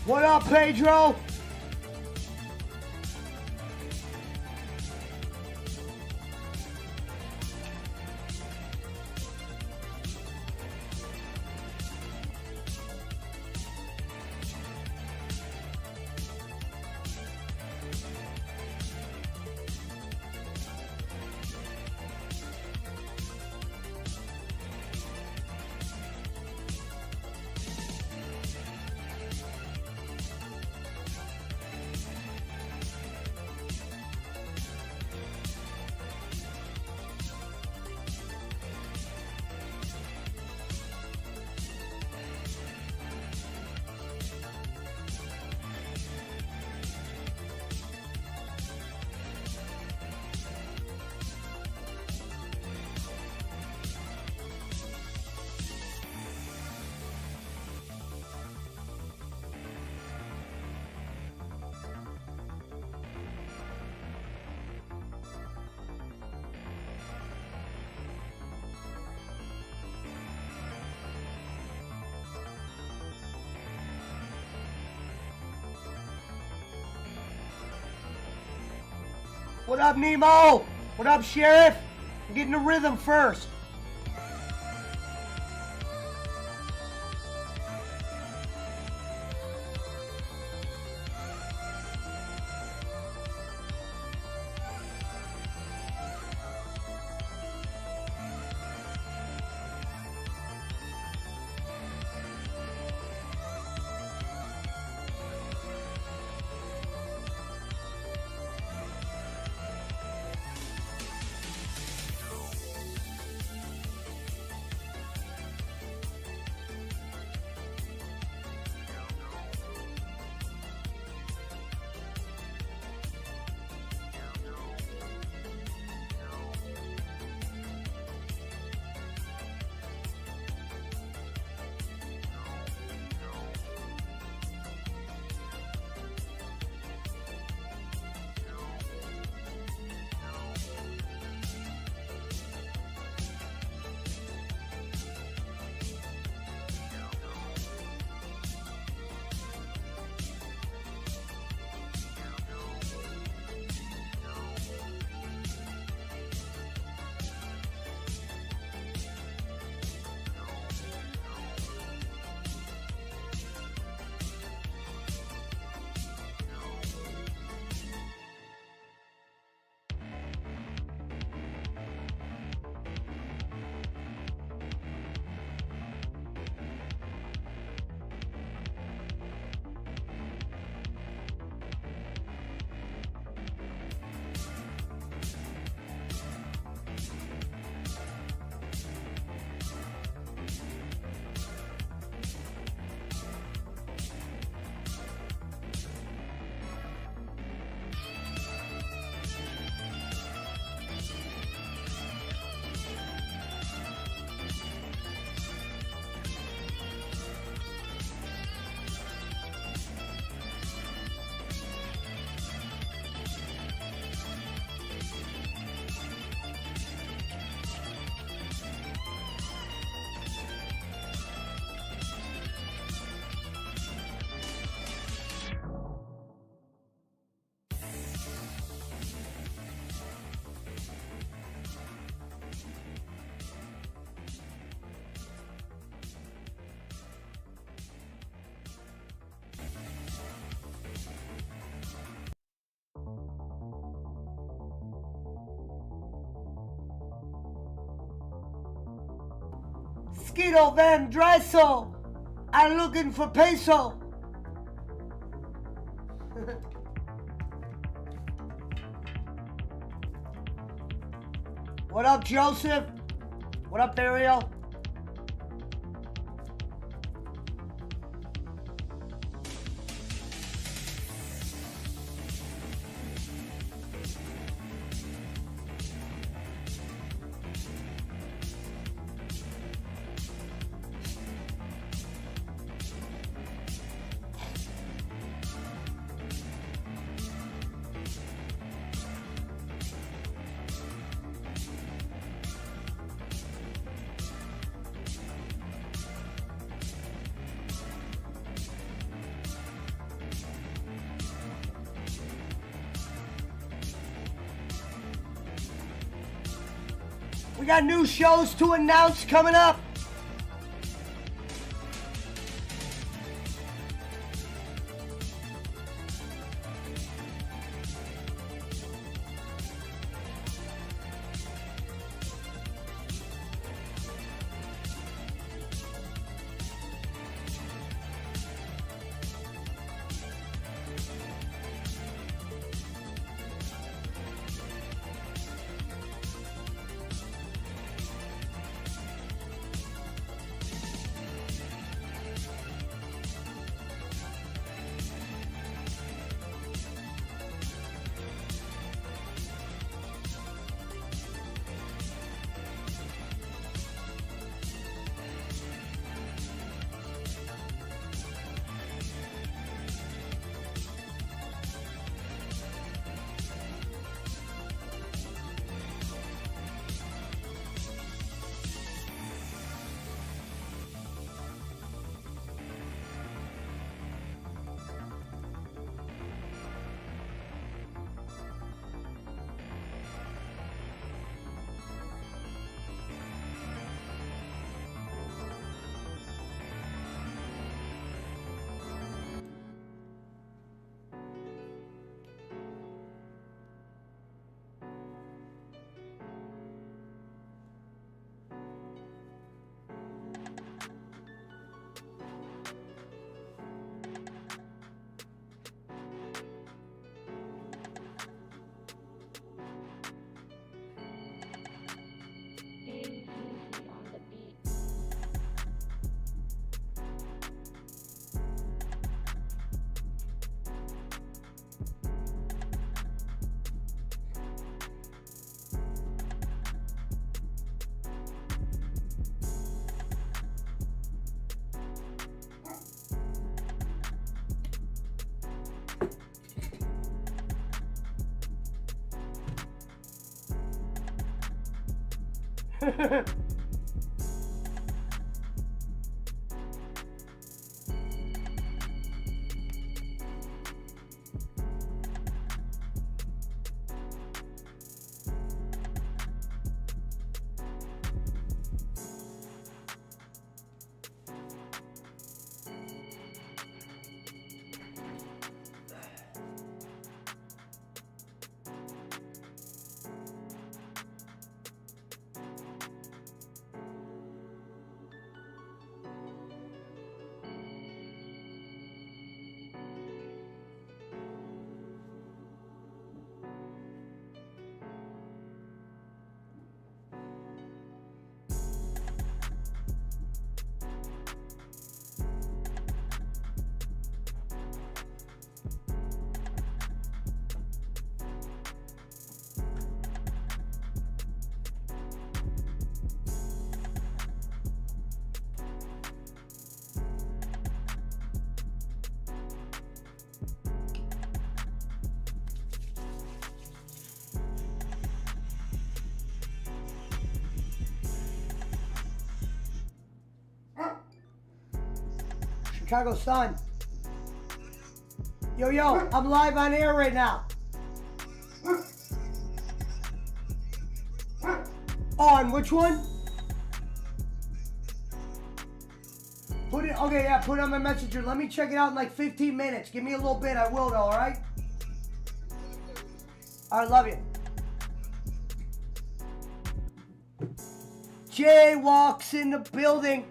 What up, Pedro? What up, Nemo? What up, Sheriff? I'm getting the rhythm first. Skeeto Van Dressel, I'm looking for peso. What up, Joseph? What up, Ariel? We got new shows to announce coming up. Chicago Sun. Yo, I'm live on air right now. On which one? Put it, okay, yeah, put it on my messenger. Let me check it out in like 15 minutes. Give me a little bit, I will though, alright? Alright, love you. Jay walks in the building.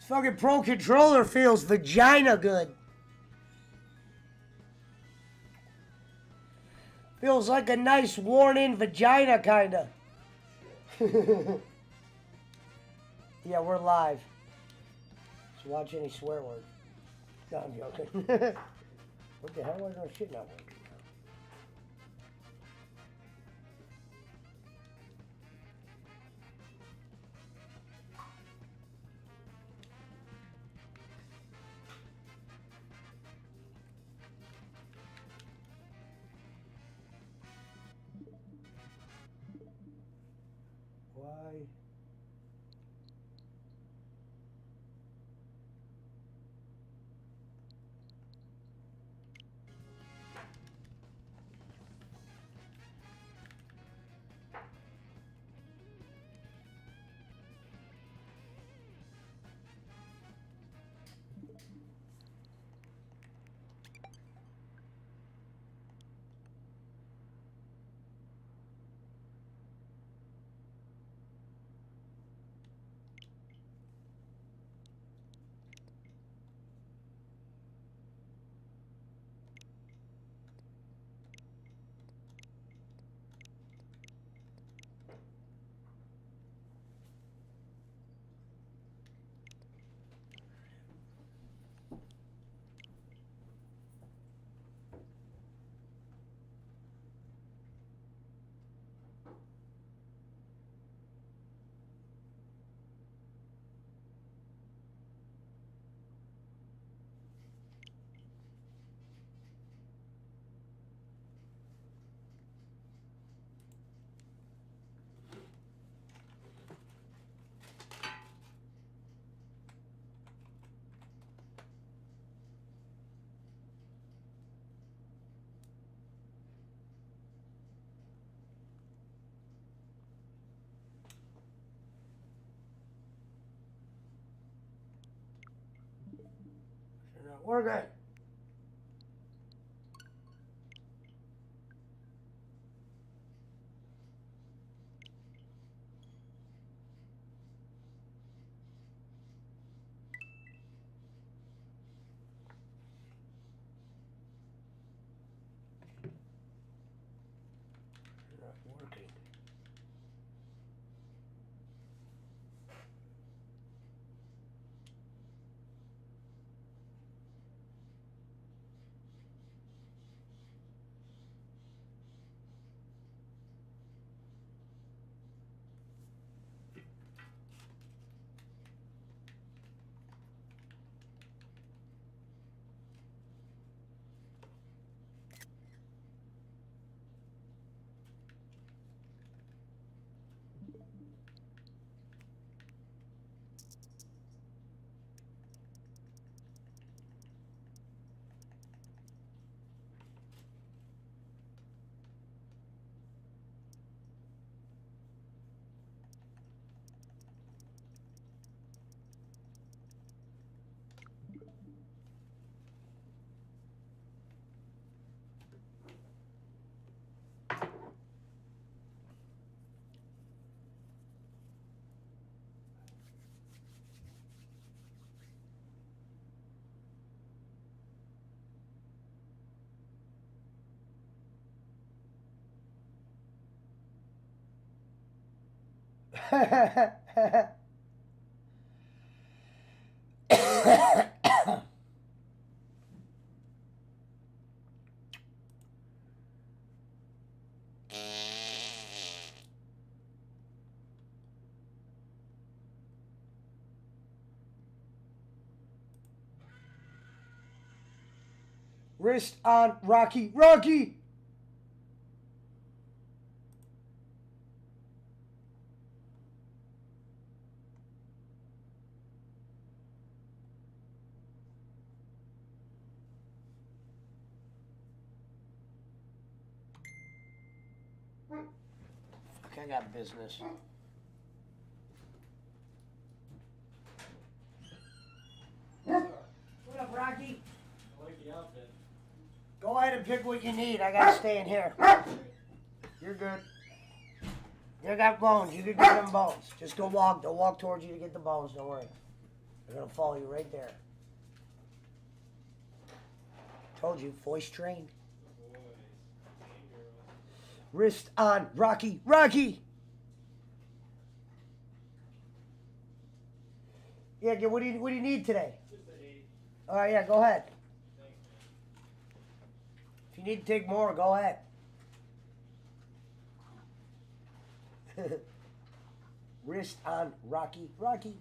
This fucking Pro Controller feels vagina good. Feels like a nice worn-in vagina, kinda. Yeah, we're live. So watch any swear word. No, I'm joking. What the hell? Why is our shit not working? Why? We're good. Not working. Wrist on Rocky. Rocky! Fuck, I got business. What up, Rocky? I like the outfit. Go ahead and pick what you need. I gotta stay in here. You're good. You got bones. You can get them bones. Just go walk. They'll walk towards you to get the bones. Don't worry. They're gonna follow you right there. Told you, voice trained. Wrist on, Rocky, Rocky. Yeah, what do you need today? Just an 8. All right, yeah, go ahead. Thanks, If you need to take more, go ahead. Wrist on, Rocky, Rocky.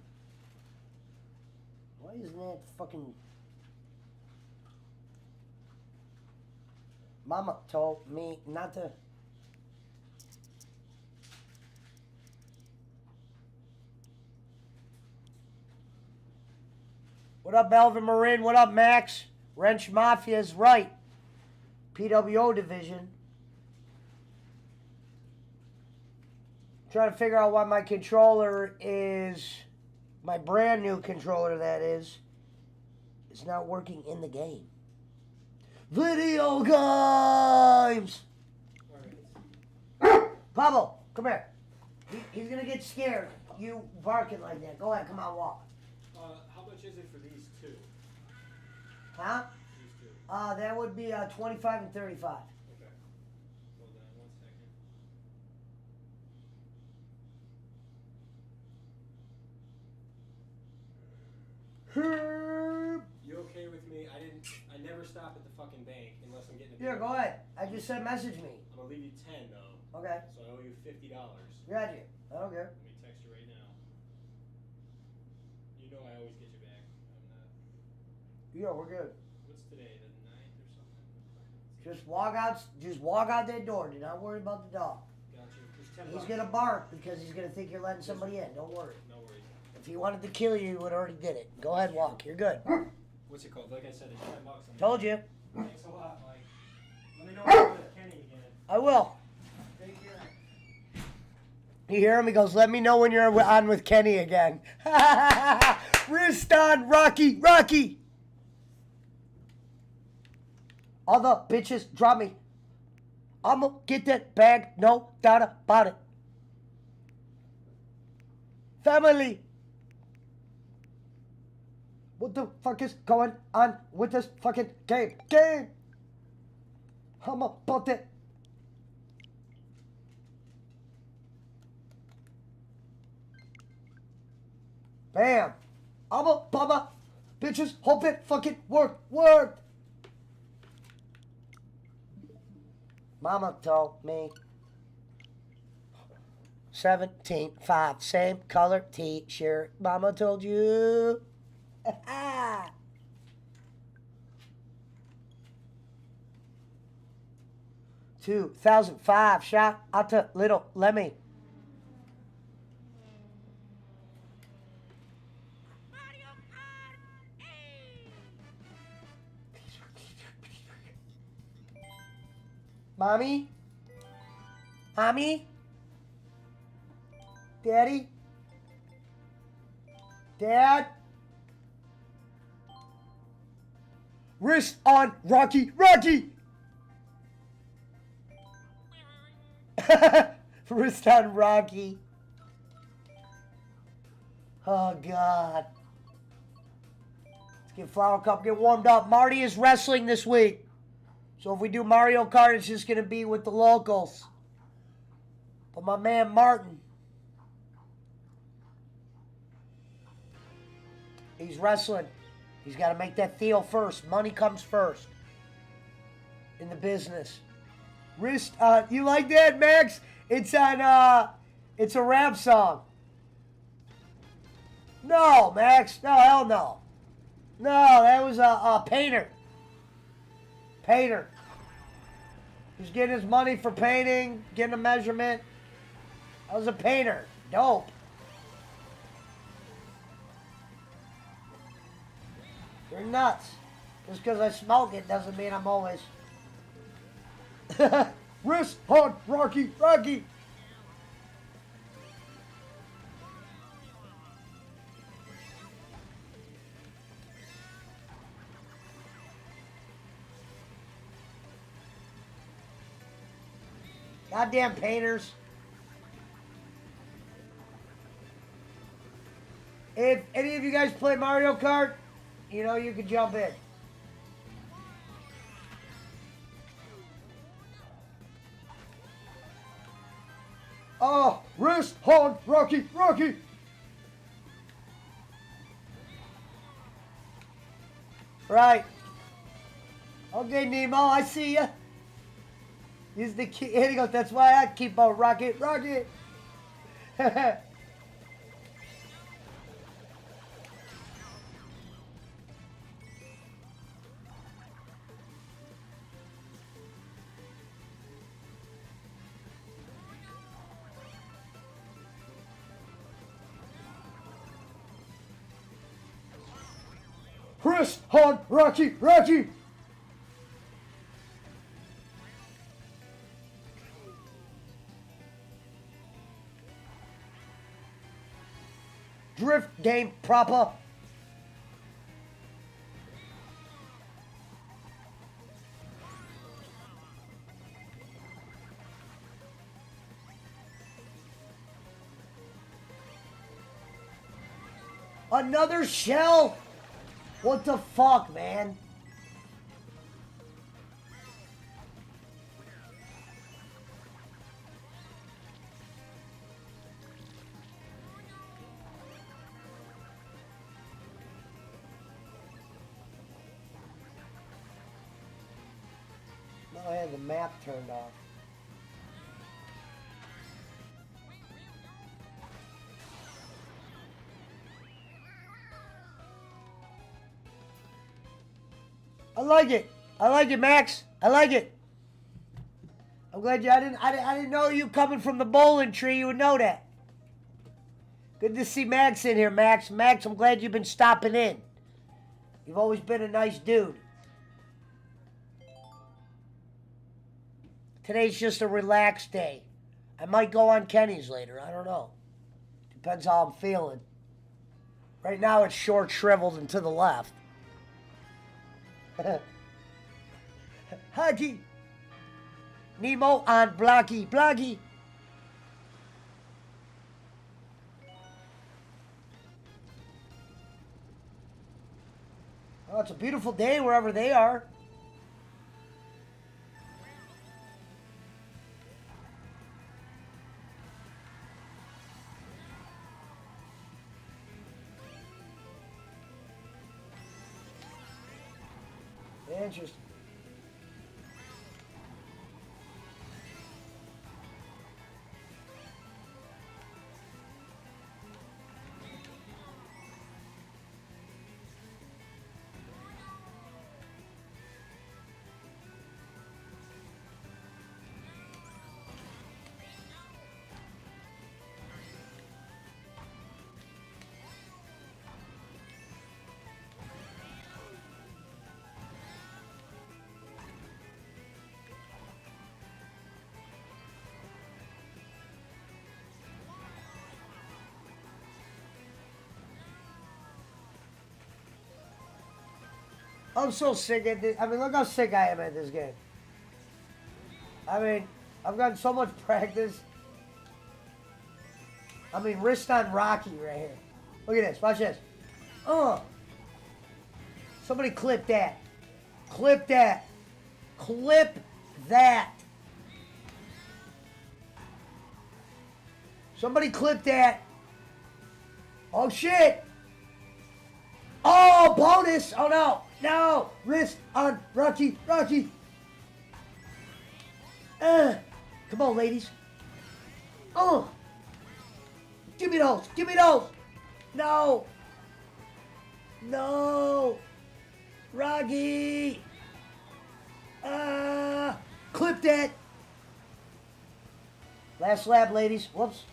Why isn't that fucking... Mama told me not to... What up, Elvin Marin? What up, Max? Wrench Mafia's right. PWO division. Trying to figure out why my controller is... My brand new controller, that is not working in the game. Video games! Pablo, come here. He's gonna get scared. You barking like that. Go ahead, come on, walk. how much is it for these two? Huh? These two. That would be 25 and 35. Okay. Hold on 1 second. You okay with me? I never stop at the fucking bank unless I'm getting a Here, bill. go ahead. I just said message me. I'm gonna leave you 10 though. Okay. So I owe you $50. Got you. I don't care. Let me text you right now. You know I always get you back. I'm not. Yeah, we're good. What's today? The 9th or something? Just walk out that door. Do not worry about the dog. Got you. Just 10 He's bucks. gonna bark because he's gonna think you're letting somebody in. Don't worry. No worries. If he wanted to kill you, he would already did it. Go ahead, walk. You're good. What's it called? Like I said, it's 10 bucks. Told you. Thanks a lot, Mike. Let me know when you're with Kenny again. I will. Take care. You hear him? He goes, let me know when you're on with Kenny again. Wrist on, Rocky, Rocky. All the bitches drop me. I'ma get that bag, no doubt about it. Family. What the fuck is going on with this fucking game? I'm about it. Bam. I'm a bummer. Bitches, hope it fucking worked. Mama told me 17.5, same color t-shirt. Mama told you. 2005, shout out to Little Lemmy. Mommy? Mommy? Daddy? Dad? Wrist on, Rocky, Rocky! Wrist on, Rocky. Oh, God. Let's get Flower Cup, get warmed up. Marty is wrestling this week. So if we do Mario Kart, it's just going to be with the locals. But my man Martin, he's wrestling. He's got to make that deal first. Money comes first in the business. Wrist, you like that, Max? It's on, it's a rap song. No, Max. No, hell no. No, that was a painter. Painter. He's getting his money for painting, getting a measurement. I was a painter. Dope. You're nuts. Just because I smoke it doesn't mean I'm always... Wrist hard, Rocky, Rocky. Goddamn painters. If any of you guys play Mario Kart, you know you can jump in. Oh, wrist, hold, Rocky, Rocky. Right. Okay, Nemo, I see ya. He's the key. Here he goes. That's why I keep on rocket, rocket. Chris, hard, Rocky, Rocky. Drift game proper. Another shell? What the fuck, man? No, I had the map turned off. I like it. I like it, Max. I like it. I'm glad you. I didn't know you coming from the bowling tree. You would know that. Good to see Max in here, Max. Max, I'm glad you've been stopping in. You've always been a nice dude. Today's just a relaxed day. I might go on Kenny's later. I don't know. Depends how I'm feeling. Right now it's short, shriveled, and to the left. Huggy. Nemo on Blocky. Blocky. Oh, it's a beautiful day wherever they are. Interesting. I'm so sick at this. I mean, look how sick I am at this game. I mean, I've gotten so much practice. I mean, wrist on Rocky right here. Look at this. Watch this. Somebody clip that. Clip that. Clip that. Somebody clip that. Oh, shit. Oh, bonus. Oh, no. No. Wrist on Rocky. Rocky. Come on, ladies. Give me those. Give me those. No. No. Rocky. Clip that. Last slap, ladies. Whoops.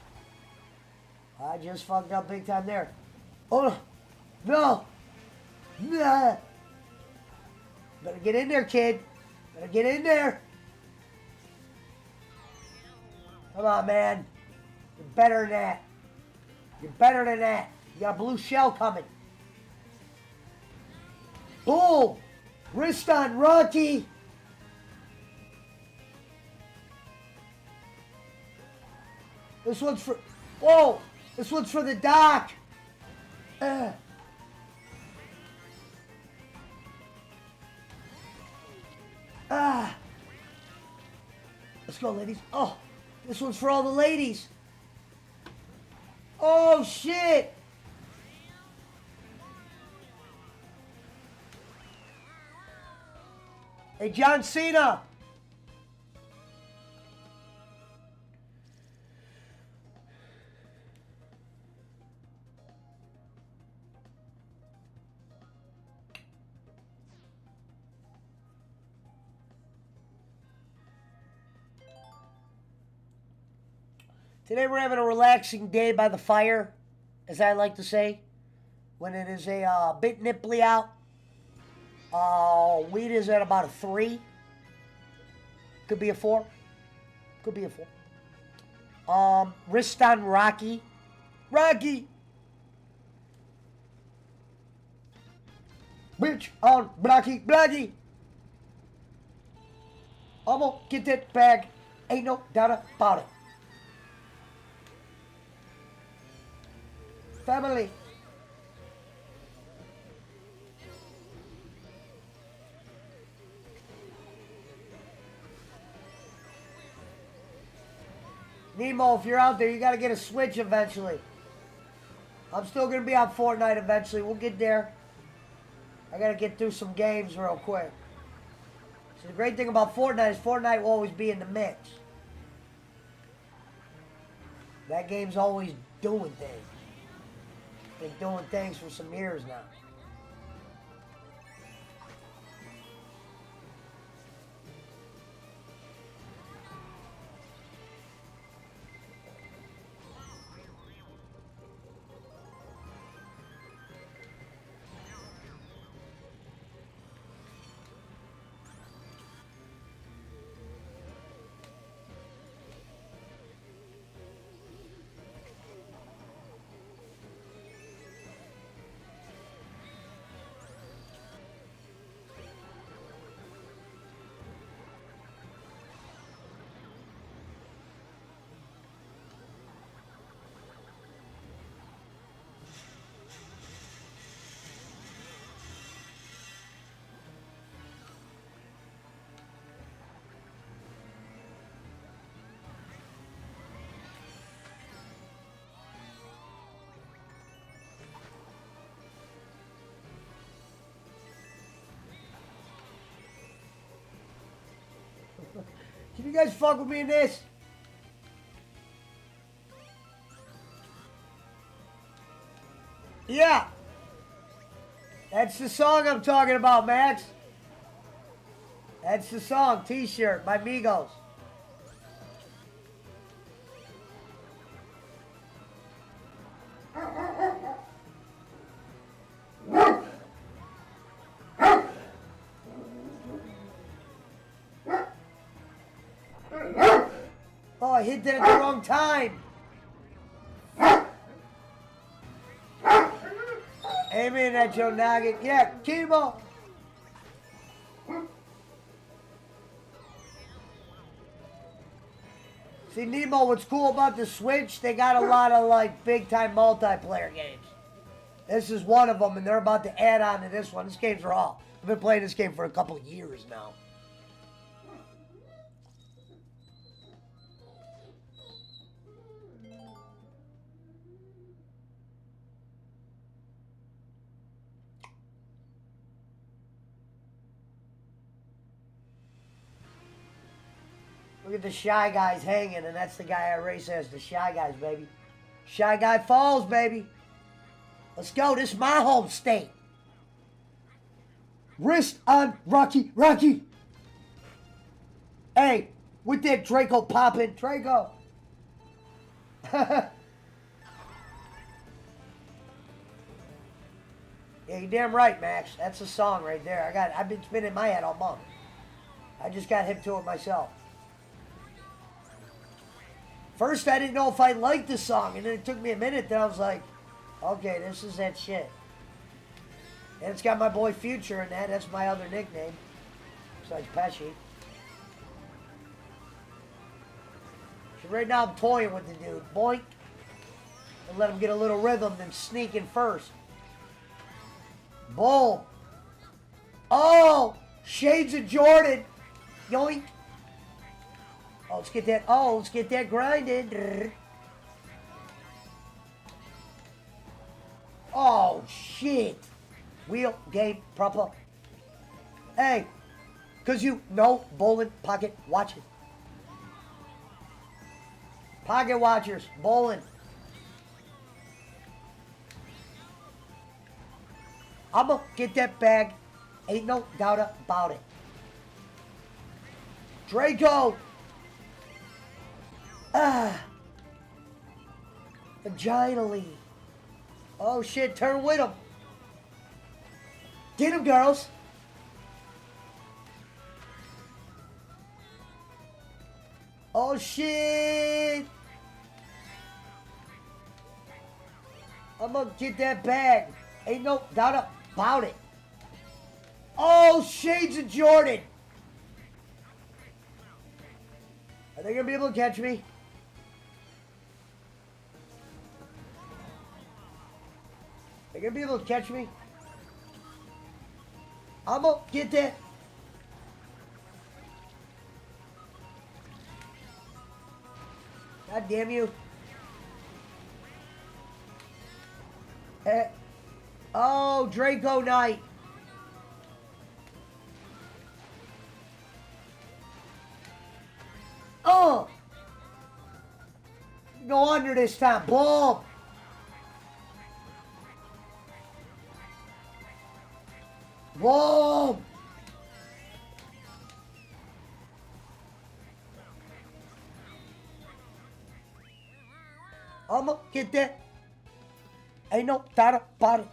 I just fucked up big time there. Oh, no. Nah. Better get in there, kid. Better get in there. Come on, man. You're better than that. You're better than that. You got a blue shell coming. Boom. Wrist on Rocky. This one's for... Whoa. This one's for the doc. Let's go, ladies. Oh, this one's for all the ladies. Oh, shit. Hey, John Cena. Today we're having a relaxing day by the fire, as I like to say, when it is a bit nipply out. Weed is at about a 3. Could be a 4. Could be a 4. Wrist on Rocky. Rocky! Bitch on Blocky, Blocky! I'm gonna get that bag. Ain't no doubt about it. Family. Nemo, if you're out there, you gotta get a Switch eventually. I'm still gonna be on Fortnite eventually. We'll get there. I gotta get through some games real quick. So the great thing about Fortnite is Fortnite will always be in the mix. That game's always doing things. Been doing things for some years now. Can you guys fuck with me in this? Yeah. That's the song I'm talking about, Max. That's the song, T-shirt by Migos. Oh, I hit that at the wrong time. Amen at your noggin. Yeah, chemo. See, Nemo, what's cool about the Switch, they got a lot of, like, big-time multiplayer games. This is one of them, and they're about to add on to this one. This game's raw. I've been playing this game for a couple of years now. Look at the Shy Guys hanging, and that's the guy I race as. The Shy Guys, baby. Shy Guy Falls, baby. Let's go. This is my home state. Wrist on Rocky, Rocky. Hey, with that Draco popping. Draco. Yeah, you're damn right, Max. That's a song right there. I've been spinning my head all month. I just got hip to it myself. First, I didn't know if I liked the song, and then it took me a minute. Then I was like, okay, this is that shit. And it's got my boy Future in that. That's my other nickname, besides Pesci. So right now I'm toying with the dude. Boink. And let him get a little rhythm, then sneak in first. Boom. Oh, shades of Jordan. Yoink. Oh, let's get that. Oh, let's get that grinded. Oh, shit. Wheel, game, proper. Hey, because you know bowling, pocket watching. Pocket watchers, bowling. I'm going to get that bag. Ain't no doubt about it. Draco. Vaginally. Oh, shit. Turn with him. Get him, girls. Oh, shit. I'm going to get that bag. Ain't no doubt about it. Oh, shades of Jordan. Are they going to be able to catch me? They're going to be able to catch me? I'm going to get that. God damn you. Oh, Draco Knight. Oh. Go under this time. Boom. Boom. I'ma get that. Ain't no doubt about it.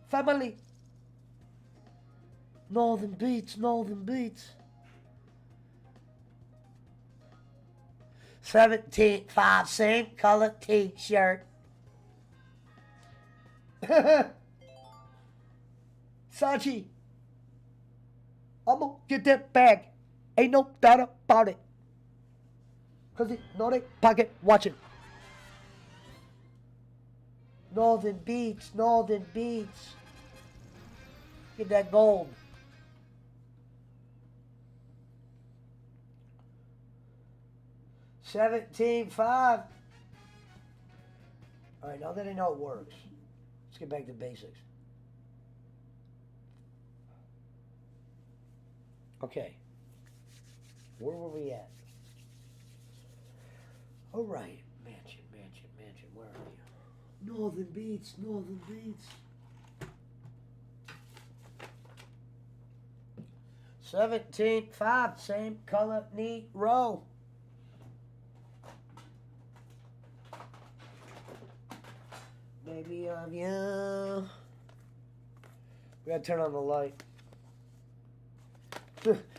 Family. Northern Beats, Northern Beats. 17.5, same color t-shirt. Sachi. I'ma get that bag. Ain't no doubt about it. Cause it know they pocket watching. Northern Beats, Northern Beats. Get that gold. $17.5. Alright, now that I know it works, let's get back to basics. Okay. Where were we at? Alright. Mansion. Where are you? Northern Beats, Northern Beats. 17.5, same color, neat row. Baby of you. We gotta turn on the light.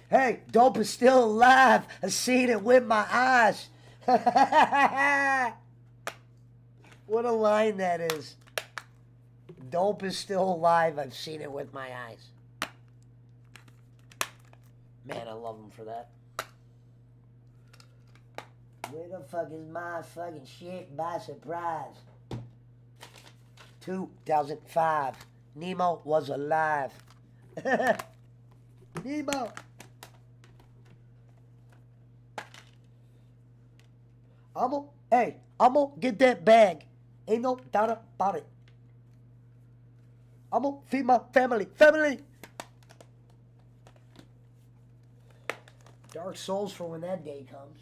Hey, dope is still alive. I seen it with my eyes. What a line that is. Dope is still alive. I've seen it with my eyes. Man, I love him for that. Where the fuck is my fucking shit by surprise? 2005. Nemo was alive. Nemo. I'm gonna get that bag. Ain't no doubt about it. I'm gonna feed my family. Family. Dark souls for when that day comes.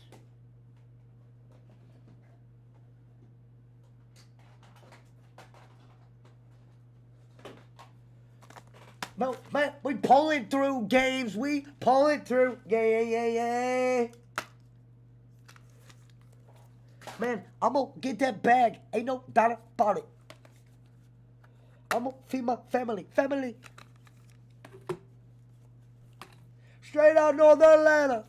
No, man, we pulling through games. We pulling through. Yeah. Man, I'm gonna get that bag. Ain't no doubt about it. I'm gonna feed my family. Family. Straight out North Atlanta.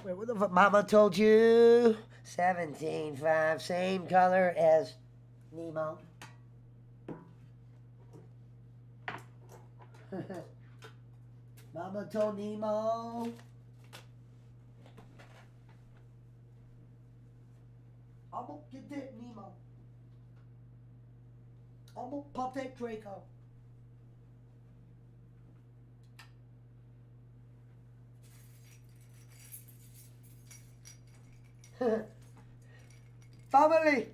Wait, what the fuck? Mama told you? 17.5, same color as Nemo. Mama told Nemo. I'm gonna get that Nemo. Humble puppet Draco. Family.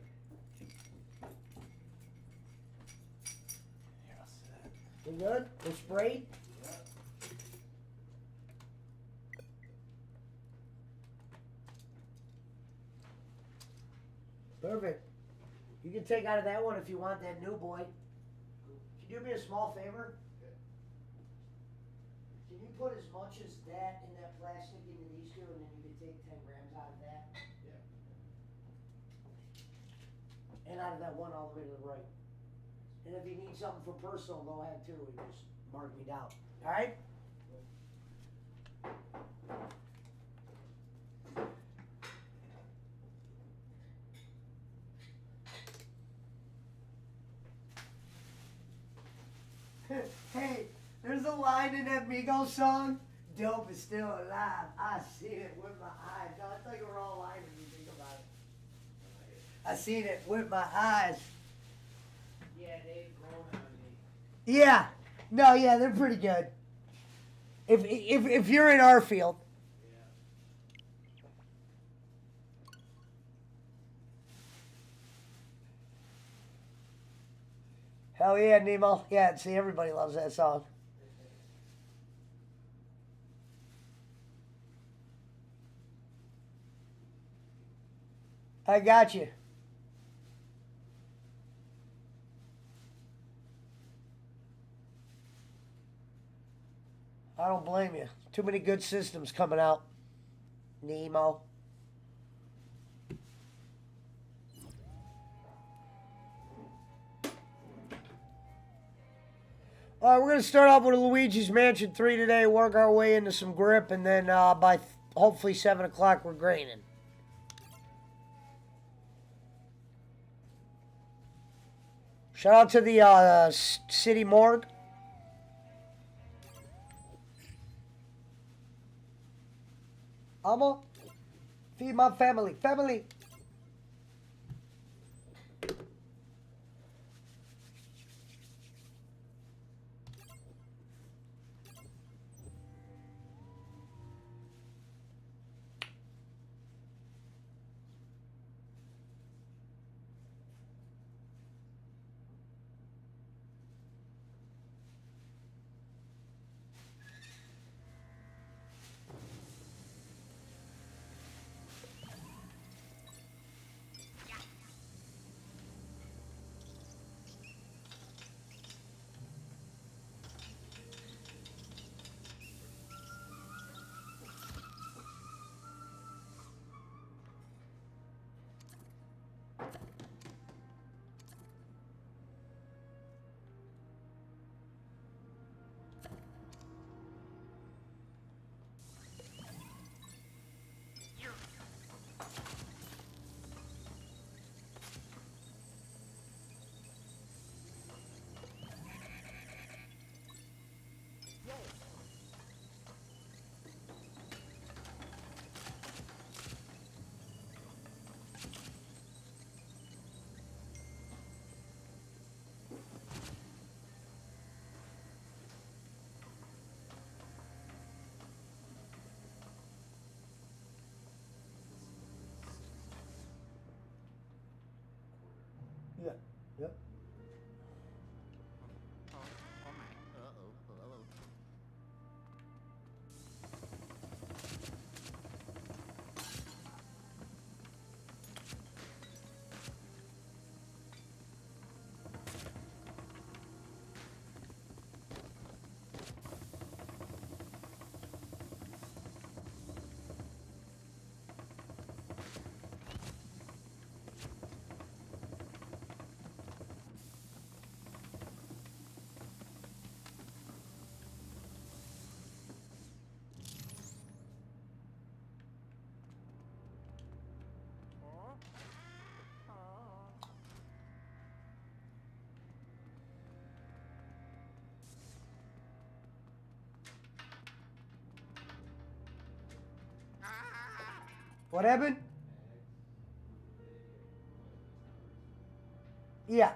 We good? We're sprayed? Yeah. Perfect. You can take out of that one if you want, that new boy. Can you do me a small favor? Can you put as much as that in that plastic into these two, and then you can take 10 grams out of that? Yeah. And out of that one all the way to the right. And if you need something for personal, go ahead too, and just mark me down. All right? Hey, there's a line in that Migos song. Dope is still alive. I seen it with my eyes. No, it's like a raw line if you think about it. I seen it with my eyes. Yeah, they've grown on me. Yeah. No, yeah, they're pretty good. If you're in our field. Hell yeah, Nemo. Yeah, see, everybody loves that song. I got you. I don't blame you. Too many good systems coming out. Nemo. All right, we're going to start off with Luigi's Mansion 3 today, work our way into some grip, and then by hopefully 7 o'clock we're graining. Shout out to the city morgue. I'ma feed my family. Family. Yeah. Yep. What happened? Yeah.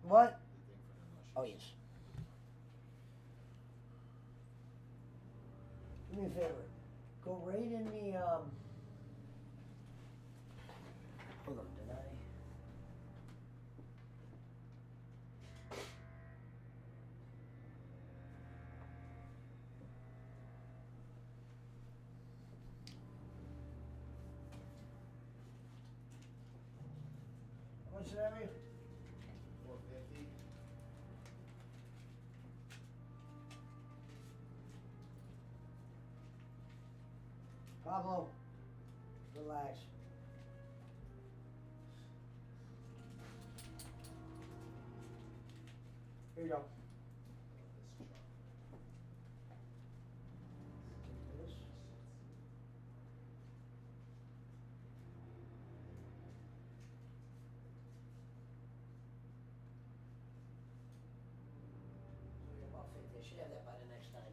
What? The thing for the mushrooms. Oh, yes. Do me a favor. Go right in the, hold on, did I? How much did I have you? 450. Pablo, relax. Here you go. This truck. This. About 50. I should have that by the next time.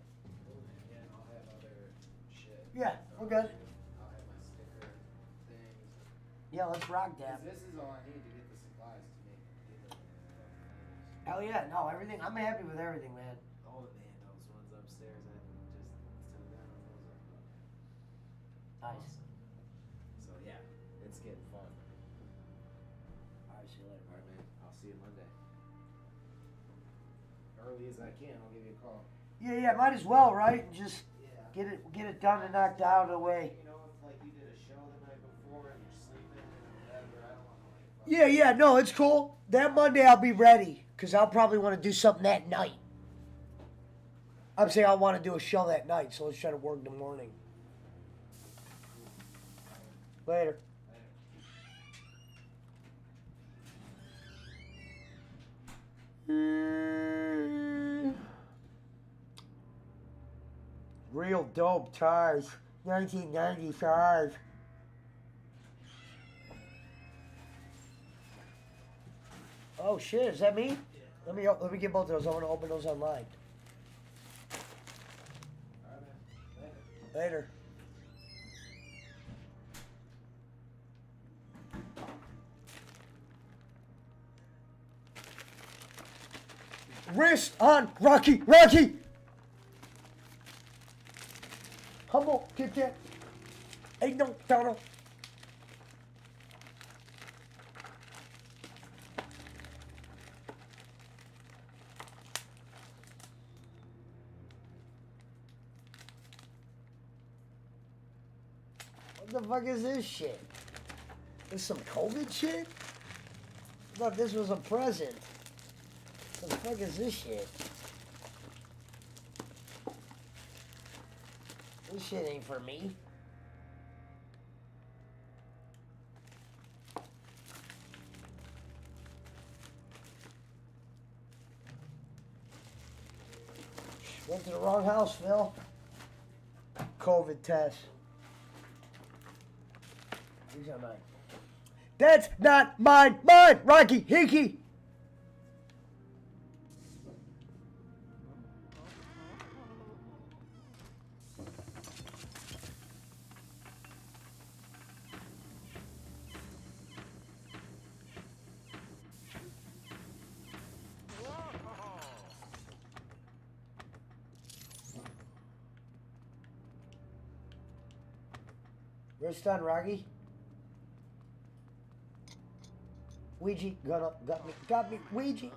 Yeah, and I'll have other shit. Yeah, we're good. I'll have my sticker things. Yeah, let's rock that. 'Cause this is all I need to get the supplies to make the photos. Hell yeah, no, everything. I'm happy with everything, man. Oh man, those ones upstairs, I just took down on those. Nice. So yeah, it's getting fun. All right, see you later. All right, man. I'll see you Monday. Early as I can, I'll give you a call. Yeah, might as well, right? And just Yeah. get it done and knocked out of the way. You know, if like you did a show the night before and you're sleeping and whatever, I don't want to like. Yeah, no, it's cool. That Monday I'll be ready because I'll probably want to do something that night. I'm saying I want to do a show that night, so let's try to work in the morning. Later. Real dope tires, 1995. Oh shit, is that me? Let me get both of those. I want to open those online. All right, man. Later. Later. Wrist on Rocky, Rocky. Humble, get that. Ain't no tunnel. What the fuck is this shit? This some COVID shit? I thought this was a present. What the fuck is this shit? This shit ain't for me. Went to the wrong house, Phil. COVID test. These are mine. That's not mine. Mine, Rocky Hickey. Wrist on, Rocky. Ouija, got me, Ouija.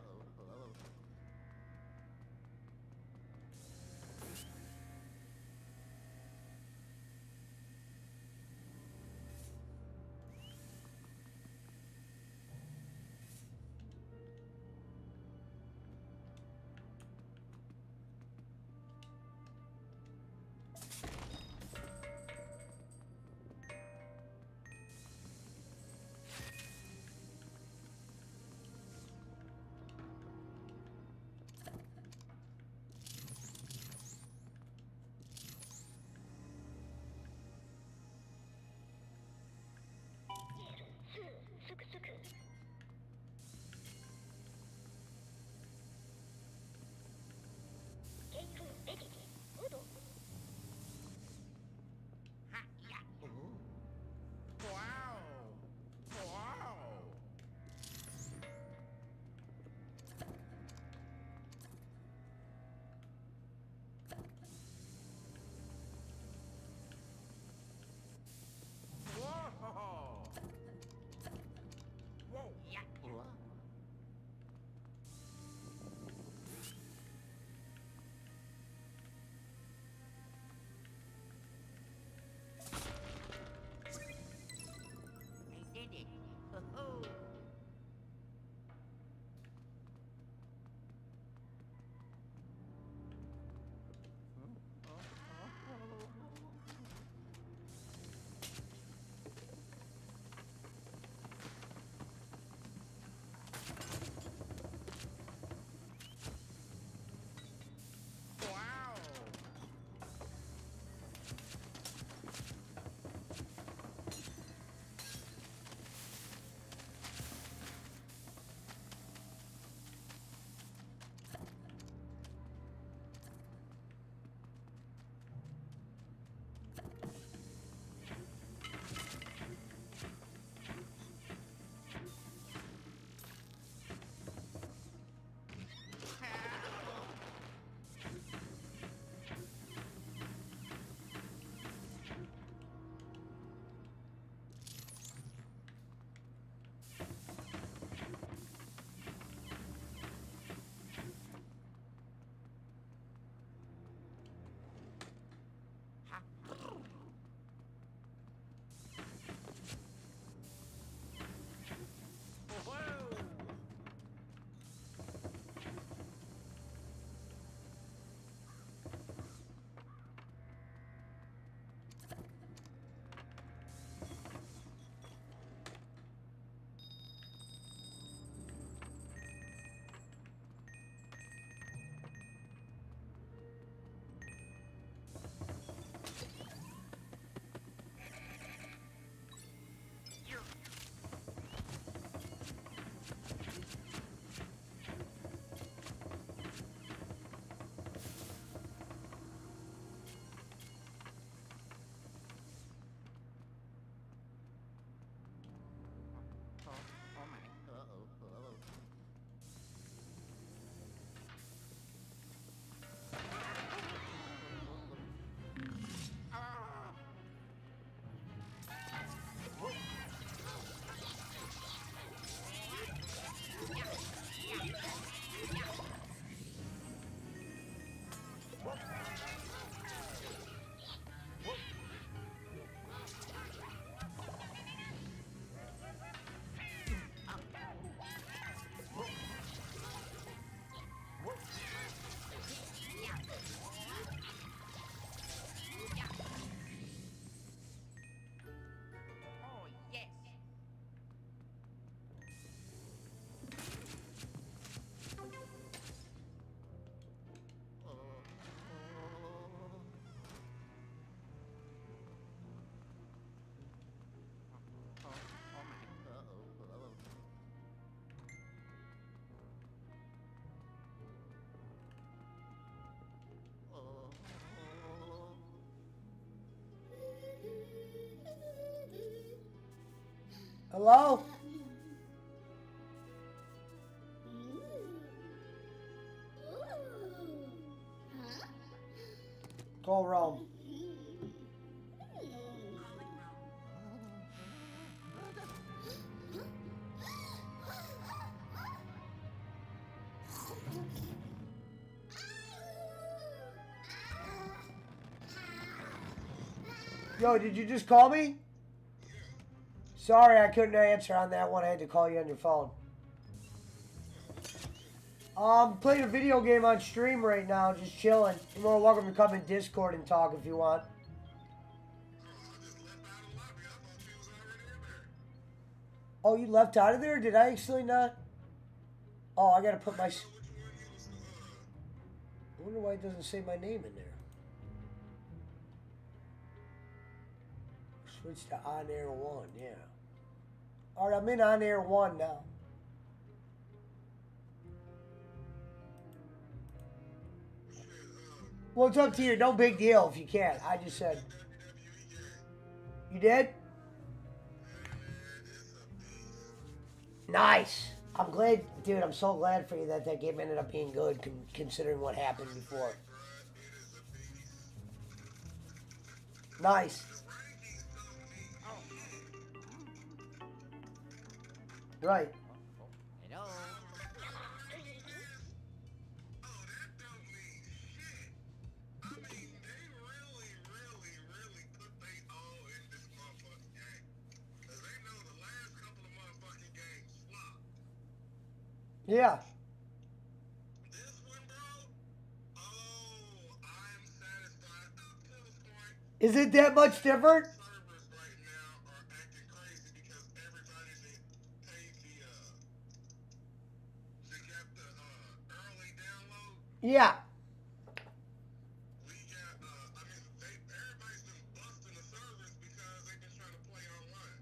Hello? Call Rome. Yo, did you just call me? Sorry, I couldn't answer on that one. I had to call you on your phone. Playing a video game on stream right now, just chilling. You're more welcome to come in Discord and talk if you want. Oh, you left out of there? Did I actually not? Oh, I gotta put my... I wonder why it doesn't say my name in there. Switch to On Air 1, yeah. Alright, I'm in On Air 1 now. Well, it's up to you. No big deal if you can't. I just said. You did? Nice. I'm glad, dude, I'm so glad for you that that game ended up being good considering what happened before. Nice. Right. Hello. Yeah. This one, bro. Oh, I'm satisfied up to the point. Is it that much different? Servers right now are acting crazy because everybody that paid to get the early download. Yeah. We got I mean everybody's been busting the servers because they've been trying to play online.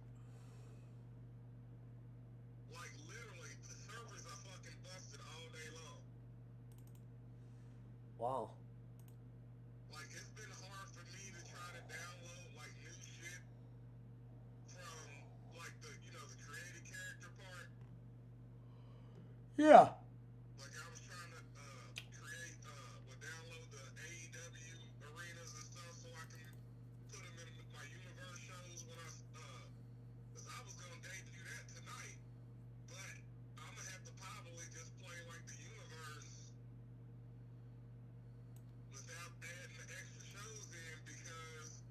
Like literally, the servers are fucking busted all day long. Wow. Like it's been hard for me to try to download like new shit from like the the creative character part. Yeah. Like I was trying to create download the AEW arenas and stuff so I can put them in my universe shows when cause I was gonna debut that tonight, but I'm gonna have to probably just play like the universe without adding the extra shows in because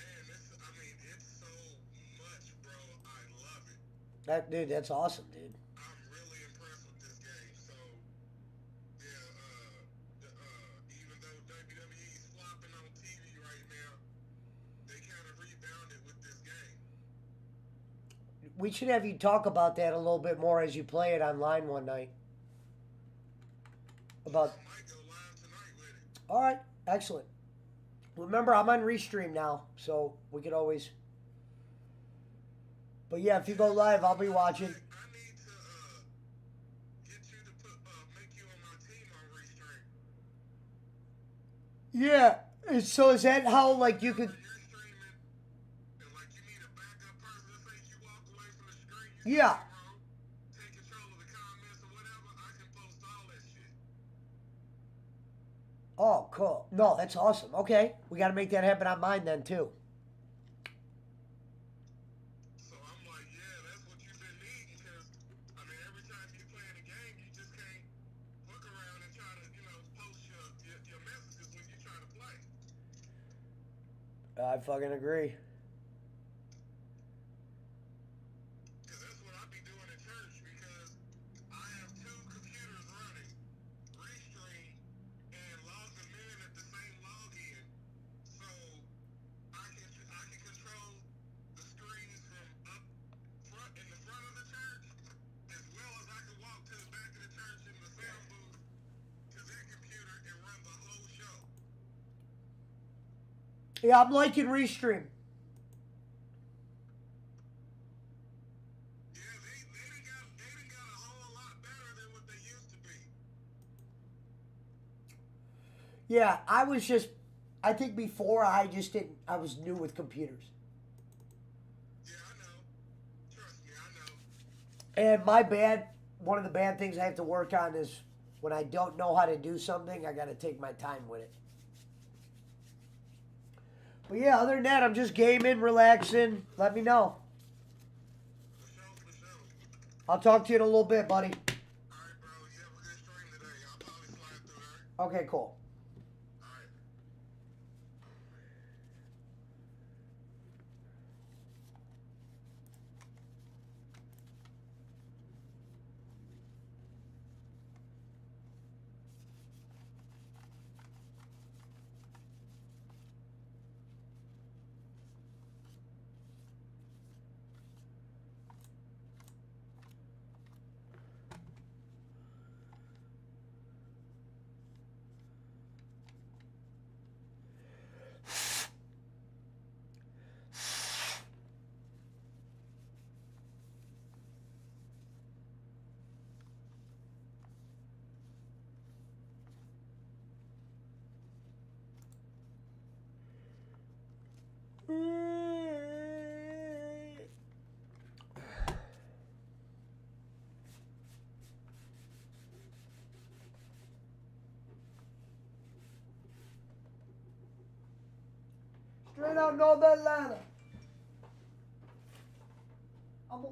man, it's so much, bro. I love it. Dude, that's awesome, dude. I'm really impressed with this game. So yeah, even though WWE's flopping on TV right now, they kind of rebounded with this game. We should have you talk about that a little bit more as you play it online one night. About. I might go live tonight with it. All right, excellent. Remember, I'm on Restream now, so we could always. But yeah, if you go live, I'll be watching. I need to get you to make you on my team on Restream. Yeah. So is that how like you could? You're streaming, and like you need a backup person. Let's say you walk away from the screen, you Yeah. take control of the comments or whatever. I can post all that shit. Oh, cool. No, that's awesome. Okay, we got to make that happen on mine then too. So I'm like, yeah, that's what you've been needing because, I mean, every time you play in a game, you just can't look around and try to, post your messages when you try to play. I fucking agree. Because that's what I be doing at church because I have two computers running, Restream and log them in at the same login. So I can control the screens from up front in the front of the church, as well as I can walk to the back of the church in the sound booth to their computer and run the whole show. Yeah, I'm liking Restream. Yeah, they done got a whole lot better than what they used to be. Yeah, I think before I was new with computers. Yeah, I know. Trust me, And one of the bad things I have to work on is when I don't know how to do something, I got to take my time with it. But yeah, other than that, I'm just gaming, relaxing. Let me know. For sure, for sure. I'll talk to you in a little bit, buddy. All right, bro. You have a good stream today. I'll probably slide through there. Okay, cool. All right. Straight out North Atlanta. I'm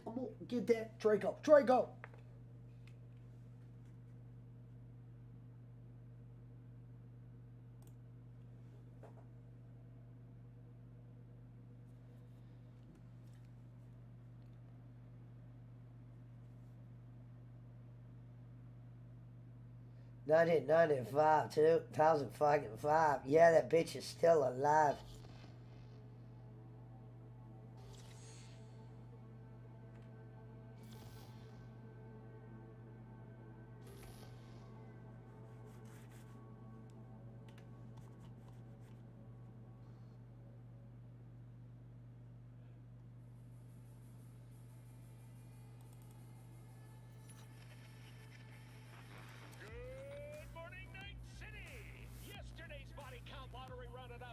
gonna get that Draco. Draco. $1995, 2005. Yeah, that bitch is still alive.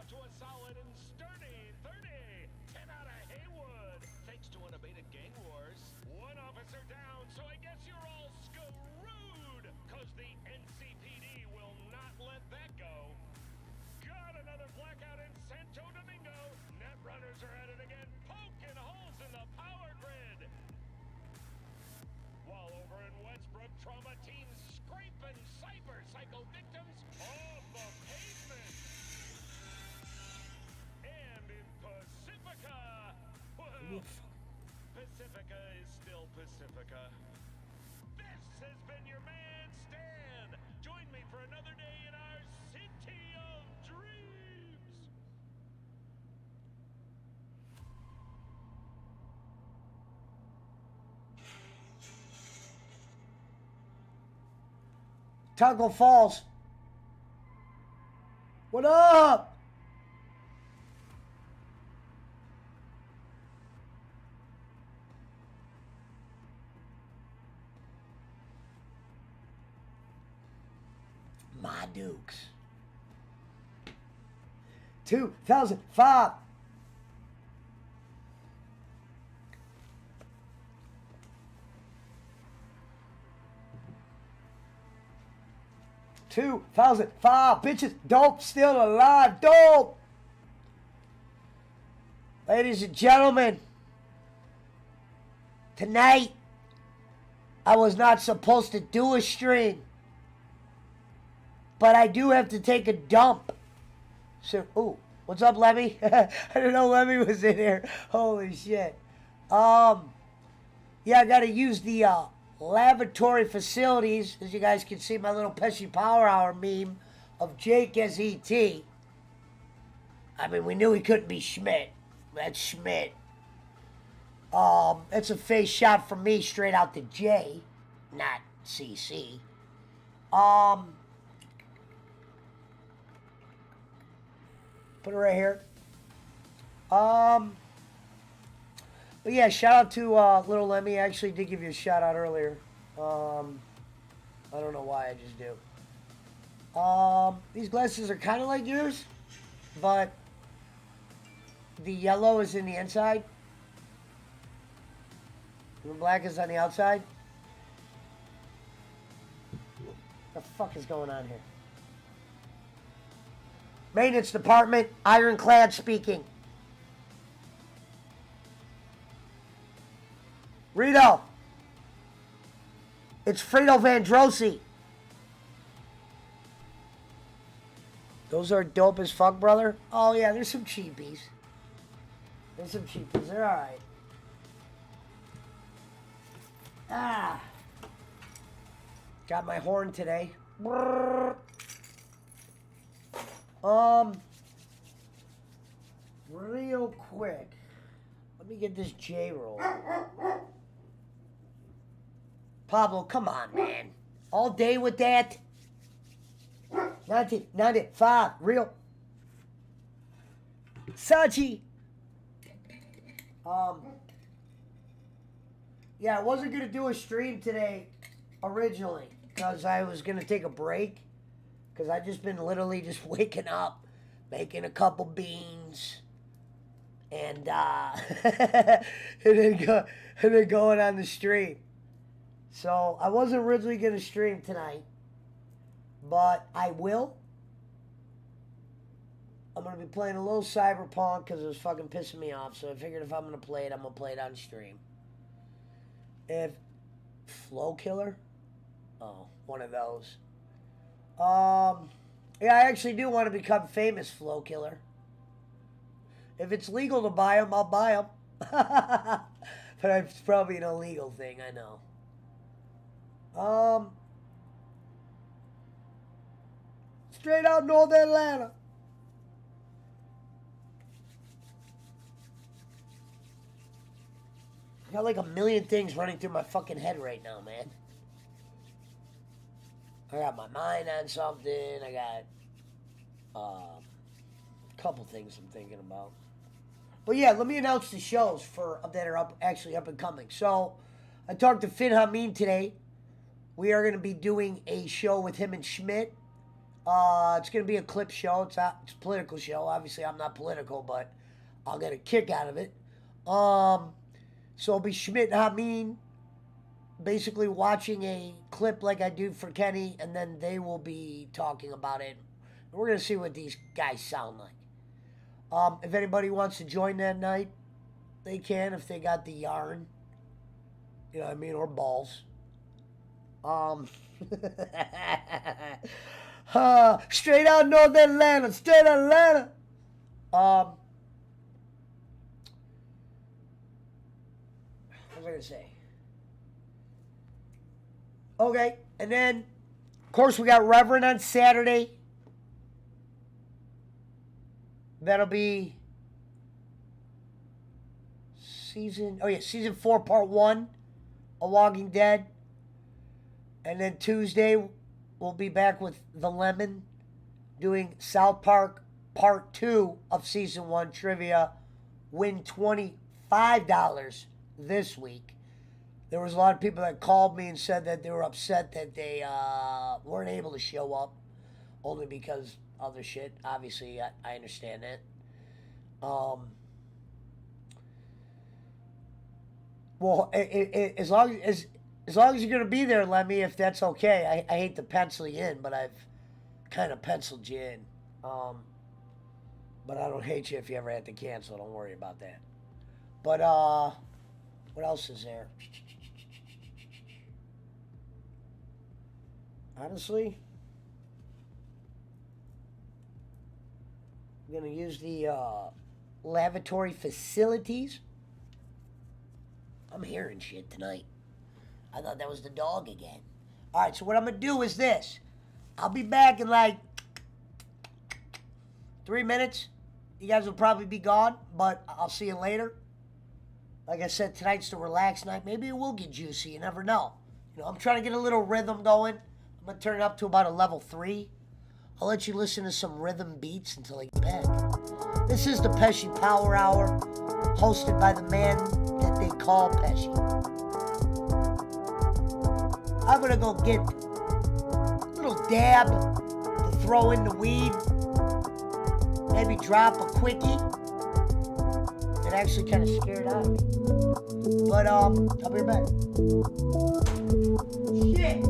To a solid and sturdy 30. 10 out of Haywood. Thanks to unabated gang wars. One officer down, so I guess you're all screwed. Cause the NCPD will not let that go. Got another blackout in Santo Domingo. Net runners are at it again, poking holes in the power grid. While over in Westbrook, trauma teams scraping cyber psycho victims off the pavement. And in Pacifica, well, Pacifica is still Pacifica. This has been your man, Stan. Join me for another day in our city of dreams. Taco Falls. What up? My Dukes. 2005. Bitches, dope, still alive, dope. Ladies and gentlemen, tonight I was not supposed to do a stream, but I do have to take a dump. So, ooh, what's up, Lemmy? I didn't know Lemmy was in here. Holy shit. Yeah, I gotta use the lavatory facilities. As you guys can see, my little Pesci Power Hour meme of Jake as E.T. I mean, we knew he couldn't be Schmidt. That's Schmidt. It's a face shot from me straight out to J, not CC. Put it right here. But yeah, shout out to Little Lemmy. I actually did give you a shout out earlier. I don't know why, I just do. These glasses are kind of like yours, but the yellow is in the inside. The black is on the outside. What the fuck is going on here? Maintenance department, Ironclad speaking. Rito. It's Frito Vandrosi. Those are dope as fuck, brother. Oh, yeah, there's some cheapies. There's some cheapies. They're alright. Ah. Got my horn today. Brrr. Real quick. Let me get this J roll. Pablo, come on, man. All day with that? 1995, real. Sachi. Yeah, I wasn't going to do a stream today originally because I was going to take a break because I just been literally just waking up, making a couple beans, and and then going on the stream. So I wasn't originally going to stream tonight, but I will. I'm going to be playing a little Cyberpunk because it was fucking pissing me off. So I figured if I'm going to play it, I'm going to play it on stream. If Flow Killer? Oh, one of those. Yeah, I actually do want to become famous Flow Killer. If it's legal to buy them, I'll buy them. But it's probably an illegal thing, I know. Straight out North Atlanta. I got like a million things running through my fucking head right now, man. I got my mind on something. I got a couple things I'm thinking about. But yeah, let me announce the shows that are actually up and coming. So I talked to Finn Hameen today. We are going to be doing a show with him and Schmidt. It's going to be a clip show. It's a political show. Obviously, I'm not political, but I'll get a kick out of it. So it'll be Schmidt and Hameen basically watching a clip like I do for Kenny, and then they will be talking about it. We're going to see what these guys sound like. If anybody wants to join that night, they can if they got the yarn. You know what I mean? Or balls. Straight out North Atlanta. Straight out Atlanta. What was I going to say? Okay, and then, of course, we got Reverend on Saturday. That'll be season 4, part 1 of Walking Dead. And then Tuesday, we'll be back with The Lemon doing South Park part 2 of season 1 trivia. Win $25 this week. There was a lot of people that called me and said that they were upset that they weren't able to show up. Only because other shit. Obviously, I understand that. Well, as long as you're going to be there, Lemmy, if that's okay. I hate to pencil you in, but I've kind of penciled you in. But I don't hate you if you ever had to cancel. Don't worry about that. But, what else is there? Honestly, I'm going to use the lavatory facilities. I'm hearing shit tonight. I thought that was the dog again. All right, so what I'm going to do is this. I'll be back in like 3 minutes. You guys will probably be gone, but I'll see you later. Like I said, tonight's the relaxed night. Maybe it will get juicy. You never know. You know, I'm trying to get a little rhythm going. I'm going to turn it up to about a level 3. I'll let you listen to some rhythm beats until I get back. This is the Pesci Power Hour, hosted by the man that they call Pesci. I'm going to go get a little dab to throw in the weed. Maybe drop a quickie. It actually kind of scared out of me. But, I'll be right back. Shit!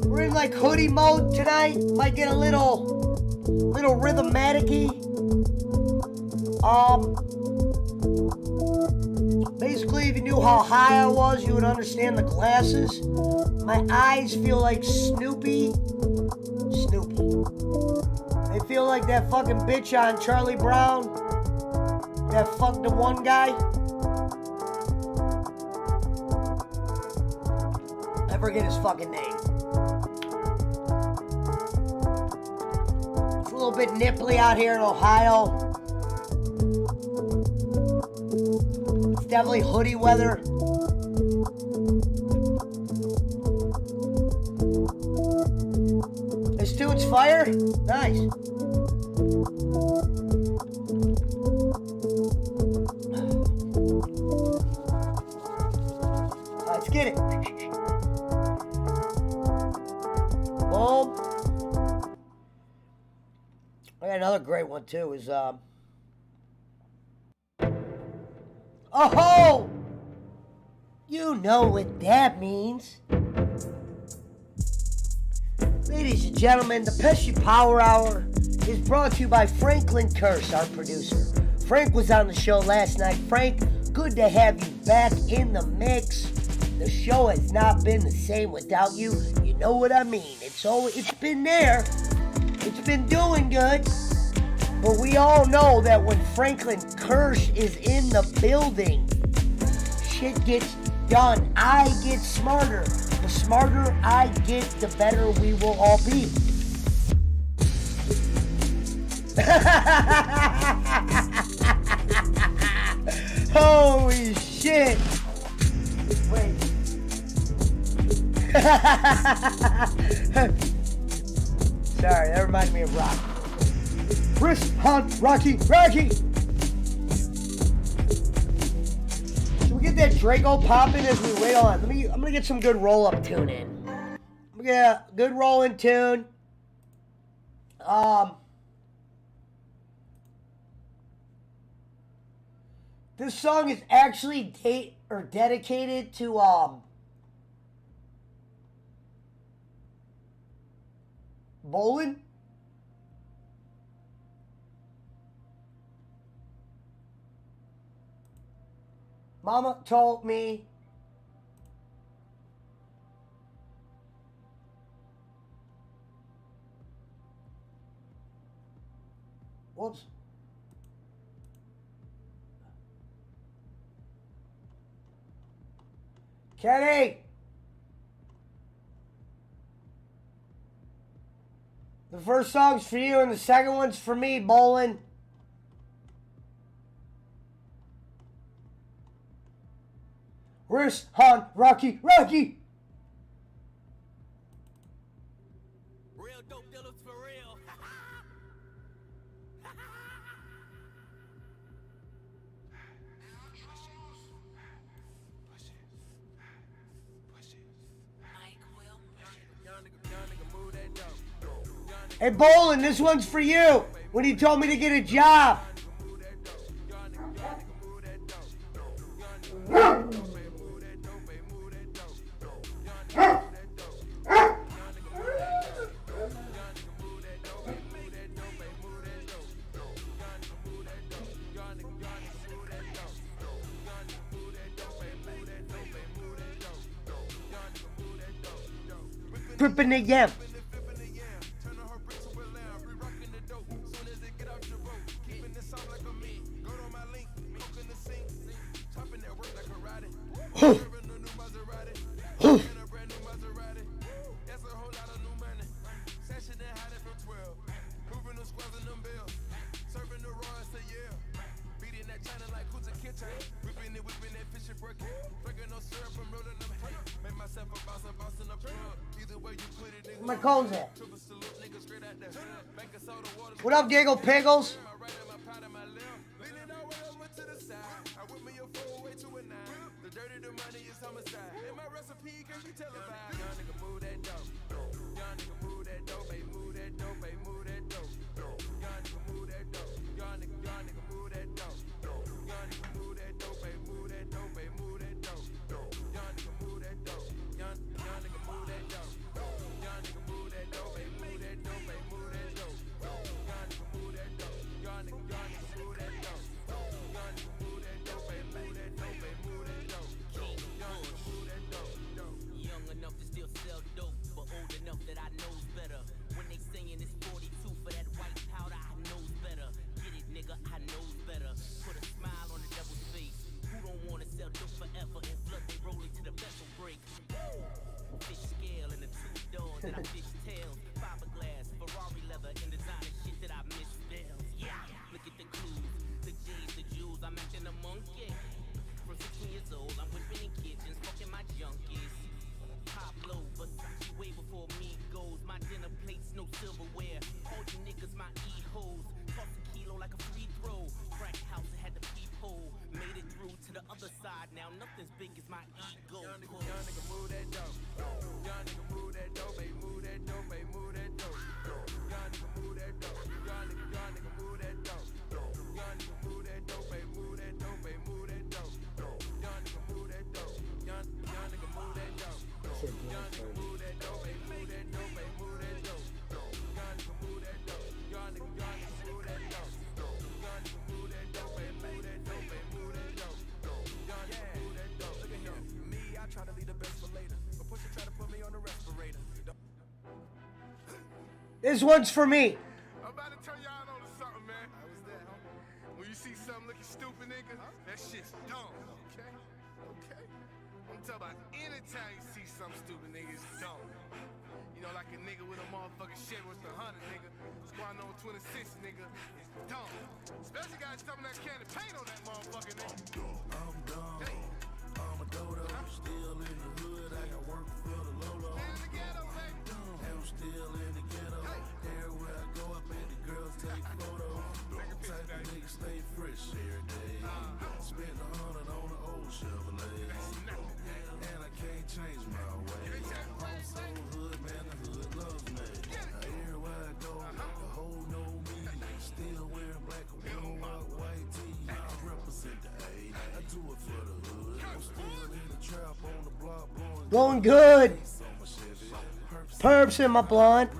We're in like hoodie mode tonight. Might get a little rhythmatic-y. Basically, if you knew how high I was, you would understand the glasses. My eyes feel like Snoopy. They feel like that fucking bitch on Charlie Brown. That fucked the one guy. I forget his fucking name. It's a little bit nipply out here in Ohio. It's definitely hoodie weather. This tune's fire? Nice. Let's get it. Boom. I got another great one too. Is oh, you know what that means. Ladies and gentlemen, the Pesci Power Hour is brought to you by Franklin Curse, our producer. Frank was on the show last night. Frank, good to have you back in the mix. The show has not been the same without you. You know what I mean. It's been there. It's been doing good. But we all know that when Franklin Curse is in the building, shit gets done. I get smarter. The smarter I get, the better we will all be. Holy shit. Wait. Sorry, that reminded me of Rocky. Chris Hunt, Rocky. Should we get that Draco popping as we wait on? I'm gonna get some good roll-up tune in. I'm gonna get a good roll-in tune. This song is actually dedicated to Bolin. Mama told me whoops. Kenny! The first song's for you and the second one's for me, Bolin. Where's Han? Rocky! Real dope dealers for real. Hey, Bolin, this one's for you. When he told me to get a job. Gripping the yam. Where my cones at? What up, Giggle Piggles? This one's for me. I'm about to turn y'all on to something, man. How was that, huh? When you see something looking stupid, nigga, that shit's dumb. Okay? Okay? I'm talking about anytime you see something stupid, nigga, it's dumb. You know, like a nigga with a motherfucking shit with the 100, nigga. Squad on 26, nigga. It's dumb. Especially guys stuffing that can of paint on that motherfucking nigga. I'm dumb. Hey. I'm a dodo. Still in the hood. I got work for the Lolo. Going good. Perps in my blunt.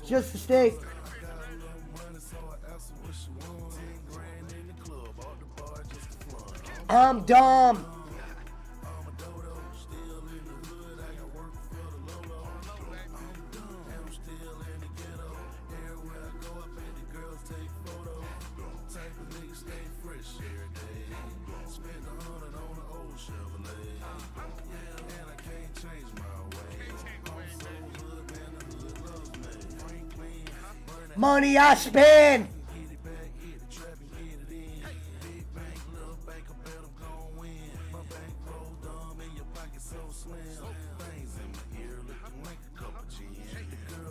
Just a steak. I'm dumb. Money I spend.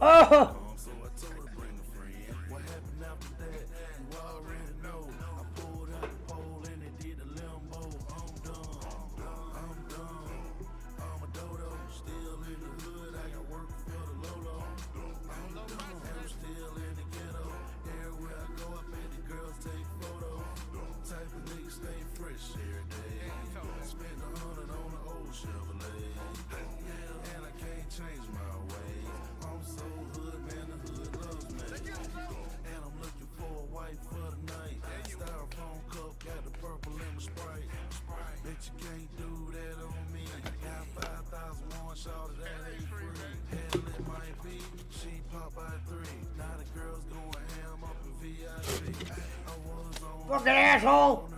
Oh. Fucking asshole.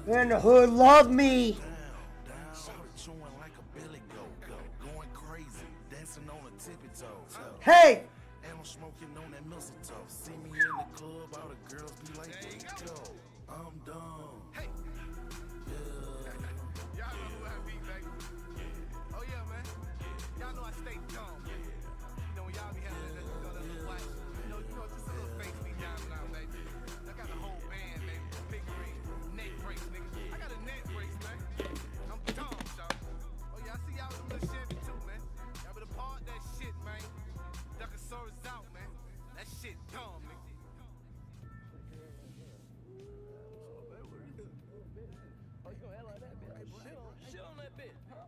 And the hood love me. Hey! And I'm smoking on that mistletoe. See me in the club, all the girls be like, yo, I'm dumb. Hey. Yeah. Y'all know who I be, baby. Oh yeah, man. Y'all know I stay dumb. You know when y'all be having that little watch. You know, just a little face me down now, baby. I got a whole band, baby. Figurine, neck brace, nigga. I got a neck brace, man. I'm dumb, y'all. Oh yeah, I see y'all with a little Chevy too, man. Y'all better park that shit, man. Duckosaurus out, man. That shit dumb, nigga. Oh, you gonna act like that, bitch? Shit on that bitch. Huh?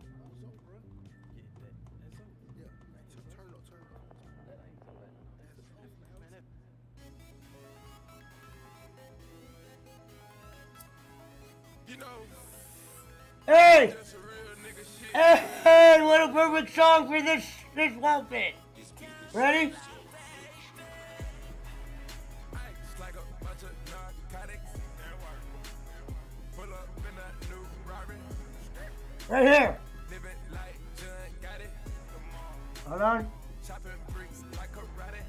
You know, Hey! that's a real nigga shit. Hey! What a perfect song for this outfit. Ready? It's like a bunch of narcotics. Pull up in a new Rari. Right here. Living like John got it. Hold on. Chopping bricks like karate.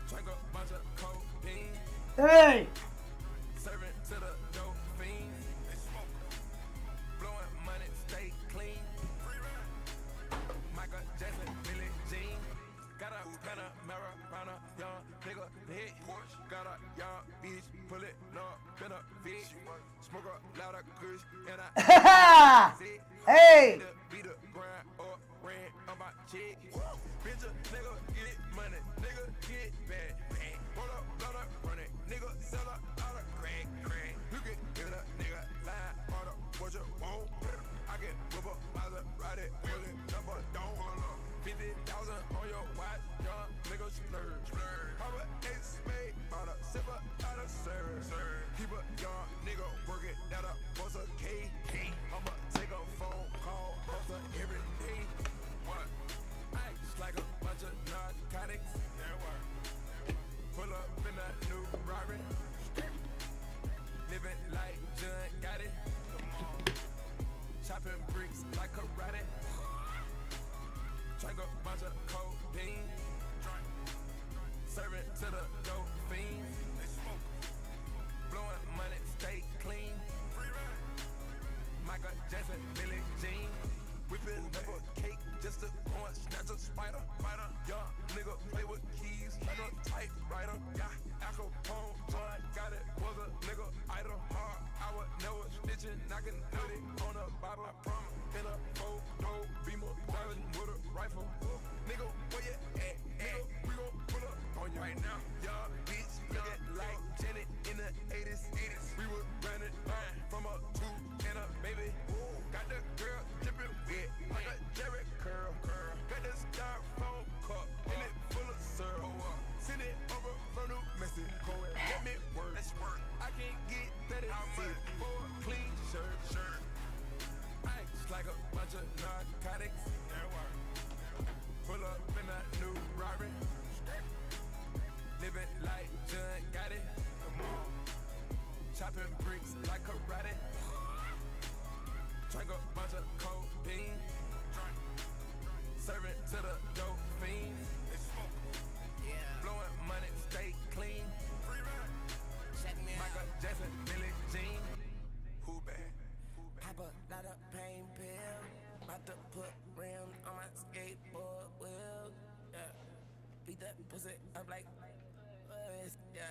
Drink a bunch of cocaine. Hey! Serving to the dope fiends. They smoke. Blowing money, stay clean. Michael Jackson, Billie Jean. Got a Panamera, Panamera, young nigga, hit. Got a young bitch, pull it up, been a bitch. Smoke a lot of kush, and I Hey! beat the grind up, ran on my chick. Bitch, a nigga get money, nigga get bad. Roll up, blood up, run it, nigga sell a lot of crack. You can get a nigga line, order what you want. I can whip up, ride it, pull it, number don't. 50,000 on your watch, young nigga splurge. Pop a ace spade, on a sipper, out of serve. Keep a young nigga working that up, what's a K? I'ma take a phone call, hustle every day. What? Ice like a bunch of narcotics. Pussy up like, yeah.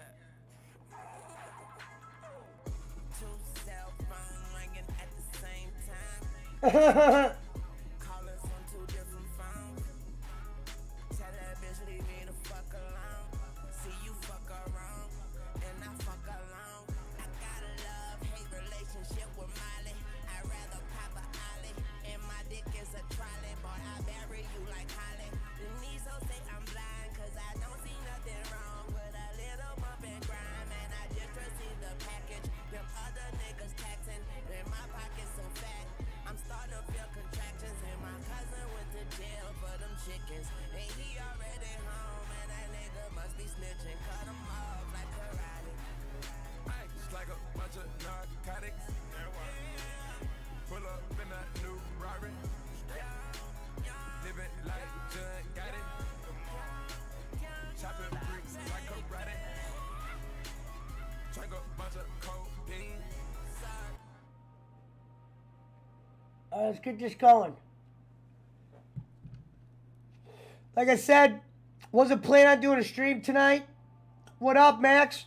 Two cell phones ringing at the same time. Calling from two different phones. Tell that bitch leave me the fuck alone. See you fuck around, and I fuck alone. I got a love-hate relationship with Molly. I'd rather pop a ollie, and my dick is a trolley. Boy, I bury you like Holly. Denise will say I'm blind, cause I don't see nothing wrong with a little bump and grime. And I just received the package. Them other niggas taxing, and my pocket's so fat. I'm starting to feel contractions, and my cousin went to jail for them chickens. And he already home, and that nigga must be snitching. Cut him off like karate. Ice like a bunch of narcotics. Pull up in a new Rari. Living like John got it. Chopping bricks like karate. Drink a bunch of codeine. All right, let's get this going. Like I said, wasn't planning on doing a stream tonight. What up, Max?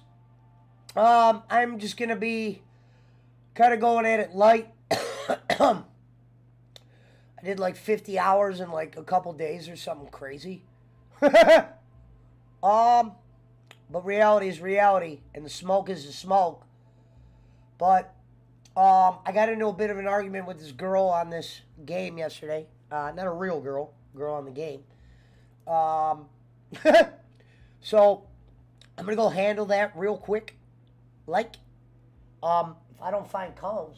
I'm just gonna be kind of going at it light. I did like 50 hours in like a couple days or something crazy. But reality is reality, and the smoke is the smoke. But I got into a bit of an argument with this girl on this game yesterday. Not a real girl on the game. So I'm gonna go handle that real quick. Like, if I don't find cones,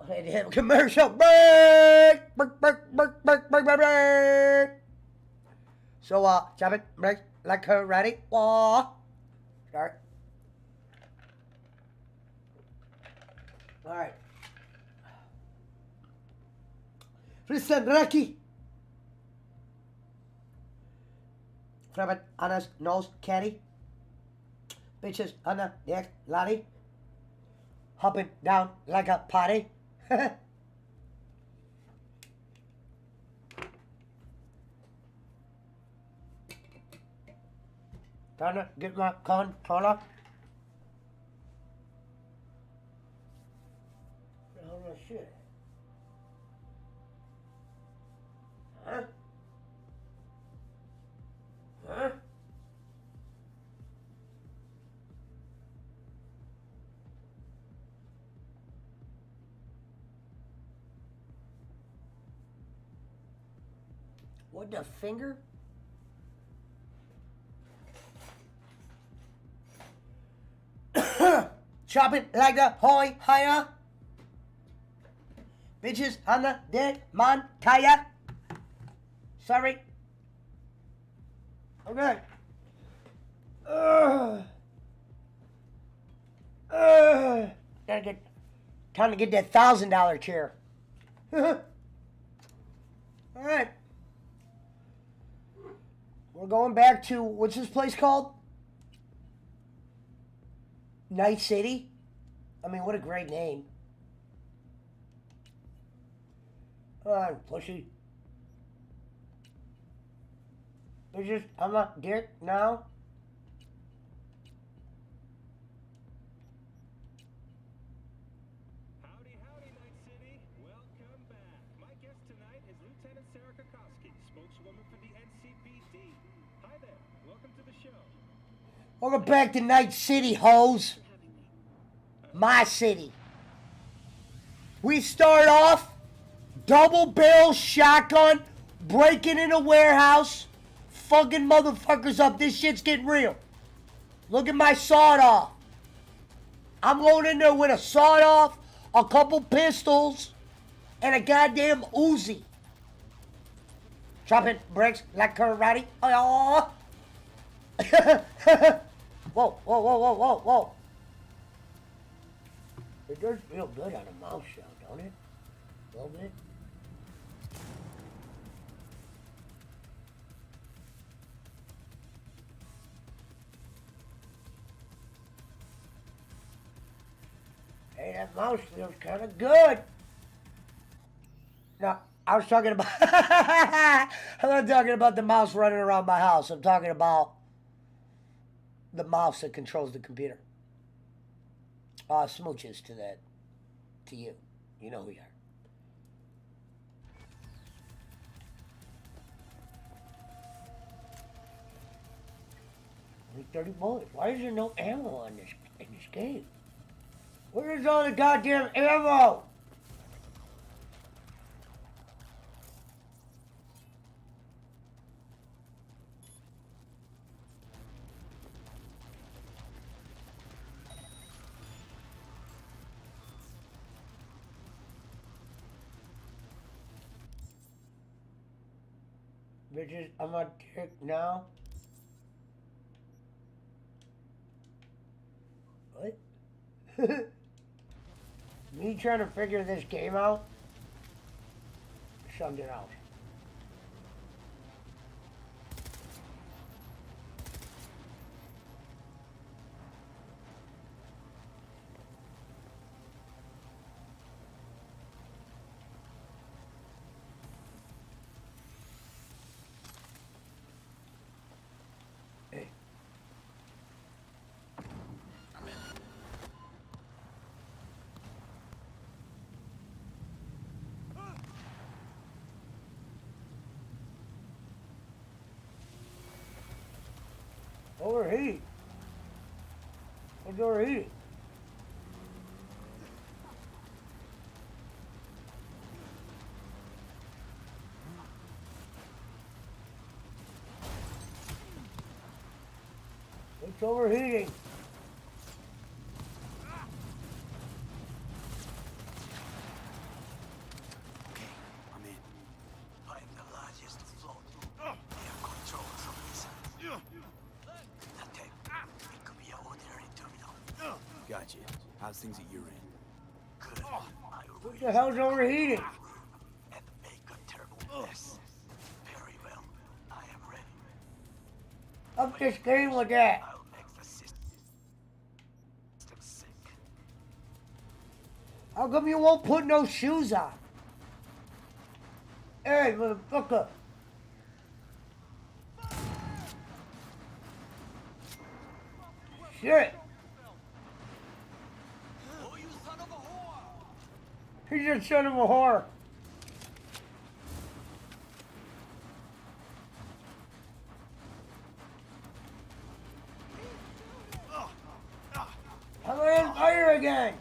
I had to hit a commercial break. So chop it, break like her ready. Start. All right. Listen, Rocky. From it, Anna's nose, caddy. Bitches, Anna, neck, Lottie. Hopping down like a potty. Trying to get my controller. Oh, shit. Huh? Huh? What the finger? Chop it like the hoy higher. Bitches on the dead man kaya. Sorry. Okay. Gotta get time to get that $1,000 chair. All right. We're going back to what's this place called? Night City. I mean, what a great name. Pushy. Bitches, I'm a dick now. Howdy, howdy, Night City. Welcome back. My guest tonight is Lieutenant Sarah Kokoski, spokeswoman for the NCPD. Hi there. Welcome to the show. Welcome back to Night City, hoes. My city. We start off double barrel shotgun, breaking in a warehouse, fucking motherfuckers up. This shit's getting real. Look at my sawed off. I'm going in there with a sawed off, a couple pistols, and a goddamn Uzi. Chopping bricks like karate. Oh. Whoa, whoa, whoa, whoa, whoa, whoa. It does feel good on a mouth shell, don't it? A little bit. Hey, that mouse feels kind of good. Now, I was talking about. I'm not talking about the mouse running around my house. I'm talking about the mouse that controls the computer. Smooches to that. To you. You know who you are. Only 30 bullets. Why is there no ammo in this game? Where is all the goddamn ammo? Bitches, I'm a dick now. What? Me trying to figure this game out? Something else. Hey. Overheat. What's overheating? It's overheating. Okay, I'm in. Find the largest float. They have control from this side. Okay, it could be an ordinary terminal. Gotcha. How's things at your end? Good. What the hell's overheating? And make a terrible mess. Very well. I am ready. Up this game with that. I'll make the system sick. How come you won't put no shoes on? Hey, motherfucker. Shit. Oh, you son of a whore! He's a son of a whore. I'm on fire again.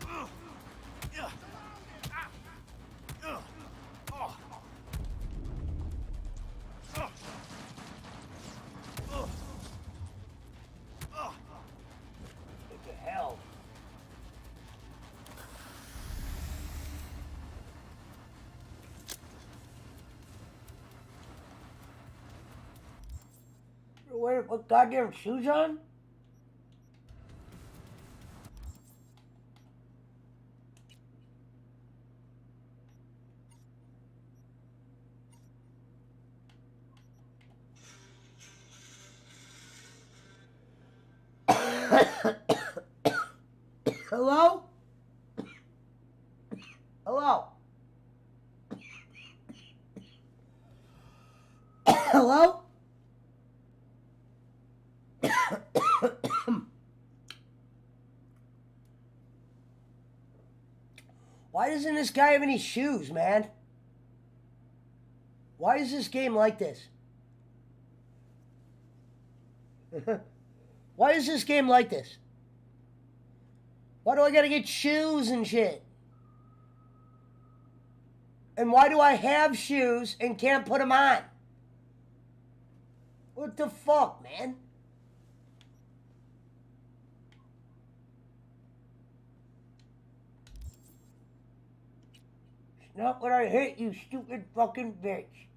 What the hell? What goddamn shoes on? Hello? Hello? Hello? Why doesn't this guy have any shoes, man? Why is this game like this? Why is this game like this? Why do I gotta get shoes and shit? And why do I have shoes and can't put them on? What the fuck, man? It's not what I hate, you stupid fucking bitch.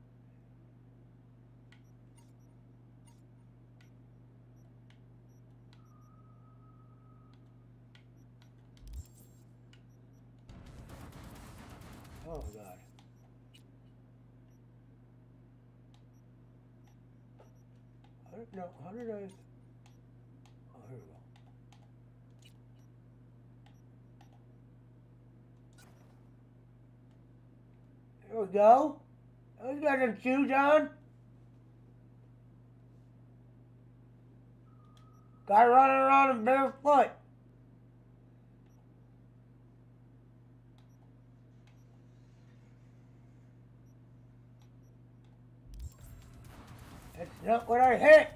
Oh, God. How did I... Oh, here we go. There we go. He's got some shoes on. Guy running around in barefoot. That's not what I hit.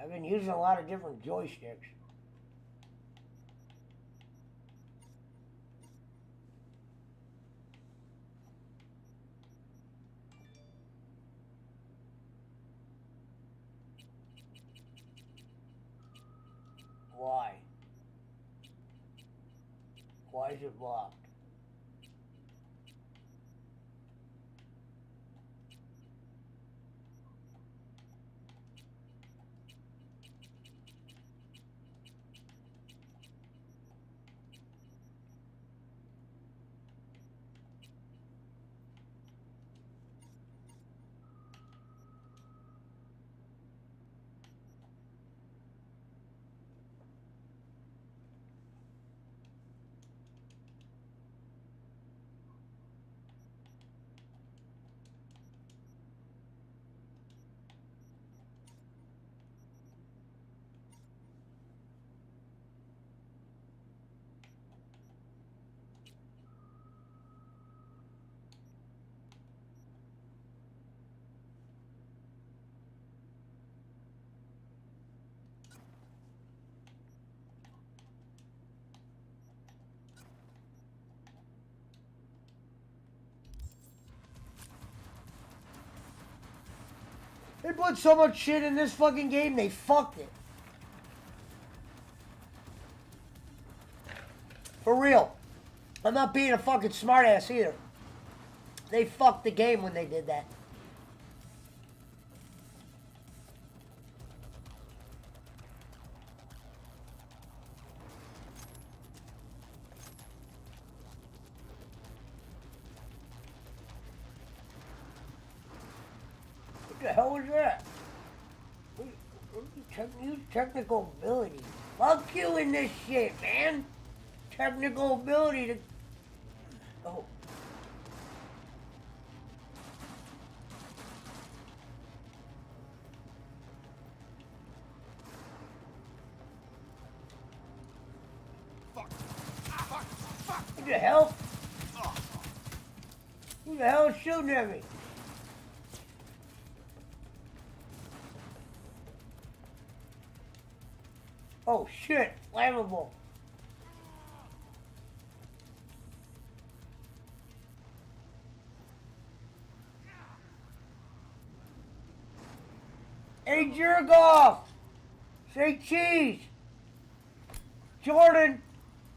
I've been using a lot of different joysticks. Why? Why is it blocked? They put so much shit in this fucking game, they fucked it. For real. I'm not being a fucking smartass either. They fucked the game when they did that. What the hell was that? Use technical ability. Fuck you in this shit, man. Technical ability to... Oh. What the hell? Who the hell is shooting at me? Oh shit, flammable. Hey, jerk off! Say cheese! Jordan!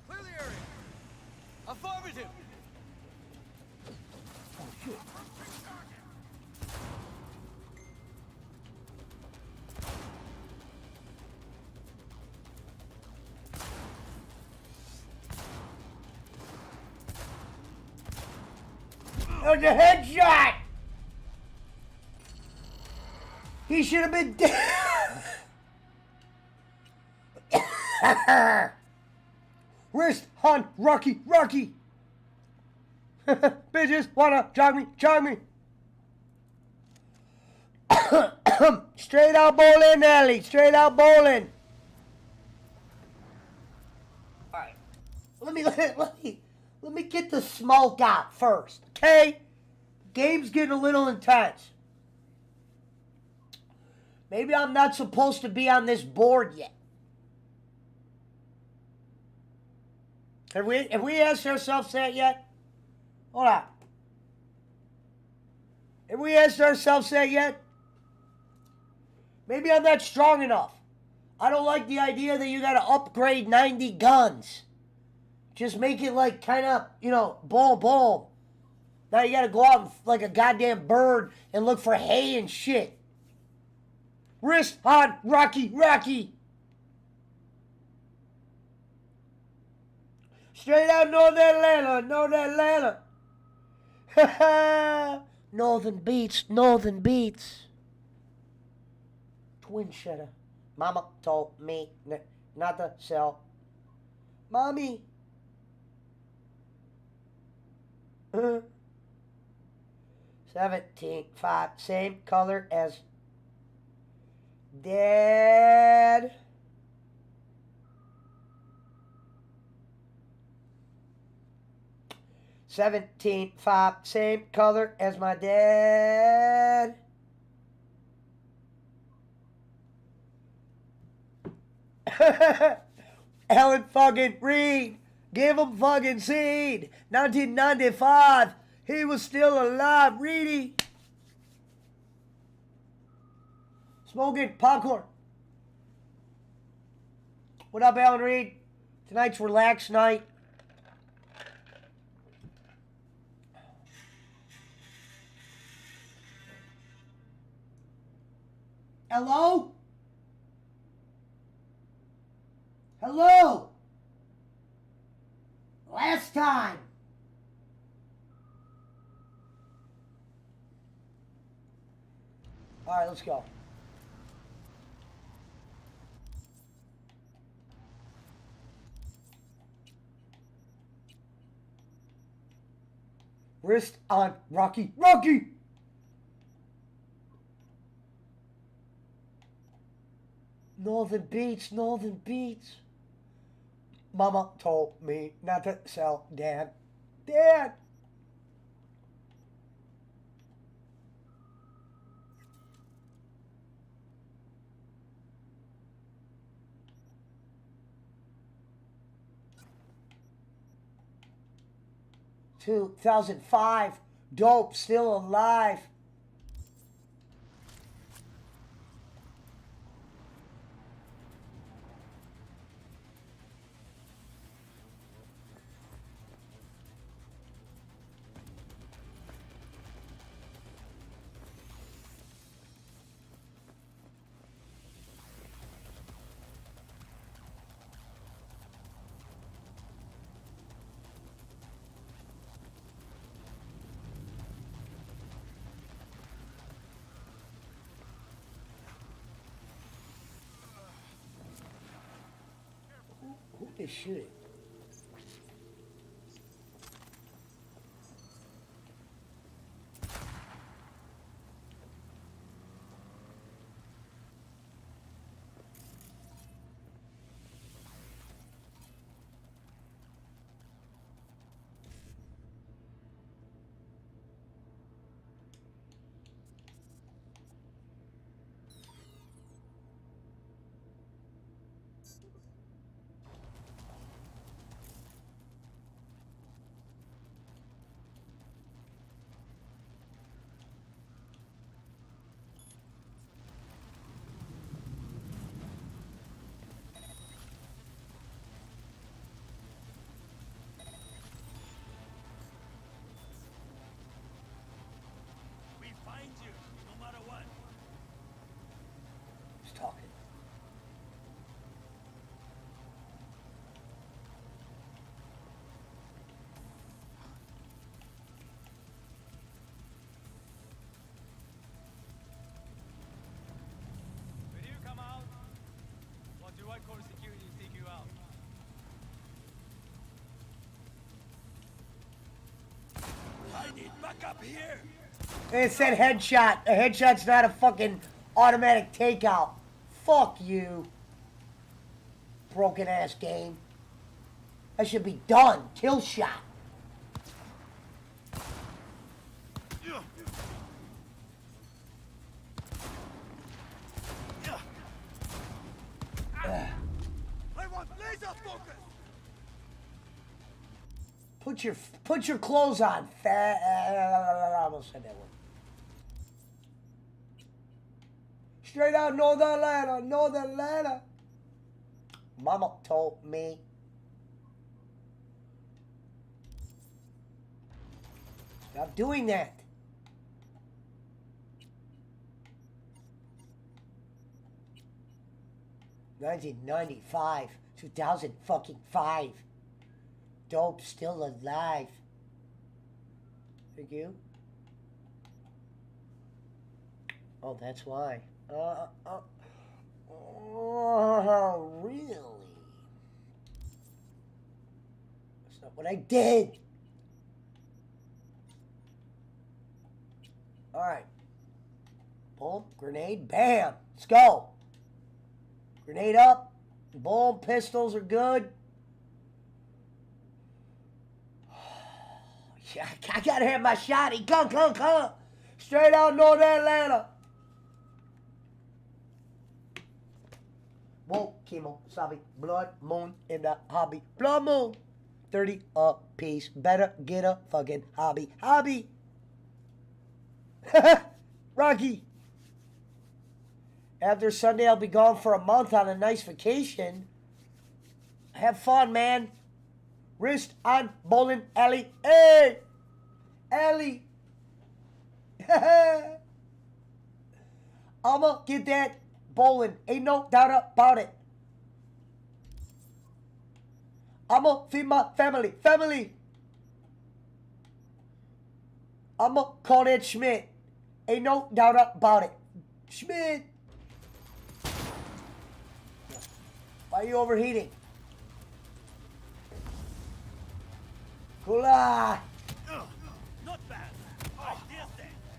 Clear the area. Affirmative. Oh shit. That was a headshot! He should have been dead. Wrist on Rocky. Bitches wanna jog me. Straight out bowling, Ellie. Straight out bowling. All right. Let me get the smoke out first, okay? Game's getting a little intense. Maybe I'm not supposed to be on this board yet. Have we asked ourselves that yet? Hold on. Have we asked ourselves that yet? Maybe I'm not strong enough. I don't like the idea that you gotta upgrade 90 guns. Just make it like kind of, boom. Now you gotta go out like a goddamn bird and look for hay and shit. Wrist on Rocky. Straight out North Atlanta. Northern beats. Twin shutter. Mama told me not to sell Mommy. 17.5. Same color as Dad. $17.5. Same color as my dad. Ellen fucking Reed. Give him fucking seed. 1995. He was still alive. Reedy. Smoking popcorn. What up, Ellen Reed? Tonight's relaxed night. Hello? Hello? Last time. All right, let's go. Wrist on Rocky. Rocky! Northern Beach, Northern Beach. Mama told me not to sell Dad. Dad! $2,005. Dope, still alive. Who is shooting? We find you, no matter what. Who's talking? Will you come out? Or do I call security to take you out? I need backup here! It said headshot. A headshot's not a fucking automatic takeout. Fuck you. Broken ass game. That should be done. Kill shot. I want laser focus! Put your clothes on. I almost said that one. Straight out North Atlanta, North Atlanta. Mama told me. Stop doing that. $1995, 2005. Dope, still alive. Thank you. Oh, that's why. Oh, really? That's not what I did. All right. Boom. Grenade. Bam. Let's go. Grenade up. Boom. Pistols are good. Yeah, I gotta have my shotty. Come. Straight out North Atlanta. Whoa, chemo, sabi, blood moon in the hobby. Blood moon. 30 a piece. Better get a fucking hobby. Rocky. After Sunday, I'll be gone for a month on a nice vacation. Have fun, man. Wrist on bowling alley. Hey! Alley. I'ma get that bowling. Ain't no doubt about it. I'ma feed my family. I'ma call that Schmidt. Ain't no doubt about it. Schmidt. Why are you overheating? Kula. Not bad.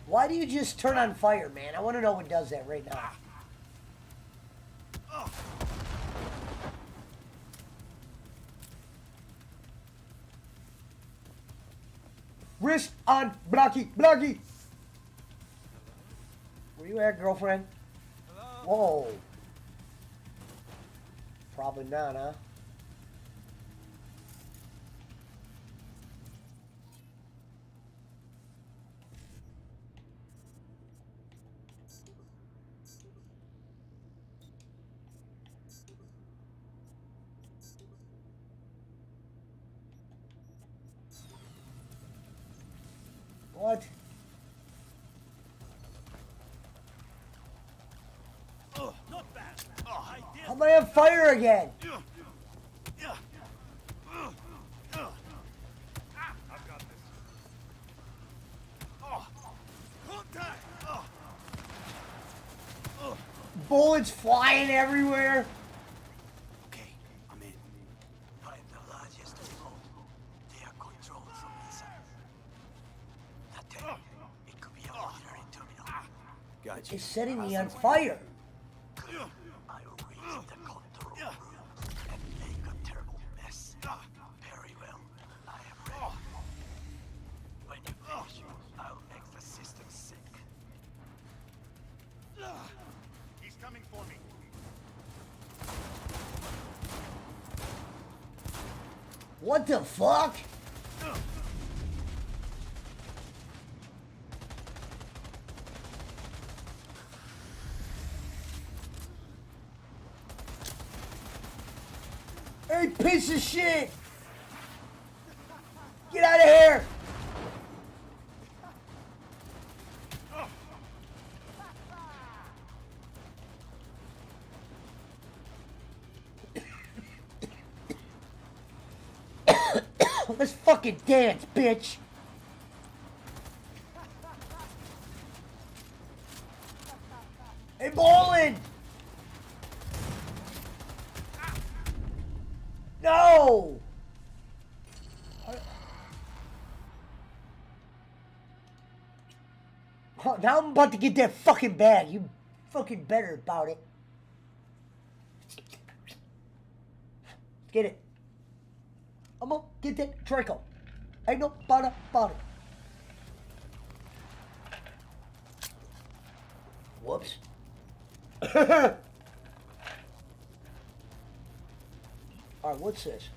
Why do you just turn on fire, man? I want to know what does that right now. Wrist on blocky. Where you at, girlfriend? Whoa. Probably not, huh? What? Not bad. How am I on fire again? I've got this. Contact. Bullets flying everywhere. Okay, I'm in. Find the largest float. They are controlled from inside. That tank, it could be an ordinary terminal. Gotcha. It's setting me on fire. I will reach the control room and make a terrible mess. Very well. I am ready. When you finish, I'll make the system sick. He's coming for me. What the fuck? Hey, piece of shit! Get out of here! Let's fucking dance, bitch! Hey, bowling! No! Oh, now I'm about to get that fucking bag. You fucking better about it. Get it. I'm gonna get that Draco. Ain't no about it. Whoops. Alright, what's this?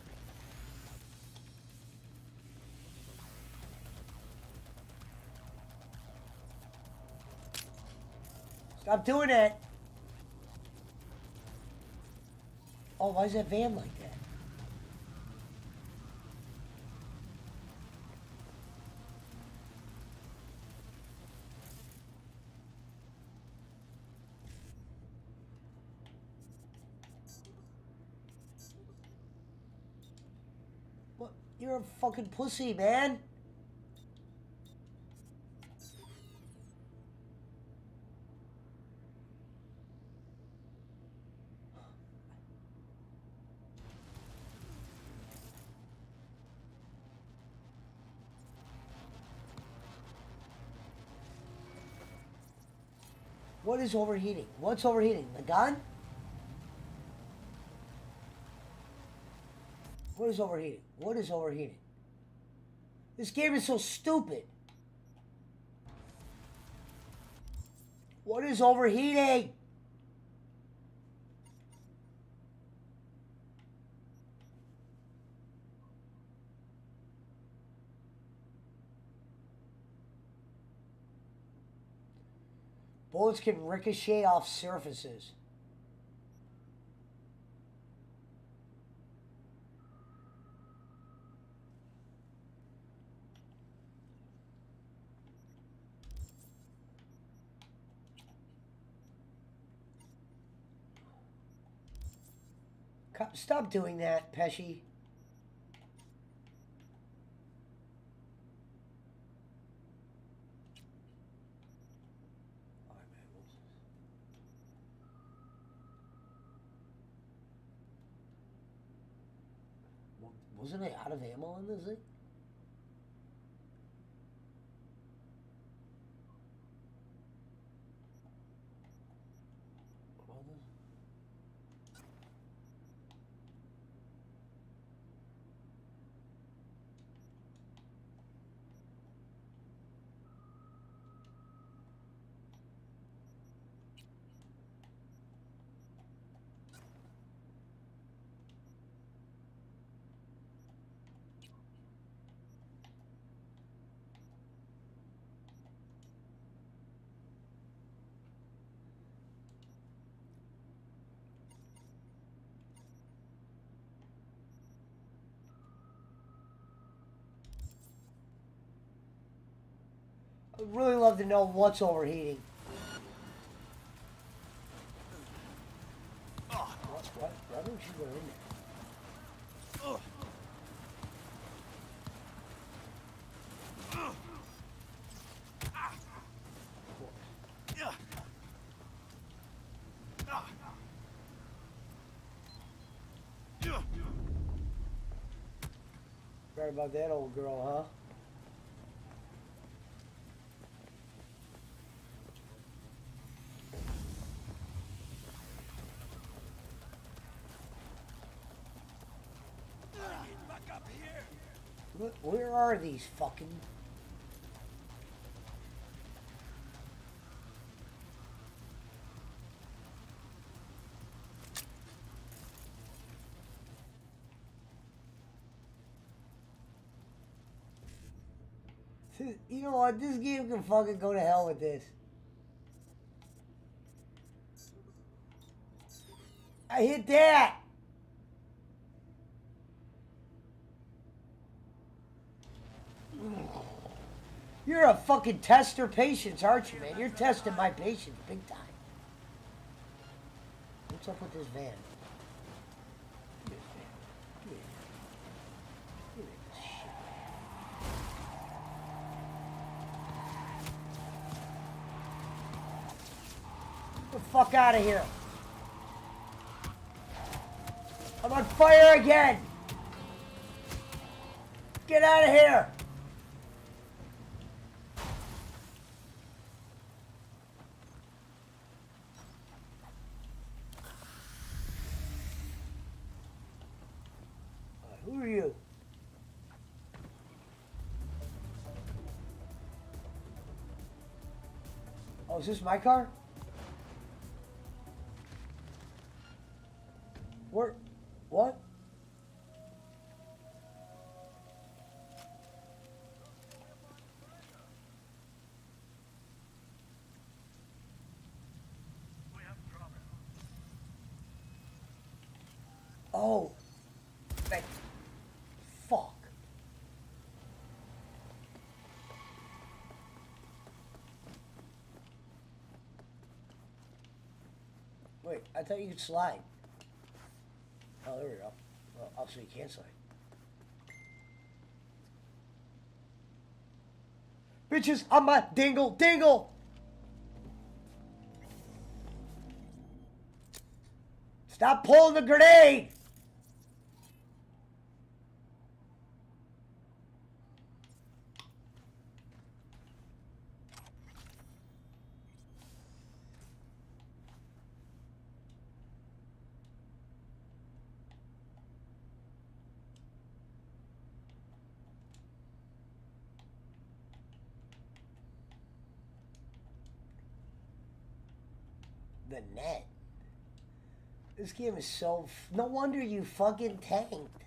Stop doing that. Oh, why is that van like that? What? You're a fucking pussy, man. What is overheating? What's overheating? The gun? What is overheating? What is overheating? This game is so stupid. What is overheating? Bullets can ricochet off surfaces. Stop doing that, Pesci. Wasn't I out of ammo on this thing? I'd really love to know what's overheating. What? Why don't you go in there? Right about that old girl, huh? Where are these fucking... You know what? This game can fucking go to hell with this. I hit that! You're a fucking tester patience, aren't you, man? You're testing my patience big time. What's up with this van? Give me this van. Give me this. Give me this shit. Get the fuck out of here. I'm on fire again. Get out of here. Who are you? Oh, is this my car? Where? What? Oh. Fuck. Wait, I thought you could slide. Oh, there we go. Well, also you can't slide. Bitches, I'm a dingle dingle! Stop pulling the grenade! the net. This game is so... No wonder you fucking tanked.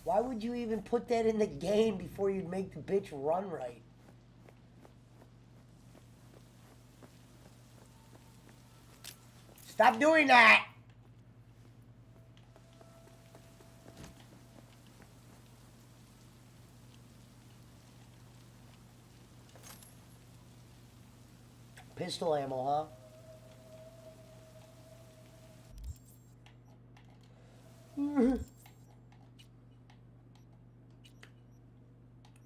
Why would you even put that in the game before you'd make the bitch run right? Stop doing that! Pistol ammo, huh?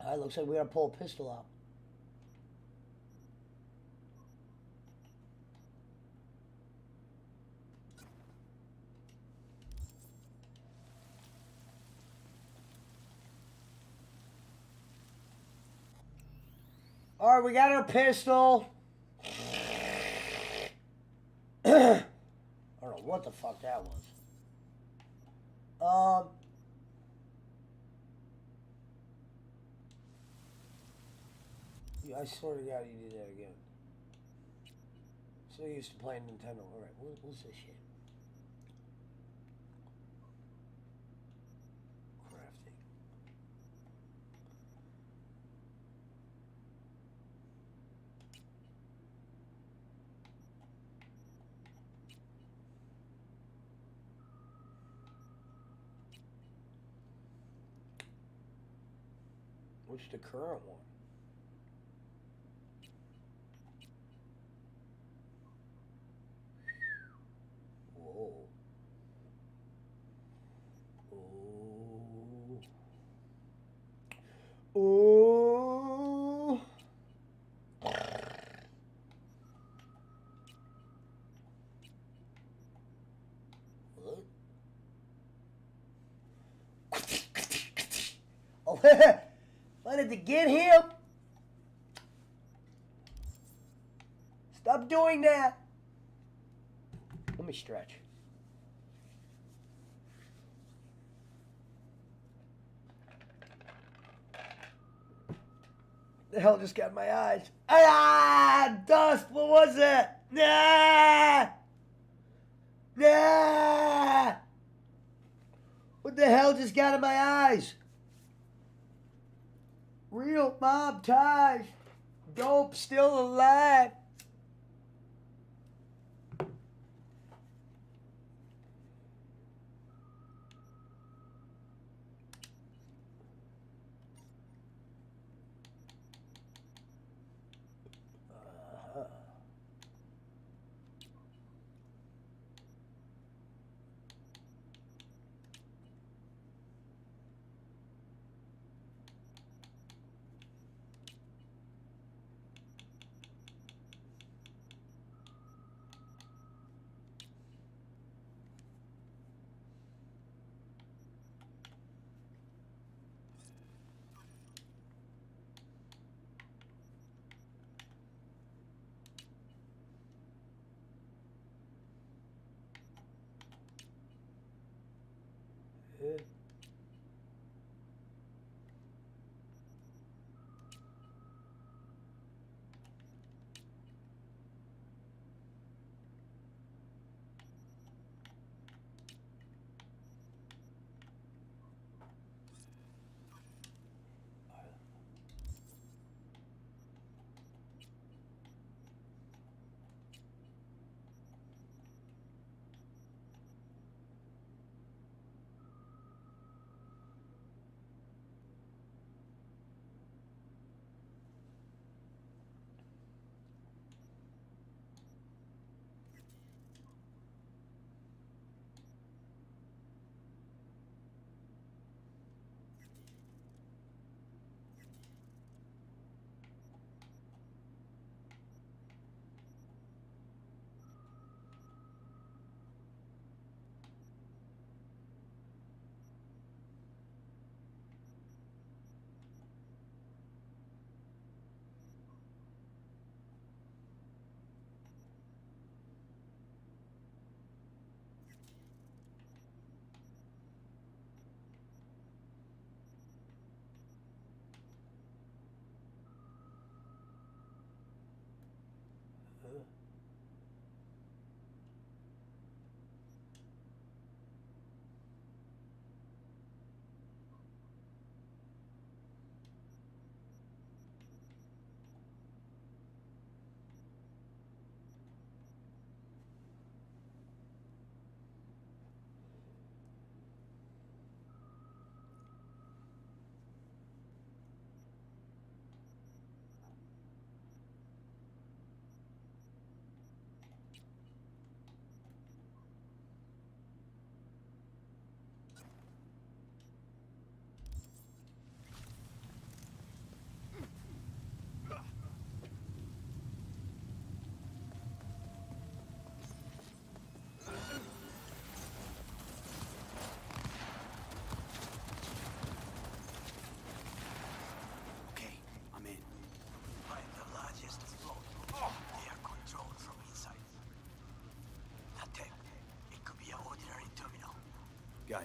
Alright, looks like we gotta pull a pistol out. Alright, we got our pistol. I don't know what the fuck that was. Yeah, I swear to God you did that again. So used to playing Nintendo. Alright, what's this shit? Crafting. What's the current one? Whoa. Oh. Oh. What? Oh, wanted to get him. Stop doing that. Let me stretch. The hell just got in my eyes. Ah, dust. What was it? Nah. Nah. What the hell just got in my eyes? Real mob ties. Dope still alive.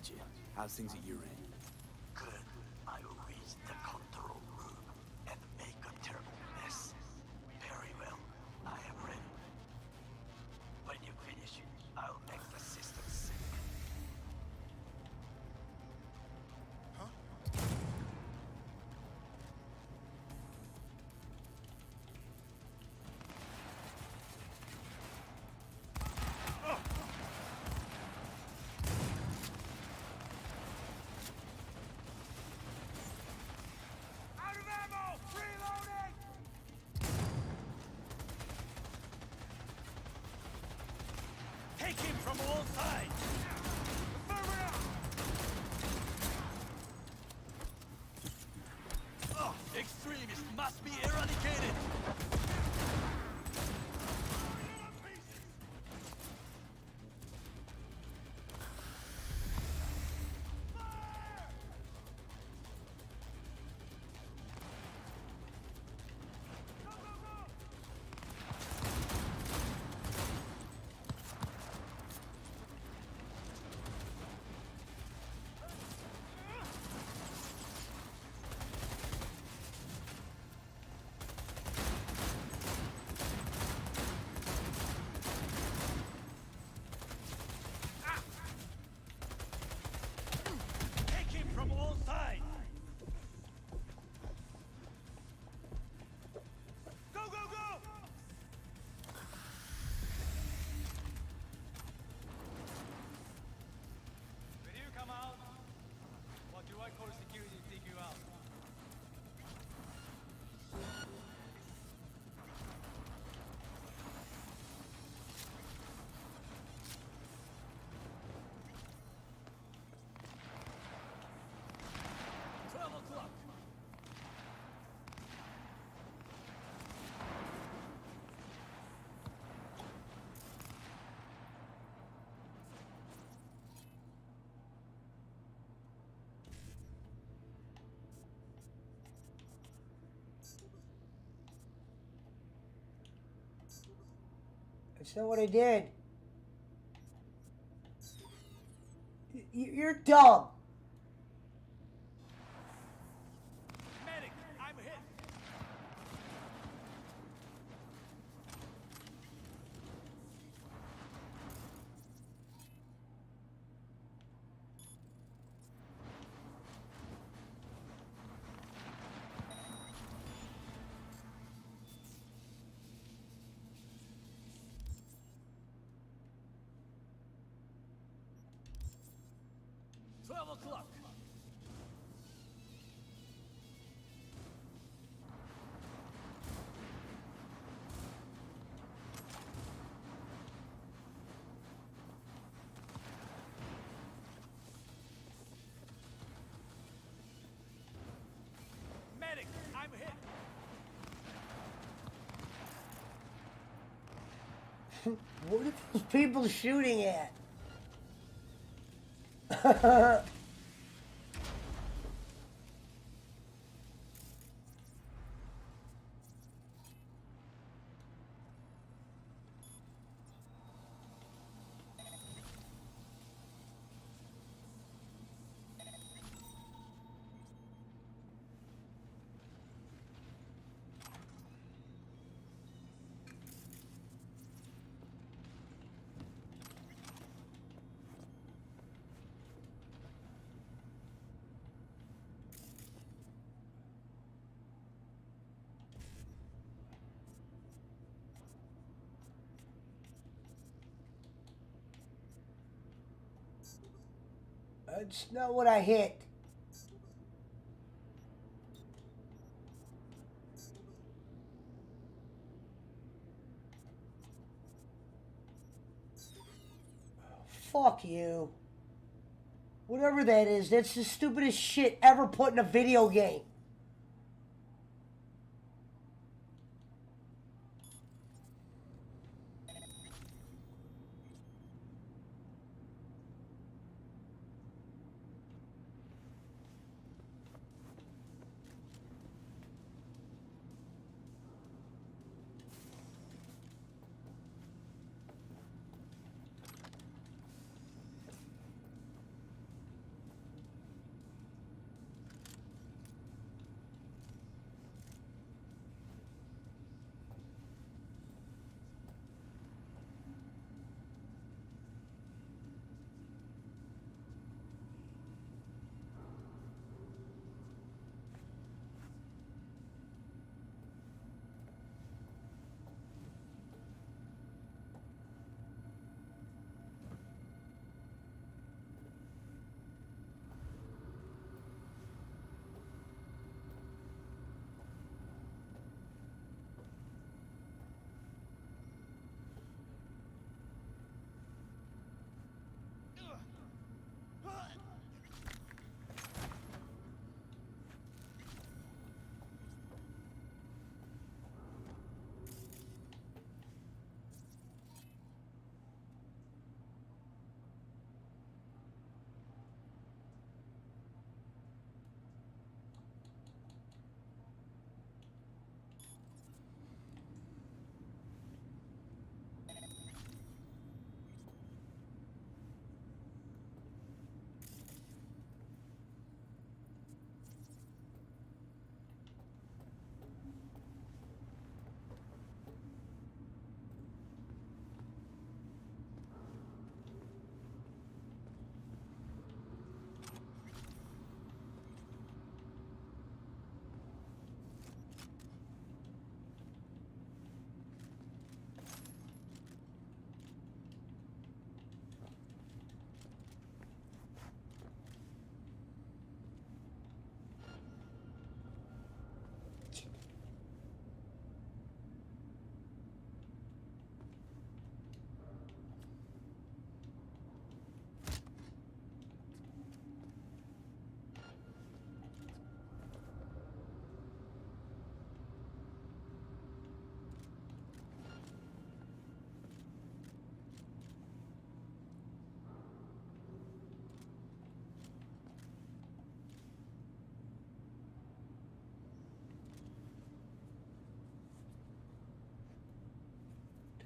Gotcha. How's things at your end? Good. I will reach the control room and make a terrible mess. Very well. I am ready. When you finish, I'll make the system sick. Out of ammo! Reloading! Take him from all sides! Extremists must be eradicated! Take him from all sides! Go, go, go! When you come out, what do I call security to take you out? Travel clock! That's not what I did. You're dumb. Medic, I'm hit! Travel clock! Medic, I'm hit! What are those people shooting at? That's not what I hit. Fuck you. Whatever that is, that's the stupidest shit ever put in a video game.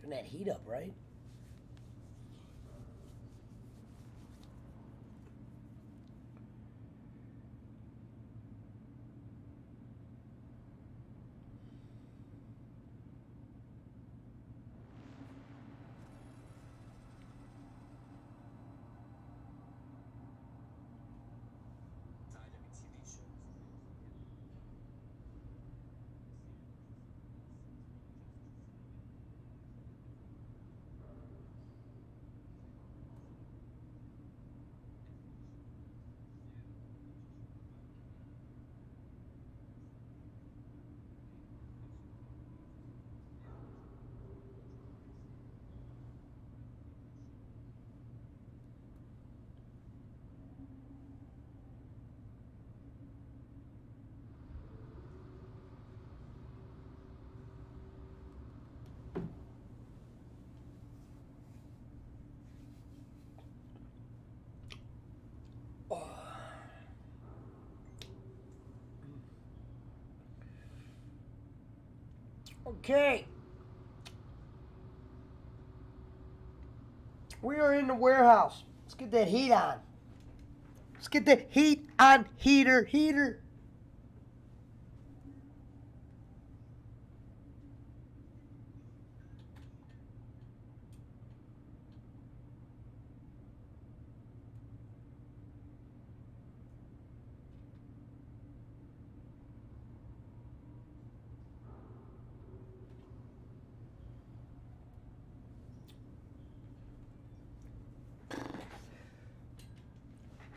Turn that heat up, right? Okay. We are in the warehouse. Let's get that heat on. Let's get the heat on. Heater.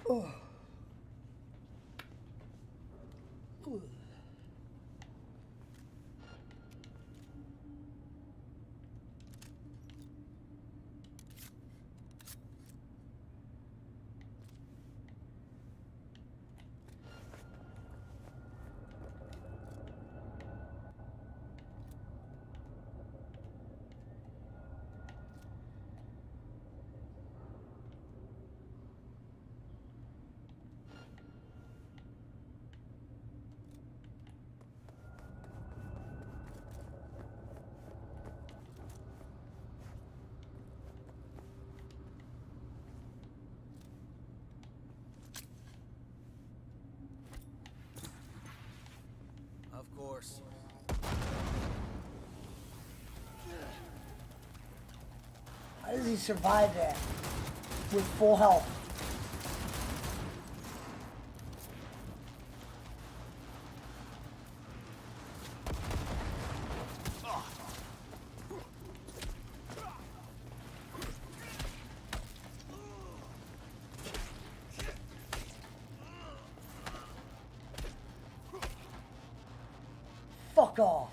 Oh. Of course. How does he survive that with full health? Fuck off.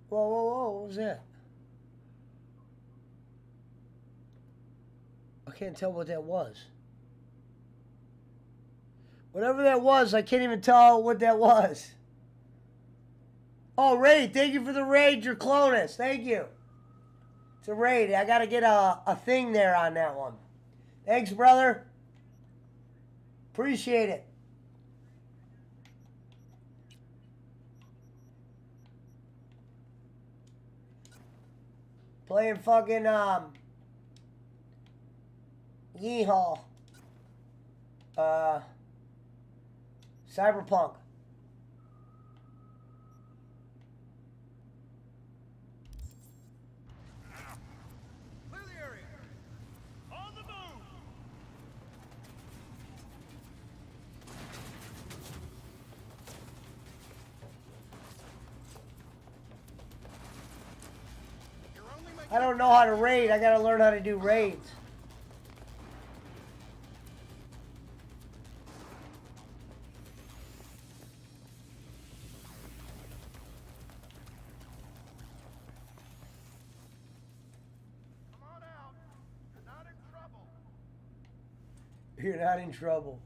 Whoa, what was that? I can't tell what that was. Whatever that was, I can't even tell what that was. Oh, raid. Thank you for the raid, Draclonus. Thank you. It's a raid. I got to get a thing there on that one. Thanks, brother. Appreciate it. Playing fucking, Yeehaw. Cyberpunk. Clear the area. On the move. I don't know how to raid. I gotta learn how to do raids. You're not in trouble.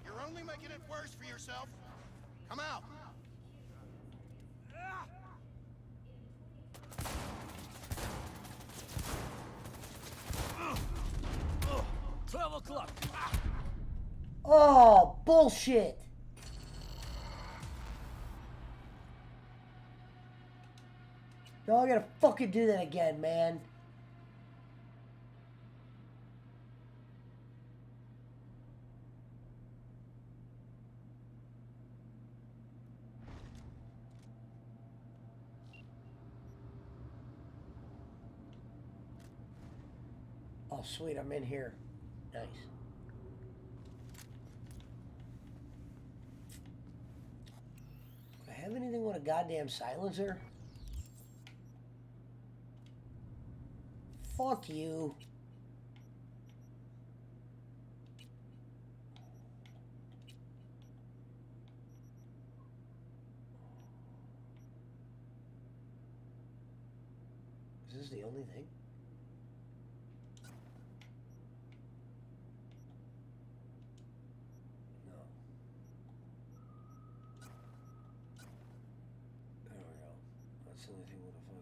You're only making it worse for yourself. Come out. 12 o'clock. Oh, bullshit. No, I gotta fucking do that again, man. Oh, sweet, I'm in here. Nice. Do I have anything with a goddamn silencer? Fuck you. Is this the only thing? No. There we go. That's the only thing with a fucking...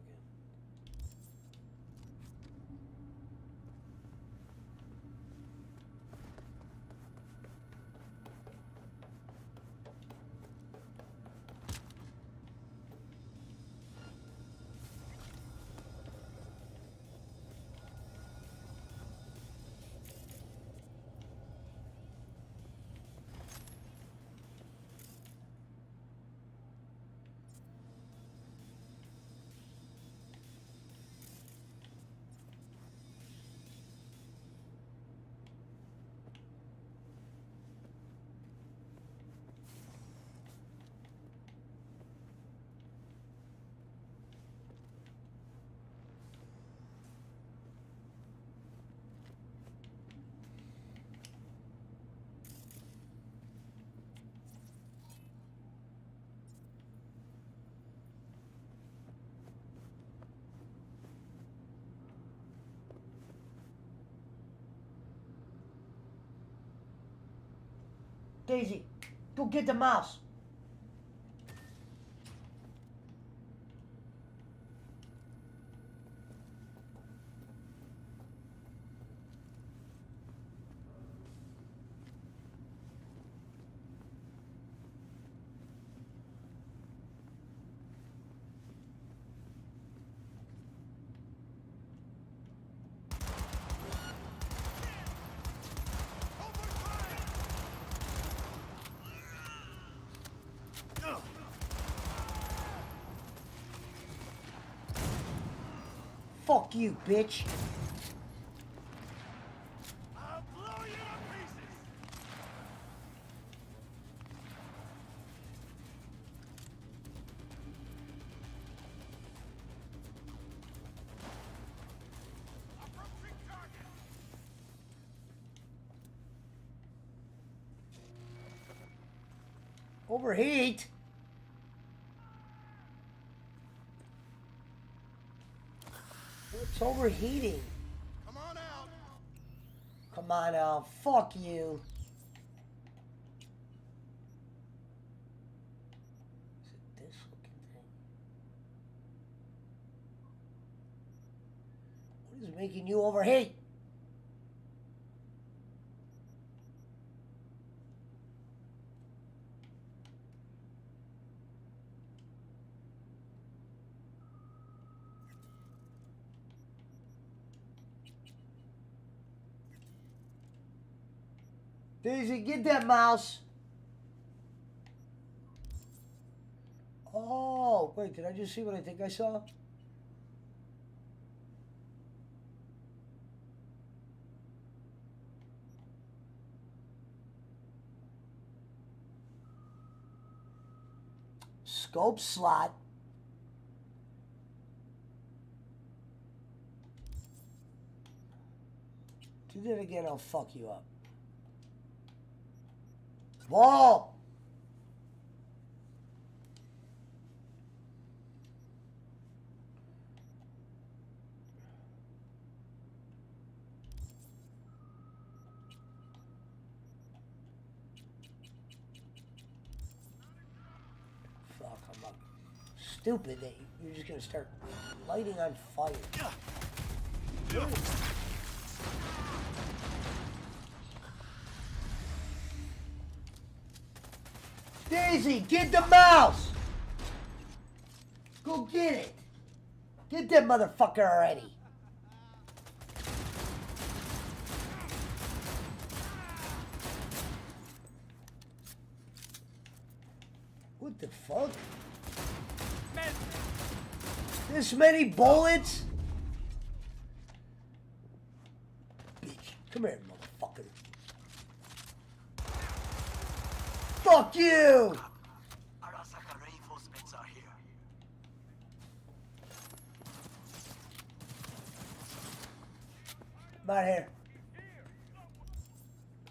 Daisy, go get the mouse. Fuck you, bitch. I'll blow you to pieces. Approaching target. Overheat? What's overheating? Come on out. Come on out. Fuck you. Is it this looking thing? What is making you overheat? Daisy, get that mouse. Oh, wait, did I just see what I think I saw? Scope slot. Do that again, I'll fuck you up. Whoa! Stupid that you're just gonna start lighting on fire. Daisy, get the mouse! Go get it! Get that motherfucker already! What the fuck? This many bullets? Bitch, come here, motherfucker. Fuck you! Arasaka reinforcements are here. Come out here.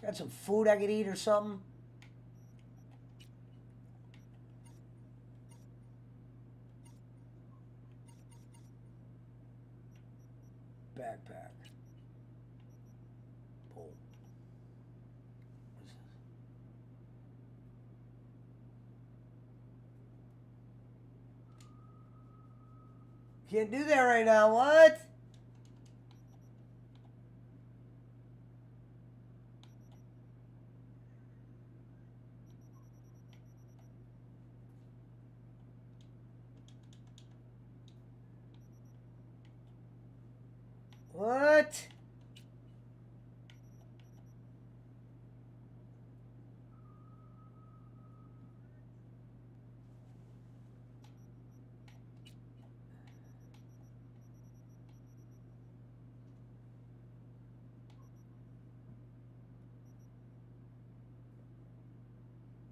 Got some food I could eat or something? Backpack. Pull. What's this? Can't do that right now. What? What?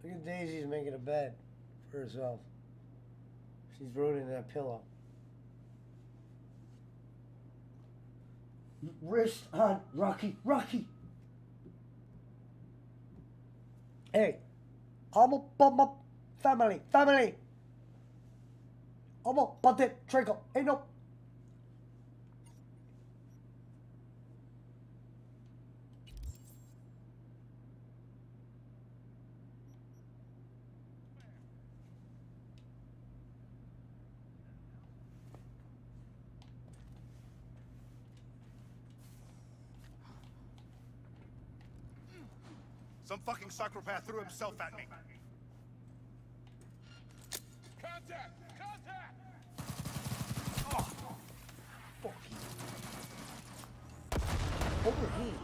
Look at Daisy's making a bed for herself. She's ruining that pillow. Wrist on Rocky. Hey, I'm a family. I'm a but trickle. Hey, no. Some fucking psychopath threw himself at me. Contact! Fuck you. Overheat.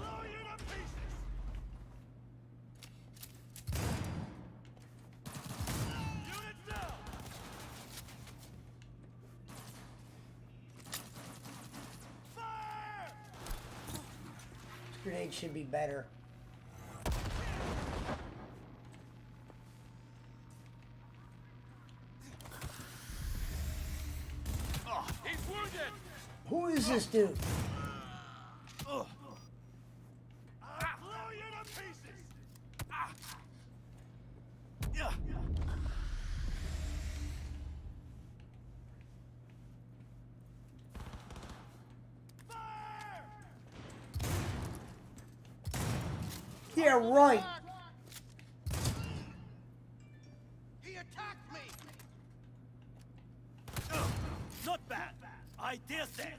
This grenade should be better. Who is this dude? I'll blow you to pieces. Yeah, right. He attacked me. Not bad. I dare say.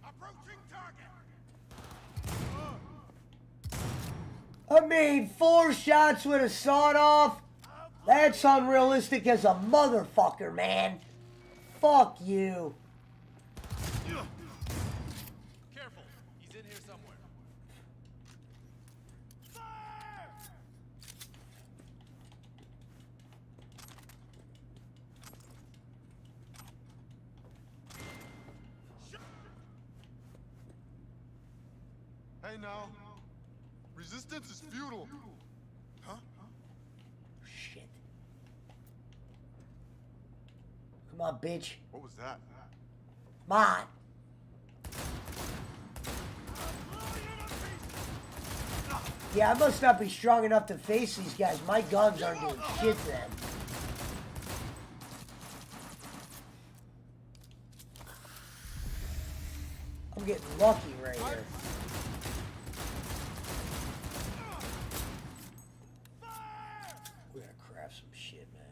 Approaching target. I mean, 4 shots with a sawed off? That's unrealistic as a motherfucker, man. Fuck you. Careful. He's in here somewhere. Hey now. Resistance is futile. Huh? Shit. Come on, bitch. What was that? Come on. Yeah, I must not be strong enough to face these guys. My guns aren't doing shit to them. I'm I'm getting lucky right here. We gotta craft some shit, man.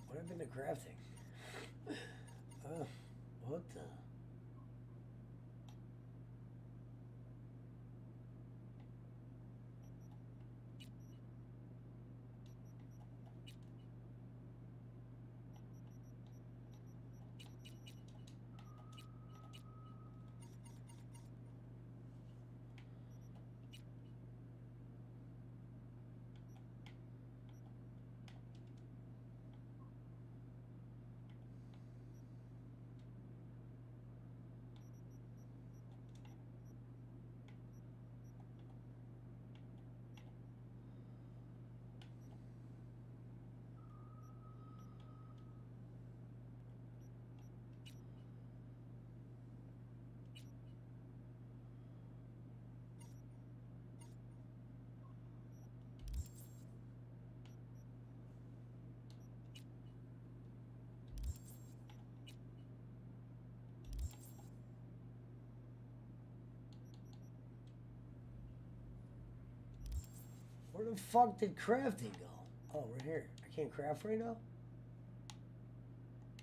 What happened to crafting? What the? Where the fuck did crafting go? Oh, right here. I can't craft right now?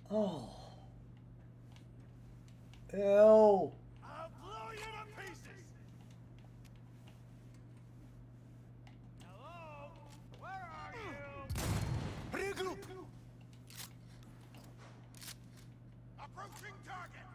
Oh. Ew. I'll blow you to pieces! Hello? Where are you? Regroup! Approaching target!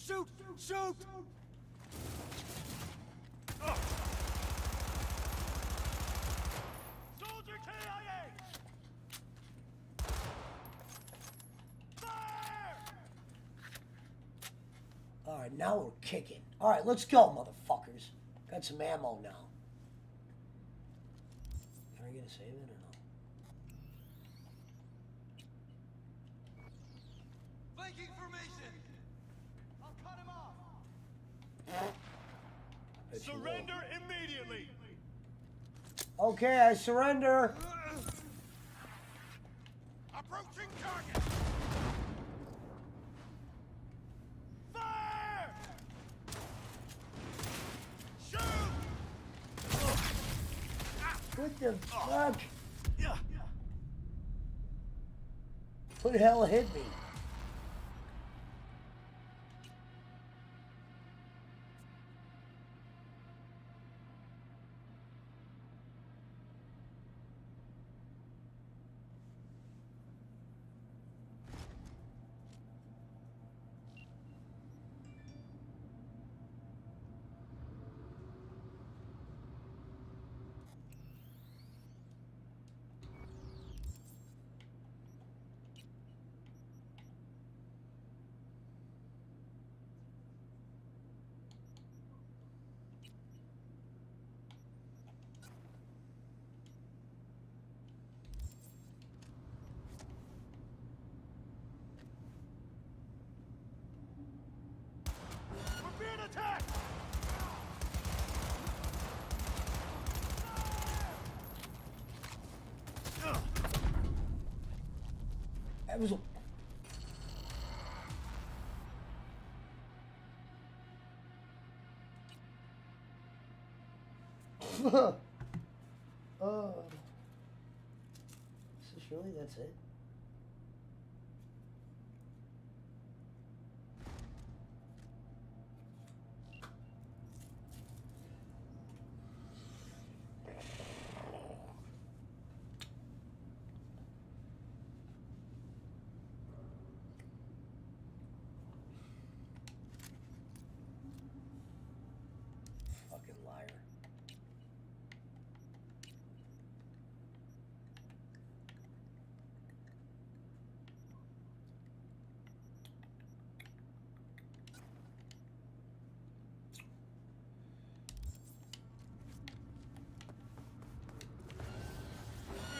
Shoot! Shoot! Soldier KIA! Fire! Alright, now we're kicking. Alright, let's go, motherfuckers. Got some ammo now. Can I get a save in or no? Flanking formation! Surrender immediately. Okay, I surrender. Approaching target. Fire! Shoot! What the fuck? Who the hell hit me? We're being attacked! That was. Is this really? That's it? Fucking liar.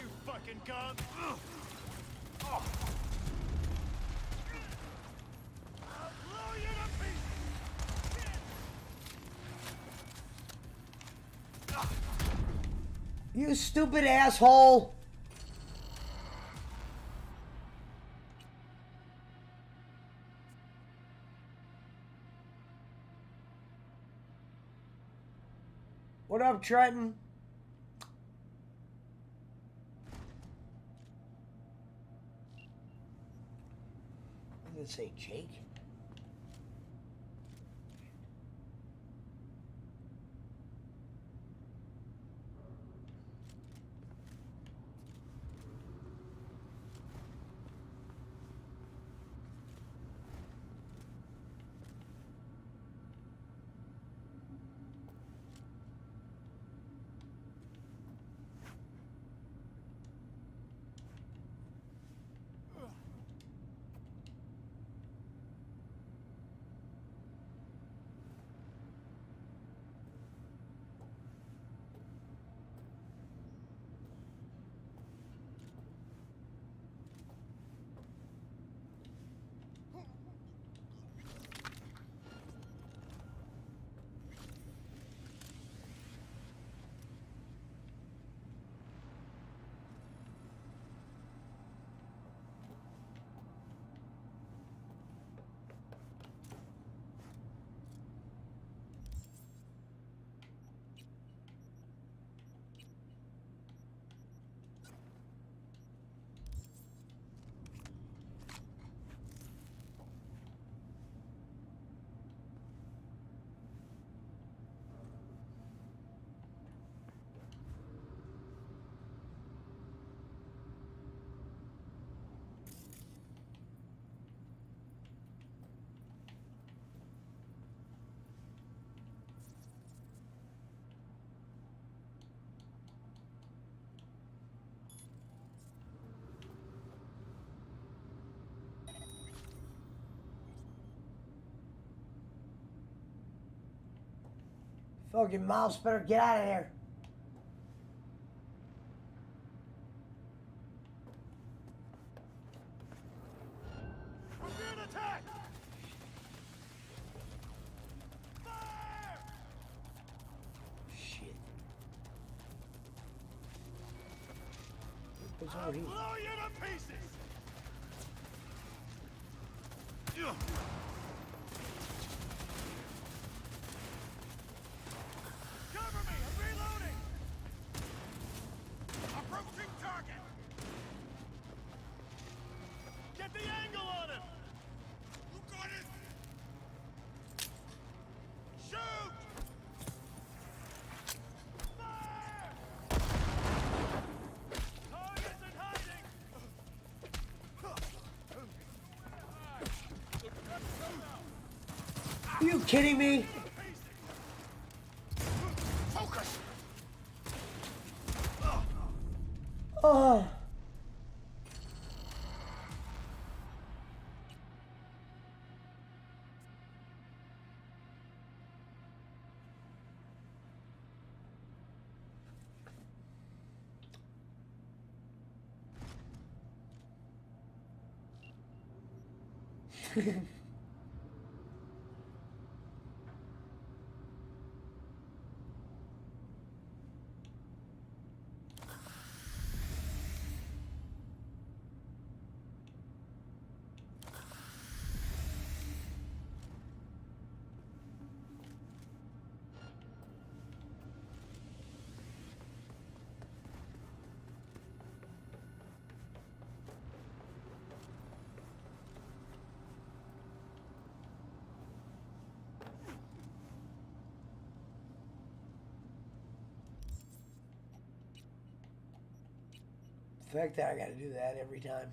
You fucking cunt! I'll blow you to pieces! You stupid asshole! What up, Trenton? I'm gonna say Jake. Fucking mouse better get out of here. We're being attacked! Fire! over here. Blow you to pieces! Cover me! I'm reloading! Approaching target! Get the angle on him! You got it! Shoot! Fire! Target's in hiding! Are you kidding me? Focus! Oh. The fact that I gotta do that every time.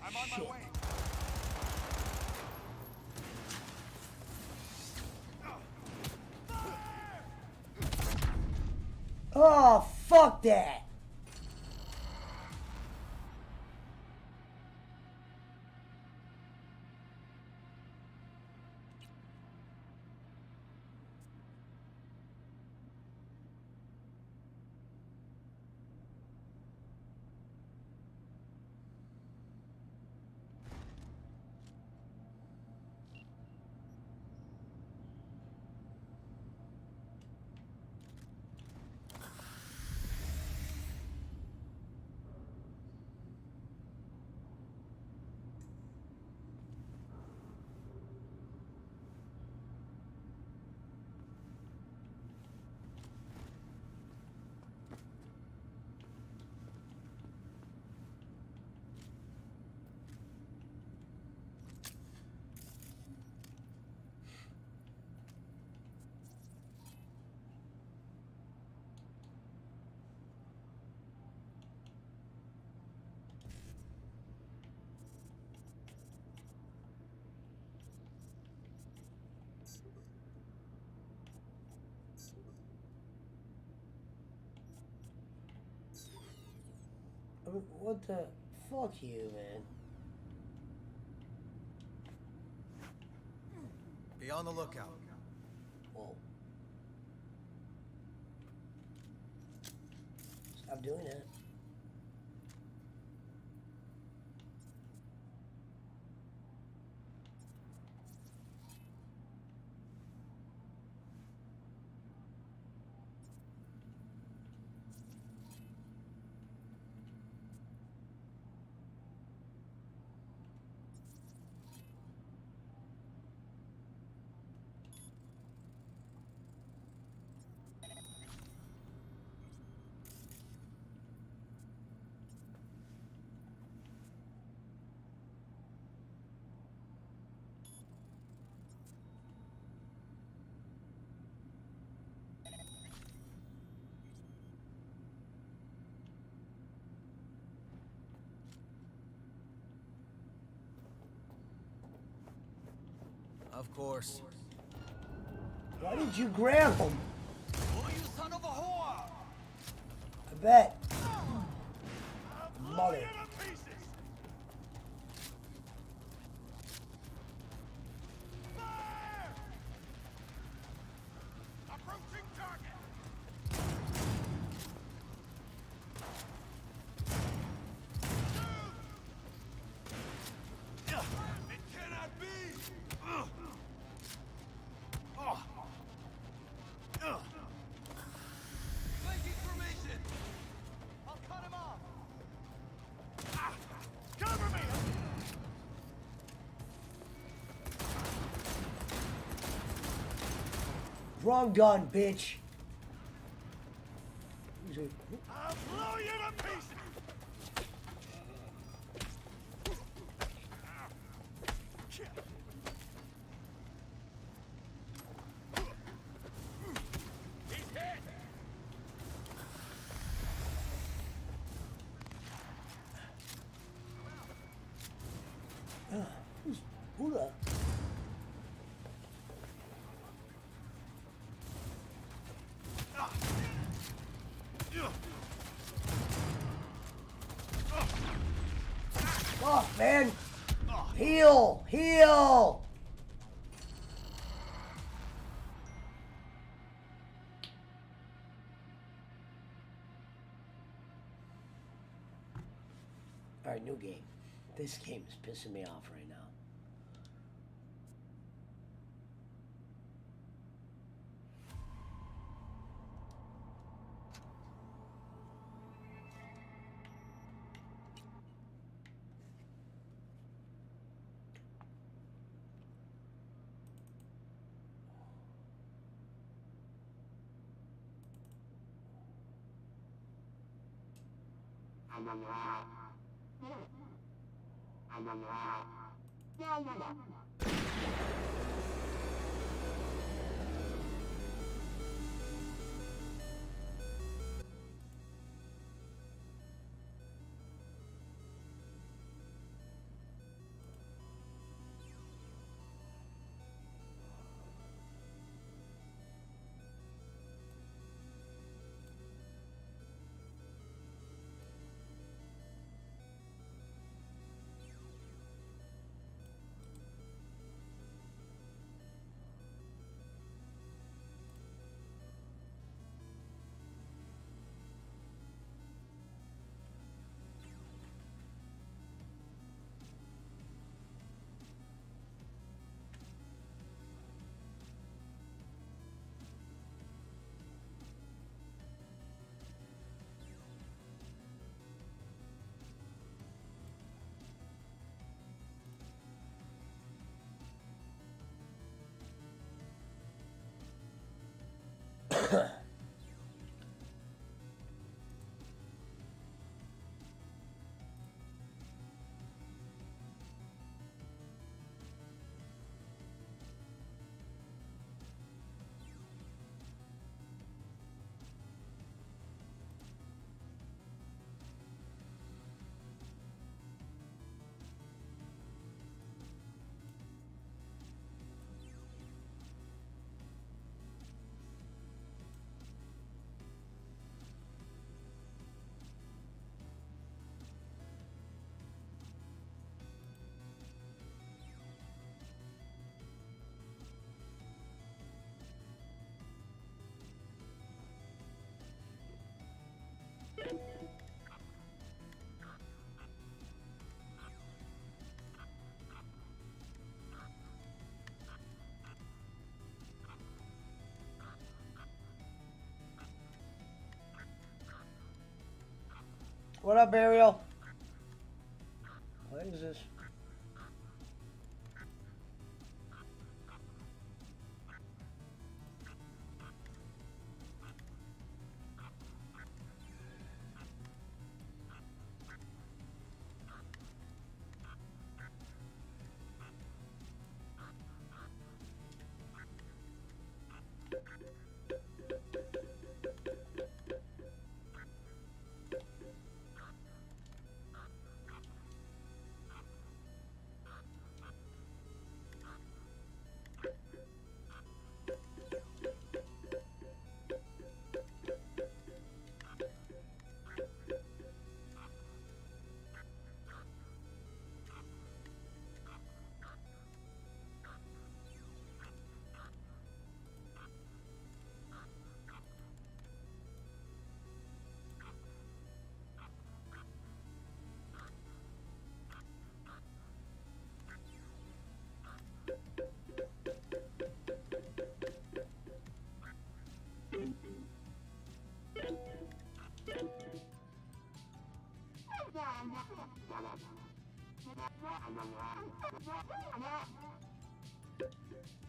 I'm on my way. Oh, fuck that. What the? Fuck you, man. Be on the lookout. Whoa. Stop doing that. Of course. Why did you grab him? Oh, you son of a whore! I bet. Mother. Approaching target! It cannot be! Flanking formation! I'll cut him off! Cover me! Wrong gun, bitch. I'll blow you to pieces! He's hit! Who the? Oh, man. Heal. Heal. All right, new game. This game is pissing me off right now. What up, Ariel? What is this?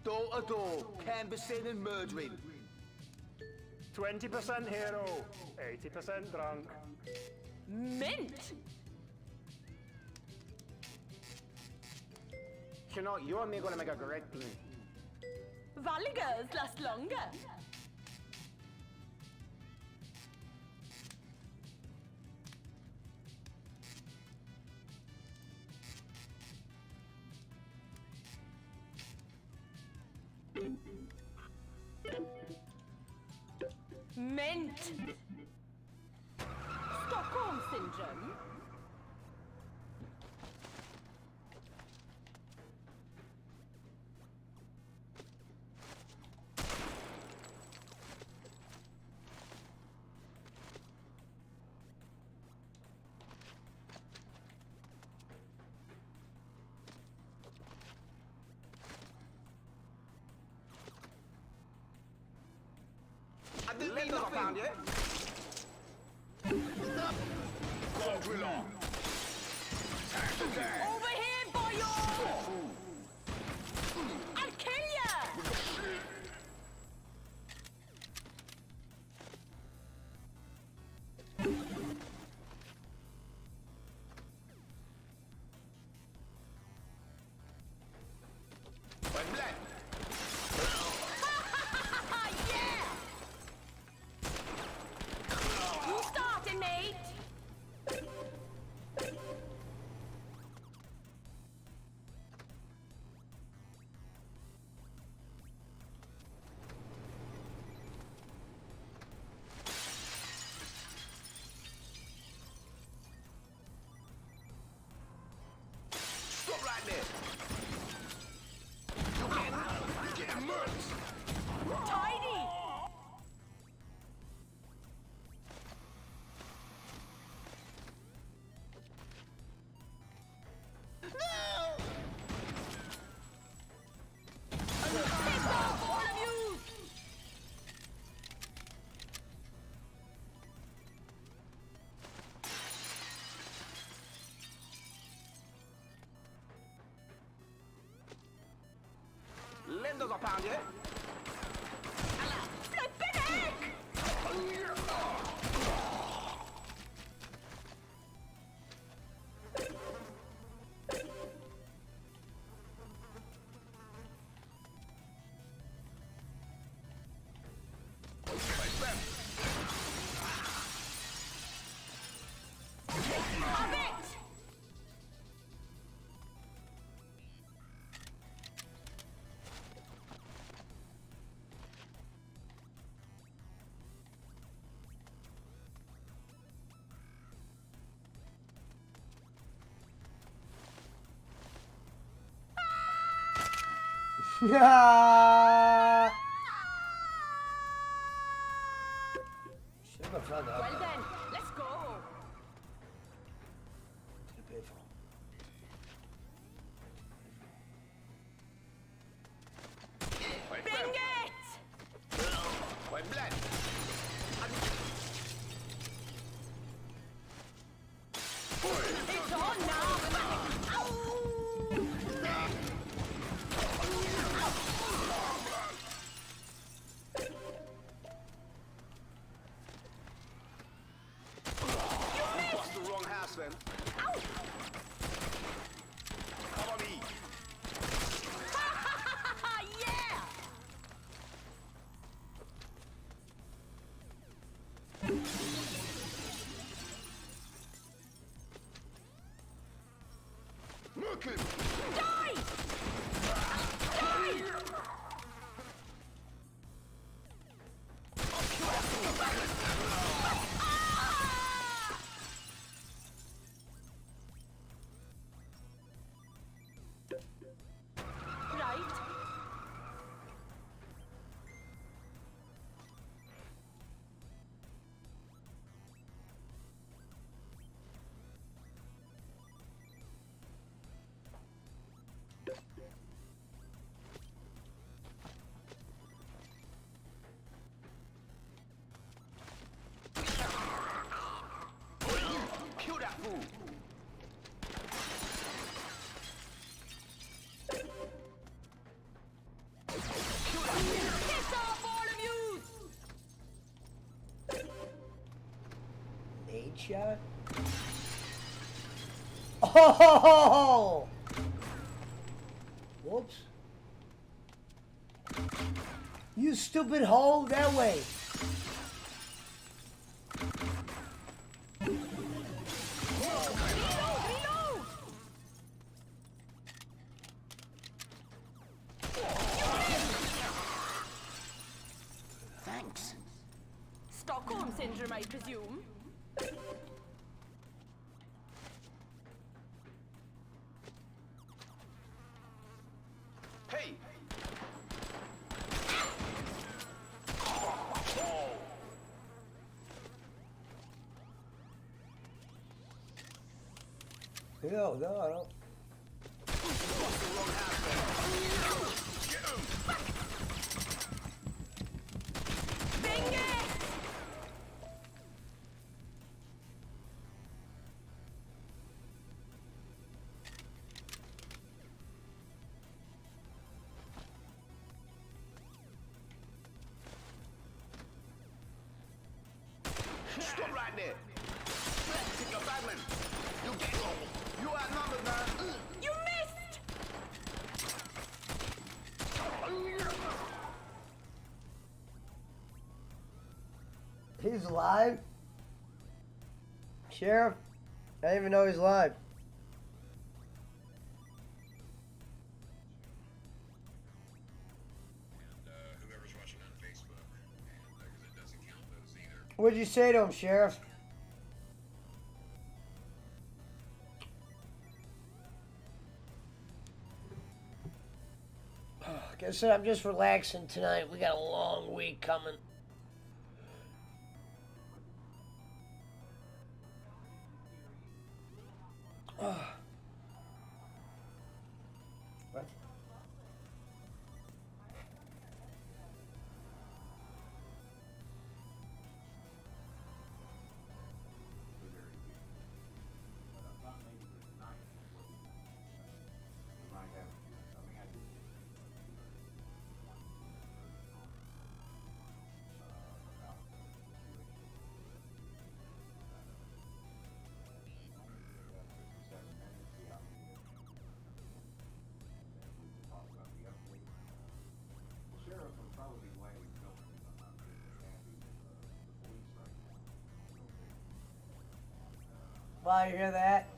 Door to door, canvassing and murdering. 20% hero, 80% drunk. Mint! You know, you and me gonna make a great team. Valley girls last longer. Mint! Stockholm Syndrome? I didn't mean nothing. Over here, boyo! I'll kill ya! Yeah! You started, mate! Stop right there. You're getting murked. Tidy! Piss off, all of you! Lend us a pound, yeah? Flippin' heck! Have it! Yeah. Should have found that. Well then, let's go. To the payphone. Bring it! Wait, blood. then. Cover me. Yeah! Look him. Die! Die! Right. Kill that fool. Piss off, all of you! Nade shot? Oh! Whoops. You stupid hole, that way. Reload! Thanks. Stockholm Syndrome, I presume. Hey. No, no, I don't. Bing it! Stop right there. Pick your bagman. You get on. You are numbered, man. You missed! He's live? Sheriff? I didn't even know he's live. Whoever's watching on Facebook, because it doesn't count those either. What'd you say to him, Sheriff? Guess I'm just relaxing tonight. We got a long week coming. What? Wow, you hear that?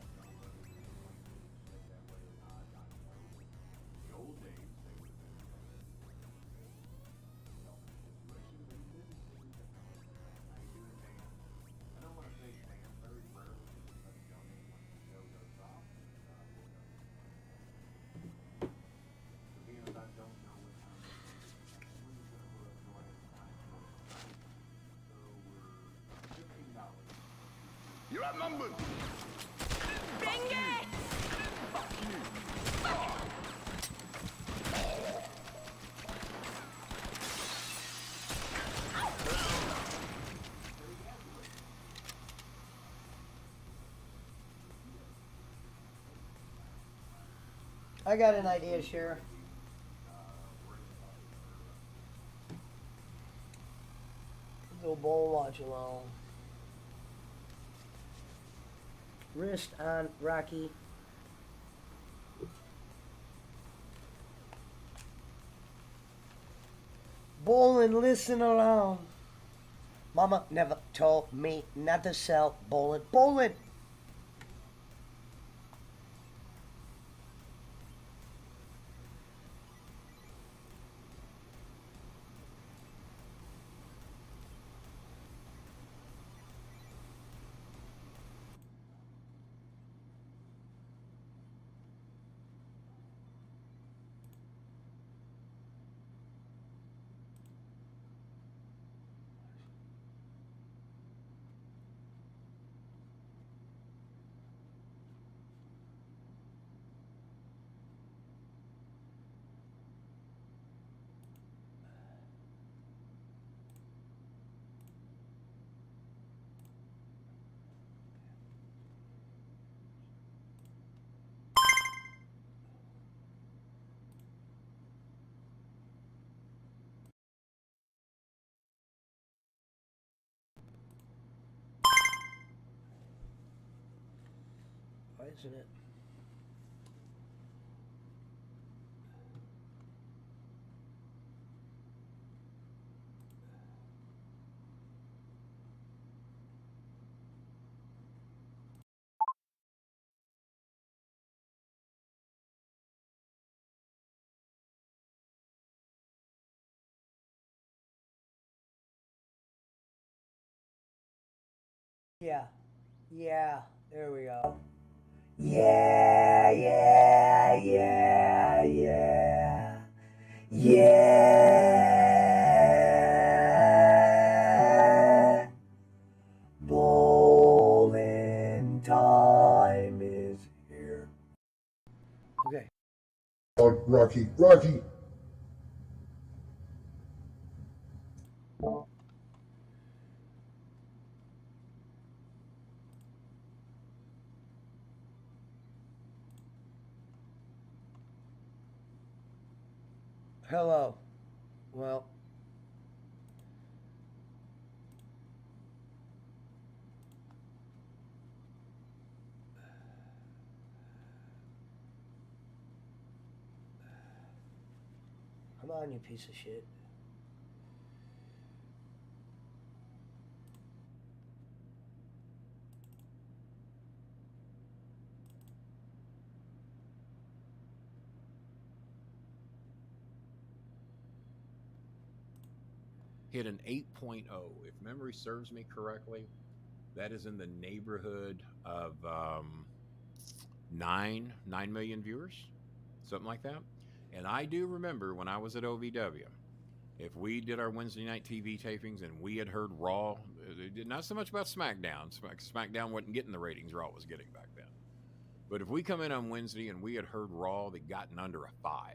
You're outnumbered. Bing it! Fuck you. I got an idea, Sheriff. Go bowl watch along. Wrist on Rocky. Bowling, listen along. Mama never told me not to sell bowling. Bowling! Why isn't it? Yeah. Yeah. There we go. Yeah, yeah, yeah, yeah. Yeah. Bowling time is here. Okay. Rocky, Rocky. Hello. Well. Come on, you piece of shit. Hit an 8.0. If memory serves me correctly, that is in the neighborhood of 9 million viewers, something like that. And I do remember when I was at OVW, if we did our Wednesday night TV tapings and we had heard Raw, not so much about SmackDown. SmackDown wasn't getting the ratings Raw was getting back then. But if we come in on Wednesday and we had heard Raw that gotten under a 5,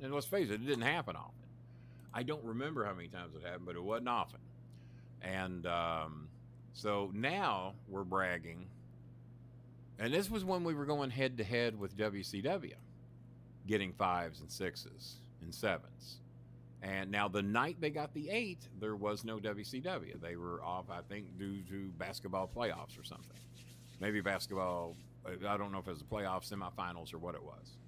and let's face it, it didn't happen often. I don't remember how many times it happened, but it wasn't often. And so now we're bragging. And this was when we were going head to head with WCW, getting 5s and 6s and 7s. And now the night they got the 8, there was no WCW. They were off, I think, due to basketball playoffs or something. Maybe basketball, I don't know if it was the playoffs, semifinals, or what it was.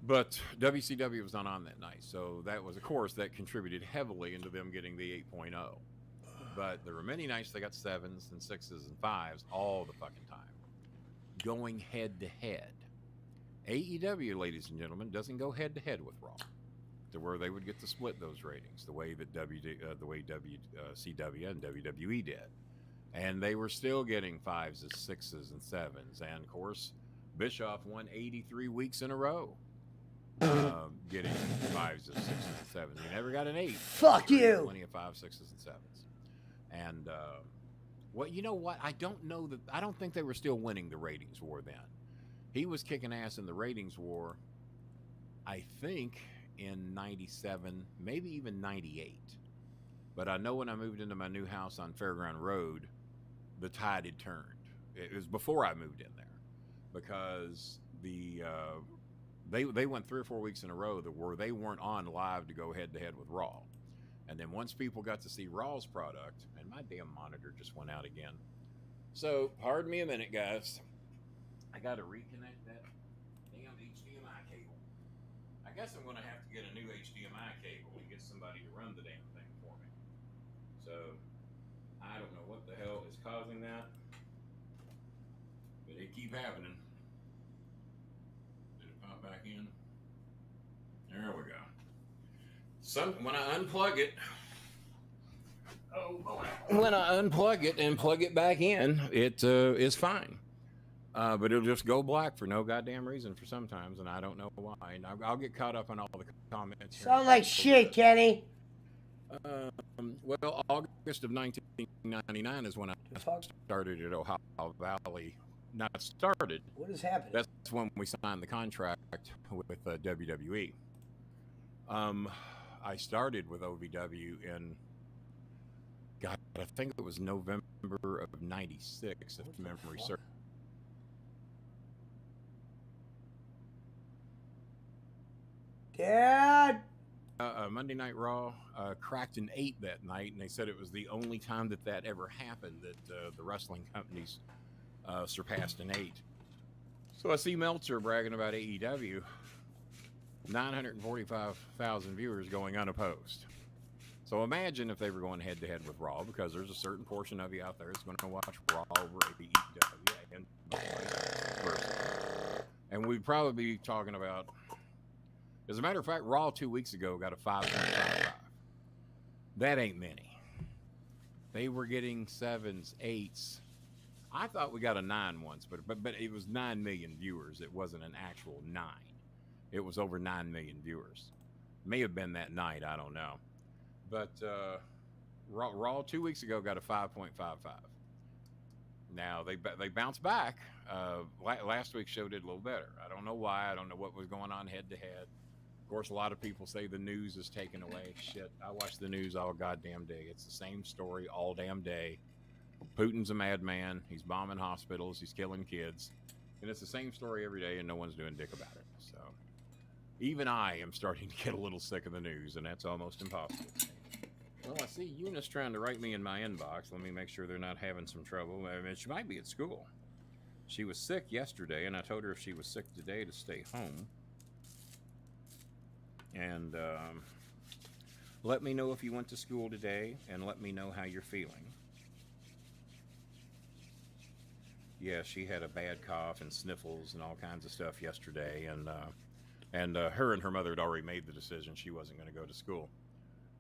But WCW was not on that night. So that was, of course, that contributed heavily into them getting the 8.0. But there were many nights they got 7s and 6s and 5s all the fucking time. Going head to head. AEW, ladies and gentlemen, doesn't go head to head with Raw, to where they would get to split those ratings the way that WCW and WWE did. And they were still getting 5s, 6s, and 7s. And of course, Bischoff won 83 weeks in a row, getting 5s, 6s, and 7s. He never got an 8. Fuck you. Plenty of 5s, 6s, and 7s. And well, you know what? I don't think they were still winning the ratings war then. He was kicking ass in the ratings war, I think, in 97, maybe even 98. But I know when I moved into my new house on Fairground Road, the tide had turned. It was before I moved in there, because they went 3 or 4 weeks in a row where they weren't on live to go head to head with Raw. And then once people got to see Raw's product, and my damn monitor just went out again. So, pardon me a minute, guys. I got to reconnect that damn HDMI cable. I guess I'm going to have to get a new HDMI cable and get somebody to run the damn thing for me. So, I don't know what the hell is causing that, but it keep happening. Did it pop back in? There we go. When I unplug it, oh boy. When I unplug it and plug it back in, it is fine. But it'll just go black for no goddamn reason for sometimes, and I don't know why. And I'll get caught up on all the comments. Sound like shit, Kenny. Well, August of 1999 is when I started at Ohio Valley. Not started. What is happening? That's when we signed the contract with WWE. I started with OVW in, God, I think it was November of '96, if memory serves. Dad. Monday Night Raw cracked an 8 that night, and they said it was the only time that ever happened, that the wrestling companies surpassed an 8. So I see Meltzer bragging about AEW, 945,000 viewers going unopposed. So imagine if they were going head-to-head with Raw, because there's a certain portion of you out there that's going to watch Raw over AEW, and vice versa. And we'd probably be talking about, as a matter of fact, Raw 2 weeks ago got a 5.55. That ain't many. They were getting 7s, 8s. I thought we got a 9 once, but it was 9 million viewers. It wasn't an actual 9. It was over 9 million viewers. May have been that night, I don't know. But Raw 2 weeks ago got a 5.55. Now they bounced back. Last week's show did a little better. I don't know why. I don't know what was going on head to head. Of course, a lot of people say the news is taken away. Shit, I watch the news all goddamn day. It's the same story all damn day. Putin's a madman. He's bombing hospitals. He's killing kids. And it's the same story every day, and no one's doing dick about it. So even I am starting to get a little sick of the news, and that's almost impossible. Well, I see Eunice trying to write me in my inbox. Let me make sure they're not having some trouble. I mean, she might be at school. She was sick yesterday, and I told her if she was sick today to stay home. And let me know if you went to school today, and let me know how you're feeling. Yeah, she had a bad cough and sniffles and all kinds of stuff yesterday, and her and her mother had already made the decision she wasn't going to go to school.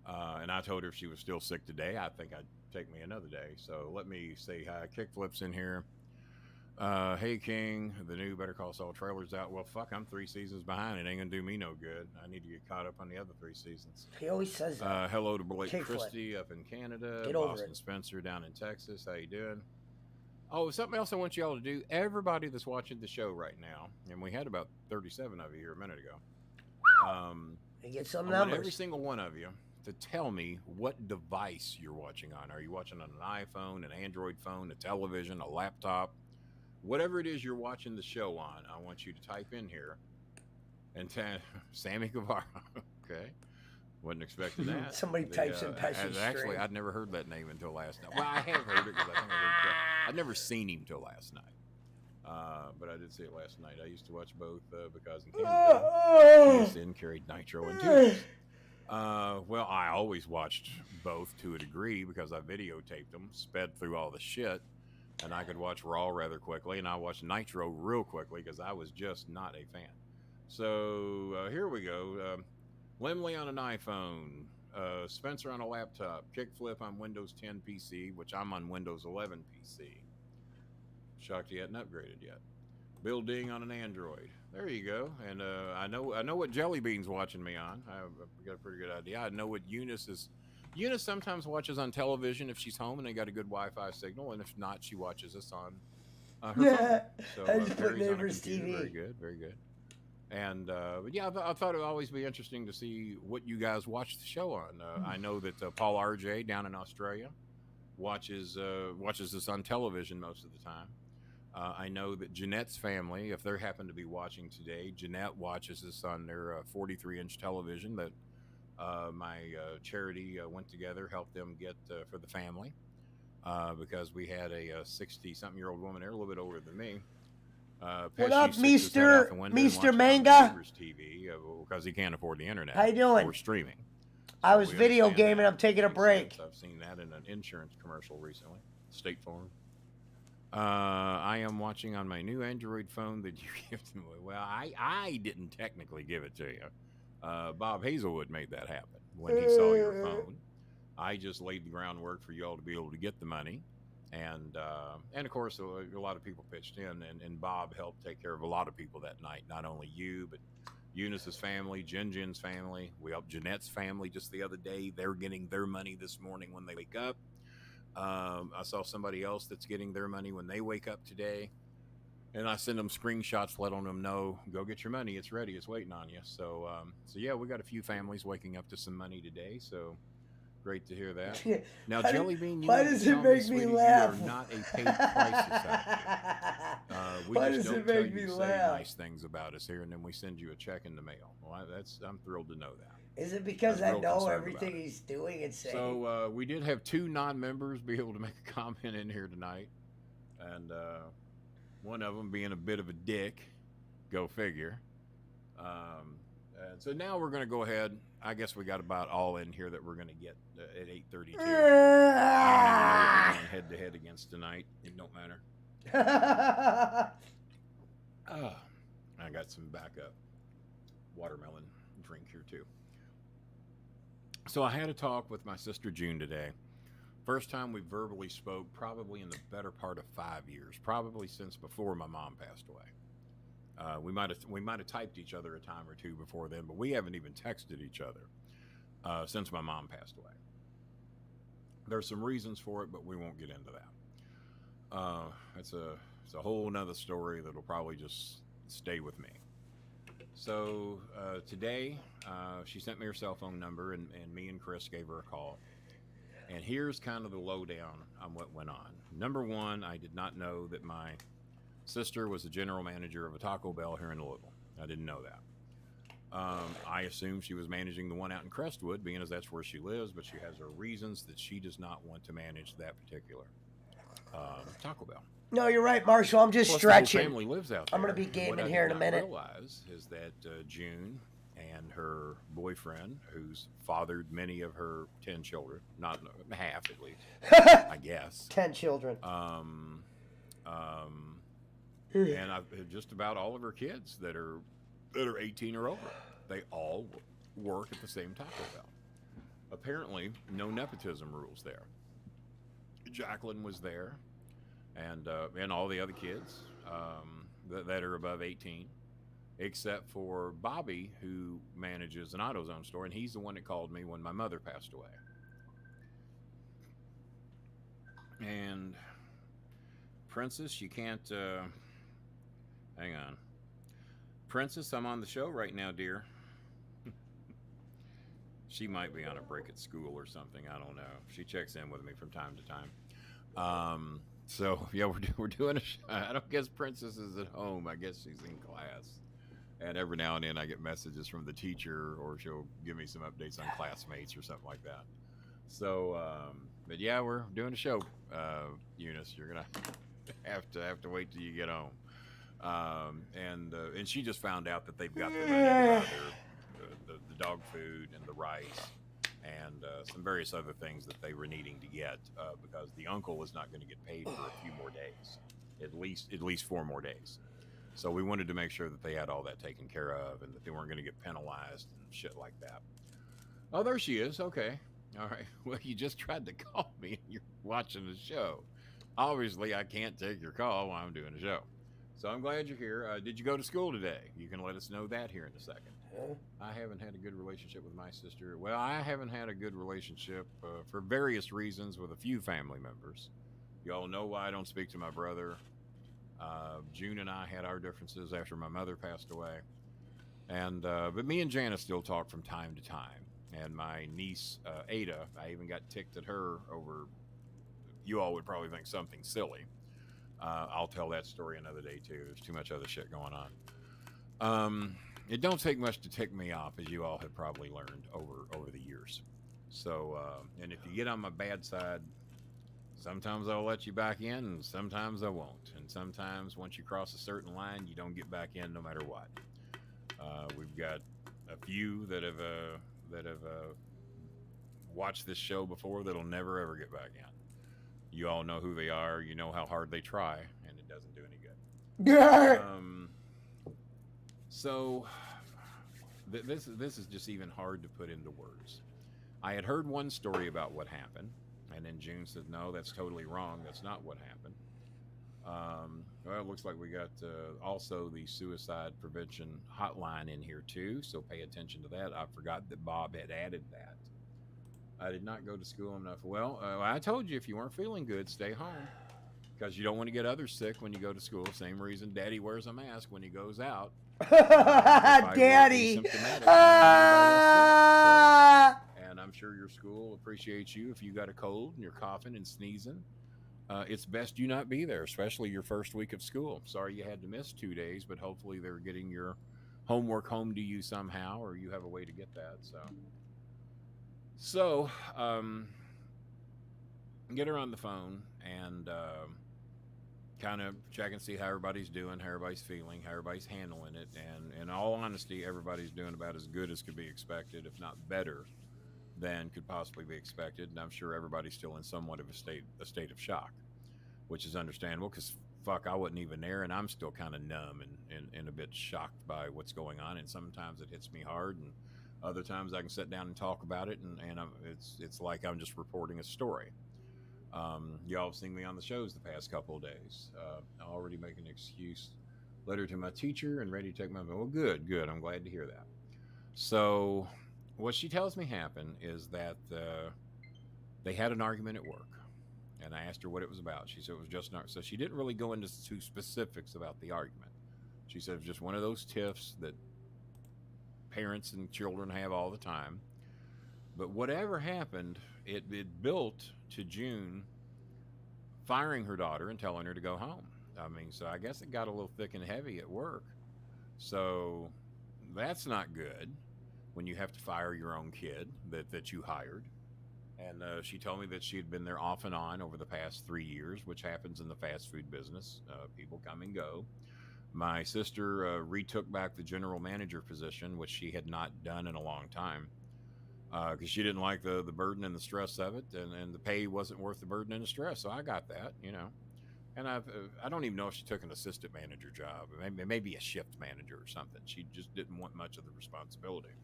And I told her if she was still sick today, I think I'd take me another day. So let me say hi. Kickflip's in here. Hey, King, the new Better Call Saul trailer's out. Well, fuck, I'm 3 seasons behind. It ain't going to do me no good. I need to get caught up on the other 3 seasons. He always says that. Hello to Blake Kickflip. Christie up in Canada. Get over Boston it. Spencer down in Texas. How you doing? Oh, something else I want you all to do. Everybody that's watching the show right now, and we had about 37 of you here a minute ago. And get some I want numbers. every single one of you to tell me what device you're watching on. Are you watching on an iPhone, an Android phone, a television, a laptop? Whatever it is you're watching the show on, I want you to type in here. And Sammy Guevara. Okay. Wasn't expecting that. Somebody types in Pesci Actually, string. I'd never heard that name until last night. Well, I have heard it because I think I'd never seen him till last night. But I did see it last night. I used to watch both because in Canada, PSN carried Nitro and Tunes. Well, I always watched both to a degree because I videotaped them, sped through all the shit, and I could watch Raw rather quickly, and I watched Nitro real quickly because I was just not a fan. So here we go. Limley on an iPhone, Spencer on a laptop, Kickflip on Windows 10 PC, which I'm on Windows 11 PC. Shocked he hadn't upgraded yet. Bill Ding on an Android. There you go. And I know what Jelly Bean's watching me on. I've got a pretty good idea. I know what Eunice is. Eunice sometimes watches on television if she's home and they got a good Wi-Fi signal, and if not, she watches us on her phone. So I just put Barry's on a neighbor's computer. TV. Very good, very good. And but yeah, I thought it would always be interesting to see what you guys watch the show on. I know that Paul RJ down in Australia watches this on television most of the time. I know that Jeanette's family, if they happen to be watching today, Jeanette watches this on their 43-inch television that My charity went together, helped them get for the family because we had a 60-something-year-old woman there, a little bit older than me. What Pesci up, sticks his head out the window and Mr. watches on the Manga? neighbor's TV because he can't afford the internet. How you doing? Or streaming. I So was we video understand gaming. that. I'm taking a Makes break. sense. I've seen that in an insurance commercial recently. State Farm. I am watching on my new Android phone that you gifted me. Well, I didn't technically give it to you. Bob Hazelwood made that happen when he saw your phone. I just laid the groundwork for you all to be able to get the money. And of course, a lot of people pitched in, and Bob helped take care of a lot of people that night. Not only you, but Eunice's family, Jin's family. We helped Jeanette's family just the other day. They're getting their money this morning when they wake up. I saw somebody else that's getting their money when they wake up today. And I send them screenshots letting them know, go get your money. It's ready. It's waiting on you. So yeah, we got a few families waking up to some money today. So great to hear that. Now, Jelly Bean, why does it make me laugh? You are not a paid crisis out here. We Why just does don't it tell make you me to say laugh? nice things about us here, and then we send you a check in the mail. Well, I'm thrilled to know that. Is it because I'm I real know concerned everything about it. he's doing and saying? So we did have 2 non-members be able to make a comment in here tonight, and one of them being a bit of a dick. Go figure. And so now we're going to go ahead. I guess we got about all in here that we're going to get at 8:32. I don't even know what we're going head-to-head against tonight. It don't matter. I got some backup watermelon drink here too. So I had a talk with my sister June today. First time we verbally spoke probably in the better part of 5 years, probably since before my mom passed away. We might have typed each other a time or two before then, but we haven't even texted each other since my mom passed away. There's some reasons for it, but we won't get into that. It's a whole nother story that'll probably just stay with me. So today, she sent me her cell phone number, and me and Chris gave her a call. And here's kind of the lowdown on what went on. Number one, I did not know that my sister was the general manager of a Taco Bell here in Louisville. I didn't know that. I assumed she was managing the one out in Crestwood, being as that's where she lives, but she has her reasons that she does not want to manage that particular Taco Bell. No, you're right, Marshall. I'm just Plus, the whole stretching. family lives out there. I'm going to be gaming What I here did in a not minute. realize is that June and her boyfriend, who's fathered many of her 10 children, not half at least, I guess. 10 children. And just about all of her kids that are 18 or over, they all work at the same Taco Bell. Apparently, no nepotism rules there. Jacqueline was there, and all the other kids that are above 18, except for Bobby, who manages an AutoZone store, and he's the one that called me when my mother passed away. And Princess, you can't. Hang on. Princess, I'm on the show right now, dear. She might be on a break at school or something. I don't know. She checks in with me from time to time. So yeah, we're doing a show. I don't guess Princess is at home. I guess she's in class. And every now and then I get messages from the teacher, or she'll give me some updates on classmates or something like that. So, but yeah, we're doing a show. Eunice, you're gonna have to wait till you get home. And she just found out that they've got the money to buy the dog food and the rice and some various other things that they were needing to get because the uncle was not going to get paid for a few more days, at least 4 more days. So we wanted to make sure that they had all that taken care of and that they weren't going to get penalized and shit like that. Oh, there she is. Okay. All right. Well, you just tried to call me and you're watching the show. Obviously, I can't take your call while I'm doing a show. So I'm glad you're here. Did you go to school today? You can let us know that here in a second. I haven't had a good relationship with my sister. Well, I haven't had a good relationship for various reasons with a few family members. You all know why I don't speak to my brother. June and I had our differences after my mother passed away. And but me and Janice still talk from time to time. And my niece, Ada, I even got ticked at her over, you all would probably think something silly. I'll tell that story another day too. There's too much other shit going on. it don't take much to tick me off, as you all have probably learned over the years. So, and if you get on my bad side, sometimes I'll let you back in, and sometimes I won't. And sometimes once you cross a certain line, you don't get back in no matter what. We've got a few that have watched this show before that'll never ever get back in. You all know who they are. You know how hard they try, and it doesn't do any good. Yeah. So this is just even hard to put into words. I had heard one story about what happened, and then June said, "No, that's totally wrong. That's not what happened." Well, it looks like we got also the suicide prevention hotline in here too, so pay attention to that. I forgot that Bob had added that. I did not go to school enough. Well, I told you if you weren't feeling good, stay home because you don't want to get others sick when you go to school. Same reason Daddy wears a mask when he goes out. Daddy. And I'm sure your school appreciates you if you got a cold and you're coughing and sneezing. It's best you not be there, especially your first week of school. Sorry you had to miss 2 days, but hopefully they're getting your homework home to you somehow, or you have a way to get that. So get her on the phone and kind of check and see how everybody's doing, how everybody's feeling, how everybody's handling it. And in all honesty, everybody's doing about as good as could be expected, if not better than could possibly be expected. And I'm sure everybody's still in somewhat of a state of shock, which is understandable because fuck, I wasn't even there, and I'm still kind of numb and a bit shocked by what's going on. And sometimes it hits me hard, and other times I can sit down and talk about it, and it's like I'm just reporting a story. Y'all have seen me on the shows the past couple of days. I already make an excuse letter to my teacher and ready to take my. Well, good. I'm glad to hear that. So, what she tells me happened is that they had an argument at work, and I asked her what it was about. She said it was just not. So she didn't really go into specifics about the argument. She said it was just one of those tiffs that parents and children have all the time. But whatever happened, it built to June firing her daughter and telling her to go home. I mean, so I guess it got a little thick and heavy at work. So that's not good when you have to fire your own kid that you hired. And she told me that she had been there off and on over the past 3 years, which happens in the fast food business. People come and go. My sister retook back the general manager position, which she had not done in a long time, because she didn't like the burden and the stress of it, and the pay wasn't worth the burden and the stress. So I got that, And I don't even know if she took an assistant manager job, maybe a shift manager or something. She just didn't want much of the responsibility.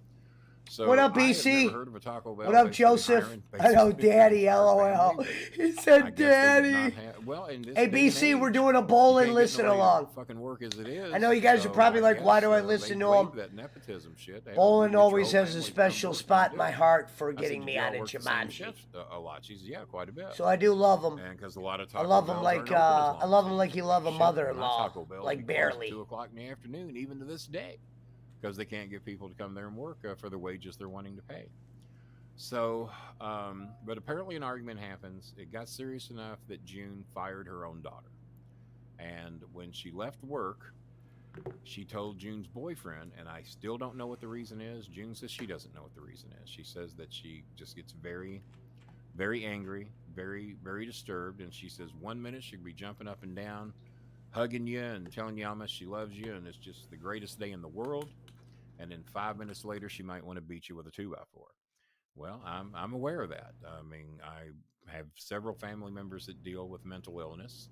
So What up, I have BC? never heard of a Taco Bell. What up, Joseph? I know, Daddy. LOL. He said, Daddy. Hey, BC, we're doing a bowling listen along. Fucking work as it is. I know you guys are probably like, why do I listen to him? That nepotism shit. Bowling always has a special spot in my heart for getting me out of Jumanji. A lot. She said, yeah, quite a bit. So I do love him. And because a lot of I love him like you love a mother-in-law, like barely. 2 o'clock in the afternoon, even to this day, because they can't get people to come there and work for the wages they're wanting to pay. So, but apparently an argument happens. It got serious enough that June fired her own daughter. And when she left work, she told June's boyfriend, and I still don't know what the reason is. June says she doesn't know what the reason is. She says that she just gets very, very angry, very, very disturbed. And she says 1 minute she'll be jumping up and down, hugging you and telling you how much she loves you, and it's just the greatest day in the world. And then 5 minutes later, she might want to beat you with a 2x4. Well, I'm aware of that. I mean, I have several family members that deal with mental illness,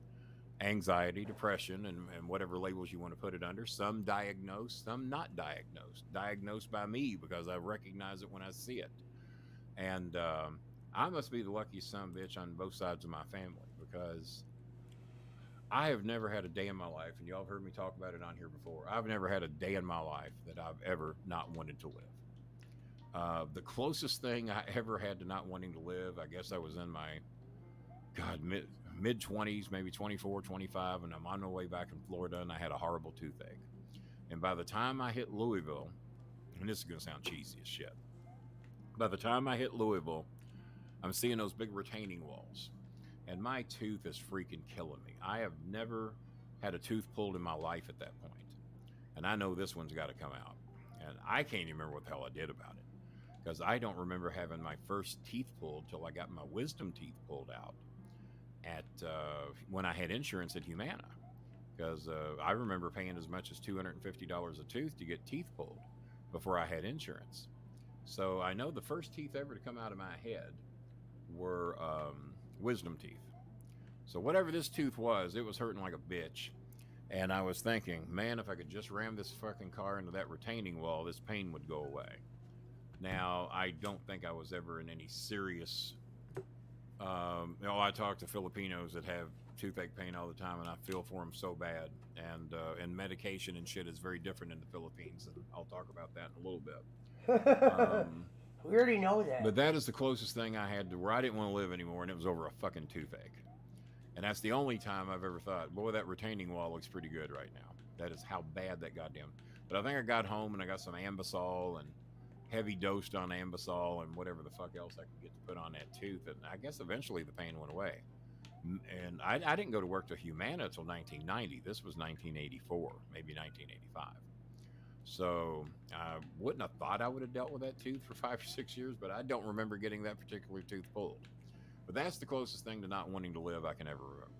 anxiety, depression, and whatever labels you want to put it under. Some diagnosed, some not diagnosed. Diagnosed by me because I recognize it when I see it. And I must be the luckiest son of a bitch on both sides of my family, because I have never had a day in my life, and y'all have heard me talk about it on here before. I've never had a day in my life that I've ever not wanted to live. The closest thing I ever had to not wanting to live, I guess I was in my, mid-20s, maybe 24, 25, and I'm on my way back in Florida, and I had a horrible toothache. And by the time I hit Louisville, and this is going to sound cheesy as shit, by the time I hit Louisville, I'm seeing those big retaining walls. And my tooth is freaking killing me. I have never had a tooth pulled in my life at that point. And I know this one's got to come out. And I can't even remember what the hell I did about it, because I don't remember having my first teeth pulled till I got my wisdom teeth pulled out at when I had insurance at Humana. Because I remember paying as much as $250 a tooth to get teeth pulled before I had insurance. So I know the first teeth ever to come out of my head were wisdom teeth. So whatever this tooth was, it was hurting like a bitch. And I was thinking, man, if I could just ram this fucking car into that retaining wall, this pain would go away. Now, I don't think I was ever in any serious... I talk to Filipinos that have toothache pain all the time, and I feel for them so bad. And medication and shit is very different in the Philippines, and I'll talk about that in a little bit. We already know that. But that is the closest thing I had to where I didn't want to live anymore, and it was over a fucking toothache. And that's the only time I've ever thought, boy, that retaining wall looks pretty good right now. That is how bad that goddamn... But I think I got home and I got some Ambisol and heavy dosed on Ambisol and whatever the fuck else I could get to put on that tooth. And I guess eventually the pain went away. And I didn't go to work to Humana until 1990. This was 1984, maybe 1985. So I wouldn't have thought I would have dealt with that tooth for 5 or 6 years, but I don't remember getting that particular tooth pulled. But that's the closest thing to not wanting to live I can ever remember.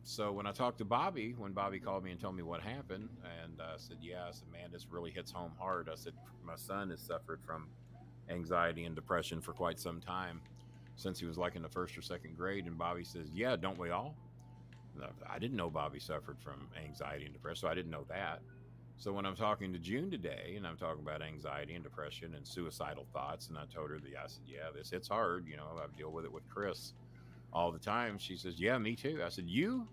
So when I talked to Bobby, when Bobby called me and told me what happened, and I said, yeah, I said, man, this really hits home hard. I said, my son has suffered from anxiety and depression for quite some time, since he was like in the 1st or 2nd grade. And Bobby says, yeah, don't we all? I didn't know Bobby suffered from anxiety and depression, so I didn't know that. So when I'm talking to June today, and I'm talking about anxiety and depression and suicidal thoughts, and I told her I said, yeah, this hits hard. You know, I deal with it with Chris all the time. She says, yeah, me too. I said, you?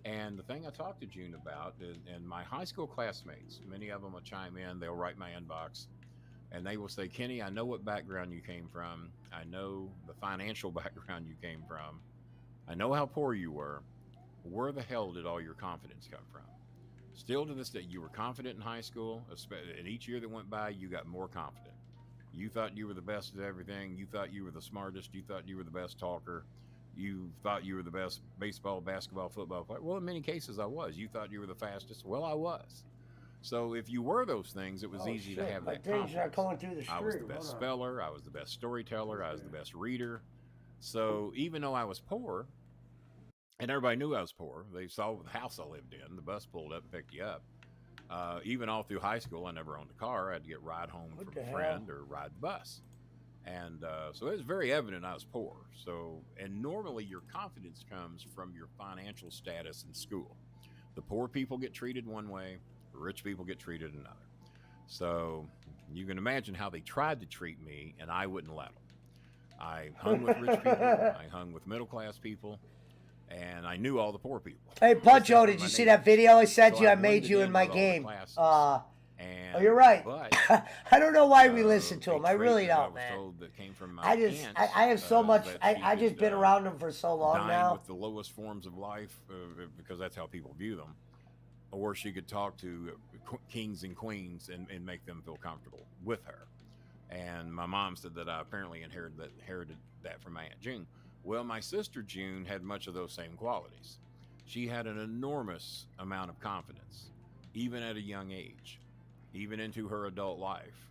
And the thing I talked to June about, and my high school classmates, many of them will chime in, they'll write my inbox, and they will say, Kenny, I know what background you came from. I know the financial background you came from. I know how poor you were. Where the hell did all your confidence come from? Still to this day, you were confident in high school, and each year that went by, you got more confident. You thought you were the best at everything. You thought you were the smartest. You thought you were the best talker. You thought you were the best baseball, basketball, football player. Well, in many cases, I was. You thought you were the fastest. Well, I was. So if you were those things, it was easy to have that confidence. Going through the I was the best speller. I was the best storyteller. I was the best reader. So even though I was poor, and everybody knew I was poor. They saw the house I lived in. The bus pulled up and picked you up. Even all through high school, I never owned a car. I had to get ride home from a friend or ride the bus. And so it was very evident I was poor. So, and normally your confidence comes from your financial status in school. The poor people get treated one way, the rich people get treated another. So you can imagine how they tried to treat me, and I wouldn't let them. I hung with rich people. I hung with middle-class people. And I knew all the poor people. Hey, Puncho, did you see that video I sent you? I made you in my game. Oh, you're right. I don't know why we listen to him. I really don't, man. I have so much. I just been around them for so long now. With the lowest forms of life, because that's how people view them. Or she could talk to kings and queens and make them feel comfortable with her. And my mom said that I apparently inherited that from my Aunt June. Well, my sister June had much of those same qualities. She had an enormous amount of confidence, even at a young age, even into her adult life.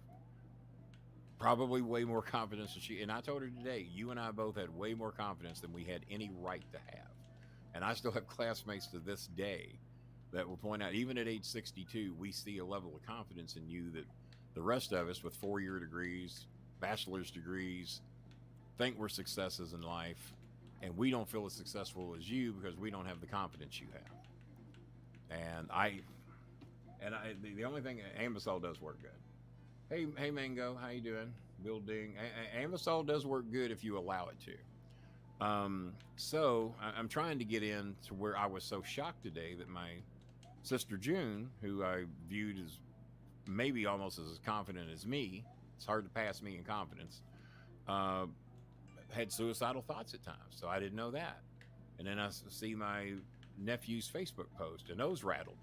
Probably way more confidence than she, and I told her today, you and I both had way more confidence than we had any right to have. And I still have classmates to this day that will point out, even at age 62, we see a level of confidence in you that the rest of us with 4-year degrees, bachelor's degrees, think we're successes in life, and we don't feel as successful as you because we don't have the confidence you have. And the only thing, Ambisol does work good. Hey Mango, how you doing? Building. Ambisol does work good if you allow it to. So I'm trying to get in to where I was so shocked today that my sister June, who I viewed as maybe almost as confident as me, it's hard to pass me in confidence, had suicidal thoughts at times. So I didn't know that. And then I see my nephew's Facebook post, and those rattled me.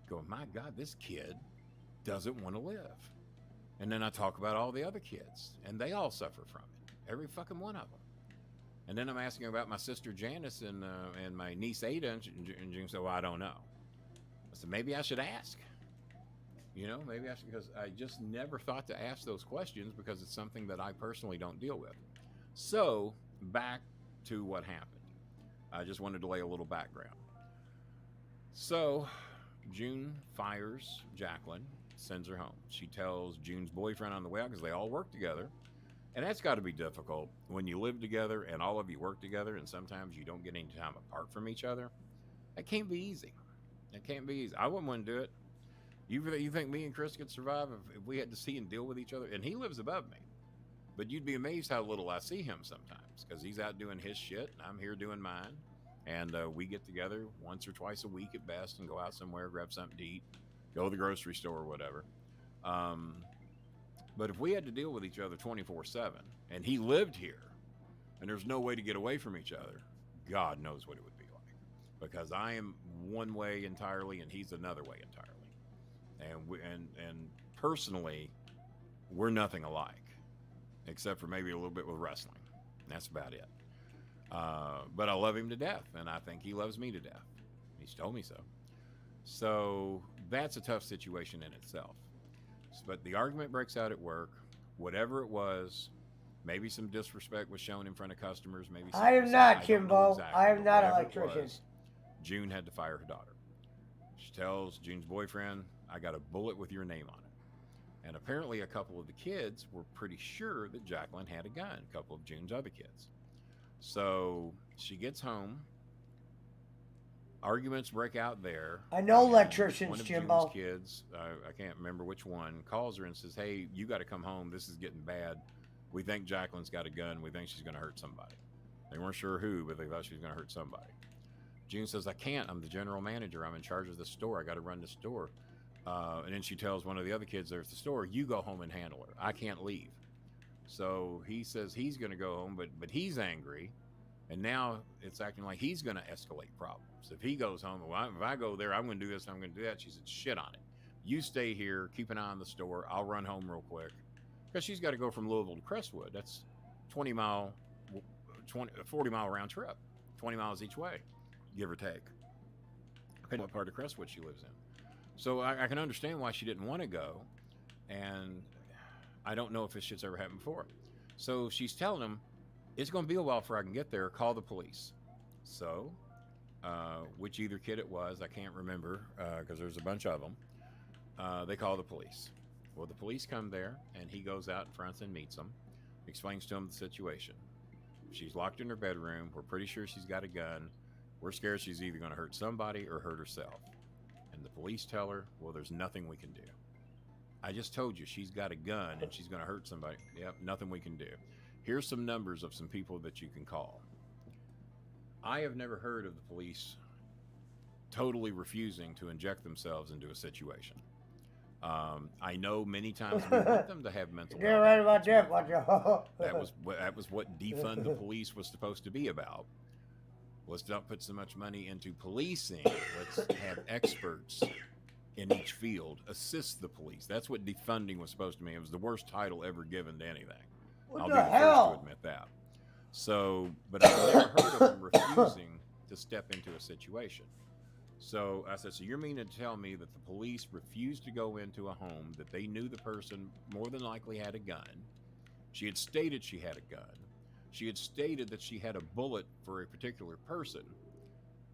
Going, my God, this kid doesn't want to live. And then I talk about all the other kids, and they all suffer from it. Every fucking one of them. And then I'm asking about my sister Janice and my niece Ada, and June said, well, I don't know. I said, maybe I should ask. You know, maybe because I just never thought to ask those questions because it's something that I personally don't deal with. So, back to what happened. I just wanted to lay a little background. So, June fires Jacqueline, sends her home. She tells June's boyfriend on the way out because they all work together. And that's got to be difficult when you live together and all of you work together and sometimes you don't get any time apart from each other. That can't be easy. That can't be easy. I wouldn't want to do it. You think me and Chris could survive if we had to see and deal with each other? And he lives above me. But you'd be amazed how little I see him sometimes because he's out doing his shit and I'm here doing mine. And we get together once or twice a week at best and go out somewhere, grab something to eat, go to the grocery store or whatever. But if we had to deal with each other 24/7 and he lived here and there's no way to get away from each other, God knows what it would be like. Because I am one way entirely and he's another way entirely. And personally, we're nothing alike, except for maybe a little bit with wrestling. That's about it. But I love him to death, and I think he loves me to death. He's told me so. So that's a tough situation in itself. But the argument breaks out at work. Whatever it was, maybe some disrespect was shown in front of customers. Maybe I am not, Kimbo. I am not an electrician. June had to fire her daughter. She tells June's boyfriend, I got a bullet with your name on it. And apparently a couple of the kids were pretty sure that Jacqueline had a gun, a couple of June's other kids. So she gets home. Arguments break out there. I know electricians, one of Jimbo. June's kids, I can't remember which one, calls her and says, hey, you got to come home. This is getting bad. We think Jacqueline's got a gun. We think she's going to hurt somebody. They weren't sure who, but they thought she was going to hurt somebody. June says, I can't. I'm the general manager. I'm in charge of the store. I got to run the store. And then she tells one of the other kids there at the store, you go home and handle her. I can't leave. So he says he's going to go home, but he's angry. And now it's acting like he's going to escalate problems. If he goes home, well, if I go there, I'm going to do this, I'm going to do that. She said, shit on it. You stay here, keep an eye on the store. I'll run home real quick. Because she's got to go from Louisville to Crestwood. That's 40 mile round trip. 20 miles each way, give or take. Depending on what part of Crestwood she lives in. So I can understand why she didn't want to go. And I don't know if this shit's ever happened before. So she's telling him, it's going to be a while before I can get there. Call the police. So, which either kid it was, I can't remember because there's a bunch of them. They call the police. Well, the police come there, and he goes out in front and meets them, explains to them the situation. She's locked in her bedroom. We're pretty sure she's got a gun. We're scared she's either going to hurt somebody or hurt herself. And the police tell her, well, there's nothing we can do. I just told you she's got a gun and she's going to hurt somebody. Yep, nothing we can do. Here's some numbers of some people that you can call. I have never heard of the police totally refusing to inject themselves into a situation. I know many times we want them to have mental health. You're right about that, that was what defund the police was supposed to be about. Let's not put so much money into policing. Let's have experts in each field assist the police. That's what defunding was supposed to mean. It was the worst title ever given to anything. I'll be the first to admit that. So, but I've never heard of them refusing to step into a situation. So I said, so you're meaning to tell me that the police refused to go into a home that they knew the person more than likely had a gun. She had stated she had a gun. She had stated that she had a bullet for a particular person,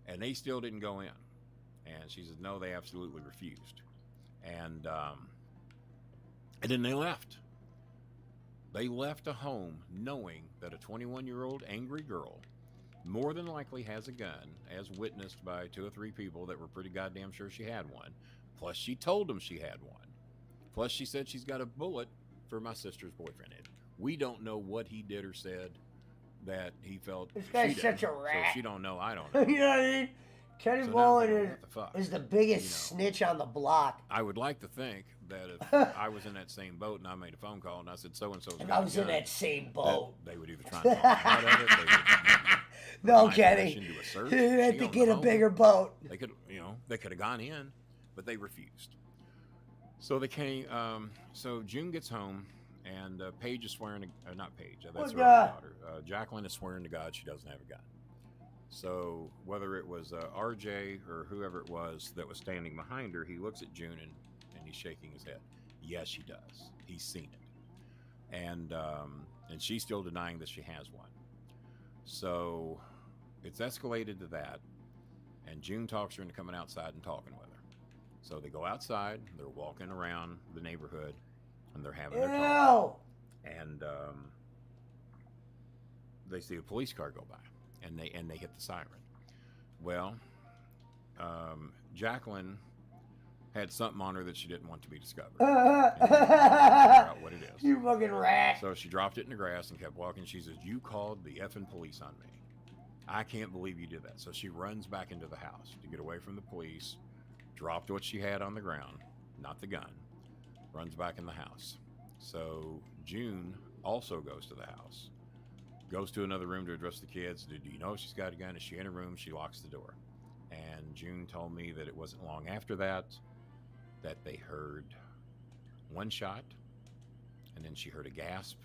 and they still didn't go in. And she said, no, they absolutely refused. And then they left. They left a home knowing that a 21-year-old angry girl more than likely has a gun, as witnessed by 2 or 3 people that were pretty goddamn sure she had one. Plus, she told them she had one. Plus, she said she's got a bullet for my sister's boyfriend. And we don't know what he did or said that he felt. This guy's such a rat. So she don't know, I don't know. You know what I mean? Kenny Mullen is the biggest snitch on the block. I would like to think that if I was in that same boat and I made a phone call and I said so-and-so's got a gun, I was in that same boat, they would either try and talk me out of it, they would no, Kenny. You had to get a bigger boat. They could, they could have gone in, but they refused. So they came. So June gets home, and Paige is swearing to, not Paige. That's her daughter. Jacqueline is swearing to God she doesn't have a gun. So whether it was RJ or whoever it was that was standing behind her, he looks at June and he's shaking his head. Yes, she does. He's seen it. And she's still denying that she has one. So it's escalated to that. And June talks her into coming outside and talking with her. So they go outside, they're walking around the neighborhood, and they're having their talk. And they see a police car go by, and they hit the siren. Well, Jacqueline had something on her that she didn't want to be discovered. And figure out what it is. You fucking rat. So she dropped it in the grass and kept walking. She says, "You called the effing police on me. I can't believe you did that." So she runs back into the house to get away from the police, dropped what she had on the ground, not the gun, runs back in the house. So June also goes to the house, goes to another room to address the kids. Do you know if she's got a gun? Is she in a room? She locks the door. And June told me that it wasn't long after that they heard one shot, and then she heard a gasp,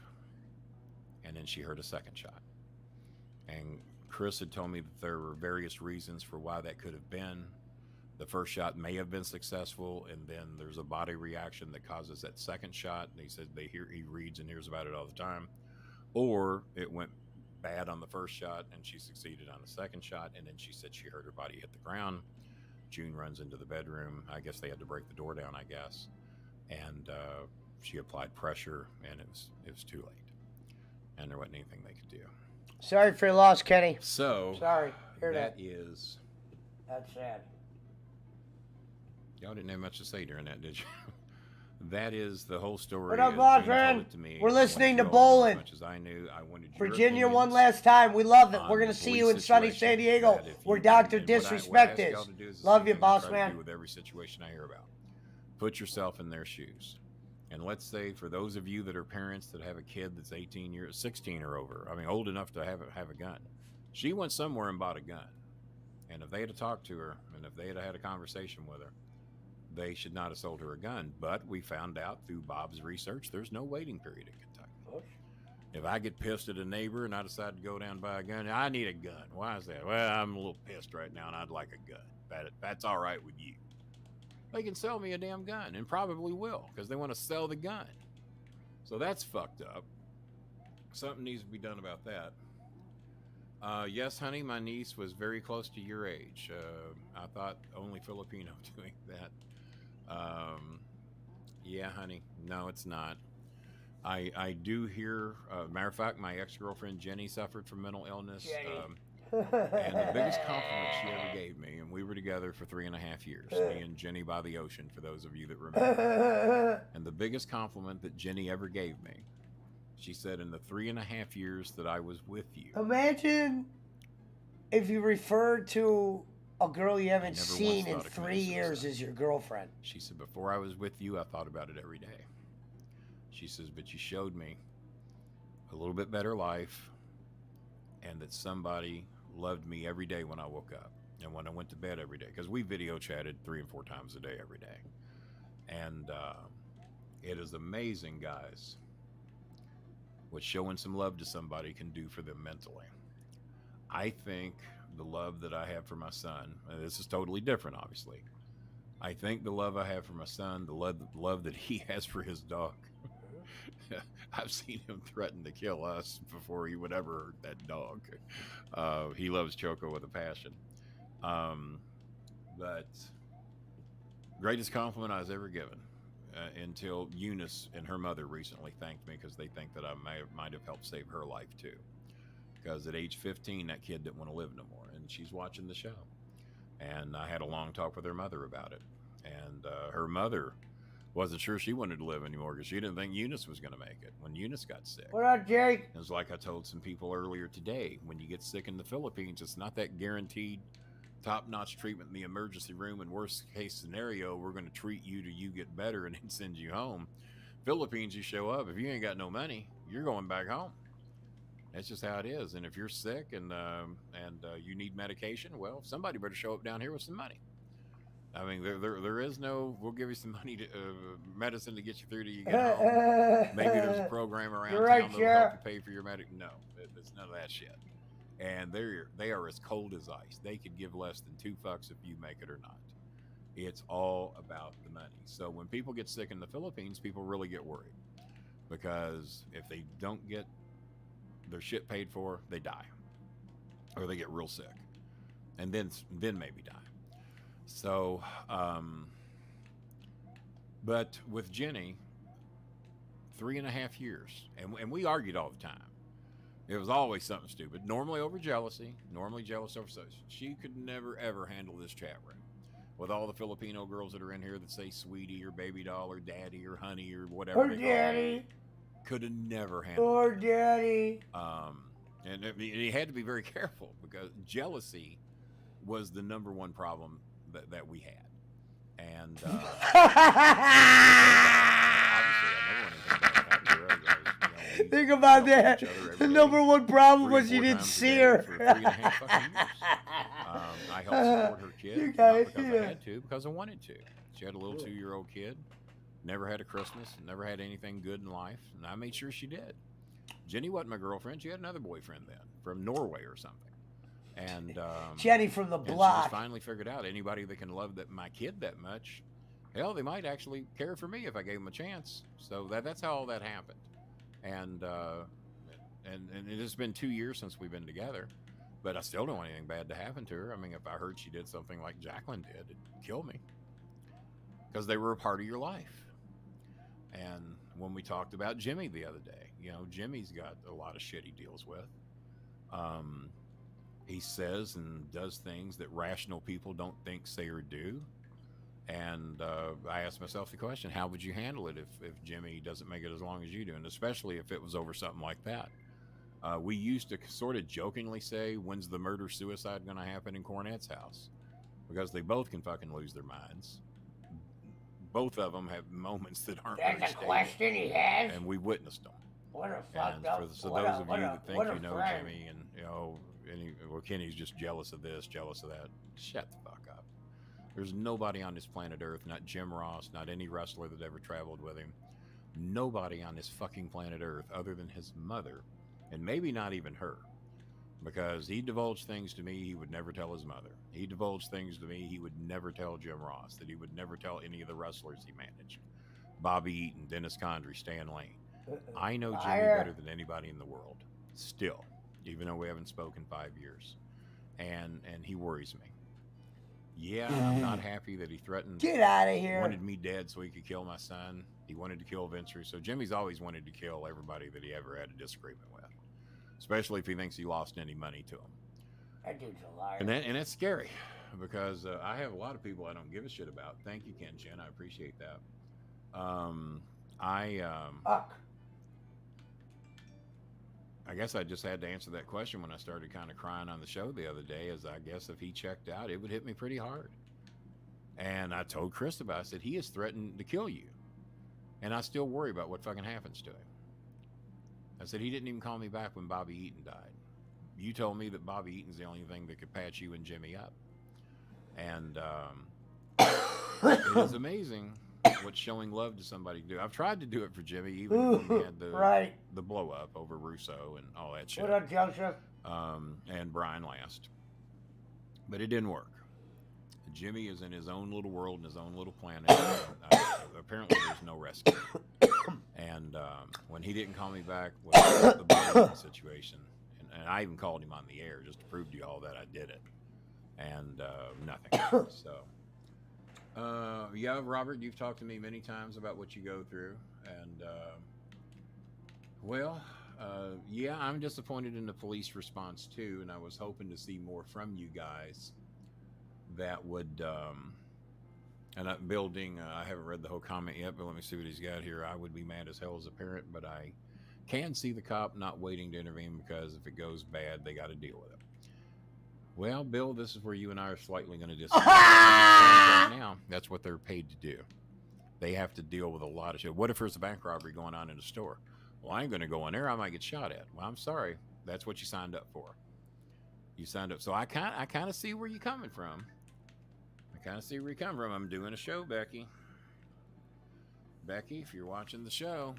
and then she heard a second shot. And Chris had told me that there were various reasons for why that could have been. The first shot may have been successful, and then there's a body reaction that causes that second shot. And he said he reads and hears about it all the time. Or it went bad on the first shot, and she succeeded on the second shot, and then she said she heard her body hit the ground. June runs into the bedroom. I guess they had to break the door down, I guess. And she applied pressure, and it was too late. And there wasn't anything they could do. Sorry for your loss, Kenny. So sorry. Hear that that. is. That's sad. Y'all didn't have much to say during that, did you? That is the whole story. What up, Lodgman? We're listening to Bowling. As much as I knew, I wanted Virginia one last time. We love it. We're going to see you in sunny San Diego where Dr. Disrespect is. Love you, boss man. With every situation I hear about. Put yourself in their shoes. And let's say for those of you that are parents that have a kid that's 16 or over, I mean, old enough to have a gun. She went somewhere and bought a gun. And if they had talked to her, and if they had a conversation with her, they should not have sold her a gun. But we found out through Bob's research, there's no waiting period in Kentucky. If I get pissed at a neighbor and I decide to go down and buy a gun, I need a gun. Why is that? Well, I'm a little pissed right now and I'd like a gun. That's all right with you. They can sell me a damn gun, and probably will, because they want to sell the gun. So that's fucked up. Something needs to be done about that. Yes, honey, my niece was very close to your age. I thought only Filipino doing that. Yeah, honey. No, it's not. I do hear, matter of fact, my ex-girlfriend Jenny suffered from mental illness. And the biggest compliment she ever gave me, and we were together for 3.5 years, me and Jenny by the ocean, for those of you that remember. And the biggest compliment that Jenny ever gave me, she said, in the 3.5 years that I was with you. Imagine if you referred to a girl you haven't seen in 3 years as your girlfriend. She said, before I was with you, I thought about it every day. She says, but you showed me a little bit better life, and that somebody loved me every day when I woke up and when I went to bed every day, because we video chatted 3 and 4 times a day every day. And it is amazing, guys, what showing some love to somebody can do for them mentally. I think the love that I have for my son, and this is totally different, obviously. I think the love I have for my son, the love that he has for his dog. I've seen him threaten to kill us before he would ever hurt that dog. He loves Choco with a passion. But greatest compliment I was ever given, until Eunice and her mother recently thanked me, because they think that I might have helped save her life too. Because at age 15, that kid didn't want to live no more, and she's watching the show. And I had a long talk with her mother about it. And her mother wasn't sure she wanted to live anymore, because she didn't think Eunice was going to make it when Eunice got sick. What up, Jake? It was like I told some people earlier today, when you get sick in the Philippines, it's not that guaranteed top-notch treatment in the emergency room, and worst case scenario, we're going to treat you till you get better and then send you home. Philippines, you show up, if you ain't got no money, you're going back home. That's just how it is. And if you're sick and you need medication, well, somebody better show up down here with some money. I mean, there is no, we'll give you some money to medicine to get you through till you get home. Maybe there's a program around town that'll help you pay for your medic. No, it's none of that shit. And they are as cold as ice. They could give less than 2 fucks if you make it or not. It's all about the money. So when people get sick in the Philippines, people really get worried because if they don't get their shit paid for, they die or they get real sick and then maybe die. So, but with Jenny, 3.5 years, and we argued all the time. It was always something stupid, normally over jealousy, normally jealous over such. She could never, ever handle this chat room with all the Filipino girls that are in here that say sweetie or baby doll or daddy or honey or whatever. Or daddy. Could have never handled Or it. daddy. And he had to be very careful because jealousy was the number one problem that we had. And think about that. The number one problem was you didn't see her. For 3.5 fucking years. I helped support her kid, You guys, not because I had to, because I wanted to. She had a little 2-year-old kid, never had a Christmas, never had anything good in life, and I made sure she did. Jenny wasn't my girlfriend. She had another boyfriend then, from Norway or something. And Jenny from the and she block. just finally figured out anybody that can love my kid that much, hell, they might actually care for me if I gave them a chance. So that's how all that happened. And it has been 2 years since we've been together, but I still don't want anything bad to happen to her. I mean, if I heard she did something like Jacqueline did, it'd kill me because they were a part of your life. And when we talked about Jimmy the other day, you know, Jimmy's got a lot of shit he deals with. He says and does things that rational people don't think, say, or do. And I asked myself the question, how would you handle it if Jimmy doesn't make it as long as you do? And especially if it was over something like that. We used to sort of jokingly say, when's the murder-suicide going to happen in Cornette's house? Because they both can fucking lose their minds. Both of them have moments that aren't That's very a stable, question he has. and we witnessed them. What a fucked And up. so what those a, of what you a, that think what a you know friend. Jimmy and, you know, well, Kenny's just jealous of this, jealous of that, shut the fuck up. There's nobody on this planet Earth, not Jim Ross, not any wrestler that ever traveled with him, nobody on this fucking planet Earth other than his mother, and maybe not even her, because he divulged things to me he would never tell his mother. He divulged things to me he would never tell Jim Ross, that he would never tell any of the wrestlers he managed. Bobby Eaton, Dennis Condrey, Stan Lane. I know Jimmy better than anybody in the world, still, even though we haven't spoken 5 years. And he worries me. Yeah, I'm not happy that he threatened. Get out of here. Wanted me dead so he could kill my son. He wanted to kill Vince Russo. Jimmy's always wanted to kill everybody that he ever had a disagreement with, especially if he thinks he lost any money to him. That dude's a liar. And that's scary because I have a lot of people I don't give a shit about. Thank you, Ken Chen. I appreciate that. I guess I just had to answer that question when I started kind of crying on the show the other day, as I guess if he checked out, it would hit me pretty hard. And I told Chris about it. I said, he has threatened to kill you. And I still worry about what fucking happens to him. I said, he didn't even call me back when Bobby Eaton died. You told me that Bobby Eaton's the only thing that could patch you and Jimmy up. And it is amazing what showing love to somebody can do. I've tried to do it for Jimmy, even when we had the blow up over Russo and all that shit. What up, Joseph? And Brian last. But it didn't work. Jimmy is in his own little world, in his own little planet. Apparently there's no rescue. And when he didn't call me back with the Bobby situation, and I even called him on the air just to prove to you all that I did it. And nothing. So... yeah, Robert, you've talked to me many times about what you go through, and yeah, I'm disappointed in the police response too, and I was hoping to see more from you guys that would and building I haven't read the whole comment yet, but let me see what he's got here. I would be mad as hell as a parent, but I can see the cop not waiting to intervene because if it goes bad, they got to deal with it. Well, Bill, this is where you and I are slightly going to disagree. Right now, that's what they're paid to do. They have to deal with a lot of shit. What if there's a bank robbery going on in a store? Well, I ain't going to go in there. I might get shot at. Well, I'm sorry. That's what you signed up for. You signed up. So I kind of see where you're coming from. I'm doing a show, Becky. Becky, if you're watching the show,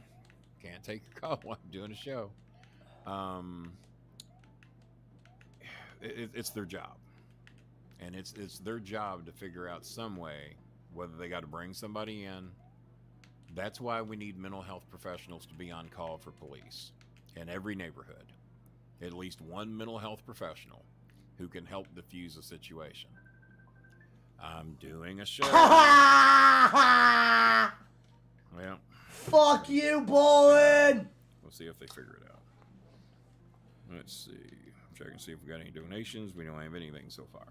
can't take a call while I'm doing a show. It's their job, and it's their job to figure out some way whether they got to bring somebody in. That's why we need mental health professionals to be on call for police in every neighborhood. At least one mental health professional who can help diffuse a situation. I'm doing a show. Well, fuck you, Bolin. We'll see if they figure it out. Let's see. Check and see if we got any donations. We don't have anything so far.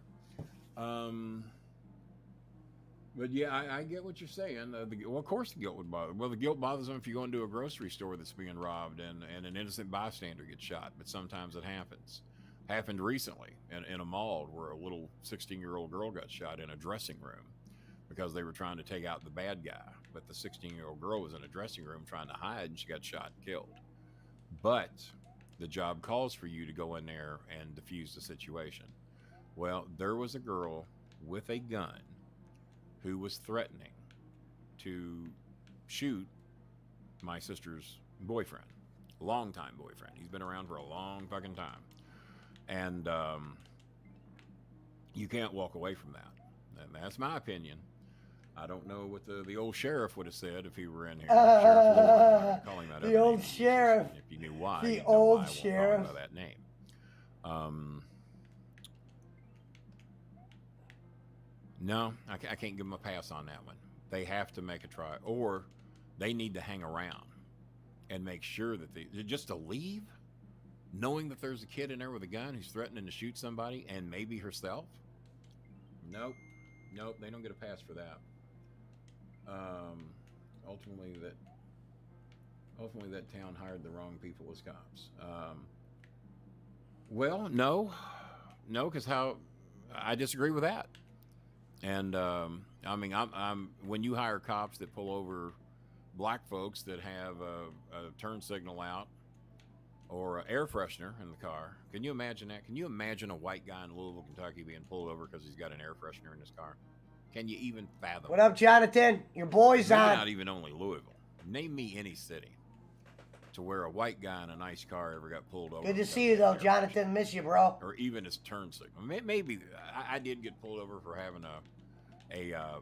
But yeah, I get what you're saying. Well, of course the guilt would bother. Well, the guilt bothers them if you go into a grocery store that's being robbed and an innocent bystander gets shot. But sometimes it happens. Happened recently in a mall where a little 16-year-old girl got shot in a dressing room because they were trying to take out the bad guy. But the 16-year-old girl was in a dressing room trying to hide, and she got shot and killed. But the job calls for you to go in there and defuse the situation. Well, there was a girl with a gun who was threatening to shoot my sister's boyfriend, longtime boyfriend. He's been around for a long fucking time. And you can't walk away from that. And that's my opinion. I don't know what the old sheriff would have said if he were in here. Sheriff Lord, I'm calling that the old sheriff. If you knew why, the you know old why I won't sheriff. call him by that name. No, I can't give them a pass on that one. They have to make a try, or they need to hang around and make sure that just to leave, knowing that there's a kid in there with a gun who's threatening to shoot somebody and maybe herself. Nope, they don't get a pass for that. Ultimately, that town hired the wrong people as cops. Well, no, because I disagree with that. And I mean, I'm when you hire cops that pull over black folks that have a turn signal out or an air freshener in the car, can you imagine that? Can you imagine a white guy in Louisville, Kentucky being pulled over because he's got an air freshener in his car? Can you even fathom? What up, Jonathan? Your boy's Maybe on. not even only Louisville. Name me any city to where a white guy in a nice car ever got pulled over. Good to see you, though, Jonathan. Miss you, bro. Or even his turn signal. Maybe I did get pulled over for having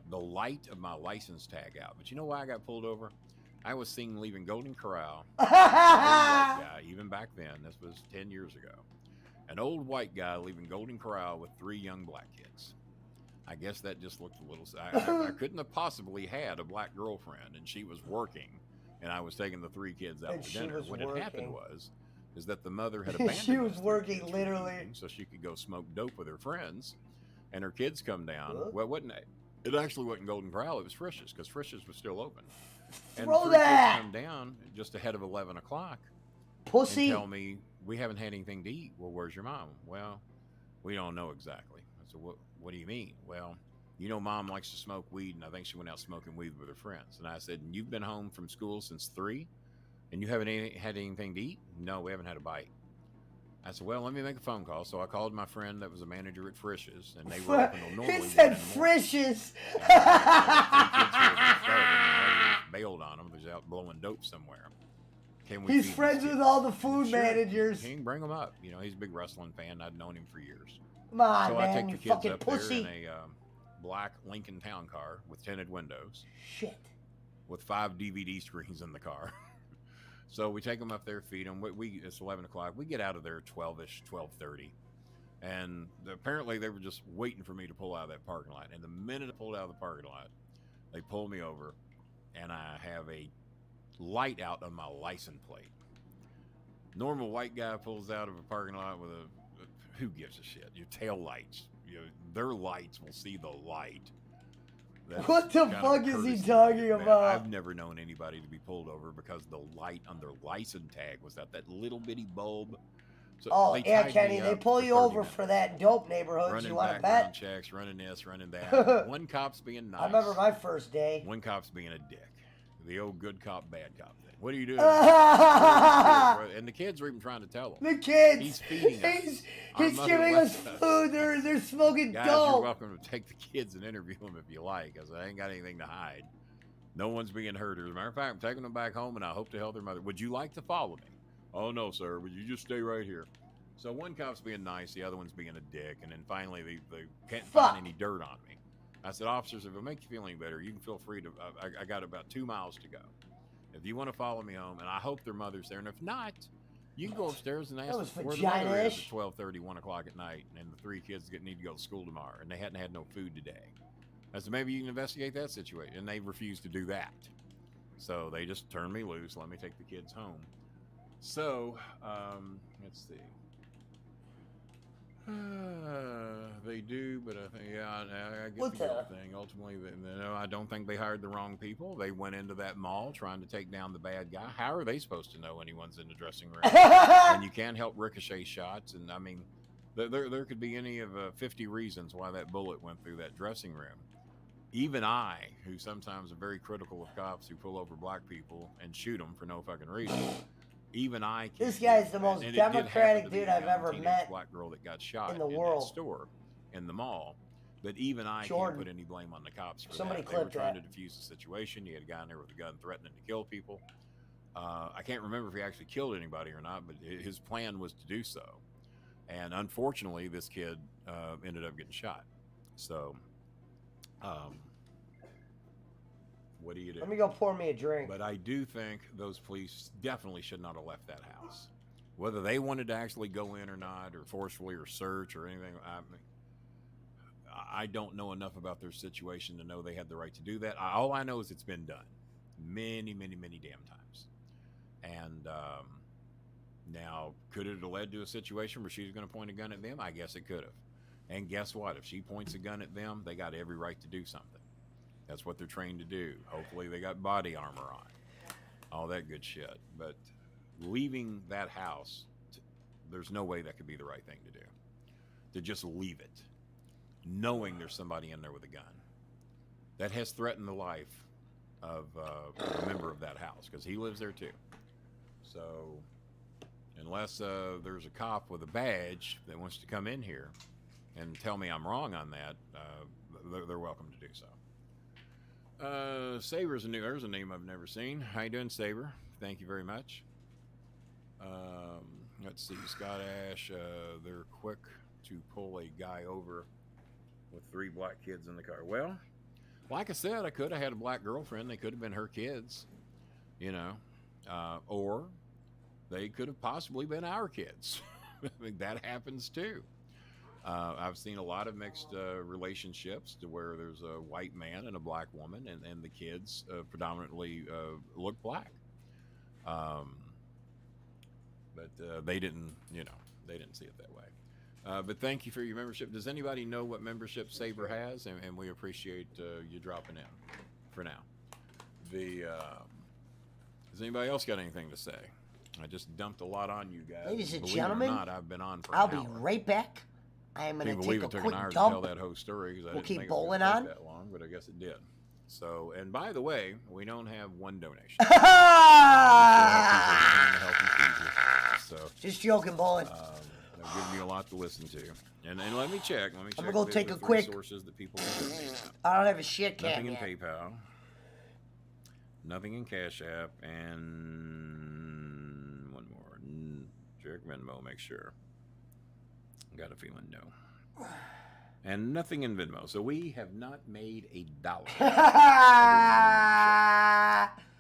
the light of my license tag out. But you know why I got pulled over? I was seen leaving Golden Corral. Old white guy, even back then, this was 10 years ago. An old white guy leaving Golden Corral with 3 young black kids. I guess that just looked a little... I couldn't have possibly had a black girlfriend, and she was working, and I was taking the 3 kids out to dinner. What had happened is that the mother had abandoned she was us working, literally. so she could go smoke dope with her friends, and her kids come down. Well, it actually wasn't Golden Corral, it was Frisch's, because Frisch's was still open. And Throw 3 that! kids come down just ahead of 11 o'clock. Pussy. And tell me, we haven't had anything to eat. Well, where's your mom? Well, we don't know exactly. I said, what do you mean? Well, you know, mom likes to smoke weed, and I think she went out smoking weed with her friends. And I said, and you've been home from school since 3, and you haven't had anything to eat? No, we haven't had a bite. I said, well, let me make a phone call. So I called my friend that was a manager at Frisch's, and they were open till normally. He said Frisch's. Bailed on him. He was out blowing dope somewhere. He's friends with all the food managers. He can bring them up. You know, he's a big wrestling fan. I'd known him for years. Come on, so man, I take the you kids fucking up pussy. there in a black Lincoln Town car with tinted windows. Shit. With 5 DVD screens in the car. So we take them up there, feed them. It's 11 o'clock. We get out of there 12-ish, 12:30. And apparently they were just waiting for me to pull out of that parking lot. And the minute I pulled out of the parking lot, they pulled me over, and I have a light out on my license plate. Normal white guy pulls out of a parking lot with who gives a shit? Your tail lights. Their lights will see the light. That's what the fuck is he talking about? I've never known anybody to be pulled over because the light on their license tag was that little bitty bulb. So oh, yeah, Kenny, they pull you over for that in dope neighborhoods. Running you want to background bet? checks, running this, running that. One cop's being nice. I remember my first day. One cop's being a dick. The old good cop, bad cop thing. What are you doing? And the kids are even trying to tell him. The kids. He's feeding us. He's giving us food. They're smoking Guys, dope. you're welcome to take the kids and interview them if you like, because I ain't got anything to hide. No one's being hurt. As a matter of fact, I'm taking them back home, and I hope to help their mother. Would you like to follow me? Oh, no, sir. Would you just stay right here? So one cop's being nice, the other one's being a dick, and then finally they can't find any dirt on me. I said, officers, if it'll make you feel any better, you can feel free to. I got about 2 miles to go. If you want to follow me home, and I hope their mother's there, and if not, you can go upstairs and ask That was them where the mother is vagina-ish. at 12:30, 1 o'clock at night, and the 3 kids need to go to school tomorrow, and they hadn't had no food today. I said, maybe you can investigate that situation, and they refused to do that. So they just turned me loose, let me take the kids home. So, let's see. They do, but I think, yeah, I get What the the- guilt thing. Ultimately, I don't think they hired the wrong people. They went into that mall trying to take down the bad guy. How are they supposed to know anyone's in the dressing room? And you can't help ricochet shots. And I mean, there could be any of 50 reasons why that bullet went through that dressing room. Even I, who sometimes are very critical of cops who pull over black people and shoot them for no fucking reason, even I can't. This guy's the most and it did happen democratic to be dude a I've young ever teenage met black girl that got shot in the in world. that store in the mall. But even I Jordan. can't put any blame on the cops for Somebody that. They were clipped trying that. to defuse the situation. You had a guy in there with a gun threatening to kill people. I can't remember if he actually killed anybody or not, but his plan was to do so. And unfortunately, this kid ended up getting shot. So, what do you do? Let me go pour me a drink. But I do think those police definitely should not have left that house. Whether they wanted to actually go in or not, or forcefully or search or anything, I don't know enough about their situation to know they had the right to do that. All I know is it's been done many, many, many damn times. And now, could it have led to a situation where she was going to point a gun at them? I guess it could have. And guess what? If she points a gun at them, they got every right to do something. That's what they're trained to do. Hopefully they got body armor on, all that good shit. But leaving that house, there's no way that could be the right thing to do. To just leave it, knowing there's somebody in there with a gun. That has threatened the life of a member of that house, because he lives there too. So unless there's a cop with a badge that wants to come in here and tell me I'm wrong on that, they're welcome to do so. Saber's there's a name I've never seen. How you doing, Saber? Thank you very much. Let's see, Scott Ash, they're quick to pull a guy over with 3 black kids in the car. Well, like I said, I could have had a black girlfriend. They could have been her kids, you know, or they could have possibly been our kids. I mean, that happens too. I've seen a lot of mixed relationships to where there's a white man and a black woman, and the kids predominantly look black. But they didn't, they didn't see it that way. But thank you for your membership. Does anybody know what membership Saber has? And we appreciate you dropping in for now. Has anybody else got anything to say? I just dumped a lot on you guys. Ladies and Believe gentlemen, it or not, I've been on for I'll an be hour. right back. I am going Can't to believe take it a took an quick hour to tell dump. that whole story, because I We'll didn't keep think it was bowling gonna on. take that long, but I guess it did. So, and by the way, we don't have one donation. So, just joking, bowling. They've given me a lot to listen to. And let me check. I'm gonna go take a the quick. sources that people can donate. I don't have a shit can Nothing in yet. PayPal. Nothing in Cash App, and one more. Check Venmo, make sure. Got a feeling no. And nothing in Venmo. So we have not made $1.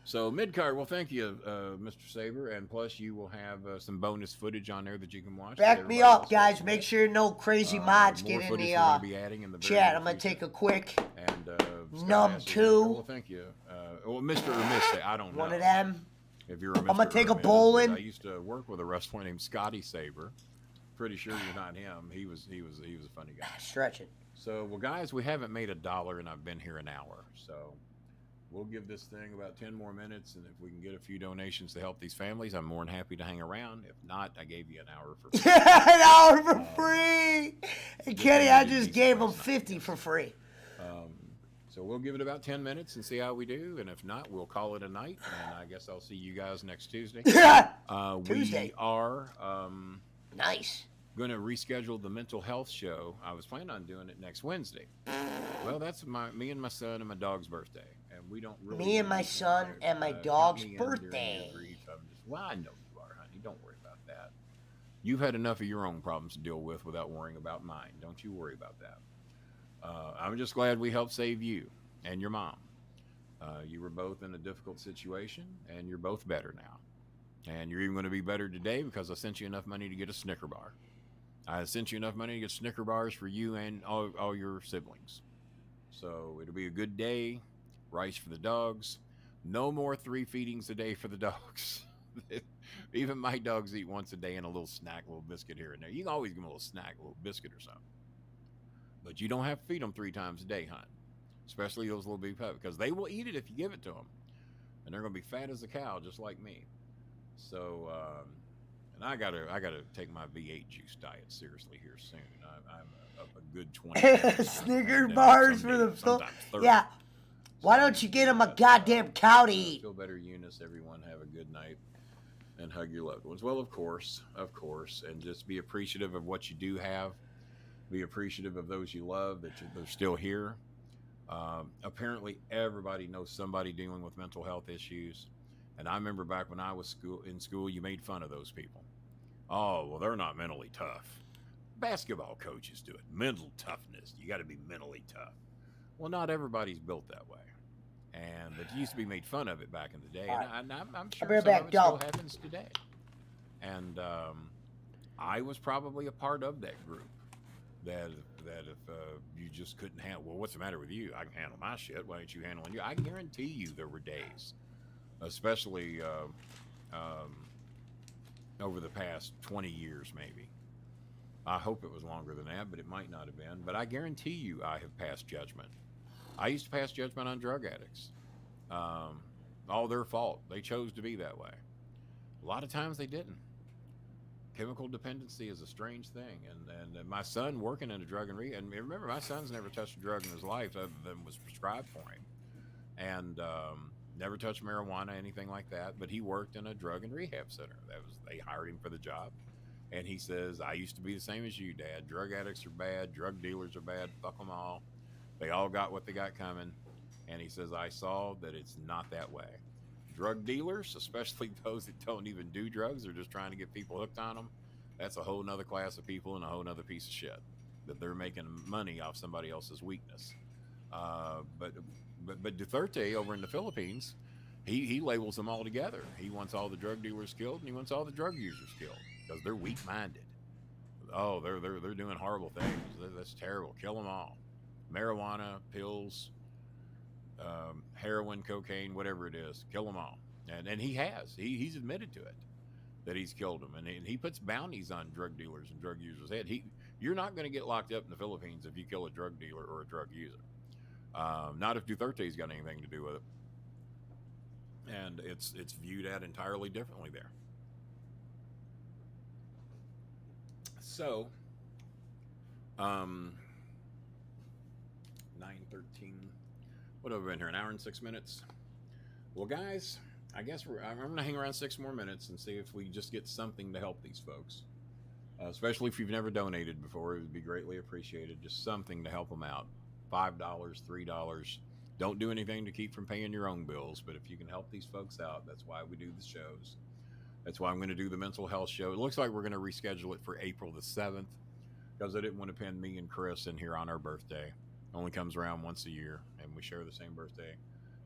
So mid-card, well, thank you, Mr. Saber, and plus you will have some bonus footage on there that you can watch. Back me up, guys. Make sure no crazy mods more get in footage the we're gonna be adding in the very chat. near I'm going to future. take a quick And num Scott Ashley, 2. well, thank you. Well, Mr. or Miss, I don't know. One of them. If you're a Mr. I'm going to take or a Miss, bowling. I used to work with a wrestler named Scotty Saber. Pretty sure you're not him. He was a funny guy. Stretching. So, well, guys, we haven't made $1, and I've been here an hour. So, we'll give this thing about 10 more minutes, and if we can get a few donations to help these families, I'm more than happy to hang around. If not, I gave you an hour for free. An hour for free. And Kenny, I just gave him 50 for free. So we'll give it about 10 minutes and see how we do, and if not, we'll call it a night. And I guess I'll see you guys next Tuesday. Tuesday. We are nice. going to reschedule the mental health show. I was planning on doing it next Wednesday. Well, that's me and my son and my dog's birthday, and we don't really. Me and my son and my dog's birthday. Well, I know you are, honey. Don't worry about that. You've had enough of your own problems to deal with without worrying about mine. Don't you worry about that. I'm just glad we helped save you and your mom. You were both in a difficult situation, and you're both better now. And you're even going to be better today because I sent you enough money to get a Snicker bar. I sent you enough money to get Snicker bars for you and all your siblings. So it'll be a good day. Rice for the dogs. No more 3 feedings a day for the dogs. Even my dogs eat once a day and a little snack, a little biscuit here and there. You can always give them a little snack, a little biscuit or something. But you don't have to feed them 3 times a day, hon. Especially those little big puppies, because they will eat it if you give it to them. And they're going to be fat as a cow, just like me. So, and I gotta take my V8 juice diet seriously here soon. I'm up a good 20. Snicker bars for the sometimes 30. Yeah. Why don't you get him a goddamn cow to eat? Feel better, Eunice. Everyone have a good night and hug your loved ones. Well, of course, and just be appreciative of what you do have. Be appreciative of those you love that they're still here. Apparently, everybody knows somebody dealing with mental health issues. And I remember back when I was in school, you made fun of those people. Oh, well, they're not mentally tough. Basketball coaches do it. Mental toughness. You got to be mentally tough. Well, not everybody's built that way. And it used to be made fun of it back in the day. And I'm sure some of it still happens today. And I was probably a part of that group. That if you just couldn't handle, well, what's the matter with you? I can handle my shit. Why aren't you handling you? I guarantee you there were days, especially over the past 20 years, maybe. I hope it was longer than that, but it might not have been. But I guarantee you I have passed judgment. I used to pass judgment on drug addicts. All their fault. They chose to be that way. A lot of times they didn't. Chemical dependency is a strange thing, and my son working in a drug and rehab. And remember, my son's never touched a drug in his life other than was prescribed for him, and never touched marijuana, anything like that. But he worked in a drug and rehab center. They hired him for the job, and he says, "I used to be the same as you, Dad. Drug addicts are bad. Drug dealers are bad. Fuck them all. They all got what they got coming." And he says, "I saw that it's not that way. Drug dealers, especially those that don't even do drugs, they're just trying to get people hooked on them. That's a whole nother class of people and a whole nother piece of shit. That they're making money off somebody else's weakness." But Duterte over in the Philippines, he labels them all together. He wants all the drug dealers killed, and he wants all the drug users killed because they're weak-minded. Oh, they're doing horrible things. That's terrible. Kill them all. Marijuana, pills, heroin, cocaine, whatever it is, kill them all. And he has. He's admitted to it, that he's killed them. And he puts bounties on drug dealers and drug users' head. You're not going to get locked up in the Philippines if you kill a drug dealer or a drug user. Not if Duterte's got anything to do with it. And it's viewed at entirely differently there. So, 9:13. What have we been here? An hour and 6 minutes. Well, guys, I guess I'm going to hang around 6 more minutes and see if we just get something to help these folks. Especially if you've never donated before, it would be greatly appreciated. Just something to help them out. $5, $3. Don't do anything to keep from paying your own bills, but if you can help these folks out, that's why we do the shows. That's why I'm going to do the mental health show. It looks like we're going to reschedule it for April the 7th because I didn't want to pin me and Chris in here on our birthday. It only comes around once a year, and we share the same birthday.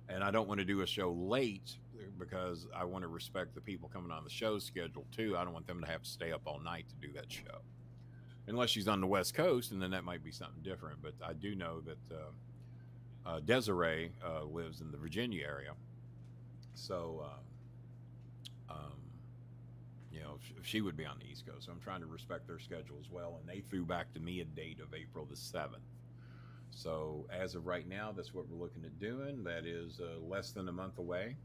And I don't want to do a show late because I want to respect the people coming on the show's schedule, too. I don't want them to have to stay up all night to do that show. Unless she's on the West Coast, and then that might be something different. But I do know that Desiree lives in the Virginia area. So, she would be on the East Coast. So I'm trying to respect their schedule as well. And they threw back to me a date of April the 7th. So as of right now, that's what we're looking at doing. That is less than a month away.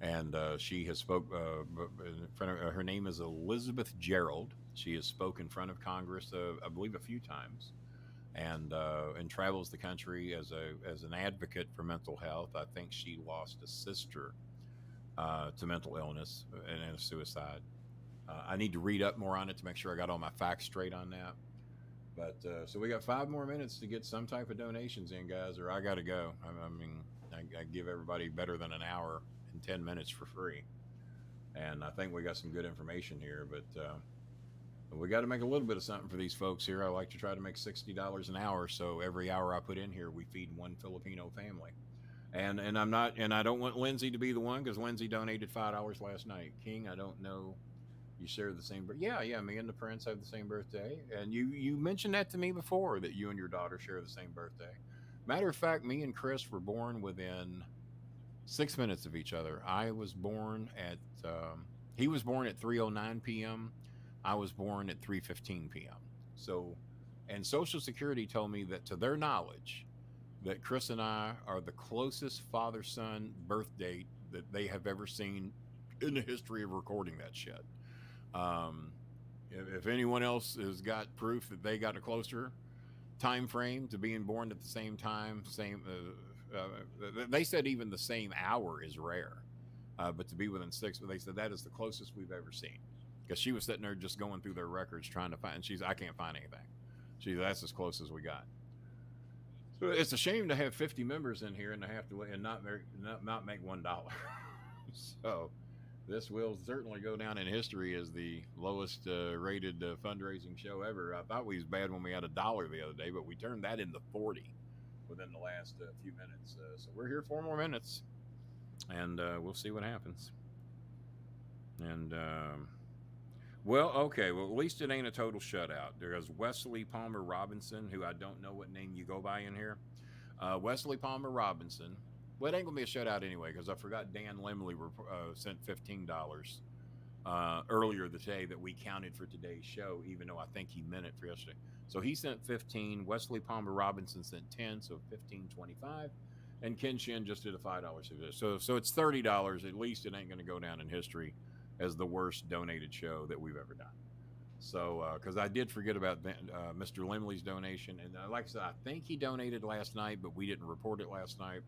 And she has spoke in front of her name is Elizabeth Gerald. She has spoken in front of Congress, I believe, a few times, and travels the country as an advocate for mental health. I think she lost a sister to mental illness and a suicide. I need to read up more on it to make sure I got all my facts straight on that. But so we got 5 more minutes to get some type of donations in, guys, or I got to go. I give everybody better than an hour and 10 minutes for free. And I think we got some good information here, but We got to make a little bit of something for these folks here. I like to try to make $60 an hour, so every hour I put in here, we feed one Filipino family. And I'm not, and I don't want Lindsay to be the one, because Lindsay donated $5 last night. King, I don't know, you share the same birthday. Yeah, me and the prince have the same birthday, and you mentioned that to me before, that you and your daughter share the same birthday. Matter of fact, me and Chris were born within 6 minutes of each other. I was born at he was born at 3:09 p.m. I was born at 3:15 p.m. So, and Social Security told me that, to their knowledge, that Chris and I are the closest father-son birth date that they have ever seen in the history of recording that shit. If anyone else has got proof that they got a closer time frame to being born at the same time, they said even the same hour is rare, but to be within 6, they said that is the closest we've ever seen. Because she was sitting there just going through their records trying to find, and I can't find anything. That's as close as we got. So it's a shame to have 50 members in here and to have to not make $1. So this will certainly go down in history as the lowest rated fundraising show ever. I thought we was bad when we had $1 the other day, but we turned that into 40 within the last few minutes. So we're here 4 more minutes, and we'll see what happens. And well, okay. Well, at least it ain't a total shutout. There's Wesley Palmer Robinson, who I don't know what name you go by in here. Wesley Palmer Robinson. Well, it ain't going to be a shutout anyway, because I forgot Dan Limley sent $15 earlier today that we counted for today's show, even though I think he meant it for yesterday. So he sent 15. Wesley Palmer Robinson sent 10, so 15.25. And Ken Shin just did a $5 so it's $30. At least it ain't going to go down in history as the worst donated show that we've ever done. So, because I did forget about Mr. Limley's donation, and like I said, I think he donated last night, but we didn't report it last night.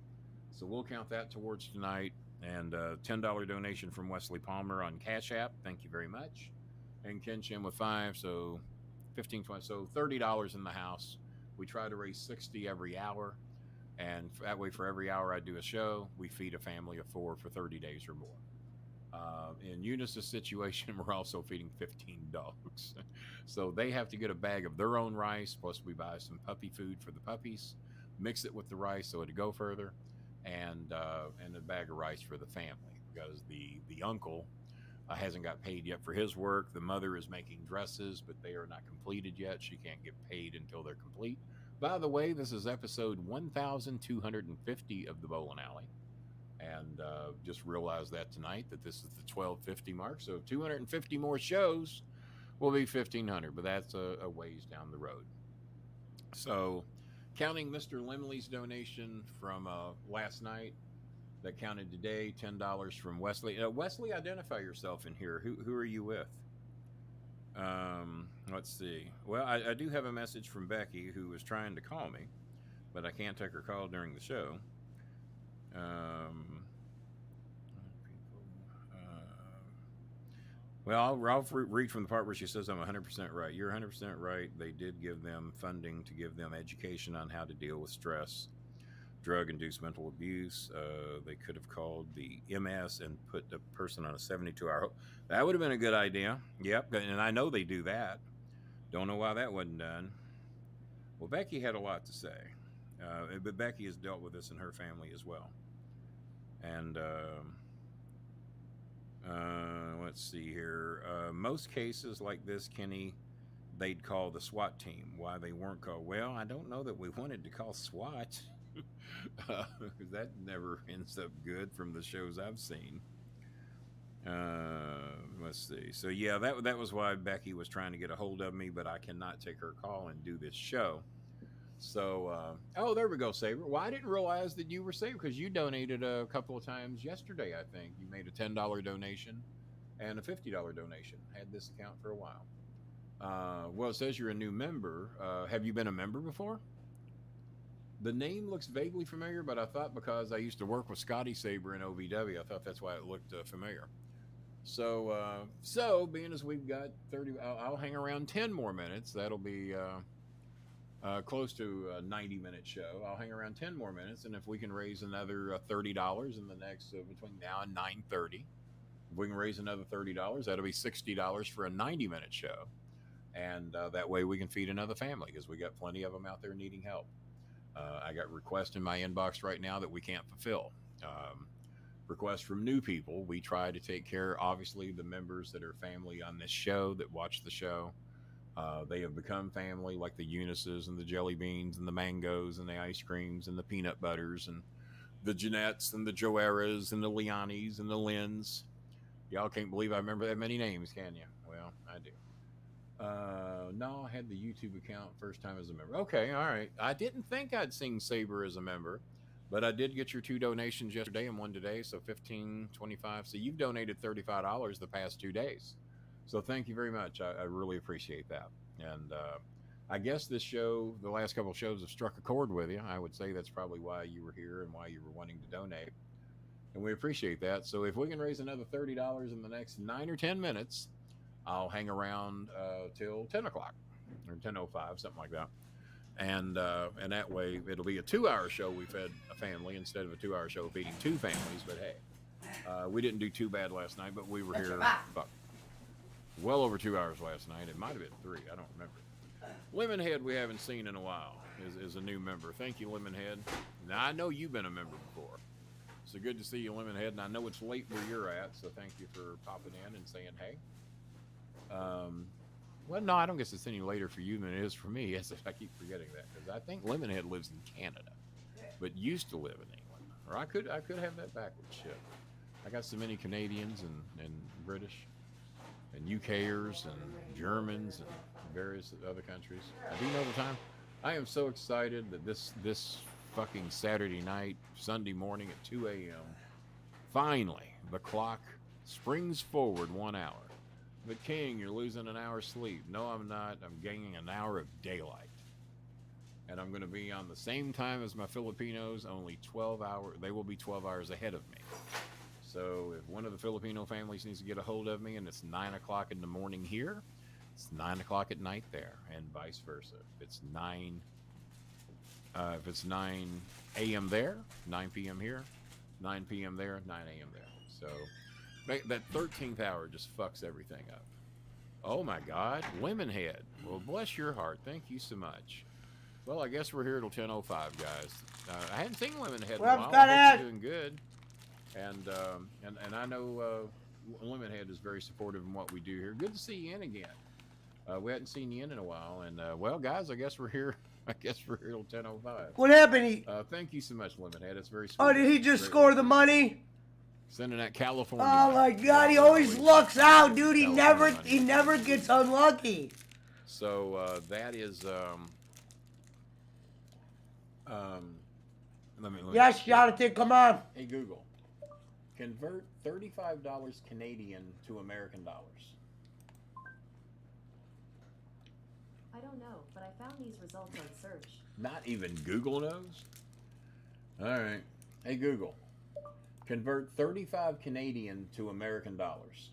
So we'll count that towards tonight. And $10 donation from Wesley Palmer on Cash App. Thank you very much. And Ken Shin with 5, so 15, 20, so $30 in the house. We try to raise 60 every hour, and that way, for every hour I do a show, we feed a family of 4 for 30 days or more. In Eunice's situation, we're also feeding 15 dogs. So they have to get a bag of their own rice, plus we buy some puppy food for the puppies, mix it with the rice so it'll go further, and a bag of rice for the family, because the uncle hasn't got paid yet for his work. The mother is making dresses, but they are not completed yet. She can't get paid until they're complete. By the way, this is episode 1250 of the Bowling Alley. And just realized that tonight, that this is the 1250 mark. So 250 more shows will be 1,500, but that's a ways down the road. So counting Mr. Limley's donation from last night, that counted today, $10 from Wesley. Wesley, identify yourself in here. Who are you with? Let's see. Well, I do have a message from Becky, who was trying to call me, but I can't take her call during the show. Well, I'll read from the part where she says I'm 100% right. You're 100% right. They did give them funding to give them education on how to deal with stress, drug-induced mental abuse. They could have called the MS and put the person on a 72-hour. That would have been a good idea. Yep, and I know they do that. Don't know why that wasn't done. Well, Becky had a lot to say. But Becky has dealt with this in her family as well. And let's see here. Most cases like this, Kenny, they'd call the SWAT team. Why they weren't called? Well, I don't know that we wanted to call SWAT. That never ends up good from the shows I've seen. Let's see. So yeah, that was why Becky was trying to get a hold of me, but I cannot take her call and do this show. So, oh, there we go, Saber. Well, I didn't realize that you were Saber, because you donated a couple of times yesterday, I think. You made a $10 donation and a $50 donation. Had this account for a while. Well, it says you're a new member. Have you been a member before? The name looks vaguely familiar, but I thought because I used to work with Scotty Saber in OVW, I thought that's why it looked familiar. So being as we've got 30, I'll hang around 10 more minutes. That'll be close to a 90-minute show. I'll hang around 10 more minutes, and if we can raise another $30 in the next between now and 9:30, if we can raise another $30, that'll be $60 for a 90-minute show. and that way we can feed another family because we got plenty of them out there needing help. I got requests in my inbox right now that we can't fulfill. Requests from new people. We try to take care, obviously, the members that are family on this show that watch the show. They have become family, like the Eunices and the Jelly Beans and the Mangoes and the ice creams and the peanut butters and the Jeanettes and the Joeras and the Leonis and the Lynns. Y'all can't believe I remember that many names, can you? Well, I do. No, I had the YouTube account first time as a member. Okay, all right. I didn't think I'd seen Saber as a member, but I did get your 2 donations yesterday and 1 today, so 15, 25. So you've donated $35 the past 2 days. So thank you very much. I really appreciate that. And I guess this show, the last couple of shows have struck a chord with you. I would say that's probably why you were here and why you were wanting to donate. And we appreciate that. So if we can raise another $30 in the next 9 or 10 minutes, I'll hang around till 10 o'clock or 10:05, something like that. And that way it'll be a 2-hour show. We fed a family instead of a 2-hour show feeding 2 families. But hey, we didn't do too bad last night, but we were here well over 2 hours last night. It might have been 3. I don't remember. Lemonhead we haven't seen in a while is a new member. Thank you, Lemonhead. Now, I know you've been a member before. So good to see you, Lemonhead. And I know it's late where you're at, so thank you for popping in and saying hey. Well, no, I don't guess it's any later for you than it is for me. Yes, I keep forgetting that because I think Lemonhead lives in Canada, but used to live in England. Or I could have that backwards. Shit. I got so many Canadians and British and UKers and Germans and various other countries. Do you know the time? I am so excited that this fucking Saturday night, Sunday morning at 2 a.m. Finally, the clock springs forward 1 hour. But King, you're losing an hour's sleep. No, I'm not. I'm gaining an hour of daylight. And I'm going to be on the same time as my Filipinos, only 12 hours. They will be 12 hours ahead of me. So if one of the Filipino families needs to get a hold of me and it's 9 o'clock in the morning here, it's 9 o'clock at night there, and vice versa. If it's 9 a.m. there, 9 p.m. here, 9 p.m. there, 9 a.m. there. So that 13th hour just fucks everything up. Oh my God, Lemonhead. Well, bless your heart. Thank you so much. Well, I guess we're here till 10:05, guys. I hadn't seen Lemonhead in a while. I hope you're doing good. And I know Lemonhead is very supportive in what we do here. Good to see you in again. We hadn't seen you in a while. And well, guys, I guess we're here. I guess we're here till 10:05. What happened? Thank you so much, Lemonhead. It's very sweet. Oh, did he just score the money? Sending that California. Oh my God, he always lucks out, dude. He never gets unlucky. So that is let me yes, Jonathan, come on. Hey Google, convert $35 Canadian to American dollars. I don't know, but I found these results on search. Not even Google knows? All right. Hey Google, convert 35 Canadian to American dollars.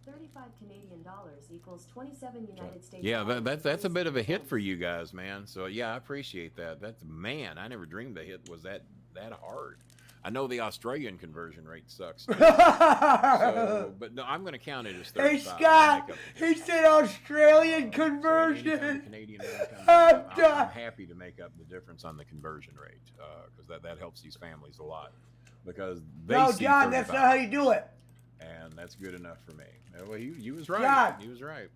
35 Canadian dollars equals 27 United States. Yeah, that's a bit of a hit for you guys, man. So yeah, I appreciate that. That's, man, I never dreamed the hit was that hard. I know the Australian conversion rate sucks. So, but no, I'm going to count it as 35. Hey Scott, he said Australian conversion. Canadian I'm happy to make up the difference on the conversion rate because that helps these families a lot. Because they no, see John, that's not how you do it. And that's good enough for me. Well, you was right. John. He was right.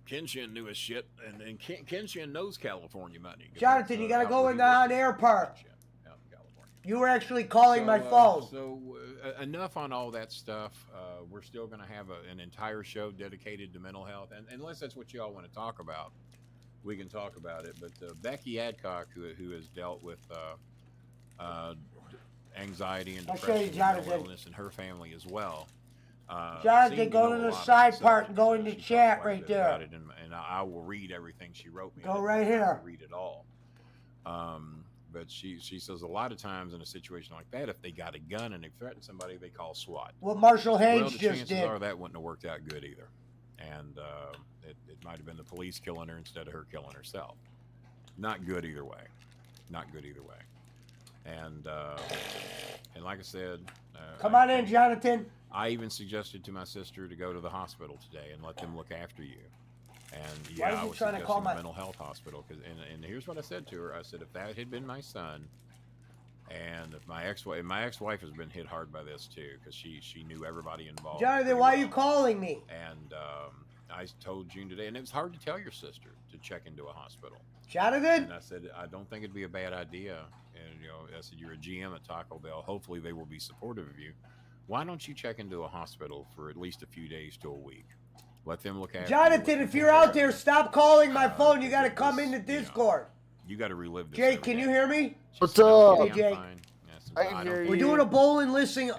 Kenshin knew his shit, and Kenshin knows California money. Jonathan, you got to go in the on-air part. You were actually calling my phone. So enough on all that stuff. We're still going to have an entire show dedicated to mental health. And unless that's what you all want to talk about, we can talk about it. But Becky Adcock, who has dealt with anxiety and depression and illness in her family as well. Jonathan, go to the side part and go into chat right there. And I will read everything she wrote me. Go right here. Read it all. But she says a lot of times in a situation like that, if they got a gun and they threaten somebody, they call SWAT. What Marshall Haynes the just did. chances are that wouldn't have worked out good either. And it might have been the police killing her instead of her killing herself. Not good either way. Not good either way. And like I said, Come on in, Jonathan. I even suggested to my sister to go to the hospital today and let them look after you. And Why yeah, is I he was trying to suggesting call a my- mental health hospital. And here's what I said to her. I said, if that had been my son, and if my ex-wife has been hit hard by this too, because she knew everybody involved. Jonathan, why are you calling me? And I told June today, and it was hard to tell your sister to check into a hospital. Jonathan? And I said, I don't think it'd be a bad idea. And I said, you're a GM at Taco Bell. Hopefully they will be supportive of you. Why don't you check into a hospital for at least a few days to a week? Let them look at Jonathan, if you're out there, stop calling my phone. You got to come into Discord. You got to relive this. Jake, can you hear me? What's up? Hey, Jake. I can hear you. We're doing a bowling listen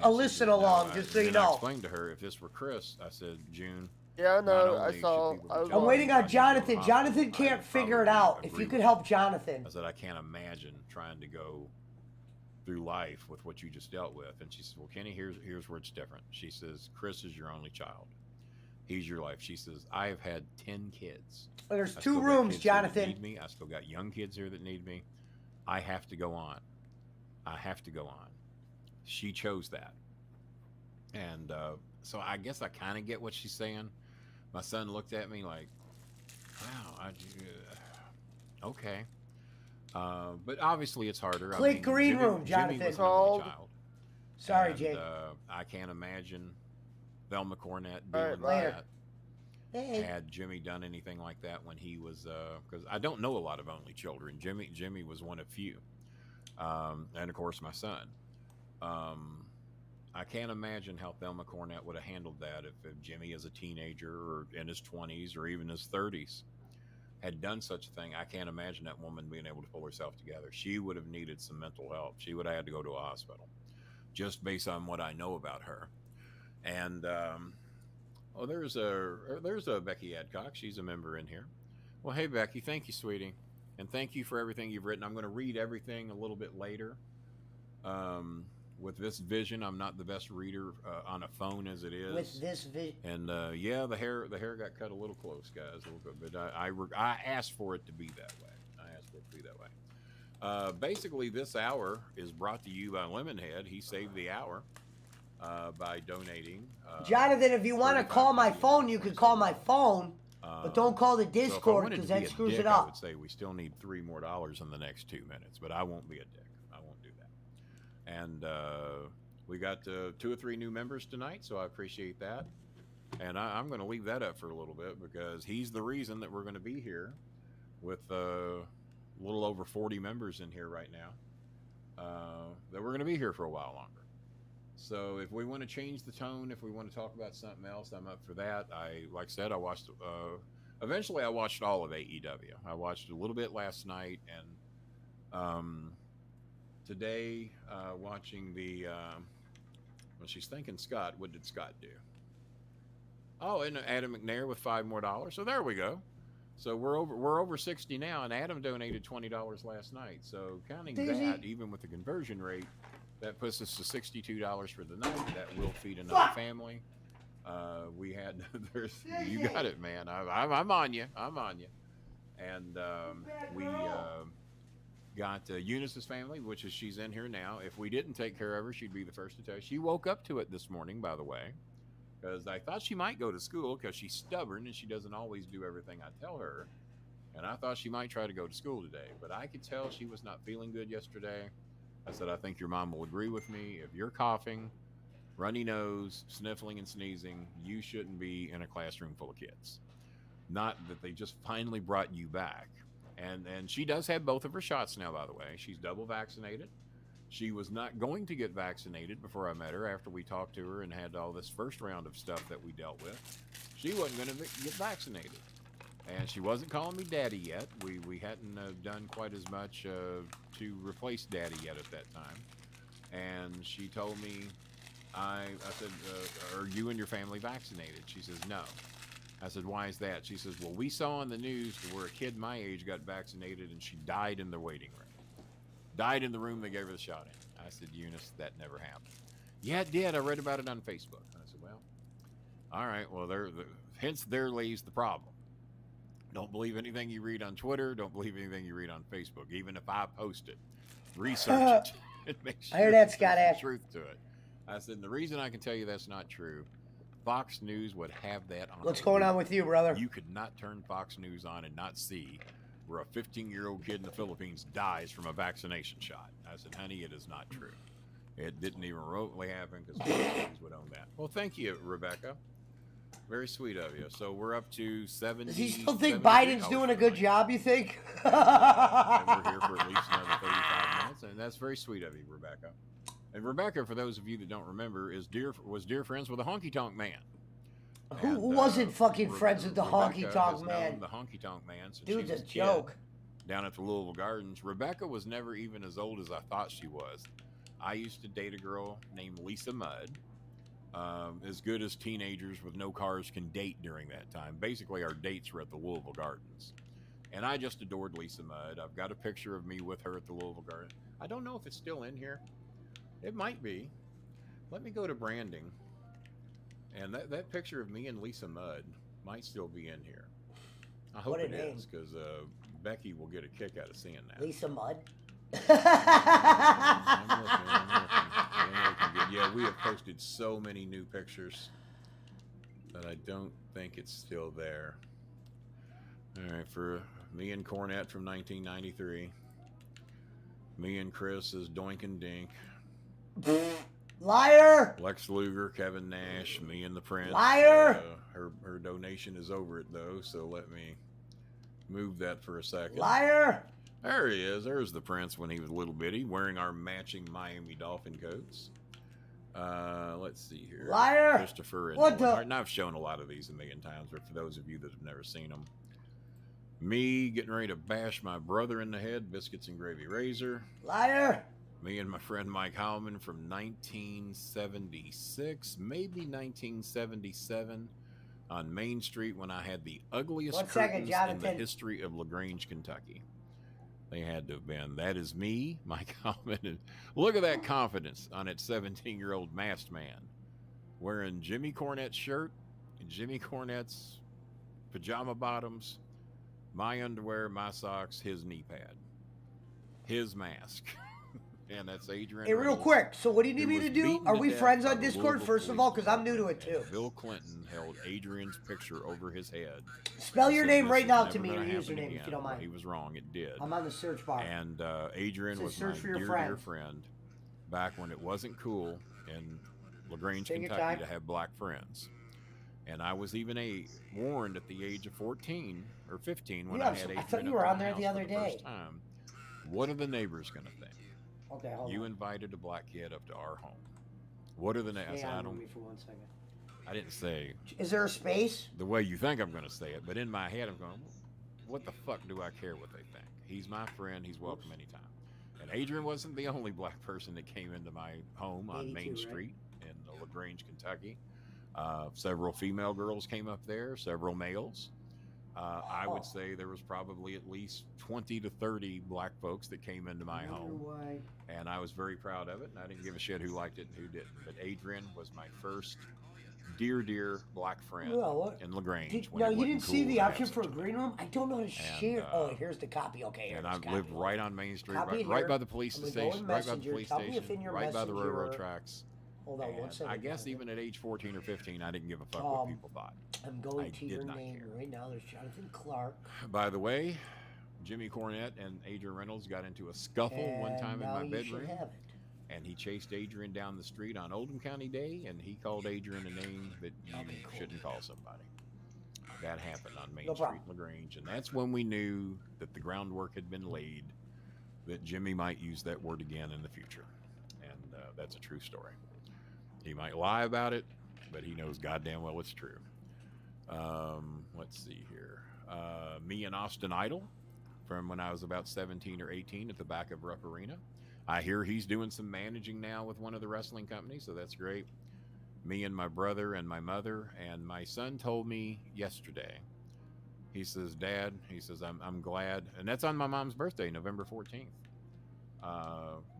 along, just so you I know. explained to her, if this were Chris, I said, June. Yeah, I know. I saw. I'm waiting on Jonathan. Jonathan can't figure it out. If you could help Jonathan. I said, I can't imagine trying to go through life with what you just dealt with. And she says, well, Kenny, here's where it's different. She says, Chris is your only child. He's your life. She says, I have had 10 kids. Well, there's I 2 still got rooms, kids here that Jonathan. need me. I still got young kids here that need me. I have to go on. I have to go on. She chose that. And so I guess I kind of get what she's saying. My son looked at me like, wow, okay. But obviously it's harder. Click green room, Jonathan. Jimmy was an only child. Sorry, And, Jake. I can't imagine Velma Cornett All doing right, later. that. Hey. Had Jimmy done anything like that when he was, because I don't know a lot of only children. Jimmy was one of few. And of course my son. I can't imagine how Thelma Cornett would have handled that if Jimmy as a teenager or in his 20s or even his 30s had done such a thing. I can't imagine that woman being able to pull herself together. She would have needed some mental help. She would have had to go to a hospital, just based on what I know about her. And there's a Becky Adcock. She's a member in here. Well, hey Becky, thank you, sweetie, and thank you for everything you've written. I'm going to read everything a little bit later. With this vision, I'm not the best reader on a phone as it is. With this vision. And yeah, the hair got cut a little close, guys, a little bit. But I asked for it to be that way. Basically, this hour is brought to you by Lemonhead. He saved the hour by donating. Jonathan, if you want to call my phone, you could call my phone. But don't call the So if I Discord wanted because to be that a screws dick, it I up. would say we still need $3 more in the next 2 minutes, but I won't be a dick. I won't do that. And we got 2 or 3 new members tonight, so I appreciate that. And I'm going to leave that up for a little bit because he's the reason that we're going to be here with a little over 40 members in here right now. That we're going to be here for a while longer. So if we want to change the tone, if we want to talk about something else, I'm up for that. Like I said, I watched. Eventually, I watched all of AEW. I watched a little bit last night, and today, watching the. Well, she's thanking Scott. What did Scott do? Oh, and Adam McNair with $5 more. So there we go. So we're over 60 now, and Adam donated $20 last night. So counting that, even with the conversion rate, that puts us to $62 for the night. That will feed another family. We had you got it, man. I'm on you. I'm on you. And we got Eunice's family, which is she's in here now. If we didn't take care of her, she'd be the first to tell you. She woke up to it this morning, by the way, because I thought she might go to school because she's stubborn and she doesn't always do everything I tell her. And I thought she might try to go to school today, but I could tell she was not feeling good yesterday. I said, I think your mom will agree with me. If you're coughing, runny nose, sniffling and sneezing, you shouldn't be in a classroom full of kids. Not that they just finally brought you back. And she does have both of her shots now, by the way. She's double vaccinated. She was not going to get vaccinated before I met her after we talked to her and had all this first round of stuff that we dealt with. She wasn't going to get vaccinated. And she wasn't calling me daddy yet. We hadn't done quite as much to replace daddy yet at that time. And she told me, I said, are you and your family vaccinated? She says, no. I said, why is that? She says, well, we saw on the news where a kid my age got vaccinated and she died in the waiting room. Died in the room they gave her the shot in. I said, Eunice, that never happened. Yeah, it did. I read about it on Facebook. I said, well, all right. Well, hence there lays the problem. Don't believe anything you read on Twitter. Don't believe anything you read on Facebook, even if I post it. Research it. and make sure I hear that, Scott there's Ash. some truth to it. I said, and the reason I can tell you that's not true, Fox News would have that on. What's going on with you, brother? You could not turn Fox News on and not see where a 15-year-old kid in the Philippines dies from a vaccination shot. I said, honey, it is not true. It didn't even remotely happen because Fox News would own that. Well, thank you, Rebecca. Very sweet of you. So we're up to 70. Does he still think Biden's doing a good job, you think? And we're here for at least another 35 minutes, and that's very sweet of you, Rebecca. And Rebecca, for those of you that don't remember, was dear friends with the Honky Tonk Man. Who wasn't fucking friends with the Rebecca Honky Tonk has Man? known the Honky Tonk Man since Dude's she was a kid joke. down at the Louisville Gardens. Rebecca was never even as old as I thought she was. I used to date a girl named Lisa Mudd. As good as teenagers with no cars can date during that time. Basically, our dates were at the Louisville Gardens. And I just adored Lisa Mudd. I've got a picture of me with her at the Louisville Gardens. I don't know if it's still in here. It might be. Let me go to branding. And that picture of me and Lisa Mudd might still be in here. I hope it is, because Becky will get a kick out of seeing that. Lisa Mudd? I'm looking. Yeah, we have posted so many new pictures that I don't think it's still there. All right, for me and Cornette from 1993. Me and Chris is Doink and Dink. Liar! Lex Luger, Kevin Nash, me and the Prince. Liar! Her donation is over it, though, so let me move that for a second. Liar! There he is. There's the Prince when he was a little bitty, wearing our matching Miami Dolphin coats. Let's see here. Liar! Christopher and What the? And I've shown a lot of these a million times, but for those of you that have never seen them. Me getting ready to bash my brother in the head, Biscuits and Gravy Razor. Liar! Me and my friend Mike Howman from 1976, maybe 1977, on Main Street when I had the ugliest curtains in the history of LaGrange, Kentucky. They had to have been. That is me, Mike Howman. And look at that confidence on that 17-year-old masked man wearing Jimmy Cornette's shirt and Jimmy Cornette's pajama bottoms, my underwear, my socks, his knee pad, his mask. And that's Adrian. Hey, real quick. So what do you need me to do? Are we friends on Discord, first of all? Because I'm new to it, too. Bill Clinton held Adrian's picture over his head. Spell your name right now to me, your username, if you don't mind. He was wrong. It did. I'm on the search bar. And Adrian was my dear friend back when it wasn't cool in LaGrange, Kentucky to have black friends. And I was even warned at the age of 14 or 15 when I had Adrian. I thought you were on there the other day. What are the neighbors going to think? Okay, hold on. You invited a black kid up to our home. What are the neighbors? Hang on me for 1 second. I didn't say. Is there a space? The way you think I'm going to say it, but in my head I'm going, what the fuck do I care what they think? He's my friend. He's welcome anytime. And Adrian wasn't the only black person that came into my home on Main Street in LaGrange, Kentucky. Several female girls came up there, several males. I would say there was probably at least 20 to 30 black folks that came into my home. And I was very proud of it, and I didn't give a shit who liked it and who didn't. But Adrian was my first dear black friend in LaGrange. No, you didn't see the option for a green room? I don't know how to share. Oh, here's the copy. Okay, and I lived right on Main Street, right by the police station, right by the police station, right by the railroad tracks. Hold on 1 second. I guess even at age 14 or 15, I didn't give a fuck what people thought. I'm going to your name right now. There's Jonathan Clark. By the way, Jimmy Cornette and Adrian Reynolds got into a scuffle one time in my bedroom. And he chased Adrian down the street on Oldham County Day, and he called Adrian a name that you shouldn't call somebody. That happened on Main Street in LaGrange, and that's when we knew that the groundwork had been laid, that Jimmy might use that word again in the future. And that's a true story. He might lie about it, but he knows goddamn well it's true. Let's see here. Me and Austin Idol from when I was about 17 or 18 at the back of Rupp Arena. I hear he's doing some managing now with one of the wrestling companies, so that's great. Me and my brother and my mother, and my son told me yesterday. He says, Dad, he says, I'm glad. And that's on my mom's birthday, November 14th.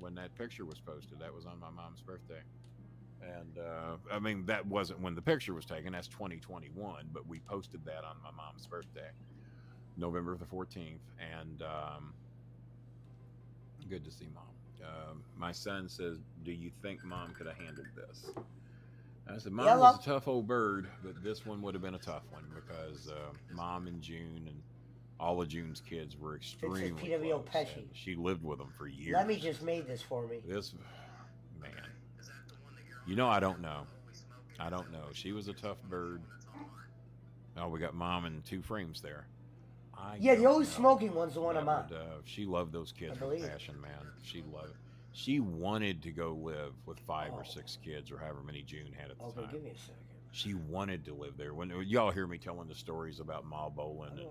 When that picture was posted, that was on my mom's birthday. And I mean, that wasn't when the picture was taken. That's 2021, but we posted that on my mom's birthday, November the 14th. And good to see Mom. My son says, "Do you think Mom could have handled this?" I said, Yeah, "Mom was a tough old bird, but this one would have been a tough one because Mom and June and all of June's kids were extremely PWO close. Pesci. And she lived with them for years. Lemmy just made this for me. This man, I don't know. I don't know. She was a tough bird. Oh, we got Mom in 2 frames there. The old smoking one's the one I'm on. She loved those kids with passion, man. She loved it. She wanted to go live with 5 or 6 kids or however many June had at the time. Okay, give me a second. She wanted to live there. When y'all hear me telling the stories about Ma Bolin and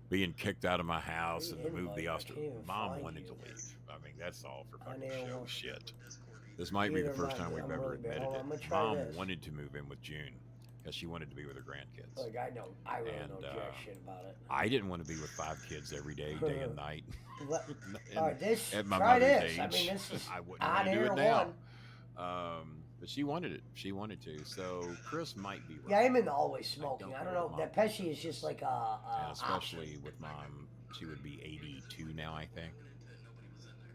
being kicked out of my house and moved the Australia, Mom wanted to leave. I mean, that's all for fucking show shit. This might be the first time we've ever admitted it. Mom wanted to move in with June because she wanted to be with her grandkids. Look, I really know jack shit about it. I didn't want to be with 5 kids every day, day and night. All right, at my try mother's this. age, I mean, this is I wouldn't want to do it now. But she wanted it. She wanted to. So Chris might be right. Yeah, I'm into always smoking. I don't know. That Pesci is just like and especially with Mom, she would be 82 now, I think.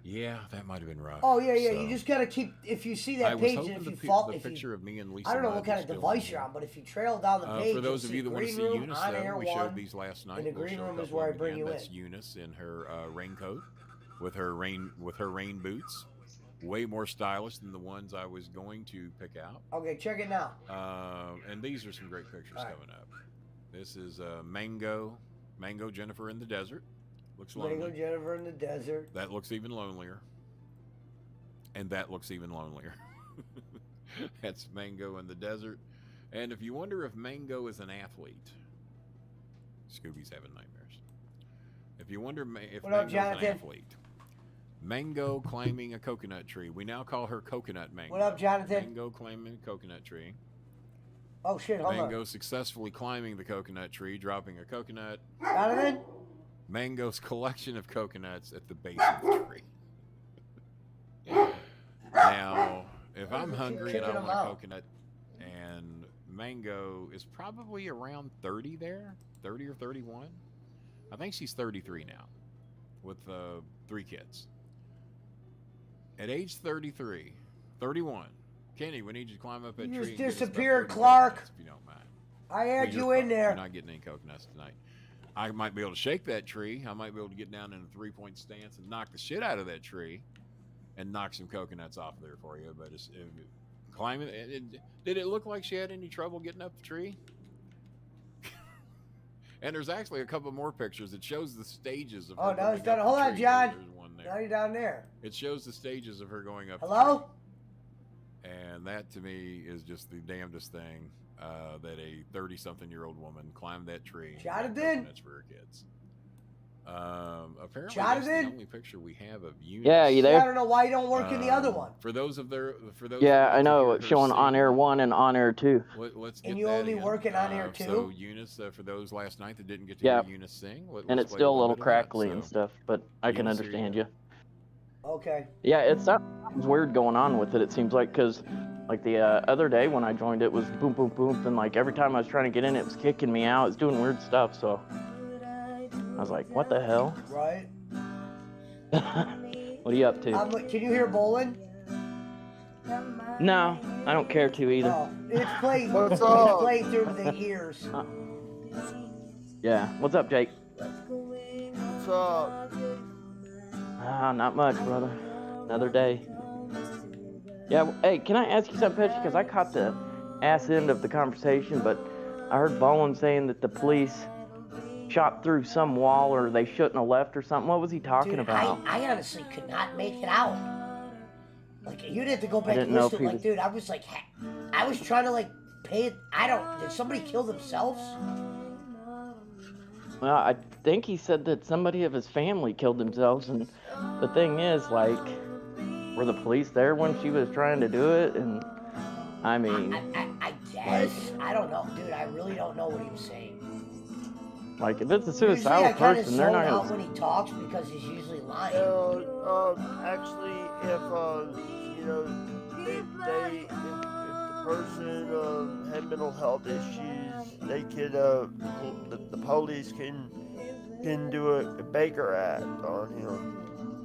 Yeah, that might have been rough. Oh yeah. So, You just gotta keep. If you see that page, and if you fall, picture of me and Lisa, I don't know what kind of device you're on, but if you trail down the page, for those of you that want to see Eunice, though, we showed these last night. And the green room is where I bring you in. That's Eunice in her raincoat with her rain boots. Way more stylish than the ones I was going to pick out. Okay, check it now. And these are some great pictures coming up. This is Mango Jennifer in the desert. Looks lonely. Mango Jennifer in the desert. That looks even lonelier. And that looks even lonelier. That's Mango in the desert. And if you wonder if Mango is an athlete, Scooby's having nightmares. If you wonder if Mango's an athlete, Mango climbing a coconut tree. We now call her Coconut Mango. What up, Jonathan? Mango climbing a coconut tree. Oh shit, hold on. Mango successfully climbing the coconut tree, dropping a coconut. Jonathan? Mango's collection of coconuts at the base of the tree. Now, if I'm hungry and I want a coconut, and Mango is probably around 30 there, 30 or 31. I think she's 33 now, with 3 kids. At age 31, Kenny, we need you to climb up that tree. You just and get us about disappeared, 30 Clark. coconuts, if you don't mind. I had you in You're there. not getting any coconuts tonight. I might be able to shake that tree. I might be able to get down in a 3-point stance and knock the shit out of that tree and knock some coconuts off there for you. But climbing, did it look like she had any trouble getting up the tree? And there's actually a couple more pictures. It shows the stages of her. Oh, now he's done. Hold on, John. Now you're down there. It shows the stages of her going up. Hello? And that to me is just the damnedest thing. That a 30-something-year-old woman climbed that tree. Jonathan? That's for her kids. Apparently, Jonathan? that's the only picture we have of Eunice. Yeah, you there? I don't know why you don't work in the other one. For those. Yeah, I know. It's showing on air 1 and on air 2. Let's get and you that only again. working on air 2? So Eunice, for those last night that didn't get to Yeah. hear Eunice sing, And it's still a little crackly and stuff, but I can Eunice, understand you. Okay. Yeah, it's something's weird going on with it. It seems like because, like the other day when I joined, it was boom, boom, boom, and like every time I was trying to get in, it was kicking me out. It's doing weird stuff. So I was like, "What the hell?" Right. What are you up to? Can you hear bowling? No, I don't care to either. Oh, it's playing. What's it's up? playing through the ears. Yeah. What's up, Jake? What's up? Not much, brother. Another day. Yeah, hey, can I ask you something, Pesci? Because I caught the ass end of the conversation, but I heard Bolin saying that the police shot through some wall or they shouldn't have left or something. What was he talking about? I honestly could not make it out. Like, you'd have to go back and didn't know listen to if it. Like, dude, I was like, I was trying to, like, pay it. Did somebody kill themselves? Well, I think he said that somebody of his family killed themselves, and the thing is, like, were the police there when she was trying to do it? And I mean, I guess. I don't know, dude. I really don't know what he was saying. like, if it's a Usually suicidal I kind of person, they're zone not out gonna. when he talks because he's usually lying. Actually, if if the person had mental health issues, they could the police can do a Baker Act on him.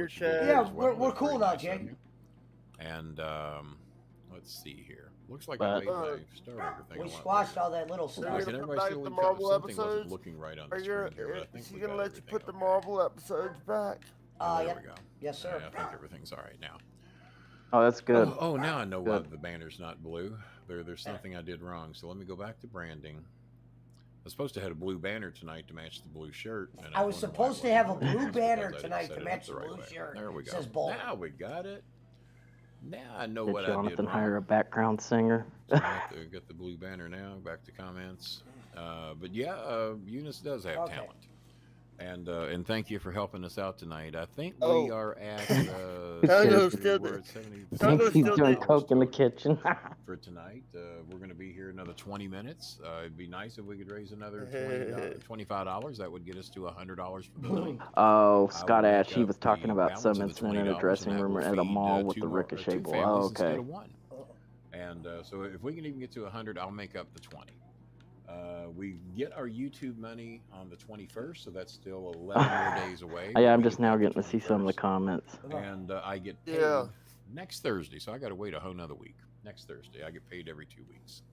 your what you did chat. here Yeah, as well. we're Looked cool very now, nice of Jake. you. And let's see here. Looks like But- I made my star everything. We a lot squashed better. all that little Are stuff. you Can gonna put everybody back see the what we Marvel got? Something episodes? wasn't looking right on the Are you screen gonna, here, but I think is he we gonna got let you everything put the okay. Marvel episodes back? There Yep. we go. Yes, sir. I think everything's all right now. Oh, that's good. Oh, now I know why Good. the banner's not blue. There's something I did wrong. So let me go back to branding. was supposed to have a blue banner tonight to match the blue shirt. And I was wonder why supposed to it have a wasn't. blue It's because I banner didn't tonight set to it match up the right blue way. shirt. There we go. Says bowling. Now we got it. Now I know Did what I did Jonathan wrong. hire a background singer? So we got the blue banner now. Back to comments. But yeah, Eunice does have talent. And thank you for helping us out tonight. I think we are at Tango's still doing coke in the kitchen. for tonight. We're going to be here another 20 minutes. It'd be nice if we could raise another $25. That would get us to $100 for the night. Oh, Scott will Ash, make he up was talking the about some balance of the incident in a $20, dressing and that room will at a feed, mall with two the more- or ricochet two ball. families Oh, instead okay. of one. And so if we can even get to 100, I'll make up the 20. We get our YouTube money on the 21st, so that's still 11 more days away. Yeah, I'm just now getting to see some of the comments. And I get paid next Thursday, so I got to wait a whole nother week. Next Thursday, I get paid every 2 weeks,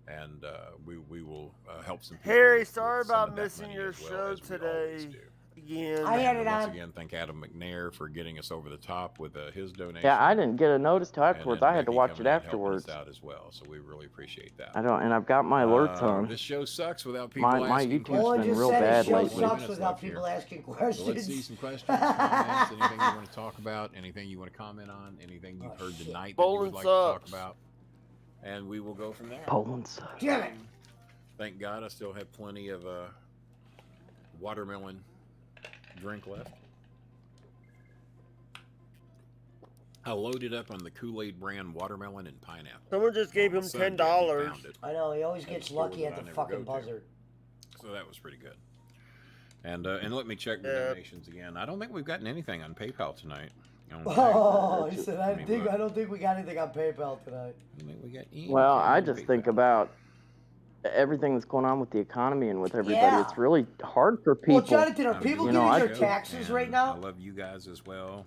and we will help some people. Harry, with sorry some of about that missing money your as well, show as we always today. do. Again. I had And it once on. again, thank Adam McNair for getting us over the top with his donation. Yeah, I didn't get a notice till And afterwards. then I had to Becky watch coming it in and helping afterwards. us out as well, so we really appreciate that. I don't, and I've got my alerts on. This show sucks without people My asking YouTube's Owen been just real said bad his show lately. sucks without people asking questions. So let's see some questions, comments, anything you want to talk about, anything you want to comment on, anything you've heard tonight that you would like to talk about, and we will go from there. Poland sucks. Damn it. Thank God I still have plenty of watermelon drink left. I loaded up on the Kool-Aid brand watermelon and pineapple. Someone just gave him My son did. He $10. found it. I know, he always At a gets store lucky that at I the never fucking go to. buzzard. So that was pretty good. And let me check the donations again. I don't think we've gotten anything on PayPal tonight. Oh, he said, I mean, don't think we got anything on PayPal tonight. I think we got Well, I just think about everything that's going on with the economy and with everybody. Yeah. It's really hard for people. Well, Jonathan, are people doing getting the their show, taxes and right now? I love you guys as well,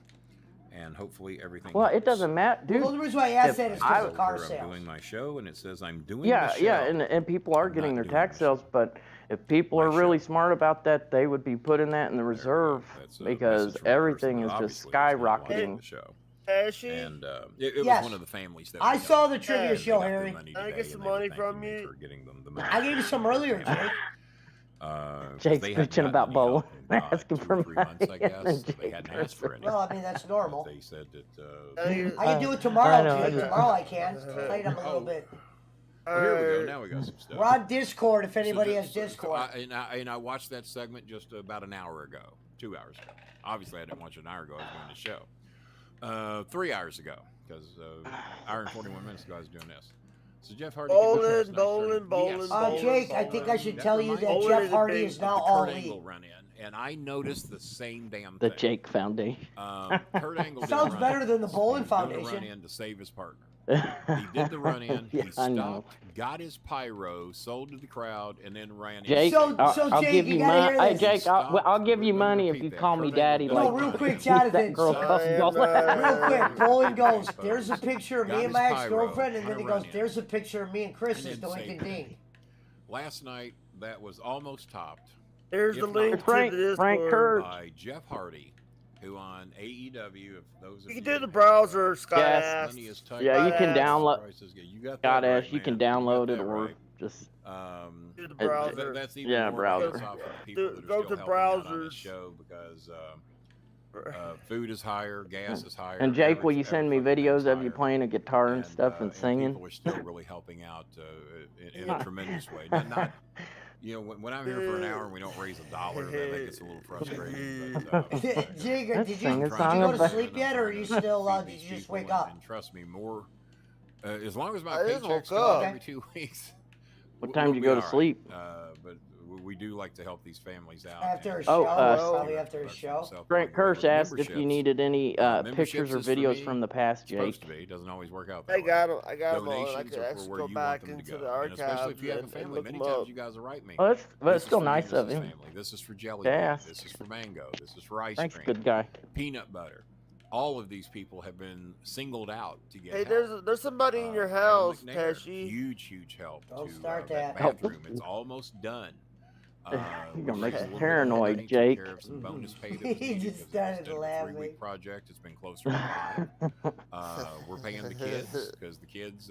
and hopefully everything. Well, it helps. doesn't matter, dude. Well, the reason why I asked If that is I- because of car I'm sales. doing my show, and it says I'm doing Yeah, the show. yeah, and people are getting their doing tax sales, but if people are really smart about that, they would be putting that in the reserve because everything is just skyrocketing. The show. Pesci? And it was Yes. one of the families that I we saw got. the trivia And they show, got their Harry. money Can I today, get some and they were money thanking from me you? for getting them the money. I gave you some earlier, Jake. 'Cause Jake's they hadn't bitching gotten about any bowling, help in, asking 2 for or 3 months, I money, guess. and then They Jake hadn't asked for any. Well, I mean, that's normal. They said that. I can do it I tomorrow, know, I Jake. just- Tomorrow I can. Play them a little bit. Well, here we go. Now we got some stuff. We're on Discord if anybody So has Discord. I watched that segment just about an hour ago, 2 hours ago. Obviously, I didn't watch it an hour ago. I was doing the show. 3 hours ago, because hour and 41 minutes ago I was doing this. So Jeff Hardy. Bowling. Jake, I think I should tell you that Jeff Hardy is now all Kurt elite. Angle run in, and I noticed the same damn The thing. Jake Foundation. Kurt Angle did Sounds a run better in. than the Bowling He was doing a Foundation. run in to save his partner. He did the run in. Yeah, He I know. stopped, got his pyro, sold to the crowd, and then ran in. Jake, I'll Jake, give you you gotta money. hear Hey, this. Jake, I'll give you money if you call me daddy. Like No, real quick, that Jonathan. girl calls Real quick, Bowling goes, there's a picture of Got me and his my pyro ex-girlfriend, and on then a he run goes, in. there's a picture of me and Chris's And then doinking saved it. ding. Last night, that was almost topped. There's if the not link to Frank- the Discord. Frank Kurtz. by Jeff Hardy, who on AEW, if those of You you can do the browser, Scott Yes. asked. money is tight. Yeah, you can Scott download. You got that God, right, Ash, you can man. download got it that or right. just. Do the It- browser. That's even Yeah, more browser. bets off for the people that are Go still to helping out on browsers. this show because food is higher, gas is higher. And Jake, will you every send me fucking thing's videos of you higher. playing a guitar and stuff and singing? People are still really helping out in a tremendous way. Not, you know, when I'm here for an hour and we don't raise $1, that gets a little frustrating. But, Jake, Let's did sing you a song go to about- sleep yet, or are you still, did you just wake up? And trust me, more as long as my I just paychecks woke come up. every 2 weeks. What time do you be go to all right. sleep? But we do like to help these families out. After a and- show, Oh, probably after a show. Frank Kirsch asked if you needed any pictures or Memberships is for videos me. from the past, It's supposed Jake. to be. It doesn't always work out I that way. got them. I got them all. I Donations could are for actually where go you back want them to into go. the And especially archives if you have a and family. look Many them times up. you guys will write me. Well, that's This still is for nice of Eunice's him. family. This is for jelly To bean. ask. This is for mango. This is for ice Frank's a cream. good guy. Peanut butter. All of these people have been singled out to get Hey, help. there's somebody in your Adam house, McNair, Pesci. huge help Don't to start that that. bathroom. It's almost done. You're we're gonna make raising us a little bit more paranoid, money, Jake. took care of some bonus pay that He was needed just because started instead of a laughing. 3-week project, it's been closer to 5. We're paying the kids because the kids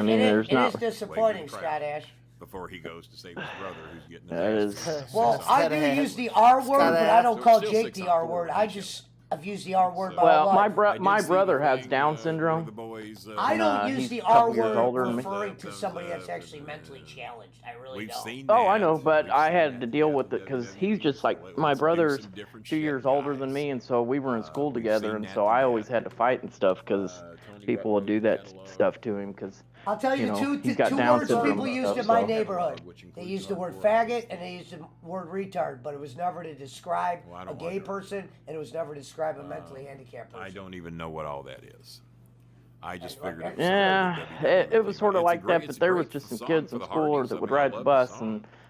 I mean, there's it not. is disappointing, Scott Ash. Before he goes to save his brother, who's getting his That ass is- kicked. Well, So- I do use the R word, but I don't So call it's still Jake the 6 R on 4 word. on I each just have used the R word my Well, whole life. my brother has Down where the syndrome. boys, I don't use he's the a couple R years word older than me. referring to somebody that's actually mentally challenged. I really We've don't. seen Oh, I that. know, but We've I seen had that to deal in with it because WWE. he's just like Let's my do brother's some different 2 shit, years older than guys. me, and so we were in school We've together, seen and that so I to always death. had to fight and stuff because Tony people would do that Catalog. stuff to him because I'll tell you, he's got two Down words syndrome people and used stuff, in my so- neighborhood. They used the word faggot and they used the word retard, but it was never to describe Well, I a don't gay like it. person, and it was never to describe a mentally handicapped person. I don't even know what all that is. I just figured it was Yeah, something that WWE it was sort of It's a like great- that, it's but a there was great just some song kids for in the school Hardys. that I would mean, I ride the love bus, song. and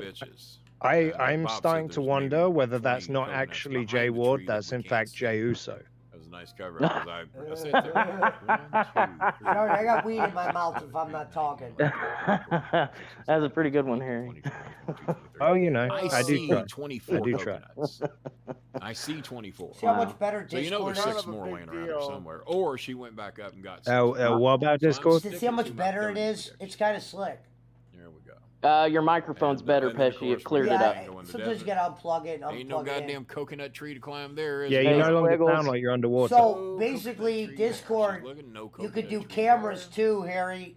Seriously. bitches. I'm Bob said starting to there's wonder maybe whether that's 20 not coconuts actually behind Jay the Ward. tree that That's we in can't fact see. Jay Uso. That was a nice cover. I sit there. 1, 2, 3. Sorry, I got weed in my mouth if I'm not talking. That's a pretty good one, Harry. Oh, you know, I I do see try. 24 I do try. coconuts. I see 24. See how much better So you know Discord there's is? 6 more laying around here somewhere. Or she went back up and got 6. What about Discord? See how much better it is? It's kind of slick. There we go. Your microphone's better, and then, of Pesci. course, It cleared it Yeah, up. sometimes you gotta unplug it and Ain't no unplug it in. goddamn coconut tree to climb there, is Yeah, there? you no longer Squiggles. sound like you're underwater. So basically, Discord, Looking, no you could do coconut tree cameras too, Harry.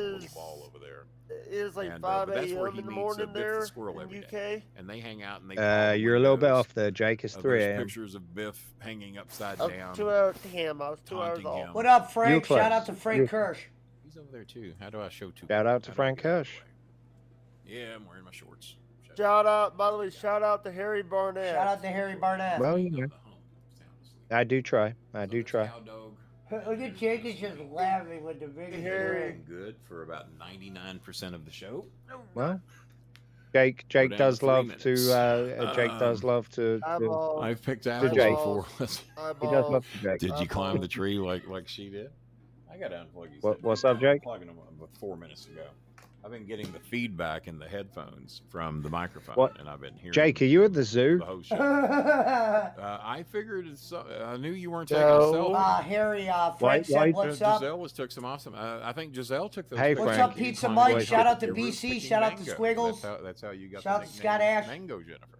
is little ball over there. It's like And, 5 but that's where a.m. he in the meets morning Biff there the squirrel in every UK. day, and they hang out and they. pile the You're a little bit windows off there, Jake. It's of 3 there's a.m. pictures of Biff hanging upside I was down. 2 hours. Damn, I was 2 hours taunting off. him. What up, You're Frank? close. Shout out to Frank Kirsch. He's over there too. How do I show two? Shout out to How do I Frank get out of the Kirsch. way? Yeah, I'm wearing my shorts. Shout out, by the way, shout out to Harry Barnett. Shout out to Harry Barnett. Well, you know. I do try. I do try. Look at Jake is just laughing with the biggest grin. Good for about 99% of the show. Well, Jake down to does 3 love minutes. to. Jake does love to. I've picked to apples Jake. before. He does love to Jake. Did you climb the tree like she did? I got to unplug these. What's up, Jake? Plugging them about 4 minutes ago. I've been getting the feedback in the headphones from the microphone, What? and I've been hearing. Jake, are you at the zoo? The whole show. I figured I knew you weren't taking a selfie. Harry, Frank said, what's up? Giselle took some awesome. I think Giselle took those. Hey, pictures. What's Frank. up, Pizza You Mike? climbed Shout the out to tree. BC. Picking Shout out to mango. Squiggles. That's how you got Shout the out to nickname Scott Ash. Mango Jennifer.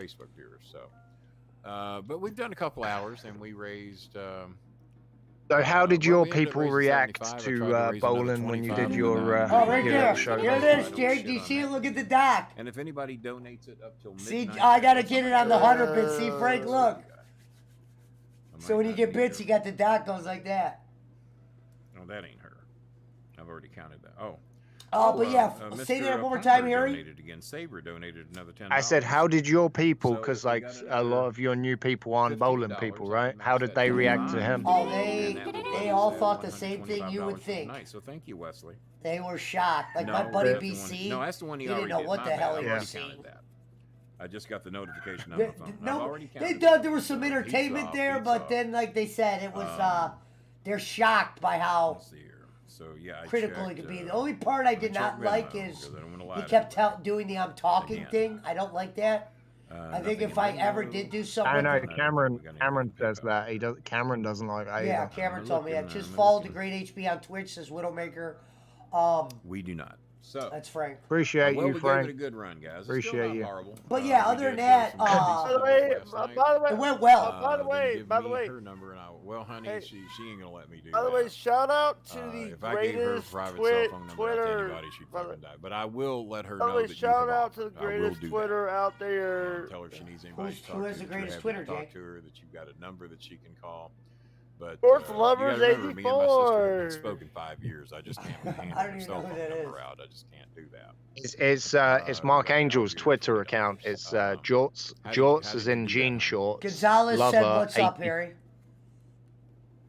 Facebook viewers. So, but we've done a couple hours, and we raised. So how did well, your we ended up people raising react 75. I to tried to raise another bowling when you 25 did for your the Oh, right non-union there. little show? Here it I is, don't Jake. shit Do you on see it? that. Look at the dock. And if anybody donates it up till See, midnight, I gotta that's get it something on the to 100 bit. See, Frank, look. I So might when you not get be bits, here. you got the dock goes like that. Oh, that ain't her. I've already counted that. Oh, But yeah, say Mr. that one more Punter time, Harry. Donated again. Saber donated another $10. I said, how did your people, So because if we like got a lot another of your new people aren't bowling $15, people, I right? can How match did that they react to 25, him? Oh, and that will put they us all at thought the same thing you would $125 for think. tonight. So thank you, Wesley. They were shocked. Like No, my buddy that's the one- BC. no, that's the one he didn't already know did. what My the bad. hell I he already was counted seeing. that. I just got the notification on They- my phone. I've No, already they counted. thought there was some So, entertainment pizza there, off, but pizza then, like they said, it was Um, they're shocked by how Let's see here. So yeah, I critical checked, he could be. The only part I did not like is because I don't wanna lie he to kept doing the I'm talking Again. thing. I don't like that. I think if I ever did do something, I know with Cameron says that. Cameron doesn't like that yeah, either. Cameron told me that. Just I'm follow the looking. Great HB on Twitch, says Widowmaker. We do not. So That's Frank. Appreciate well, you, we Frank. gave it a good run, guys. It's Appreciate still you. not horrible. But yeah, We other than did that, some busy stuff last night. it went well. By the way, Give by the me way, her number, and well, honey, Hey. she ain't gonna let me do by the that. way, shout out to the If I gave her a greatest private cell phone number out to Twitter. anybody, she'd fucking die. But I will let her By the know way, that you shout have out to the offered. I will greatest do Twitter out that. there. Tell her if she needs anybody to talk who to, has the that you're greatest happy Twitter, to talk Jake? to her, that you've got a number that she can call. But Sports you Lovers gotta remember, me and my sister have 84. been spoken 5 years. I just can't hand I don't her even cell know phone who that number is. out. I just can't do that. It's Mark Angel's Twitter account. It's Jorts. Jorts as in jean shorts. Gonzalez said, Lover, "What's up, 80 Harry?"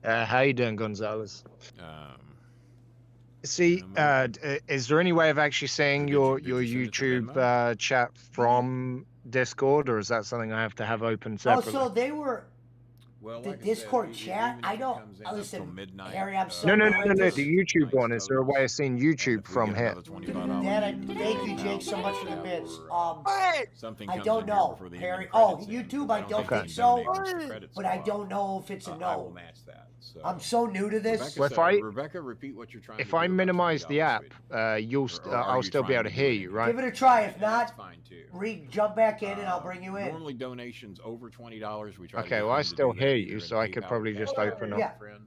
How you doing, Gonzalez? Um, See, is there any way of actually seeing your YouTube chat from Discord, or is that something I have to have open Oh, separately? so they were well, the like I Discord said, chat. even I if it don't comes in up listen, till midnight, Harry. I'm so No, new at this. the YouTube one. Is there a way of seeing YouTube from here? Thank you, Jake, so much for the bits. Something I comes don't in here know, before the Harry. ending Oh, credits end, YouTube, but I don't think think so. donate once the credits But go I up. don't know if it's a I will no. match that. So. I'm so new to this. Rebecca, repeat what you're trying If to I do. minimize the app, I'll still be able to hear you, right? Give it a try. If That's not, fine too. jump back in and I'll bring you in. Normally donations over $20. We try. Okay, to well, I get them to still do that hear either you, in so I could PayPal probably or just Cash App open or up. Yeah. friend.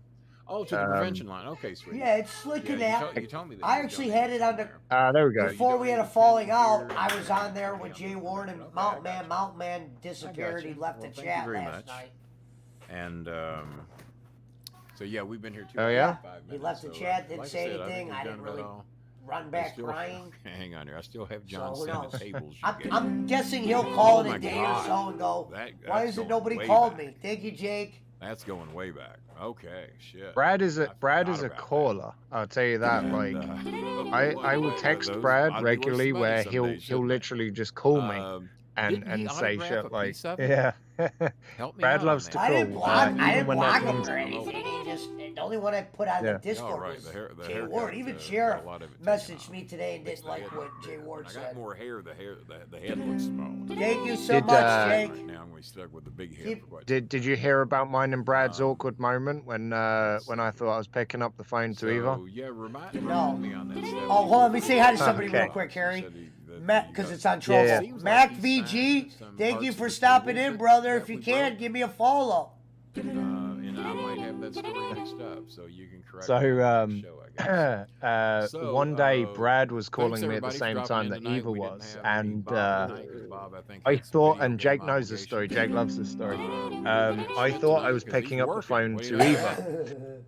Oh, to the prevention line. Okay, sweet. Yeah, it's slick Yeah, in you that. told me that I you actually donated had it on the. There we go. Before we had a falling out, I was on there with Jay Ward and Mountain Man disappeared. He left the Thank you chat very last much. night. And so yeah, we've been here 2 Oh, yeah? 5 minutes. He left the so, chat, didn't like say said, anything. think I we've didn't done it really all. run I back still- crying. Hang on here. I still have John So who Cena knows? tables. You gave I'm me. guessing he'll call Oh in my a day God. or so and go, That- why that's isn't going nobody way called back. me? Thank you, Jake. That's going way back. Okay, shit. Brad is a about caller. I'll tell you that. Like, I will text those Brad ought to be worth regularly some money where some he'll days, shouldn't literally just call me didn't he and say autograph shit a like, piece of it? yeah. Help me Brad out loves on to that. I call. didn't block even when him that or comes. anything. He just the only one I put on Yeah. the Discord right, was the Jay haircut, Ward. Even got Sheriff a lot of it taken messaged off. me today and Makes didn't the like head what look Jay bigger. Ward When I said. got more hair. The head looks smaller. Thank you so Did, much, Jake. Jake. Now I'm going to be stuck with the big head for quite Did you hear about mine and Brad's awkward moment when I thought I was picking up the phone to Eva? So yeah, remind No. me on that. Oh, hold on. Let me say hi to somebody Okay. real quick, Harry. Said Mac, because it's on Yeah, Trovo. yeah. Mac VG, thank you for stopping in, brother. If you can, give me a follow. And I might have that story mixed up, so you can correct So, me on the show, I guess. So, one day Brad was calling thanks, me at the everybody, for same dropping time in that tonight. Eva We didn't was, have any and Bob tonight, 'cause Bob, I think, I had some thought, video and Jake game knows the story. Jake loves the story. We I Schmidt thought I tonight was because he's picking up the working. phone What do to you think Eva. of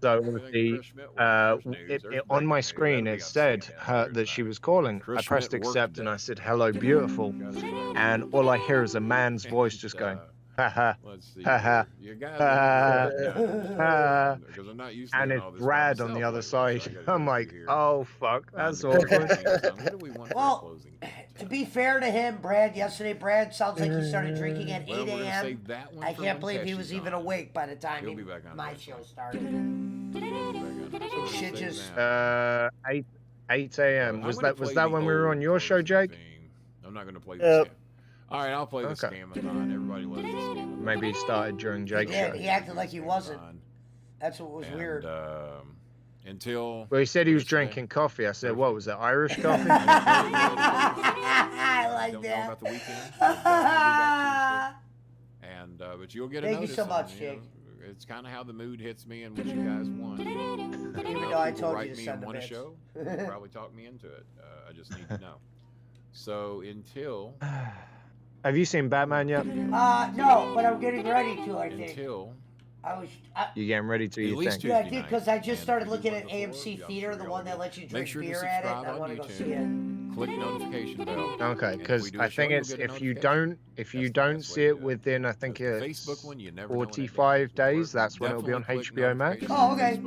So Chris obviously, Schmidt working. First news, there's on my breaking news. screen That'll it be on said CNN that she was calling. Chris I pressed Schmidt worked accept and I today. said, "Hello, beautiful," and all I hear is a man's voice just going, "Ha ha, Let's see. ha ha." You guys, because I'm not used to And doing it's all this Brad by on the myself other lately, so side. I gotta go I'm through like, here. oh fuck, that's The closing awkward. theme song. What do we want for a Well, closing theme? to be fair to him, yesterday Brad sounds like he started drinking at Well, 8 we're gonna a.m. save that one I for can't when believe he Pesci's was even on. awake by the time He'll be back on my next show week. started. Shit just 8 a.m. I'm Was gonna that play that the when we were old on your show, closing Jake? theme. I'm not going to play the Yep. scam. All right, I'll play the Okay. scamathon. Everybody loves the scamathon. Maybe he started during Jake's Yeah, show. he acted like he wasn't. That's what was And, weird. Until Well, he said he was drinking coffee. I said, what was it, Irish coffee? I like don't know that. about the weekend. We'll definitely be back Tuesday. And but you'll get a Thank you notice. so much, and, Jake. know, it's kind of how the mood hits me and what you guys want. Even If though I people told write you to me send and the want a bits. show, you'll probably talk me into it. I just need to know. So until Have you seen Batman yet? No, but I'm getting ready to, I think. until You getting ready to do your thing? Yeah, I did because I just started looking at AMC Theater, the one that lets you drink beer at it. And I want to go see it. Click notification bell. Okay, because I think it's if you don't see it within I think it's 45 days, that's when it'll be on HBO Max. Oh, okay.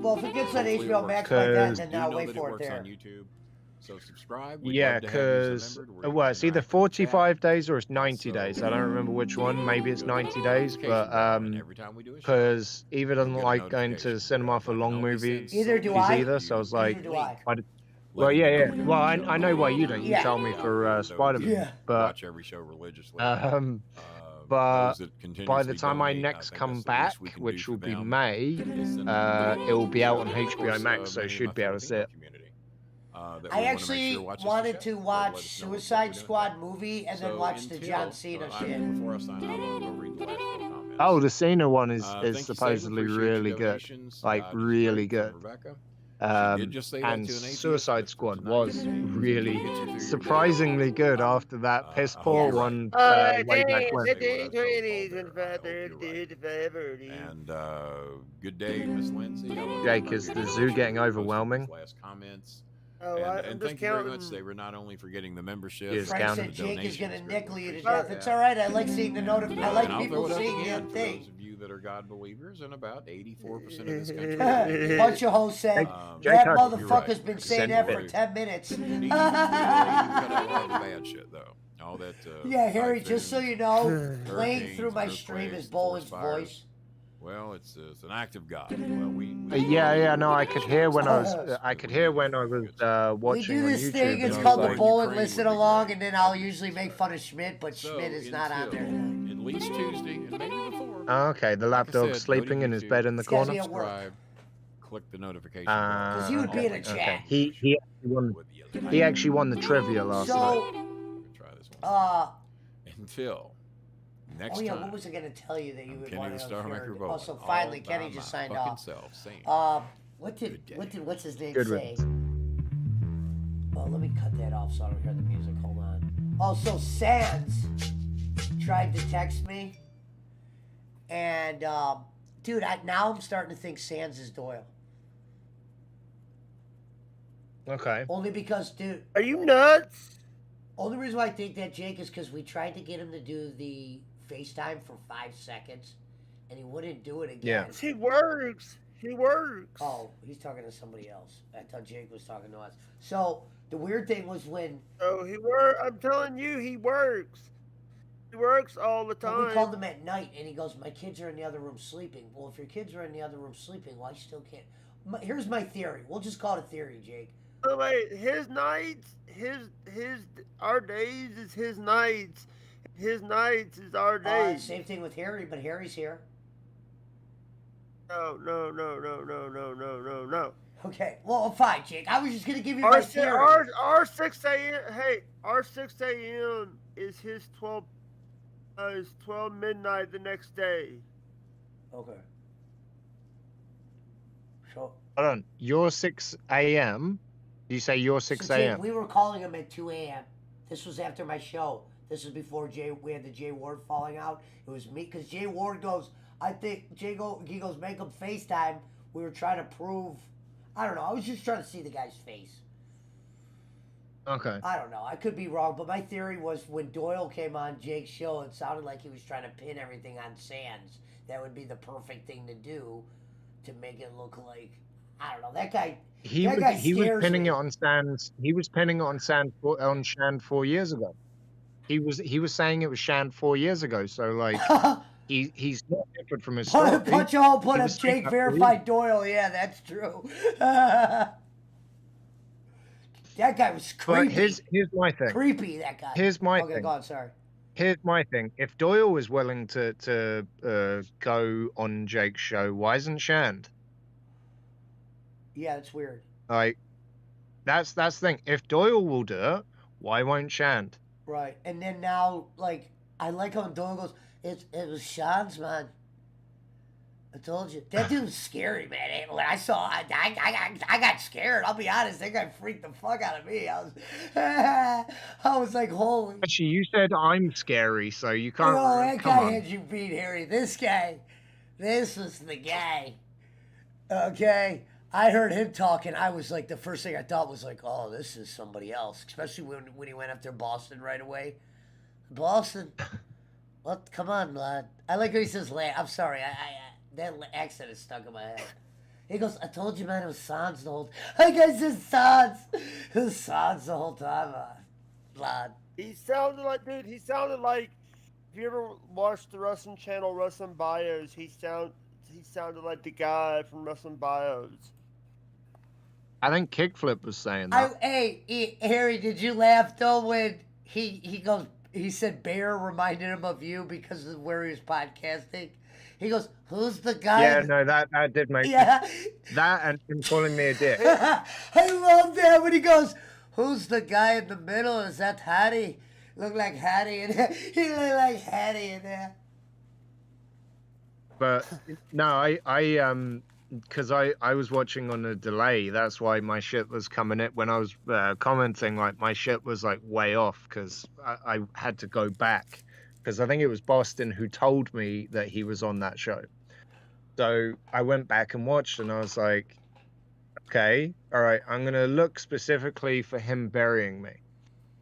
Well, if it gets on HBO Max by then I'll wait for it there. So subscribe. Yeah, because well, it's either 45 days or it's 90 days. I don't remember which one. Maybe it's 90 days, but because Eva doesn't like going to the cinema for long movies. Either do I. Either, so I was like, Either do I. well, yeah. Well, I know why you don't. You Yeah. tell me for Spider-Man, Yeah. but watch every show religiously. but those that by the continuously time I donate, next I think come that's the back, least we can which do will for be them. May, it will be out on HBO Max, so you should be able to see it. I actually wanted to watch Suicide Squad movie and then watch the John Cena shit. Before I sign out, I'll go read the last little comments. Oh, the Cena one is Thank you, Saber. supposedly Appreciate your really good, donations. like Just really waiting good. from Rebecca. She did just say that And to an atheist, Suicide but Squad tonight was it's an atheist. really Get you through your day. surprisingly good after that piss poor you're right. one way back when. And good day, Miss Lindsay. Jake, is the zoo getting overwhelming? Last comments. Oh, And thank you very much, Saber, not only for getting the membership. Yes, Frank counting said the Jake is gonna donations, nickel you to appreciate death. that. It's all right. I like seeing the notif. I like And I'll people throw it up seeing the again for thing. those of you that are God believers, and about 84% of this country. Bunch of hoes said Jake, that you're motherfucker's right. been saying Send that for it. 10 minutes. You cut out all the bad shit, though. All that. Yeah, Harry. Just so typhoons, you know, playing hurricanes, through my stream earthquakes, is Bowen's forest fires. voice. Well, it's an act of God. Well, we Yeah, no, I could hear when I was We watching do on this YouTube. thing. and It's I was called the like, Bowen Ukraine Listen would be Along, great. and then I'll usually make fun of Schmidt, but So, Schmidt is not on there. until at least Tuesday, and maybe before. Oh, okay, the Like I lapdog's said, sleeping go to in his YouTube, bed in the It's gotta corner. be at work. subscribe, click the notification bell. Because he would be in a Okay. chat. He actually won the trivia last night. So, Try this one. Until next oh yeah, time. what was I gonna tell you that you would Kenny want the to Star Maker hear? Bowen, Oh, so all finally, by Kenny just my signed fucking off. self, saying, What's his name Good say? riddance. Oh, let me cut that off so I don't hear the music. Hold on. Oh, so Sans tried to text me, and dude, now I'm starting to think Sans is Doyle. Okay. Only because, dude. Are you nuts? Only reason why I think that, Jake, is because we tried to get him to do the FaceTime for 5 seconds, and he wouldn't do it again. Yeah. He works. He works. Oh, he's talking to somebody else. I thought Jake was talking to us. So the weird thing was when Oh, he works. I'm telling you, he works. He works all the when we time. called him at night, and he goes, "My kids are in the other room sleeping." Well, if your kids are in the other room sleeping, why still can't? Here's my theory. We'll just call it a theory, Jake. Oh wait, his nights, our days is his nights. His nights is our days. Same thing with Harry, but Harry's here. No. Okay, well, fine, Jake. I was just gonna give you Our my si- theory. our 6 a.m. Hey, our 6 a.m. is his 12. Is 12 midnight the next day. Okay. So. Hold on. You're 6 a.m. You say you're 6 So, Jake, a.m. we were calling him at 2 a.m. This was after my show. This is before we had the Jay Ward falling out. It was me, because Jay Ward goes, he goes, make him FaceTime. We were trying to prove, I don't know. I was just trying to see the guy's face. Okay. I don't know. I could be wrong, but my theory was when Doyle came on Jake's show, it sounded like he was trying to pin everything on Sans. That would be the perfect thing to do to make it look like, I don't know. That guy. He was pinning it on Sans. He was pinning it on Shand 4 years ago. He was saying it was Shand 4 years ago. So like he's not different from his story. Punch a hole, put He up was saying Jake that verified Doyle. Yeah, that's true. That guy was creepy. But here's my thing. Creepy, that guy. Here's my Okay, thing. go on, sorry. Here's my thing. If Doyle was willing to go on Jake's show, why isn't Shand? Yeah, that's weird. Like, that's the thing. If Doyle will do it, why won't Shand? Right, and then now, like, I like how Doyle goes, it was Sean's, man. I told you. That dude was scary, man. When I saw I got scared. I'll be honest. That guy freaked the fuck out of me. I was like, holy. Actually, you said I'm scary, so you can't. Oh, that come guy on. had you beat, Harry. This guy This was the guy. Okay. I heard him talking. I was like, the first thing I thought was like, oh, this is somebody else. Especially when he went after Boston right away. Boston. What? Come on, lad. I like how he says, I'm sorry. That accent is stuck in my head. He goes, I told you, man, it was Sans the whole time. Like I said, Sans. It was Sans the whole time, lad. He sounded like, dude, he sounded like, if you ever watched the wrestling channel, Wrestling Bios, he sounded like the guy from Wrestling Bios. I think Kickflip was saying that. Harry, did you laugh though when he goes? He said Bear reminded him of you because of where he was podcasting. He goes, "Who's the guy?" Yeah, no, that did make Yeah. that and him calling me a dick. I love that when he goes, "Who's the guy in the middle? Is that Hattie? Look like Hattie in there. He looked like Hattie in there." But no, because I was watching on a delay. That's why my shit was coming in when I was commenting. Like my shit was like way off because I had to go back because I think it was Boston who told me that he was on that show. So I went back and watched, and I was like, okay, all right, I'm gonna look specifically for him burying me.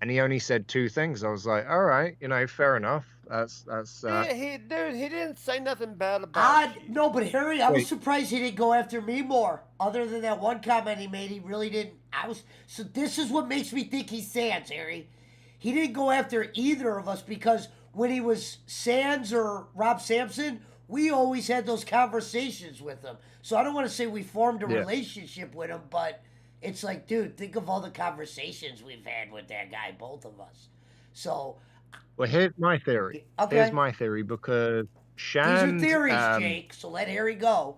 And he only said two things. I was like, all right, fair enough. That's. Yeah, he didn't say nothing bad about you. No, but Harry, I was Wait. surprised he didn't go after me more. Other than that one comment he made, he really didn't. So this is what makes me think he's Sans, Harry. He didn't go after either of us because when he was Sans or Rob Sampson, we always had those conversations with him. So I don't want to say we formed a relationship with him, but it's like, dude, think of all the conversations we've had with that guy, both of us. So. Well, here's my theory. Okay. Here's my theory because Shand. These are theories, Jake. So let Harry go.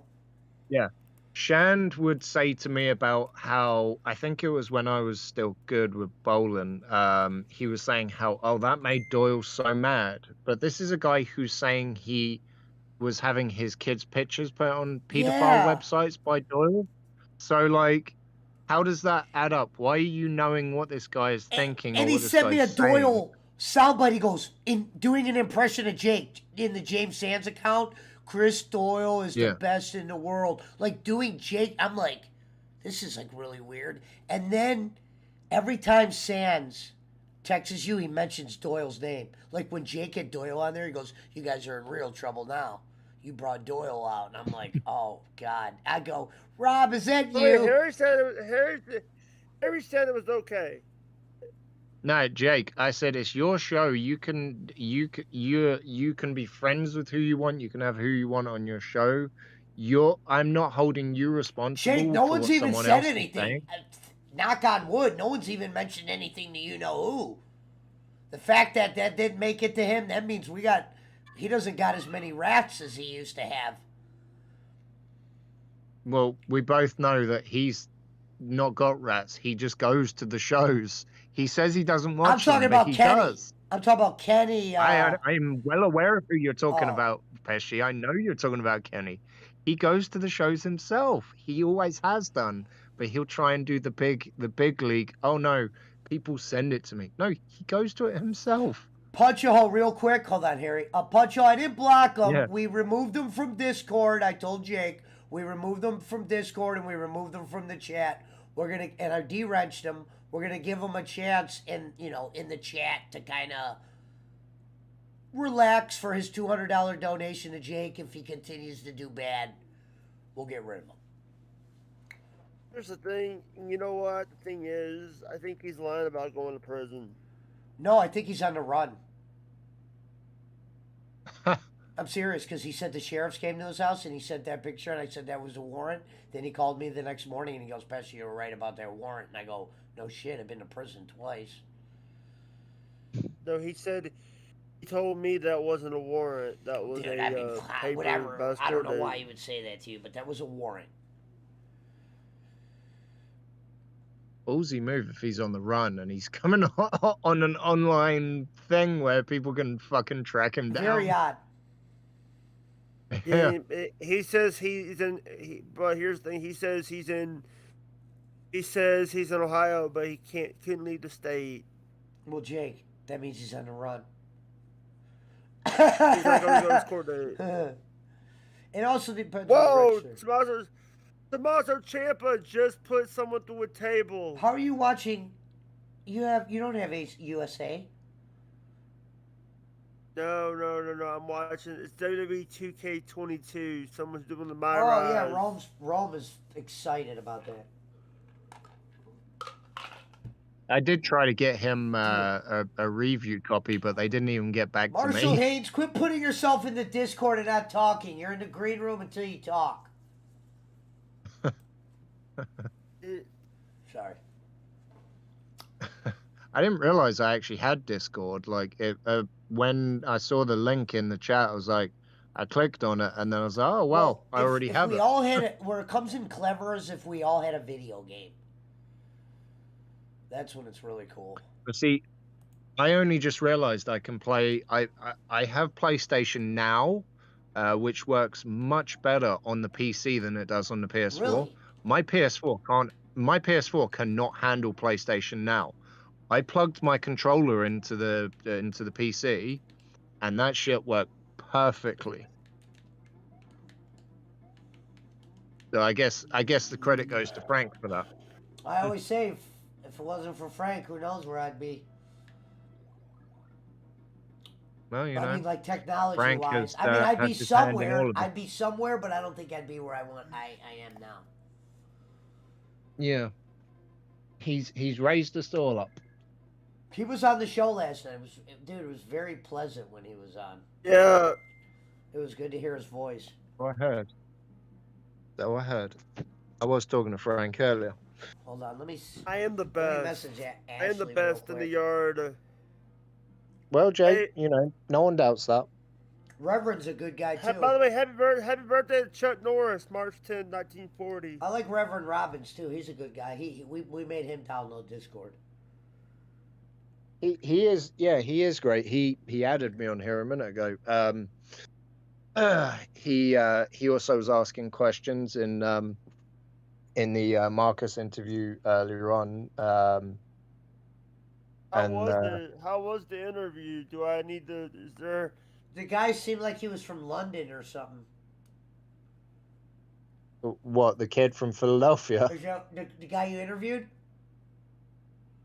Yeah, Shand would say to me about how I think it was when I was still good with bowling. He was saying how that made Doyle so mad. But this is a guy who's saying he was having his kids' pictures put on pedophile websites by Doyle. So like, how does that add up? Why are you knowing what this guy is thinking? And or he what this sent me a guy's saying? Doyle soundbite. He goes, in doing an impression of Jake in the James Sands account, Chris Doyle is the best in the world. Like doing Jake, I'm like, this is like really weird. And then every time Sands texts you, he mentions Doyle's name. Like when Jake had Doyle on there, he goes, you guys are in real trouble now. You brought Doyle out. And I'm like, oh, God. I go, Rob, is that you? Harry said it was okay. No, Jake, I said it's your show. You can be friends with who you want. You can have who you want on your show. I'm not holding you responsible. Jake, no for one's what even someone said else is anything. saying. Knock on wood, no one's even mentioned anything to you know who. The fact that didn't make it to him, that means he doesn't got as many rats as he used to have. Well, we both know that he's not got rats. He just goes to the shows. He says he doesn't watch I'm talking them, but about he Kenny. does. I'm talking about Kenny. I'm well aware of who you're talking about, Pesci. I know you're talking about Kenny. He goes to the shows himself. He always has done, but he'll try and do the big league. Oh no, people send it to me. No, he goes to it himself. Punch a hole real quick. Hold on, Harry. Punch a hole. I didn't block him. Yeah. We removed him from Discord. I told Jake. We removed him from Discord and we removed him from the chat. And I de-wrenched him. We're gonna give him a chance in the chat to kind of relax for his $200 donation to Jake. If he continues to do bad, we'll get rid of him. Here's the thing. You know what? The thing is, I think he's lying about going to prison. No, I think he's on the run. I'm serious, because he said the sheriffs came to his house and he sent that picture and I said that was a warrant. Then he called me the next morning and he goes, Pesci, you were right about that warrant. And I go, no shit, I've been to prison twice. No, he told me that wasn't a warrant. That was paper whatever. I don't know why he he would say that to you, but that was a warrant. Ballsy move if he's on the run and he's coming on an online thing where people can fucking track him down. Very odd. Yeah. He says he's in. But here's the thing. He says he's in Ohio, but he couldn't leave the state. Well, Jake, that means he's on the run. He's not going to go to his court date. It also depends Whoa, on the Tommaso Ciampa just put someone through a table. How are you watching? You don't have USA. No. I'm watching. It's WWE 2K22. Someone's doing the My Oh Rise. yeah, Rome is excited about that. I did try to get him a review copy, but they didn't even get back to Marshall me. Haynes, quit putting yourself in the Discord and not talking. You're in the green room until you talk. Sorry. I didn't realize I actually had Discord. Like, when I saw the link in the chat, I was like, I clicked on it, and then I was like, oh, well, I already have we it. all had it, where it comes in clever as if we all had a video game. That's when it's really cool. But see, I only just realized I can play. I have PlayStation Now, which works much better on the PC than it does on the PS4. Really? My PS4 cannot handle PlayStation Now. I plugged my controller into the PC, and that shit worked perfectly. So I guess the credit goes to Frank for that. I always say, if it wasn't for Frank, who knows where I'd be. Well, you know, I mean, like technology-wise. Frank I mean, I'd has be his hand in somewhere. all of it. I'd be somewhere, but I don't think I'd be where I am now. Yeah. He's raised us all up. He was on the show last night. It was very pleasant when he was on. Yeah. It was good to hear his voice. I heard. So I heard. I was talking to Frank earlier. Hold on, let me. I am the Let best. me message Ashley I am the real best in the quick. yard. Well, Jay, you know, no one doubts that. Reverend's a good guy too. By the way, happy birthday to Chuck Norris, March 10, 1940. I like Reverend Robbins too. He's a good guy. We made him download Discord. He is great. He added me on here a minute ago. He also was asking questions in the Marcus interview earlier on. How was the interview? Do I need to? Is there? The guy seemed like he was from London or something. What, the kid from Philadelphia? The guy you interviewed?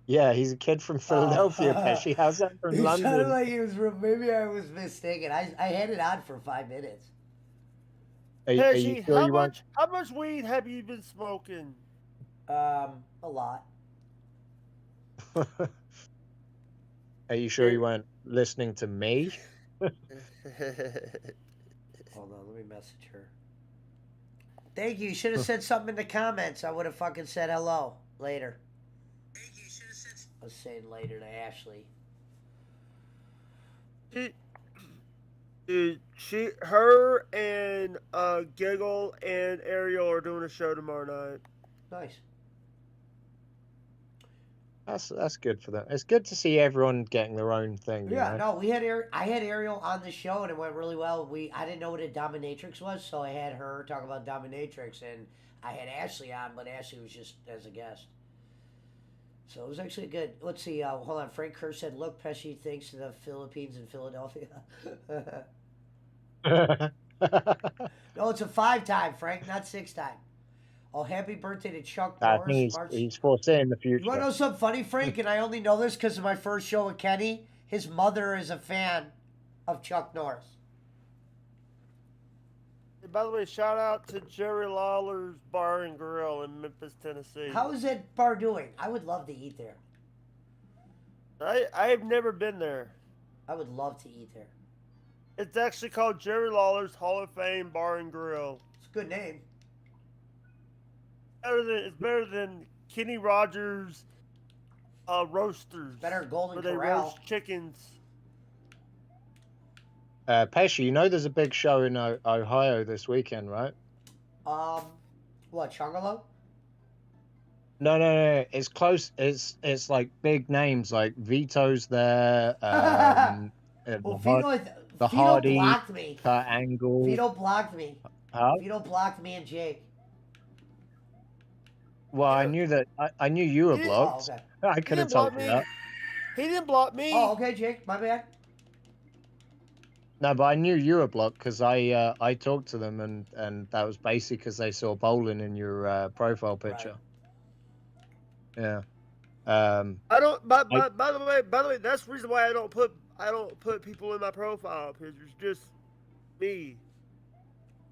Yeah, he's a kid from Philadelphia, Pesci. How's that from He London? sounded like he was from. Maybe I was mistaken. I had it on for 5 minutes. Are you Pesci, sure how much weed have you been smoking? A lot. Are you sure you weren't listening to me? Hold on, let me message her. Thank you. You should have said something in the comments. I would have fucking said hello later. I was saying later to Ashley. Her and Giggle and Ariel are doing a show tomorrow night. Nice. That's good for them. It's good to see everyone getting their own thing. Yeah, you know? no, I had Ariel on the show and it went really well. I didn't know what a dominatrix was, so I had her talk about dominatrix, and I had Ashley on, but Ashley was just as a guest. So it was actually good. Let's see. Hold on. Frank Kerr said, "Look, Pesci thinks to the Philippines and Philadelphia." No, it's a 5-time, Frank, not 6-time. Oh, happy birthday to Chuck I Norris. think he's foreseeing the future. You want to know something funny, Frank? And I only know this because of my first show with Kenny. His mother is a fan of Chuck Norris. And by the way, shout out to Jerry Lawler's Bar and Grill in Memphis, Tennessee. How is that bar doing? I would love to eat there. I've never been there. I would love to eat there. It's actually called Jerry Lawler's Hall of Fame Bar and Grill. It's a good name. It's better than Kenny Rogers Roasters. Better than Golden where they Corral. roast chickens. Pesci, you know there's a big show in Ohio this weekend, right? What, Chungalo? No. It's close. It's like big names, like Vito's there. Well, Vito Hardy, blocked me. Kurt Angle. Vito blocked me. Huh? Vito blocked me and Jake. Well, I knew that. I knew you were blocked. Oh, okay. I could have told you that. He didn't block me. Oh, okay, Jake. My bad. No, but I knew you were blocked because I talked to them and that was basically because they saw bowling in your profile picture. Yeah. I don't. By, I, by, by the way, that's the reason why I don't put people in my profile pictures. Just me.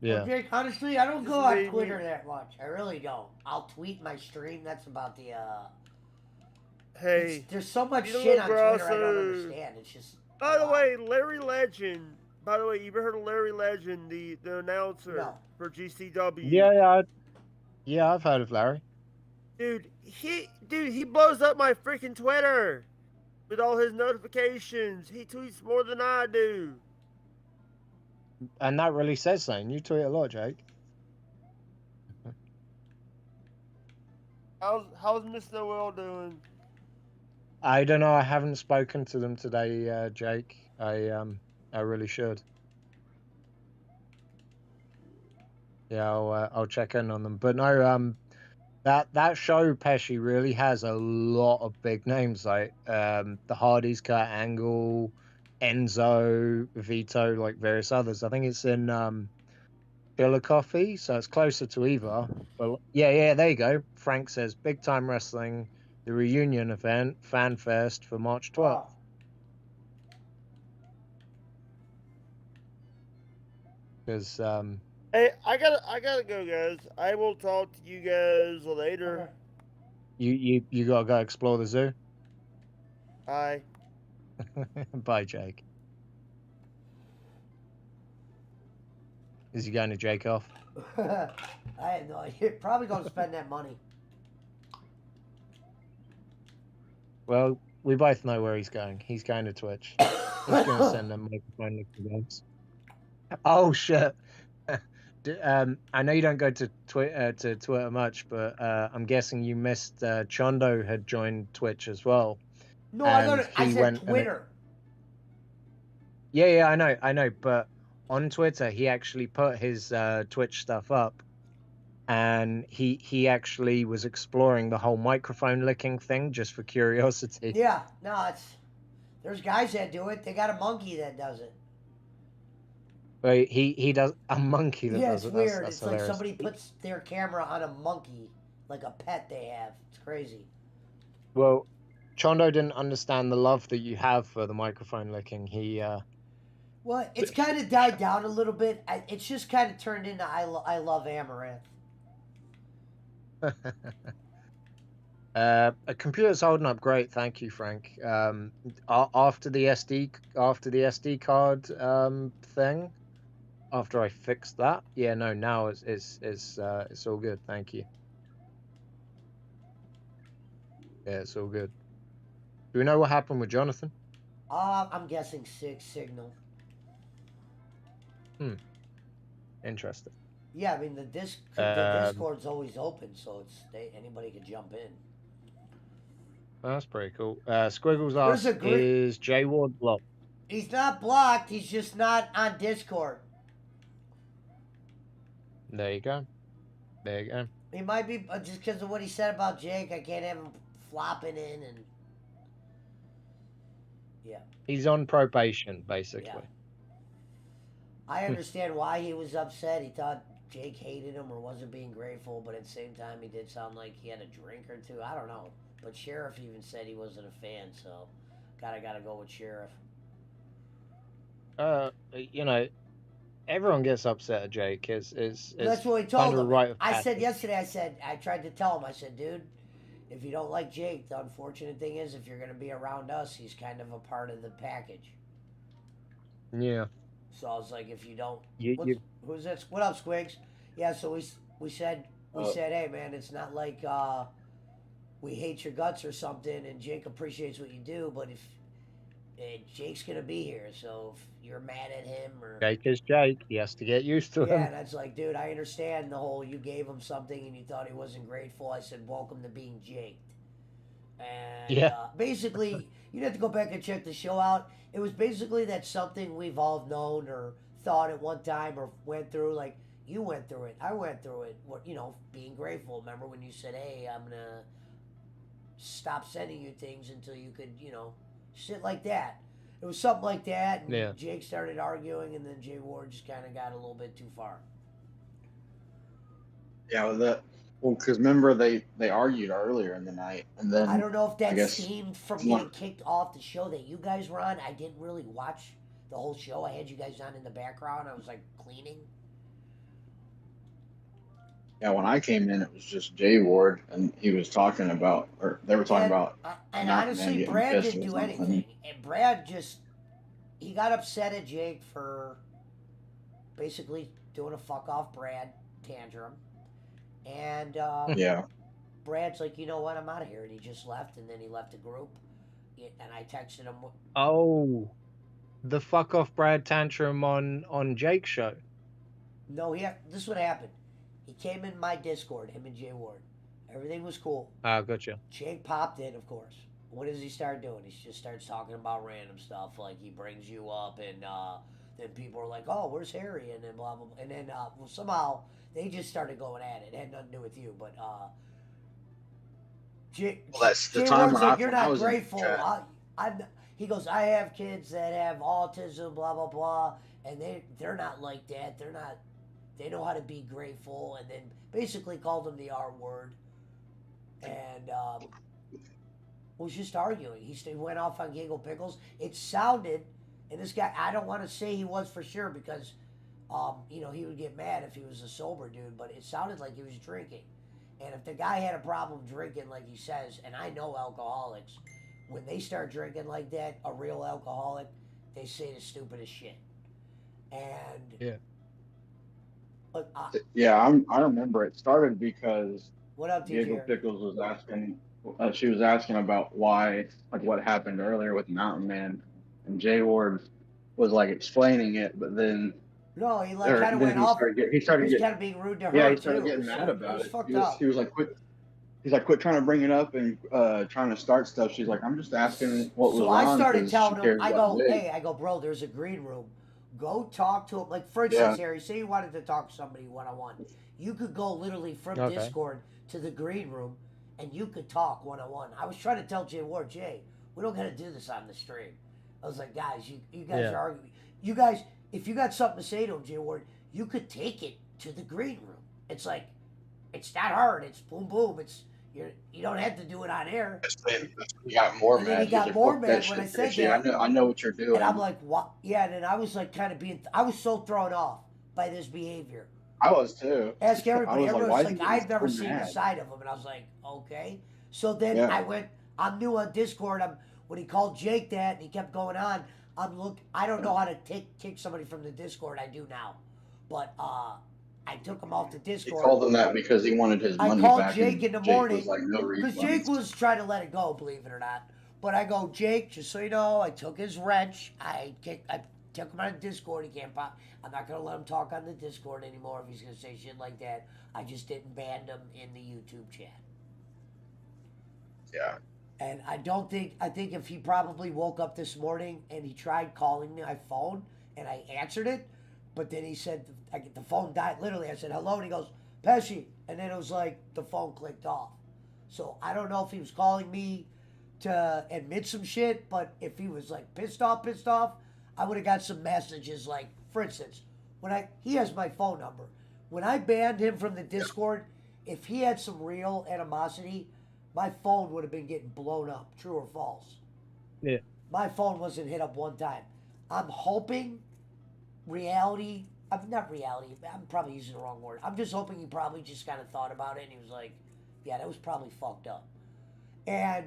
Well, yeah. Jake, honestly, I don't Just go on me. Twitter that much. I really don't. I'll tweet my stream. That's about the. Hey, There's so much you know shit what, on bro? Twitter I don't So, understand. It's just. by the way, Larry Legend. By the way, you ever heard of Larry Legend, the announcer No. for GCW? Yeah, I've heard of Larry. Dude, he blows up my freaking Twitter with all his notifications. He tweets more than I do. And that really says something. You tweet a lot, Jake. How's Miss Noel doing? I don't know. I haven't spoken to them today, Jake. I really should. Yeah, I'll check in on them. But no, that show Pesci really has a lot of big names like the Hardys, Kurt Angle, Enzo, Vito, like various others. I think it's in Chillicothe, so it's closer to either. But yeah, there you go. Frank says big time wrestling, the reunion event, Fan Fest for March 12th. Because Hey, I gotta go, guys. I will talk to you guys later. you gotta go explore the zoo. Bye. Bye, Jake. Is he going to Jake off? I have no idea. Probably gonna spend that money. Well, we both know where he's going. He's going to Twitch. He's going to send them microphone licking games. Oh shit! I know you don't go to Twitter much, but I'm guessing you missed Chondo had joined Twitch as well. No, I said Twitter. Yeah, I know, but on Twitter he actually put his Twitch stuff up, and he actually was exploring the whole microphone licking thing just for curiosity. Yeah, no, there's guys that do it. They got a monkey that does it. But he does a monkey that does it's it. weird. That's It's like hilarious. somebody puts their camera on a monkey, like a pet they have. It's crazy. Well, Chondo didn't understand the love that you have for the microphone licking. Well, it's kind of died down a little bit. It's just kind of turned into I love Amaranth. A computer's holding up great, thank you, Frank. After the SD card thing, after I fixed that, yeah, no, now it's all good, thank you. Yeah, it's all good. Do we know what happened with Jonathan? I'm guessing signal. Interesting. Yeah, I mean the Discord's always open, so anybody can jump in. That's pretty cool. Squiggles asks, is Jay Ward blocked? He's not blocked. He's just not on Discord. There you go. There you go. He might be just because of what he said about Jake. I can't have him flopping in and. Yeah. He's on probation, basically. Yeah. I understand why he was upset. He thought Jake hated him or wasn't being grateful, but at the same time, he did sound like he had a drink or two. I don't know. But Sheriff even said he wasn't a fan, so gotta go with Sheriff. You know, everyone gets upset at Jake. That's what he told him. Right I said yesterday, I tried to tell him, I said, dude, if you don't like Jake, the unfortunate thing is if you're going to be around us, he's kind of a part of the package. Yeah. So I was like, if you don't... Who's that? What up, Squigs? Yeah, so we said, hey, man, it's not like we hate your guts or something, and Jake appreciates what you do, but if Jake's going to be here, so if you're mad at him or... Jake is Jake. He has to get used to him. Yeah, that's like, dude, I understand the whole you gave him something and you thought he wasn't grateful. I said, welcome to being Jaked. And basically, you'd have to go back and check the show out. It was basically that something we've all known or thought at one time or went through. Like, you went through it. I went through it. You know, being grateful. Remember when you said, hey, I'm going to stop sending you things until you could, you know, shit like that. It was something like that, and Yeah. Jake started arguing, and then Jay Ward just kind of got a little bit too far. Yeah, because remember they argued earlier in the night, and then I don't know if I that guess stemmed from one, getting kicked off the show that you guys were on. I didn't really watch the whole show. I had you guys on in the background. I was like cleaning. yeah, when I came in, it was just Jay Ward, and he was talking about, or they were talking about And Mountain Man honestly, getting Brad pissed didn't or do something. anything. And Brad just, he got upset at Jake for basically doing a fuck off Brad tantrum. And Yeah. Brad's like, you know what, I'm out of here. And he just left, and then he left the group. And I texted him. Oh, the fuck off Brad tantrum on Jake's show. No, this is what happened. He came in my Discord, him and Jay Ward. Everything was cool. Ah, gotcha. Jake popped in, of course. What does he start doing? He just starts talking about random stuff, like he brings you up, and then people are like, "Oh, where's Harry?" And then blah blah blah. And then well, somehow they just started going at it. It had nothing to do with you, but Jay That's the Jay time Ward's when like, I- "You're when I not was in grateful." chat. He goes, "I have kids that have autism, blah blah blah, and they're not like that. They're not. They know how to be grateful." And then basically called him the R word, and was just arguing. He went off on Giggle Pickles. It sounded, and this guy, I don't want to say he was for sure because, he would get mad if he was a sober dude, but it sounded like he was drinking. And if the guy had a problem drinking, like he says, and I know alcoholics, when they start drinking like that, a real alcoholic, they say the stupidest shit. And yeah, but I remember it started because what up, Diego DJ? Pickles was asking, she was asking about why, like what happened earlier with Mountain Man, and Jay Ward was like explaining it, but then No, he like kind of went he off. started He was getting, kind of being rude to her yeah, he started too. getting So mad about it was it. fucked up. He was like, quit trying to bring it up and trying to start stuff. She's like, I'm just asking what was So wrong. I started 'cause telling she him, cares I about go, Jake. hey, bro, there's a green room. Go talk to him. Like, for instance, Harry, say you wanted to talk to somebody one-on-one. You could go literally from Okay. Discord to the green room, and you could talk one-on-one. I was trying to tell Jay Ward, Jay, we don't got to do this on the stream. I was like, guys, you guys are arguing. You guys, if you got something to say to him, Jay Ward, you could take it to the green room. It's like, it's not hard. It's boom, boom. You don't have to do it on air. He got more And mad. then he got He's like, more "Fuck mad that when I shit, said Pesci. that. I know what you're doing." And I'm like, what? Yeah, and then I was like kind of I was so thrown off by this behavior. I was too. Ask everybody. I was like, Everyone's why is like, he I've never so seen mad? the side of him. And I was like, okay. So then Yeah. I'm new on Discord. When he called Jake that and he kept going on, I don't know how to kick somebody from the Discord. I do now. But I took him off the He Discord. called him that because he wanted his I money called back. Jake in and the Jake morning was like, no because refunds. Jake was trying to let it go, believe it or not. But I go, Jake, just so you know, I took his wrench. I took him on Discord. He can't pop. I'm not gonna let him talk on the Discord anymore if he's gonna say shit like that. I just didn't ban him in the YouTube chat. Yeah. And I think if he probably woke up this morning and he tried calling my phone and I answered it, but then he said, the phone died. Literally, I said, hello, and he goes, Pesci. And then it was like the phone clicked off. So I don't know if he was calling me to admit some shit, but if he was like pissed off, I would have got some messages like, for instance, he has my phone number. When I banned him from the Discord, if he had some real animosity, my phone would have been getting blown up. True or false? Yeah. My phone wasn't hit up one time. I'm hoping reality. I'm not reality. I'm probably using the wrong word. I'm just hoping he probably just kind of thought about it and he was like, yeah, that was probably fucked up. And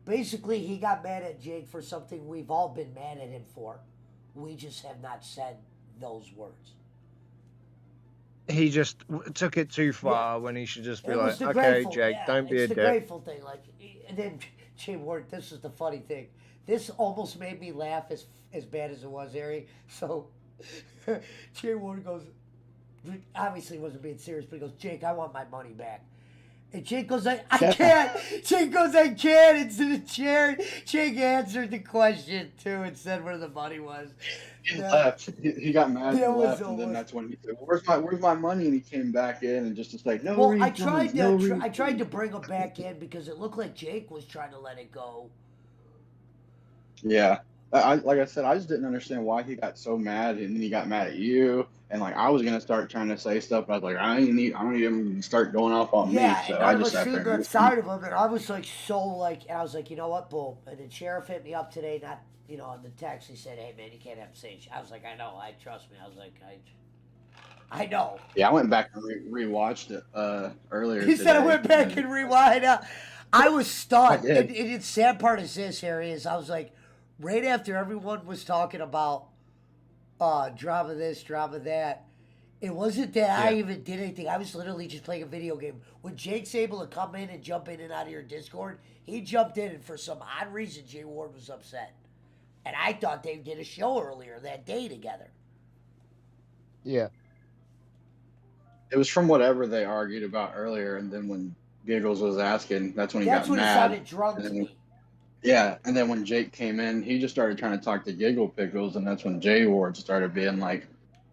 basically, he got mad at Jake for something we've all been mad at him for. We just have not said those words. He just took it too far when he should just be It like, was the okay, grateful, Jake, yeah, don't be it's a the dick. grateful thing. Like, and then Jay Ward, this is the funny thing. This almost made me laugh as bad as it was, Harry. So Jay Ward goes, obviously he wasn't being serious, but he goes, Jake, I want my money back. And Jake goes, I can't. Jake goes, I can't. It's in the chair. Jake answered the question, too, and said where the money was. He left. He got mad That and was left, and then that's when he said, "Where's my money?" And he came back in and just was like, "No Well, refunds, I tried to bring him back in because it looked like Jake was trying to let it go. Yeah. like I said, I just didn't understand why he got so mad, and then he got mad at you, and like I was gonna start trying to say stuff, but I was like, I don't need him to start going off on me, Yeah, and so none I of just us sat seen there and that listened. side of him, and I was like so like, and I was like, you know what, boom. And then Sheriff hit me up today, not on the text. He said, hey man, you can't have Sage. I was like, I know, I trust me. I was like, I know. Yeah, I went back and rewatched it earlier He said I today. went back and rewind. I was I stunned. did. And the sad part is this, Harry, is I was like, right after everyone was talking about drama this, drama that, it wasn't that I even did anything. I was literally just playing a video game. When Jake's able to come in and jump in and out of your Discord, he jumped in, and for some odd reason, Jay Ward was upset. And I thought they did a show earlier that day together. Yeah. It was from whatever they argued about earlier, and then when Giggles was asking, that's when he That's got when it mad. sounded drunk And to then, me. yeah, and then when Jake came in, he just started trying to talk to Giggle Pickles, and that's when Jay Ward started being like,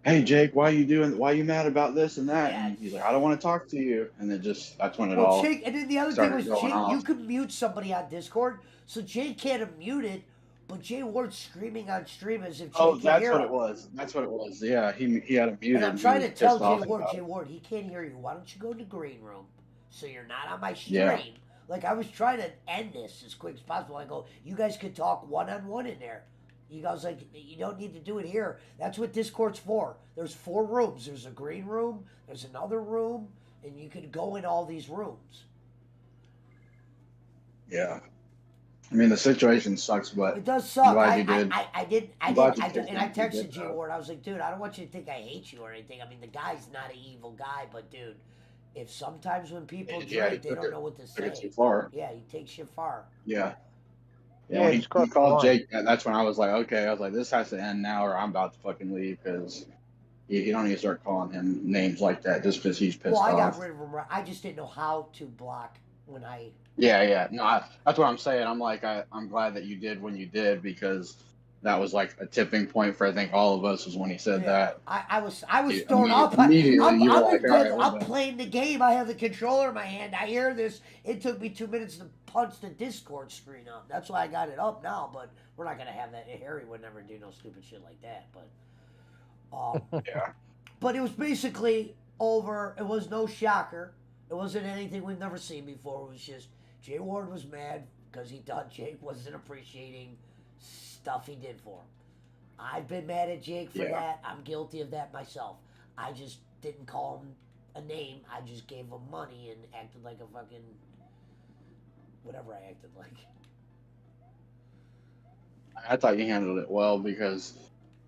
"Hey Jake, why are you mad about this and that?" And he's like, "I don't want to talk to you." And that's when it Well, all Jake, and then the other thing started was, going Jake, you off. could mute somebody on Discord, so Jake can't unmute it, but Jay Ward's screaming on stream as if Jake Oh, can that's hear what him. it was. That's what it was. Yeah, he had him muted. And I'm And trying he to was tell pissed Jay off Ward, about it. he can't hear you. Why don't you go to the green room so you're not on my stream? Yeah. Like, I was trying to end this as quick as possible. I go, you guys could talk one-on-one in there. You guys, like, you don't need to do it here. That's what Discord's for. There's 4 rooms. There's a green room, there's another room, and you can go in all these rooms. Yeah. I mean, the situation sucks, but It does I'm suck. glad you did. I texted Jay Ward. I was like, dude, I don't want you to think I hate you or anything. I mean, the guy's not an evil guy, but dude, if sometimes when people drink, they don't know what to took it say. too far. Yeah, he takes you far. Yeah. Yeah, When it's he crossed the called line. Jake, that's when I was like, okay, I was like, this has to end now, or I'm about to fucking leave, because you don't need to start calling him names like that just because he's pissed Well, I got off. rid of him. I just didn't know how to block when I. Yeah. No, that's what I'm saying. I'm like, I'm glad that you did when you did, because that was like a tipping point for I think all of us was when he said that. I was You- thrown up. immediately you were I'm like, in all bed. right, we're I'm done. playing the game. I have the controller in my hand. I hear this. It took me 2 minutes to punch the Discord screen up. That's why I got it up now. But we're not gonna have that. Harry would never do no stupid shit like that. But yeah. But it was basically over. It was no shocker. It wasn't anything we've never seen before. It was just Jay Ward was mad because he thought Jake wasn't appreciating stuff he did for him. I've been mad at Jake for that. I'm guilty of that myself. I just didn't call him a name. I just gave him money and acted like a fucking whatever I acted like. I thought you handled it well, because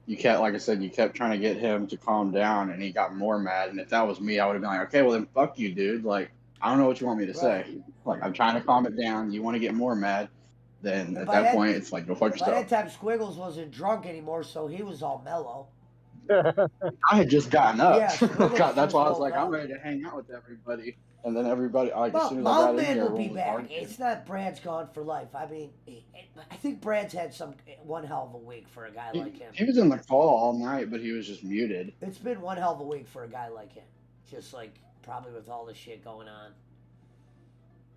you kept, like I said, you kept trying to get him to calm down, and he got more mad. And if that was me, I would have been like, okay, well then fuck you, dude. Like, I don't know what you want me to say. Like, I'm trying to calm it down. You want to get more mad, then at that point, it's like, go fuck By yourself. that time, Squiggles wasn't drunk anymore, so he was all mellow. I had just gotten up. Yeah, Squiggles God, that's just why I was woke like, I'm up. ready to hang out with everybody. And then everybody, like, as soon as I Mountain got in Man here, will be everyone was back. arguing. It's not Brad's gone for life. I mean, I think Brad's had one hell of a week for a guy like him. He was in the call all night, but he was just muted. It's been one hell of a week for a guy like him. Just like probably with all the shit going on.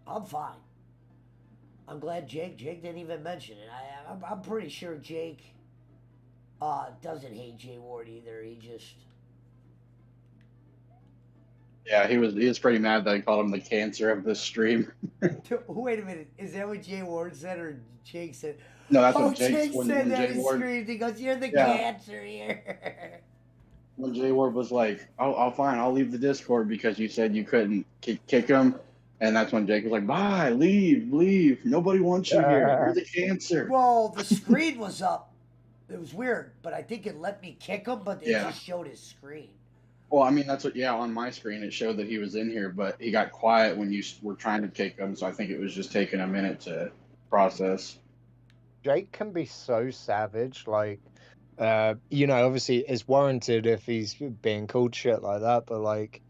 I'm fine. I'm glad Jake didn't even mention it. I'm pretty sure Jake doesn't hate Jay Ward either. He just. Yeah, he was pretty mad that I called him the cancer of the stream. Wait a minute. Is that what Jay Ward said or Jake said? No, that's oh, what Jake said that Jay he Ward, screamed. He goes, "You're the Yeah. cancer here." when Jay Ward was like, "Oh, fine, I'll leave the Discord because you said you couldn't kick him," and that's when Jake was like, "Bye, leave. Nobody wants you here. You're the cancer." Well, the screen was up. It was weird, but I think it let me kick him, but it Yeah. just showed his screen. Well, I mean, that's what. Yeah, on my screen it showed that he was in here, but he got quiet when you were trying to kick him, so I think it was just taking a minute to process. Jake can be so savage, like, obviously it's warranted if he's being called shit like that, but like,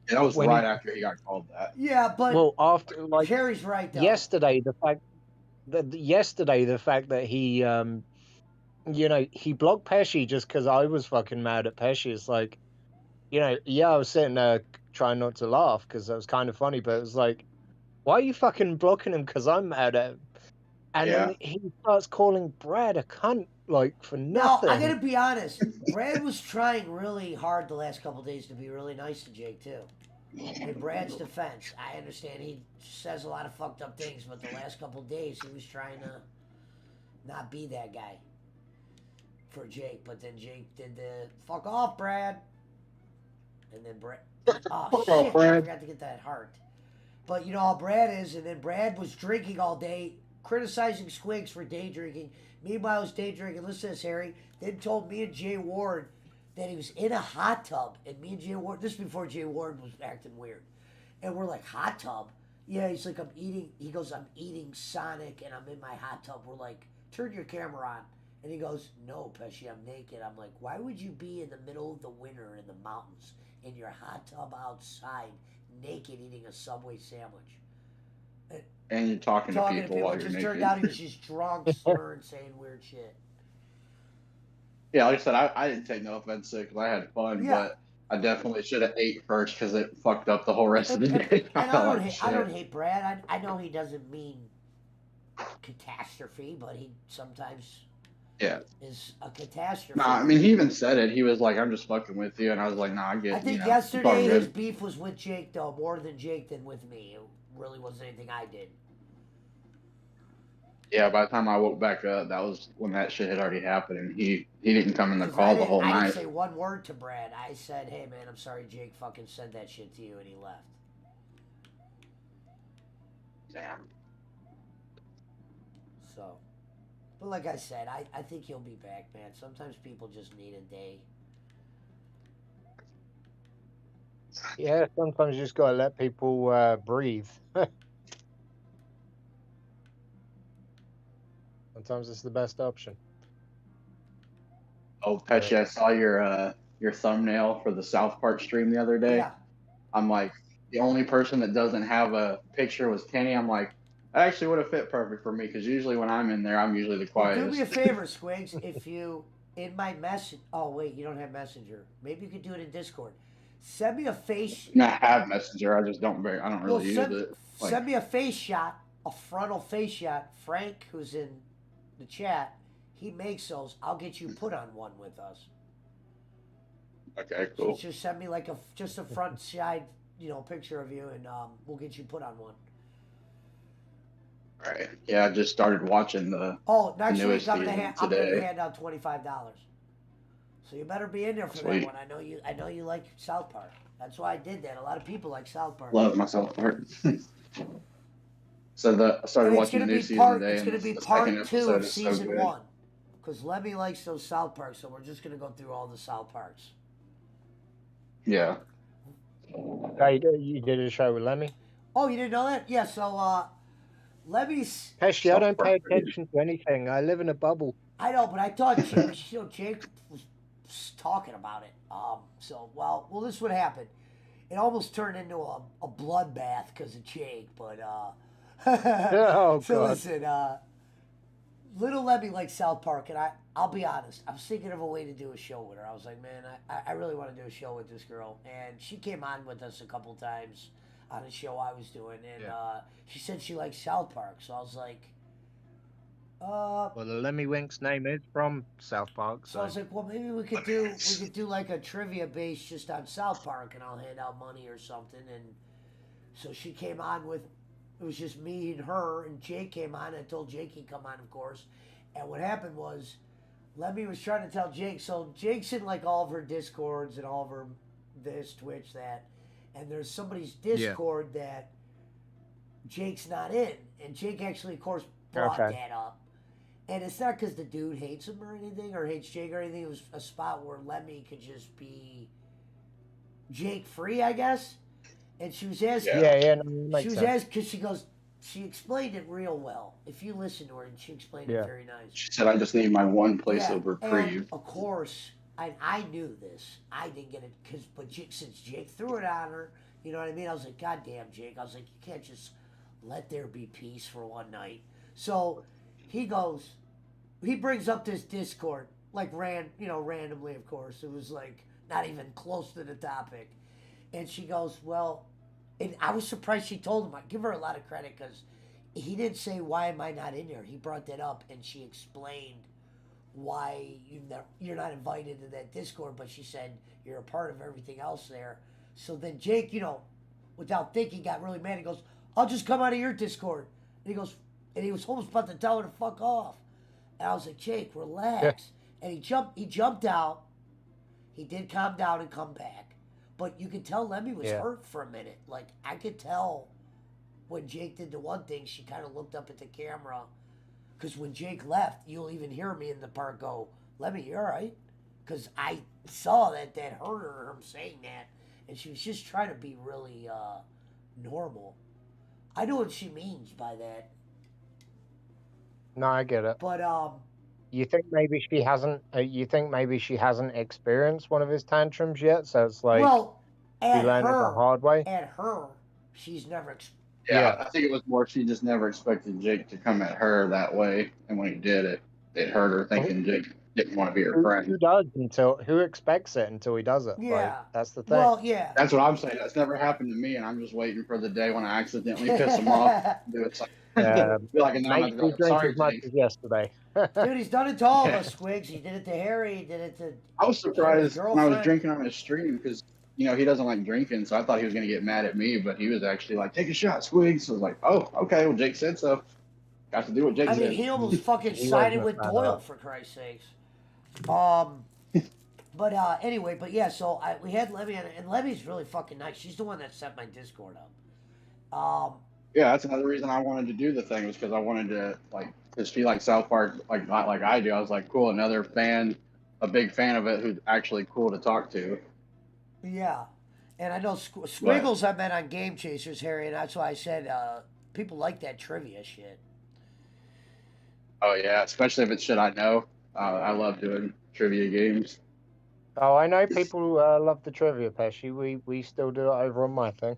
Yeah, that was when right after he got called that. Yeah, but well, after like Jerry's right though. yesterday, the fact that he, he blocked Pesci just because I was fucking mad at Pesci. It's like, I was sitting there trying not to laugh because that was kind of funny, but it was like, why are you fucking blocking him because I'm mad at him? And Yeah. then he starts calling Brad a cunt, like, for Now, I nothing. gotta be honest. Brad was trying really hard the last couple days to be really nice to Jake, too. In Brad's defense, I understand he says a lot of fucked up things, but the last couple days he was trying to not be that guy for Jake. But then Jake did the fuck off, Brad. And then Brad. Oh, Fuck shit. off, I Brad. forgot to get that heart. But you know how Brad is, and then Brad was drinking all day, criticizing Squigs for day drinking. Meanwhile, I was day drinking. Listen to this, Harry. Then told me and Jay Ward that he was in a hot tub, and me and Jay Ward. This is before Jay Ward was acting weird, and we're like, hot tub? Yeah, he's like, I'm eating. He goes, I'm eating Sonic, and I'm in my hot tub. We're like, turn your camera on. And he goes, no, Pesci, I'm naked. I'm like, why would you be in the middle of the winter in the mountains in your hot tub outside, naked, eating a Subway sandwich? And you're talking to people while It you're just naked. turned out he was just drunk, slurring, saying weird shit. Yeah, like I said, I didn't take no offense to it because I had fun, Yeah. but I definitely should have ate first because it fucked up the whole rest of the day. And felt I like don't shit. hate Brad. I know he doesn't mean catastrophe, but he sometimes Yeah. is a catastrophe. Nah, I mean, he even said it. He was like, I'm just fucking with you. And I was like, nah, I get I it. think You know, yesterday it's all his good. beef was with Jake, though, more than Jake than with me. It really wasn't anything I did. Yeah, by the time I woke back up, that was when that shit had already happened. And he didn't come in the 'Cause call the whole I didn't night. say one word to Brad. I said, hey, man, I'm sorry Jake fucking said that shit to you, and he left. Damn. So, but like I said, I think he'll be back, man. Sometimes people just need a day. Yeah, sometimes you just gotta let people breathe. Sometimes it's the best option. Oh, Pesci, I saw your thumbnail for the South Park stream the other day. Yeah. I'm like, the only person that doesn't have a picture was Kenny. I'm like, that actually would have fit perfect for me because usually when I'm in there, I'm usually the Well, do me a quietest. favor, Squigs. If you, in my message, oh, wait, you don't have Messenger. Maybe you could do it in Discord. Send me a face. I have Messenger. I just don't really use send, it. Like, send me a face shot, a frontal face shot. Frank, who's in the chat, he makes those. I'll get you put on one with us. okay, So cool. just send me like just a front side, picture of you, and we'll get you put on one. All right. Yeah, I just started watching the Next newest week I'm season gonna today. hand out $25. So you better be in there for Sweet. that one. I know you like South Park. That's why I did that. A lot of people like South Park. Love my South Park. So I started And watching the new season today, It's and gonna be the part second 2 episode of is so season good. 1. Because Lemmy likes those South Parks, so we're just gonna go through all the South Parks. Yeah. Okay, you did a show with Lemmy? Oh, you didn't know that? Yeah. So Lemmy's. Pesci, I don't pay attention to anything. I live in a bubble. I know, but I thought Jake was talking about it. Well, this would happen. It almost turned into a bloodbath because of Jake, but Oh, so God. listen, little Lemmy likes South Park, and I'll be honest, I was thinking of a way to do a show with her. I was like, man, I really want to do a show with this girl, and she came on with us a couple times on a show I was doing, and she said she likes South Park, so I was like, Well, the Lemmy Wink's name is from South Park, so I was like, well, maybe we could do like a trivia base just on South Park, and I'll hand out money or something. And so she came on with, it was just me and her, and Jake came on. I told Jake he'd come on, of course. And what happened was, Lemmy was trying to tell Jake. So Jake's in like all of her Discords and all of her this, Twitch, that, and there's somebody's Discord that Jake's not in, and Jake actually, of course, brought that up. And it's not because the dude hates him or anything, or hates Jake or anything. It was a spot where Lemmy could just be Jake free, I guess. And she was asking. Yeah, no, makes she was sense. asking because she explained it real well. If you listen to her, and she explained it very nice. She said, I just need my one place of And reprieve. of course, I knew this. I didn't get it but since Jake threw it on her, you know what I mean? I was like, God damn, Jake. I was like, you can't just let there be peace for one night. So he brings up this Discord, like randomly, of course. It was like not even close to the topic. And she goes, well, and I was surprised she told him. I give her a lot of credit because he didn't say why am I not in there. He brought that up, and she explained why you're not invited to that Discord, but she said you're a part of everything else there. So then Jake, without thinking, got really mad. He goes, "I'll just come out of your Discord." And he goes, and he was almost about to tell her to fuck off. And I was like, "Jake, relax." And he jumped out. He did calm down and come back, but you could tell Lemmy was hurt for a minute. Like I could tell when Jake did the one thing, she kind of looked up at the camera. Because when Jake left, you'll even hear me in the park go, "Lemmy, you all right?" Because I saw that hurt her, him saying that, and she was just trying to be really normal. I know what she means by that. No, I get it. But you think maybe she hasn't? You think maybe she hasn't experienced one of his tantrums yet? So it's like, well, she at learned it the her, hard way. she's never. Yeah, I think it was more she just never expected Jake to come at her that way, and when he did, it hurt her, thinking Jake didn't want to be her friend. Who expects it until he does it? Yeah. Like, that's the thing. Well, yeah. That's what I'm saying. That's never happened to me, and I'm just waiting for the day when I accidentally piss him off. Do it. Be like, and now I'm Make like, me drink sorry, as much Jake. as yesterday. Dude, he's done it to all of us, Squigs. He did it to Harry. He did it to. I was surprised when I was girlfriend. drinking on his stream because he doesn't like drinking, so I thought he was gonna get mad at me, but he was actually like, "Take a shot, Squigs." So I was like, "Oh, okay. Well, Jake said so. Got to do what Jake I said." mean, he almost fucking He sided wasn't with a fan Doyle, of for Christ's sakes. But anyway, but yeah, so we had Lemmy, and Lemmy's really fucking nice. She's the one that set my Discord up. Yeah, that's another reason I wanted to do the thing was because I wanted to because she likes South Park not like I do. I was like, cool, another fan, a big fan of it who's actually cool to talk to. Yeah, and I know Squiggles I met on Game Chasers, Harry, and that's why I said people like that trivia shit. Oh yeah, especially if it's shit I know. I love doing trivia games. Oh, I know people love the trivia, Pesci. We still do it over on my thing.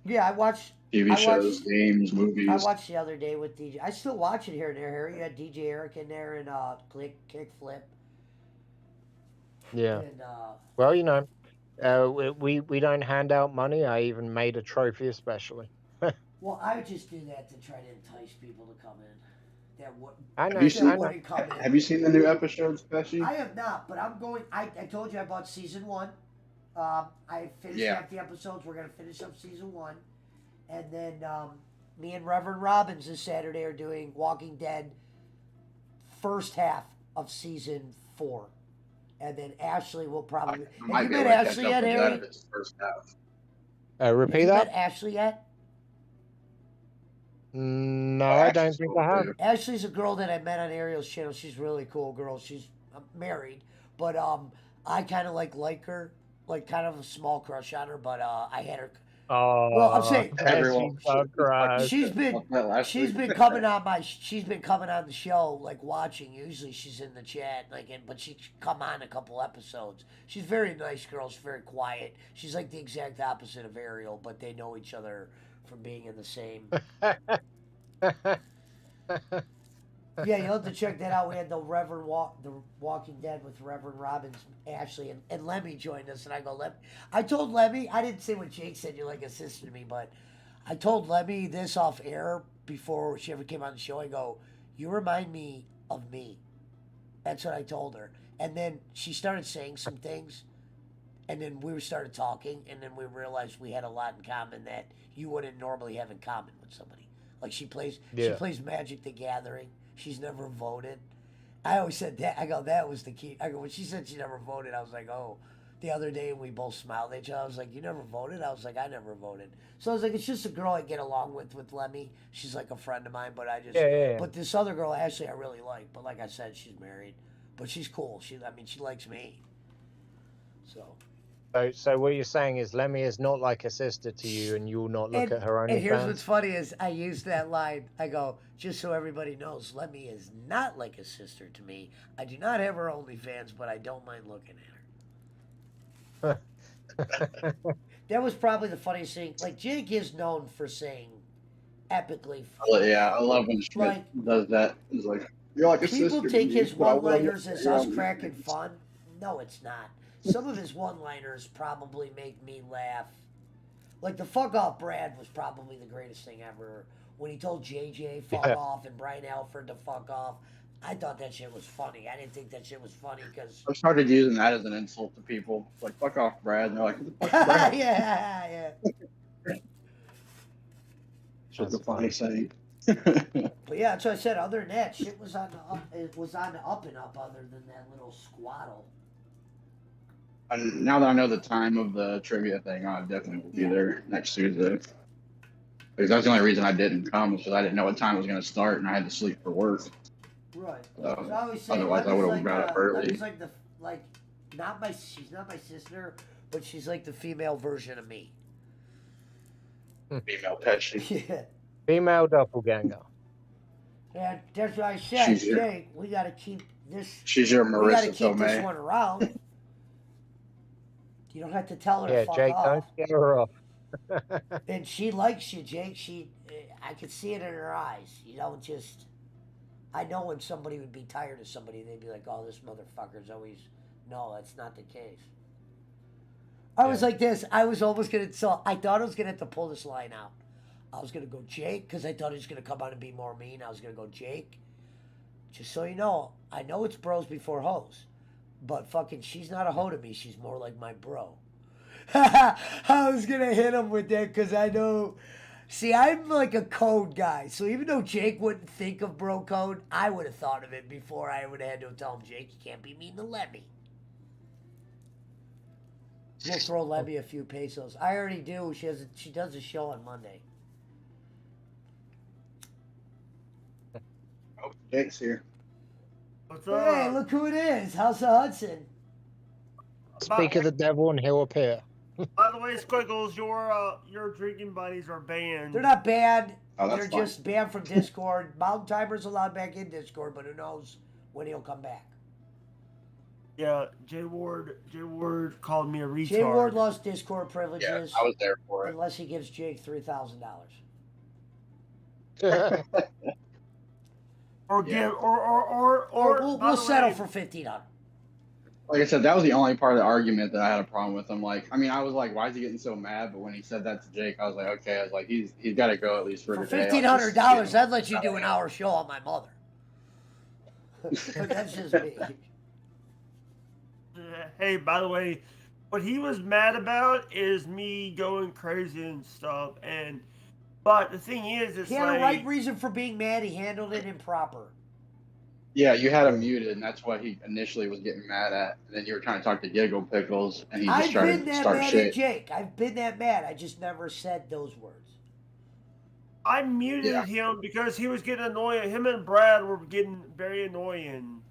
Yeah, I watched TV shows, games, movies. I watched the other day with DJ. I still watch it here and there, Harry. You had DJ Eric in there and Kickflip. Yeah. And, well, we don't hand out money. I even made a trophy especially. Well, I would just do that to try to entice people to come in. Have you seen the new episodes, Pesci? I have not, but I'm going. I told you I bought season 1. I finished half the episodes. We're gonna finish up season 1, and then me and Reverend Robbins this Saturday are doing Walking Dead first half of season 4, and then Ashley will probably. Have you met Ashley yet, Harry? Repeat Have you that. met Ashley yet? No, I don't think I have. Ashley's a girl that I met on Ariel's channel. She's a really cool girl. She's married, but I kind of like her, like kind of a small crush on her. But I had her. Oh, well, I'm saying everyone. She's been coming on she's been coming on the show, like watching. Usually she's in the chat, but she come on a couple episodes. She's a very nice girl. She's very quiet. She's like the exact opposite of Ariel, but they know each other from being in the same. Yeah, you'll have to check that out. We had the Walking Dead with Reverend Robbins, Ashley, and Lemmy joined us. And I go, Lemmy. I told Lemmy, I didn't say what Jake said, you're like a sister to me, but I told Lemmy this off air before she ever came on the show. I go, you remind me of me. That's what I told her. And then she started saying some things, and then we started talking, and then we realized we had a lot in common that you wouldn't normally have in common with somebody. Like she plays Magic the Gathering. She's never voted. I always said that. I go, that was the key. I go, when she said she never voted, I was like, oh. The other day we both smiled at each other. I was like, you never voted? I was like, I never voted. So I was like, it's just a girl I get along with Lemmy. She's like a friend of mine, but I just but this other girl, Ashley, I really like. But like I said, she's married. But she's cool. She likes me. So what you're saying is Lemmy is not like a sister to you, and you'll not look at her OnlyFans. And here's what's funny is I used that line. I go, just so everybody knows, Lemmy is not like a sister to me. I do not have her OnlyFans, but I don't mind looking at her. That was probably the funniest thing. Like Jake is known for saying epically. Yeah, I love when Schmidt does that. He's like, you're like a sister. People take his one-liners as us cracking fun. No, it's not. Some of his one-liners probably make me laugh. Like the fuck off Brad was probably the greatest thing ever. when he told JJ fuck off and Brian Alford to fuck off. I thought that shit was funny. I didn't think that shit was funny because I started using that as an insult to people. It's like, fuck off, Brad. And they're like, what the fuck's Brad? yeah. It's a funny saying. But yeah, that's what I said. Other than that, shit was on the up. It was on the up and up. Other than that little squaddle. And now that I know the time of the trivia thing, I definitely will be there next Tuesday. Because that's the only reason I didn't come was because I didn't know what time it was going to start, and I had to sleep for work. Right. So, So I always say, otherwise, I would have got up early. Lemmy's like she's not my sister, but she's like the female version of me. Female Pesci. Yeah. Female doppelganger. And that's what I said, She's your- Jake. We got to keep this. She's your We got to Marissa keep this Tomei. one around. You don't have to tell her Yeah, to fuck Jake, off. don't scare her off. And she likes you, Jake. I could see it in her eyes. You don't just. I know when somebody would be tired of somebody, they'd be like, "Oh, this motherfucker's always." No, that's not the case. I was like this. I was almost gonna. So I thought I was gonna have to pull this line out. I was gonna go Jake because I thought he was gonna come out and be more mean. I was gonna go Jake. Just so you know, I know it's bros before hoes, but fucking, she's not a hoe to me. She's more like my bro. I was gonna hit him with that because I know. See, I'm like a code guy, so even though Jake wouldn't think of bro code, I would have thought of it before I would have had to tell him, Jake, you can't be mean to Lemmy. We'll throw Lemmy a few pesos. I already do. She does a show on Monday. Oh, Jake's here. What's Hey, up? look who it is. House of Hudson. Speak of the devil and he'll appear. By the way, Squiggles, your drinking buddies are banned. They're not banned. Oh, that's They're fine. just banned from Discord. Mountain Timer's allowed back in Discord, but who knows when he'll come back. Yeah, Jay Ward called me a retard. Jay Ward lost Discord Yeah, privileges I was there for it. unless he gives Jake $3,000. Or Yeah. give or we'll by the settle way, for $1,500. Like I said, that was the only part of the argument that I had a problem with. I'm like, I mean, I was like, why is he getting so mad? But when he said that to Jake, I was like, okay. I was like, he's got to go at least for For today. $1,500, I'd let you do an hour show on my mother. But that's just me. Hey, by the way, what he was mad about is me going crazy and stuff. But the thing is, it's He had like a right reason for being mad. He handled it improper. Yeah, you had him muted, and that's what he initially was getting mad at. And then you were trying to talk to Giggle Pickles, and he just I've tried been to that start mad shit. at Jake. I've been that mad. I just never said those words. I muted him because he was getting annoying. Him and Brad were getting very annoying.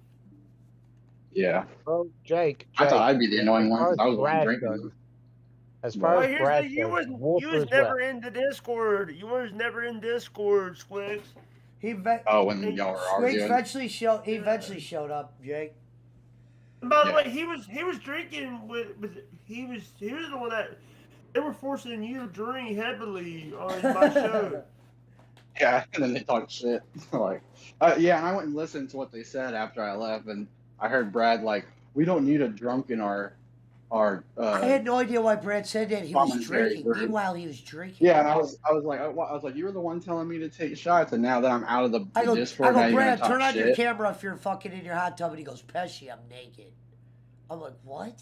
Yeah. Well, Jake, I thought I'd be the annoying one because I was the one Brad drinking. goes, them. as far Well, as here's Brad the, you goes, was Wolfer's never left. in the Discord. You was never in Discord, Squigs. Oh, when y'all were arguing. He eventually showed up, Jake. And by the way, he was drinking with he was the one that they were forcing you to drink heavily on my show. Yeah, and then they talked shit. Like, yeah, and I went and listened to what they said after I left, and I heard Brad like, we don't need a drunk in our. I had no idea why Brad said that. He was commentary drinking. group. Meanwhile, he was drinking. Yeah, and I was like, you were the one telling me to take shots, and now that I'm out of the I go, Discord, now you're Brad, gonna turn talk on your shit. camera if you're fucking in your hot tub. And he goes, Pesci, I'm naked. I'm like, what?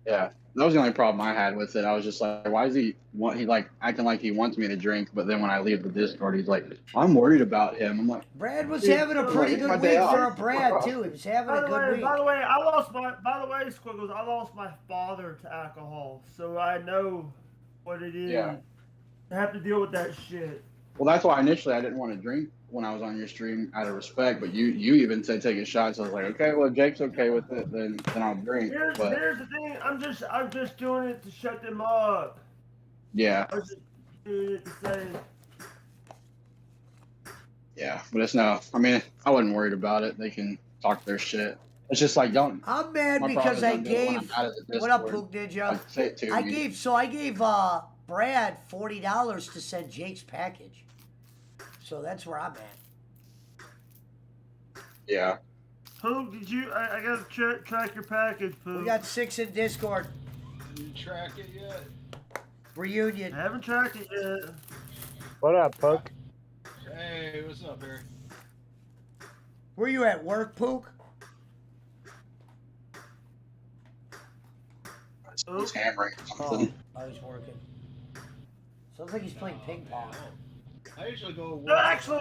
Yeah, that was the only problem I had with it. I was just like, why is he like acting like he wants me to drink, but then when I leave the Discord, he's like, I'm worried about him. I'm like, Brad was dude, having a like, pretty it's my good day week for off. a Brad, too. He was having a good week. By the way, Squiggles, I lost my father to alcohol, so I know what it is. Yeah. I have to deal with that shit. Well, that's why initially I didn't want to drink when I was on your stream out of respect, but you even said taking shots. I was like, okay, well, if Jake's okay with it, then I'll drink. Here's But the thing. I'm just doing it to shut them up. yeah, I was just doing it to say. yeah, but it's no. I mean, I wasn't worried about it. They can talk their shit. It's just like don't. I'm mad my because problem I is don't do it when gave. I'm out of the What up, Discord. Pook Ninja? Like, say it to I me. gave Brad $40 to send Jake's package. So that's where I'm at. Yeah. Pook, did you? I gotta track your package, Pook. We got 6 in Discord. Did you track it yet? Reunion. I haven't tracked it yet. What up, Poke? Hey, what's up, Barry? Where you at work, Pook? He's hammering something. Oh, he's working. Sounds like he's playing ping pong. I usually go to work. No, actually,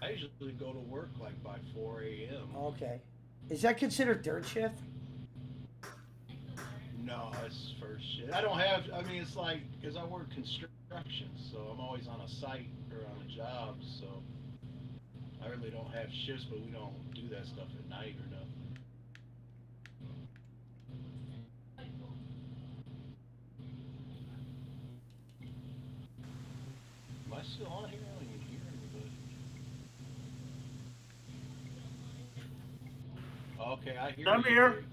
I usually go to work like by 4 a.m. Okay. Is that considered third shift? No, it's first shift. I don't have. I mean, it's like because I work construction, so I'm always on a site or on a job. So I really don't have shifts, but we don't do that stuff at night or nothing. Am I still on here? I don't even hear anybody. Okay, I hear I'm you. here.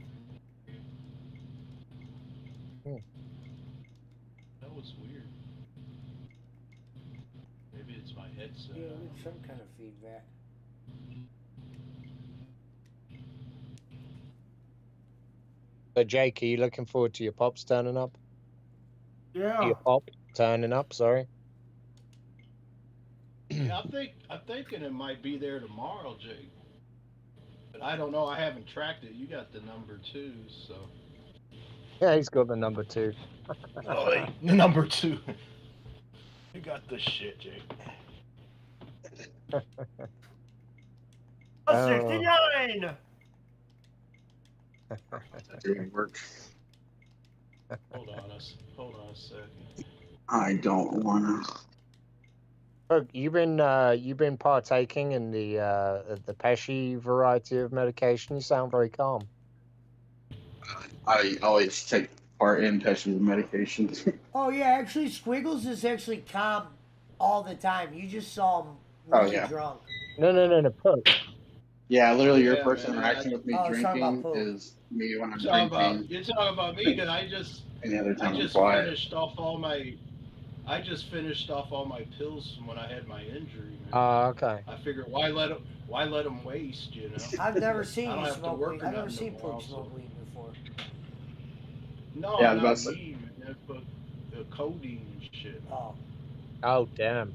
That was weird. Maybe it's my headset. Yeah, we need some kind of feedback. So, Jake, are you looking forward to your pops turning up? Yeah. Your pop turning up, sorry. Yeah, I'm thinking it might be there tomorrow, Jake. But I don't know. I haven't tracked it. You got the number too, so. Yeah, he's got the number 2. Oh, hey, the number 2. You got the shit, Jake. 69. That didn't work. Hold on a second. I don't wanna. Look, you've been partaking in the Pesci variety of medication. You sound very calm. I always take part in Pesci's medication. Oh yeah, actually, Squiggles is actually calm all the time. You just saw him Oh, really yeah. drunk. No, Pook. Yeah, literally, your Yeah, first man, interaction with me Oh, it's talking drinking about poop. is me when I'm You're talking drinking. about me, because I Any other time I'm just quiet. finished off all my pills from when I had my injury, man. Okay. I figured why let them waste, you know? I've never seen I don't you have to smoke work weed. or I've never nothing seen tomorrow, Pook smoke weed before. No, Yeah, I was about not to say- me, man, but the codeine and shit. Oh, damn.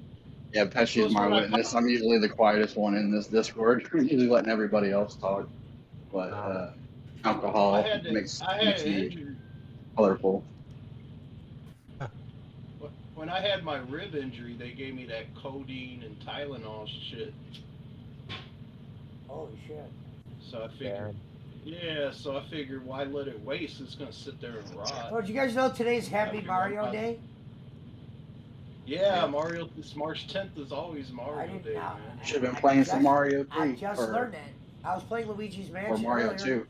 Yeah, Pesci's Plus, my when I witness. I'm usually the quietest one in this Discord. I'm usually letting everybody else talk. But alcohol I had makes an me injury. colorful. When I had my rib injury, they gave me that codeine and Tylenol shit. Holy shit. So I figured, so I figured, why let it waste? It's gonna sit there and rot. Oh, did you guys know today's Happy figured Mario I'd- Day? Yeah, Mario. This March 10th is always Mario Day, man. Should have been playing some Mario 3. I just learned that. I was playing Luigi's Mansion Or Mario earlier. 2.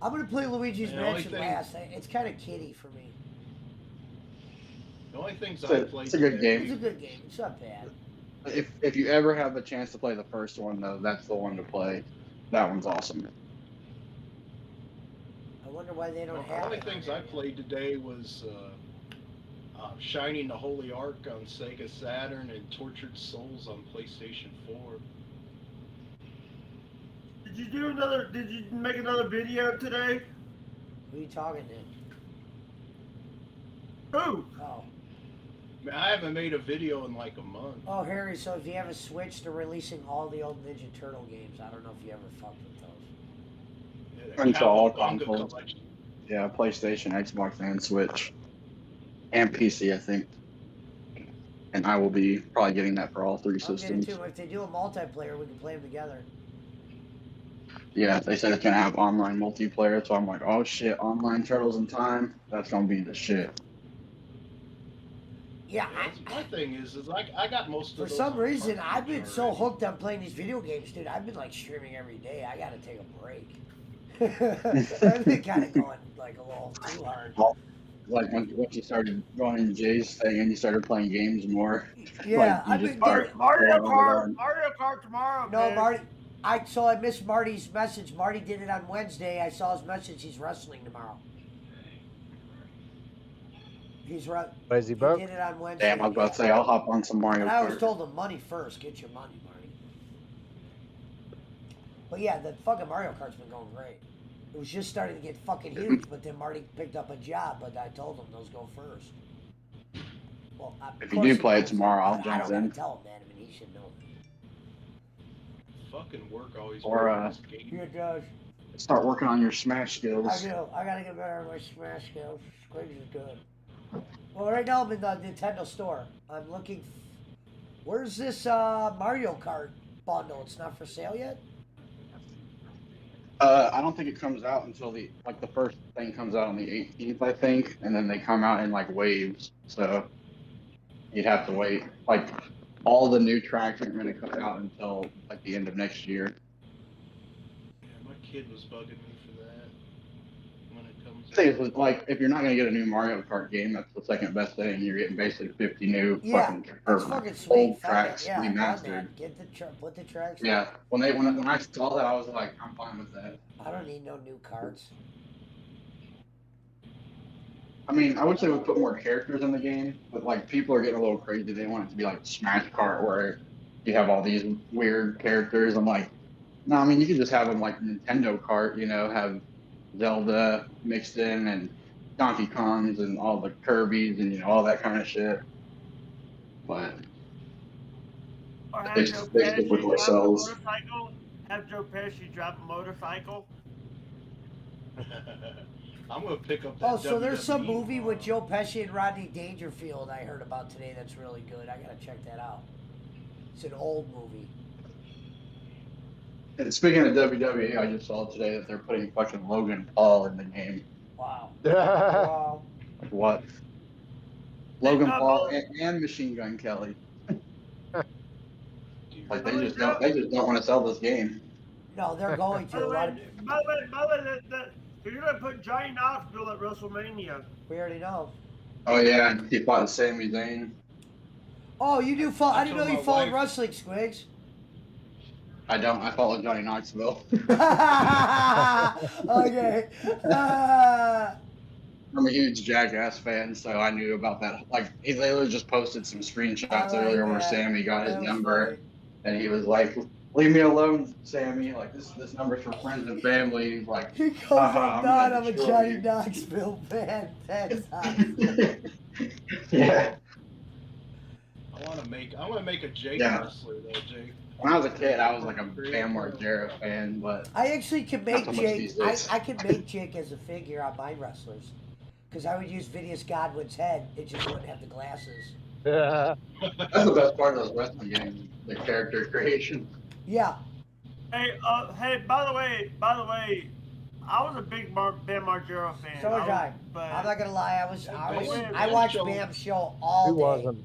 I'm gonna play Luigi's The only Mansion thing- last. It's kind of kiddie for me. The only things It's I a- played. it's a good today- game. It's a good game. It's not bad. If you ever have a chance to play the first one, though, that's the one to play. That one's awesome. I wonder why they don't The have only it. things I played today was Shining the Holy Ark on Sega Saturn and Tortured Souls on PlayStation 4. Did you make another video today? Who are you talking Who? to? Oh. Man, I haven't made a video in like a month. Oh, Harry, so if you have a Switch, they're releasing all the old Ninja Turtle games. I don't know if you ever fucked with those. Into all Cowabunga consoles. collection. Yeah, PlayStation, Xbox, and Switch. And PC, I think. And I will be probably getting that for all 3 I'm getting systems. too. If they do a multiplayer, we can play them together. Yeah, they said it's gonna have online multiplayer, so I'm like, oh shit, online Turtles in Time, that's gonna be the shit. Yeah, my thing is like I got most of For those some on reason, cartridge I've been already. so hooked on playing these video games, dude. I've been like streaming every day. I gotta take a break. I've been kind of going like a little too hard. Like once you started going Jay's thing and you started playing games more. Yeah, like, you I've just been started Mario going over Kart. Mario Kart tomorrow. No, man. Marty. I missed Marty's message. Marty did it on Wednesday. I saw his message. He's wrestling tomorrow. Where's he He booked? did it on Wednesday. Damn, I was about to say, I'll hop on some Mario And I always Kart. told him money first. Get your money, Marty. But yeah, the fucking Mario Kart's been going great. It was just starting to get fucking huge, but then Marty picked up a job. But I told him those go first. Well, of If you course do he play it knows tomorrow, I'll I jump don't gotta in. tell him that. I mean, he should know. fucking work always Or, works. Yeah, it does. start working on your Smash I skills. do. I gotta get better at my Smash skills. Squigs is good. Well, right now I'm in the Nintendo store. I'm looking. Where's this Mario Kart bundle? It's not for sale yet? I don't think it comes out until the first thing comes out on the 18th, I think, and then they come out in like waves. So you'd have to wait. Like all the new tracks aren't going to come out until like the end of next year. Yeah, my kid was bugging me for that when it comes I think it's like if you're not going to get a new Mario Kart game, that's the second best thing. You're getting basically 50 new That's fucking sweet. old Fuck tracks it. Yeah, I want remastered. that. Get the put the tracks. Yeah, when I saw that, I was like, I'm fine with that. I don't need no new carts. I mean, I wish they would put more characters in the game, but like people are getting a little crazy. They want it to be like Smash Kart, where you have all these weird characters. I'm like, no, I mean you could just have them like Nintendo Kart, you know, have Zelda mixed in and Donkey Kongs and all the Kirby's and you know all that kind of shit. But Or have they Joe stick Pesci with what drive a sells. motorcycle. Have Joe Pesci drive a motorcycle. I'm gonna pick up that. Oh, so there's some WWE movie with Joe Pesci and Rodney Dangerfield I heard about today that's really good. I gotta check that out. It's an old movie. And speaking of WWE, I just saw today that they're putting fucking Logan Paul in the game. Wow. Wow. Like what? Logan Paul and Machine Gun Kelly. Like they just don't want to sell this game. No, they're going to. By the way, they're gonna put Johnny Knoxville at WrestleMania. We already know. Oh yeah, he fought Sami Zayn. Oh, you do follow? I didn't know you my followed wife- wrestling, Squigs. I don't. I follow Johnny Knoxville. Okay. I'm a huge Jackass fan, so I knew about that. Like he literally just posted some screenshots earlier where Sammy got his number, and he was like, "Leave me alone, Sammy. Like this number's for friends and family." He's like, He goes "Haha, like, I'm "God, I'm a destroy Johnny you." Knoxville fan." That's Yeah. I want to make a Jake Yeah. wrestler though, Jake. When I was a kid, I was like a Bam Margera fan, but I actually can make not so much Jake. these days. I can make Jake as a figure on my wrestlers, because I would use Phineas Godwin's head. It just wouldn't have the glasses. That's the best part of those wrestling games, the character creation. Yeah. Hey, by the way, I was a big Bam Margera fan. So was I. But I'm not gonna lie. Bam I watched show- Bam's show all Who day. wasn't?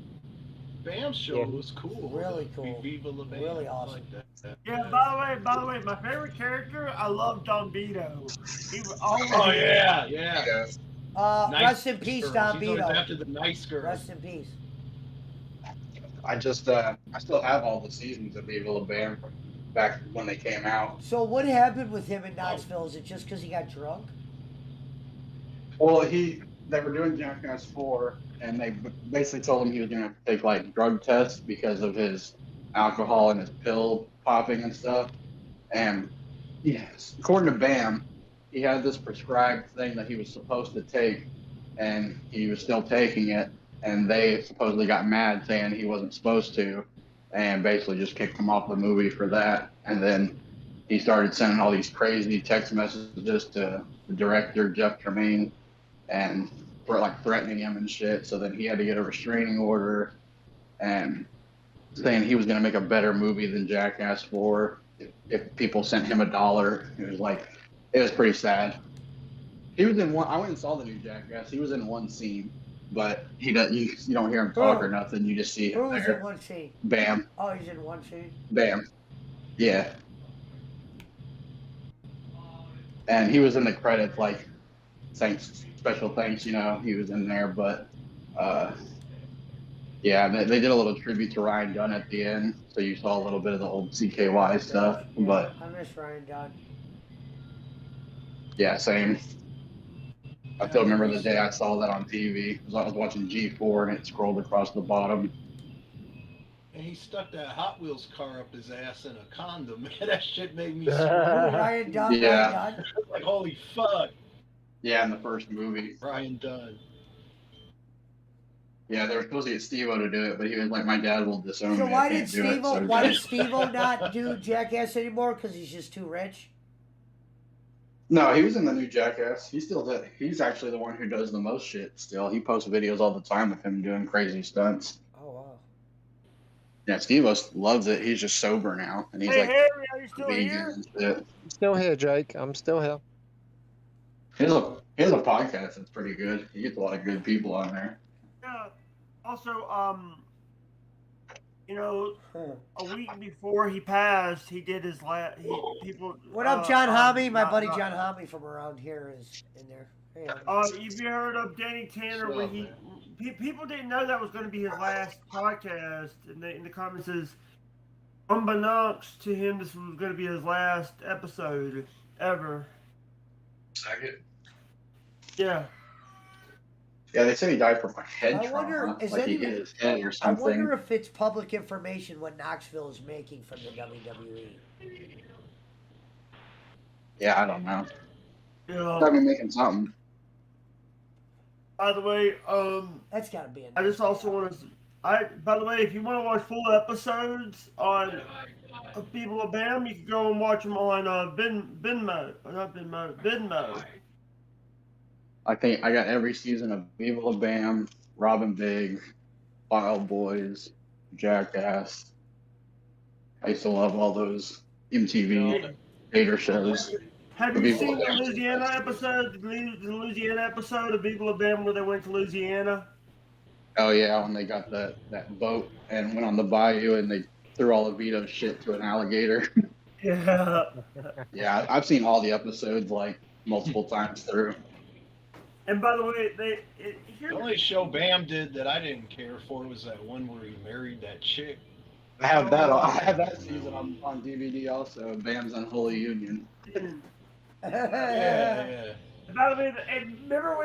Bam's show was cool. Really cool. Viva La Bam. Really I awesome. like that. yeah, by the way, my favorite character, I love Don Vito. He was always. Oh yeah. Nice Rest in peace, girl. Don She's always Vito. after the nice girl. Rest in peace. I just, I still have all the seasons of Viva La Bam from back when they came out. So what happened with him in Knoxville? Is it just because he got drunk? Well, they were doing Jackass 4, and they basically told him he was going to take like drug tests because of his alcohol and his pill popping and stuff. And yes, according to Bam, he had this prescribed thing that he was supposed to take, and he was still taking it. And they supposedly got mad saying he wasn't supposed to, and basically just kicked him off the movie for that. And then he started sending all these crazy text messages to the director, Jeff Tremaine, and for like threatening him and shit. So then he had to get a restraining order and saying he was going to make a better movie than Jackass 4 if people sent him $1. It was pretty sad. He was in one. I went and saw the new Jackass. He was in one scene, but you don't hear him talk or nothing. You just see him Who was there. in one scene? Bam. Oh, he's in one scene. Bam. Yeah. And he was in the credits, like, special thanks, he was in there, but, yeah, they did a little tribute to Ryan Dunn at the end, so you saw a little bit of the old CKY stuff, but, I miss Ryan Dunn. yeah, same. I still remember the day I saw that on TV, because I was watching G4 and it scrolled across the bottom. And he stuck that Hot Wheels car up his ass in a condom. Man, that shit made me Ryan Dunn. Yeah. Ryan Dunn. like, holy fuck. Yeah, in the first movie. Ryan Dunn. Yeah, they were supposed to get Steve-O to do it, but he was like, my dad will disown So me. why I did can't do it. Steve-O, So why did just- Steve-O not do Jackass anymore? Because he's just too rich? No, he was in the new Jackass. He's actually the one who does the most shit still. He posts videos all the time of him doing crazy stunts. Oh, wow. Yeah, Steve-O loves it. He's just sober now. And he's Hey, like Harry, are you still vegan here? and shit. I'm still here, Jake. I'm still here. He has a podcast that's pretty good. He gets a lot of good people on there. Yeah. Also, you know, a week before he passed, he did his last. People. What up, John Hobby? My not- buddy not- John Hobby from around here is in there. Hey, Have you heard of Danny Tanner? Where people didn't know that was going to be his last podcast, and in the comments says, unbeknownst to him, this was going to be his last episode ever. Second. Yeah. Yeah, they said he died from a head I trauma. wonder, is Like he any- hit his head or I something. wonder if it's public information what Knoxville is making from the WWE. Yeah, I don't know. Yeah. Gotta be making something. By the way, that's got to be. I just also want to. By the way, if you want to watch full episodes on People of Bam, you can go and watch them on Venmo. I think I got every season of Viva La Bam, Robin Big, Wild Boys, Jackass. I used to love all those MTV hater shows. Have The you Viva seen La the Bam. Louisiana episode? The Louisiana episode of People of Bam where they went to Louisiana? Oh yeah, when they got that boat and went on the bayou and they threw all of Vito's shit to an alligator. Yeah. Yeah, I've seen all the episodes like multiple times through. And by the way, The only show Bam did that I didn't care for was that one where he married that chick. I have that season on DVD also. Bam's Unholy Union. Yeah. By the way, and remember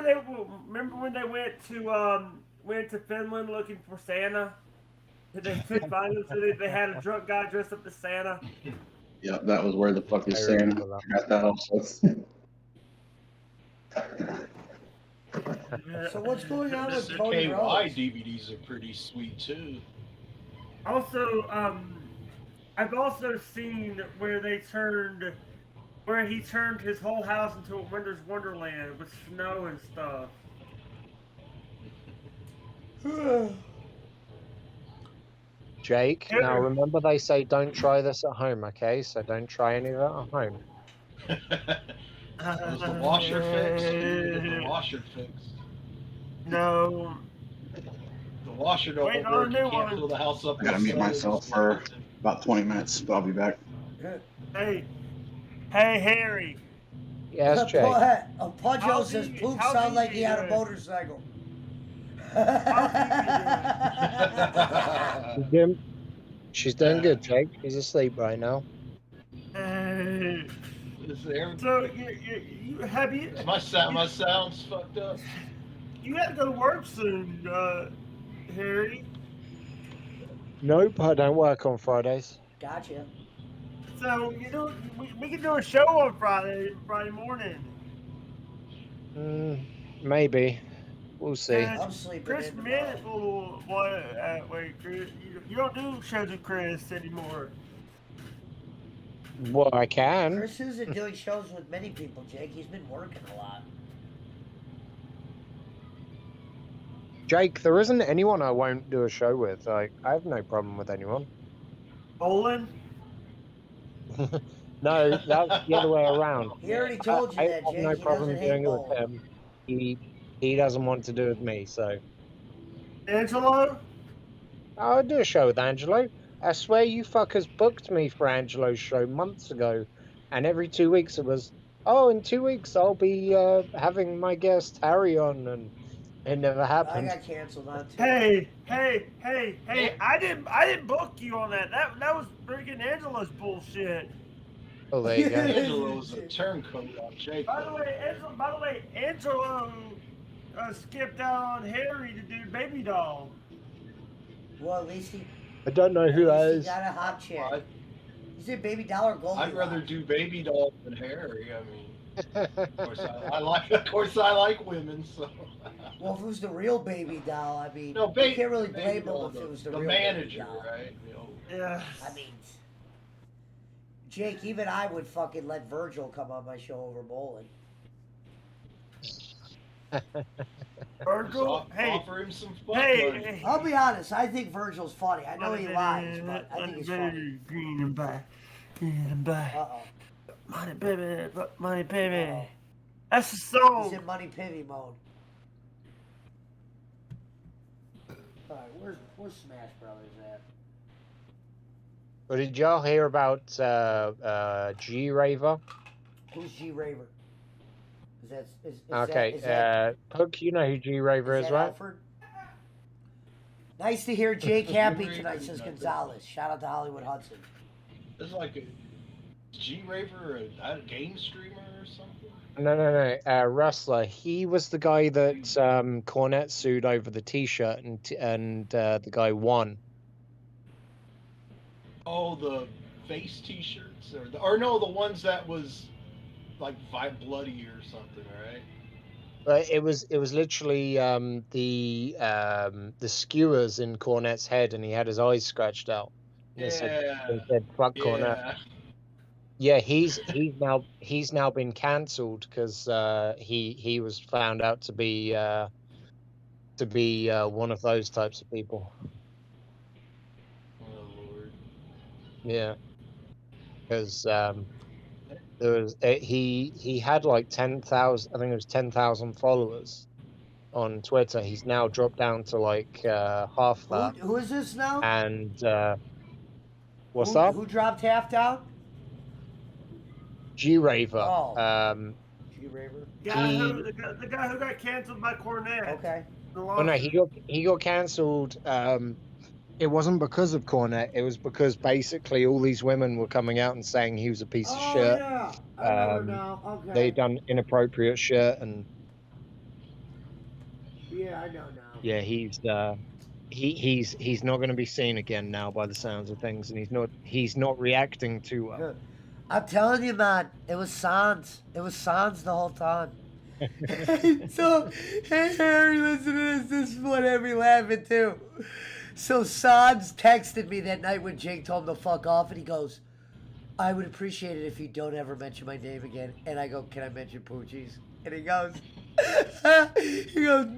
when they went to Finland looking for Santa? They couldn't find him, so they had a drunk guy dressed up as Santa. Yeah, that was Where the Fuck is I remember Santa. that. I got that also. So what's going on with The Cody KY Rhodes? DVDs are pretty sweet too. Also, I've also seen where he turned his whole house into a winter's wonderland with snow and stuff. Jake, now remember they say don't try this at home, okay? So don't try any of it at home. Was the washer fixed? Did the washer fixed? No. The washer don't Wait, work. on You a new can't one. fill the house up. I gotta with mute snow. myself for about 20 minutes, but I'll be back. Hey, Harry. Yes, Jake. Pudjo How's says he- poop how's sound he like he had a doing? motorcycle. She's doing good, Jake. She's asleep right now. Hey. Is there? So you have you? My sound's fucked up. You have to go to work soon, Harry. Nope, I don't work on Fridays. Gotcha. So we can do a show on Friday morning. Maybe. We'll see. Chris Minute will. Wait, Chris, you don't do shows with Chris anymore. Well, I can. Chris isn't doing shows with many people, Jake. He's been working a lot. Jake, there isn't anyone I won't do a show with. Like, I have no problem with anyone. Olin? No, that's the other way around. He already told you I that, have Jake. no He problem doesn't hate doing it with bowling. him. He doesn't want to do it with me, so. Angelo? I'll do a show with Angelo. I swear you fuckers booked me for Angelo's show months ago, and every 2 weeks it was, oh, in 2 weeks I'll be having my guest Harry on, and it never I happened. got canceled on too. Hey! I didn't book you on that. That was freaking Angelo's bullshit. Oh, there you go. Angelo's a turncoat on Jake. By the way, Angelo skipped out on Harry to do Baby Doll. Well, at least he. I don't know who that He is. got a hot chick. Is it Baby Doll or Goldilocks? I'd rather do Baby Doll than Harry. I mean, Of course, I like women. So. Well, if it was the real baby doll, I mean, No, you can't really the blame baby doll, him if it was the the real manager, baby doll. right? You know. Yeah. I mean, Jake, even I would fucking let Virgil come on my show over bowling. Virgil, hey, offer him some fuck hey, money. hey. I'll be honest, I think Virgil's funny. I know he lies, but I think he's funny. Green and black. Green and black. Uh-oh. Money, baby. Money, baby. Uh-oh. That's the He's song. in Money Pivy mode. Alright, where's Smash Brothers at? But did y'all hear about G Raver? Who's G Raver? Is Okay, that Puck, you know who G Raver is, that right? Alfred? Nice to hear Jake happy tonight, says Gonzalez. Shout out to Hollywood Hudson. It's like a G Raver, a game streamer or something. No. Wrestler. He was the guy that Cornette sued over the T-shirt, and the guy won. Oh, the face T-shirts, or no, the ones that was like bloody or something, right? But it was literally the skewers in Cornette's head, and he had his eyes scratched out. And it said "fuck Cornette." Yeah, he's now been cancelled because he was found out to be one of those types of people. Oh Lord. Yeah, because there was he had like 10,000. I think it was 10,000 followers on Twitter. He's now dropped down to like half that. Who is this now? And what's up? Who dropped half down? G Raver. Oh. G Raver. The guy who got canceled by Cornette. Okay. Oh no, he got cancelled. It wasn't because of Cornette. It was because basically all these women were coming out and saying he was a piece of shit. Yeah, I remember now. Okay. They done inappropriate shit, and yeah, I know now. yeah, he's not going to be seen again now by the sounds of things, and he's not reacting too well. Good. I'm telling you, man, it was Sans. It was Sans the whole time. So, hey Harry, listen to this. This is what had me laughing too. So Sans texted me that night when Jake told him to fuck off, and he goes, I would appreciate it if you don't ever mention my name again. And I go, can I mention Poochie's? And he goes,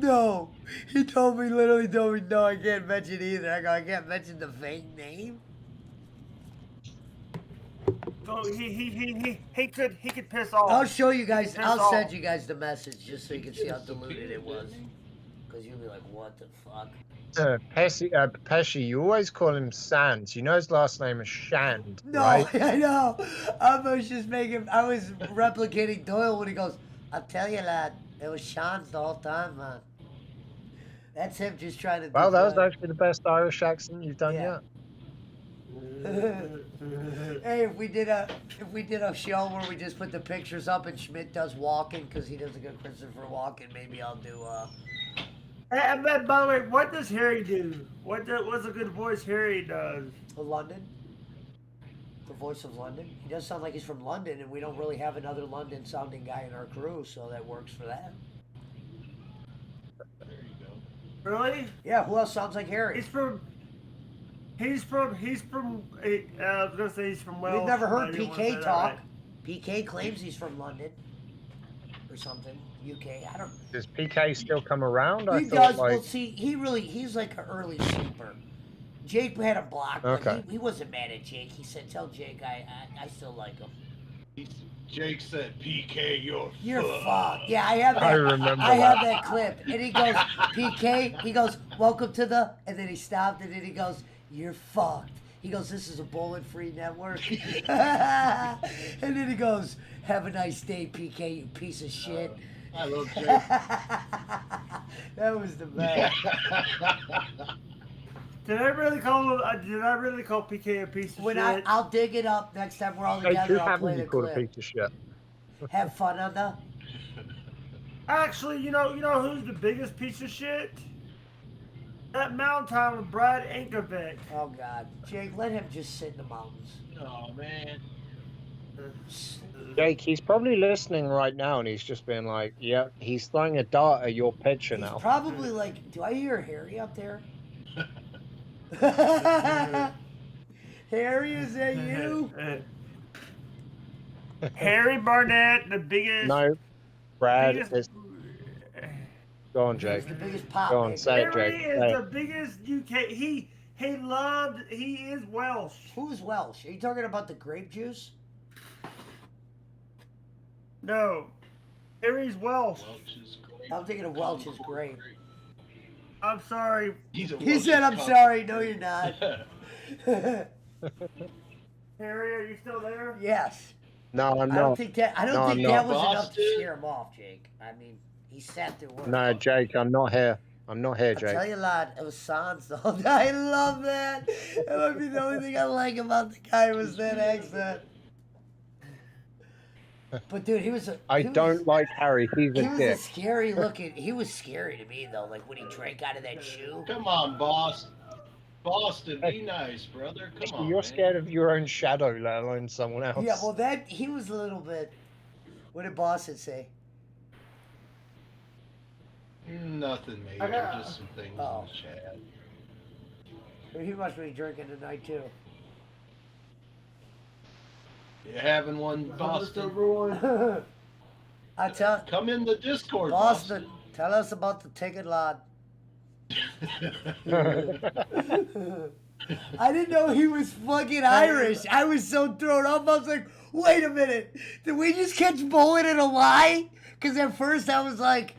no. He literally told me, no, I can't mention either. I go, I can't mention the fake name? So he could piss off. I'll show you guys. I'll off. send you guys the message just so you can see how diluted it was. Because you'll be like, what the fuck? Pesci, you always call him Sans. You know his last name is Shand, No, right? I know. I was replicating Doyle when he goes, I'll tell you, lad, it was Sean's the whole time, man. That's him just trying to. Well, that was actually the best Irish accent you've done yet. Hey, if we did a show where we just put the pictures up and Schmidt does walking because he does a good Christopher Walken, maybe I'll do. Hey, by the way, what does Harry do? What's a good voice Harry does? London. The voice of London. He does sound like he's from London, and we don't really have another London-sounding guy in our crew, so that works for that. There you go. Really? Yeah. Who else sounds like Harry? He's from. I was gonna say he's from Wales. We've never but I heard didn't wanna PK say that talk. right. PK claims he's from London or something. UK. I don't. Does PK still come around? He does. Well, see, he's like an early sleeper. Jake had him blocked, but Okay. he wasn't mad at Jake. He said, "Tell Jake I still like him." Jake said, "PK, You're fucked." Yeah, I have that. I remember I have that. that clip, and he goes, "PK." He goes, "Welcome to the," and then he stopped, and then he goes, "You're fucked." He goes, "This is a bullet-free network," and then he goes, "Have a nice day, PK, you piece of shit." I love Jake. That was the best. Did I really call PK a piece of When shit? I'll dig it up next time we're all Hey, together. who I'll play haven't the you called a clip. piece of shit? Have fun on the. Actually, you know who's the biggest piece of shit? That mountain time with Brad Ankovic. Oh God, Jake, let him just sit in the mountains. Oh man. Jake, he's probably listening right now, and he's just been like, "Yeah, he's throwing a dart at your picture He's now." probably like, do I hear Harry up there? Harry, is that you? Harry Barnett, the biggest. No, Brad biggest is. Go on, He's Jake. the biggest pop Go on, maker. say it, Harry Jake. is Say it. the biggest UK. He is Welsh. Who's Welsh? Are you talking about the grape juice? No, Harry's Welsh. I'm thinking of Welch is grape. I'm sorry. He said, "I'm sorry." No, you're not. Harry, are you still there? Yes. No, I'm I not. don't think that. I don't No, think I'm that not. was enough to scare him off, Jake. I mean, he sat through work. No, Jake, I'm not here. I'm not here, I'll Jake. tell you a lot. It was Sans though. I love that. That might be the only thing I like about the guy was that accent. But dude, he was a. I he was- don't like Harry. He's He a was a dick. scary looking. He was scary to me though. Like when he drank out of that shoe. Come on, boss. Boston, be nice, brother. Come on, You're man. scared of your own shadow, let alone someone else. Yeah, well, that he was a little bit. What did Boston say? Nothing major, just some things in the chat. He must be drinking tonight too. You having one, Boston? I tell. Come in the Discord, Boston, tell us about the ticket lot. I didn't know he was fucking Irish. I was so thrown off. I was like, wait a minute. Did we just catch Bolin in a lie? Because at first I was like,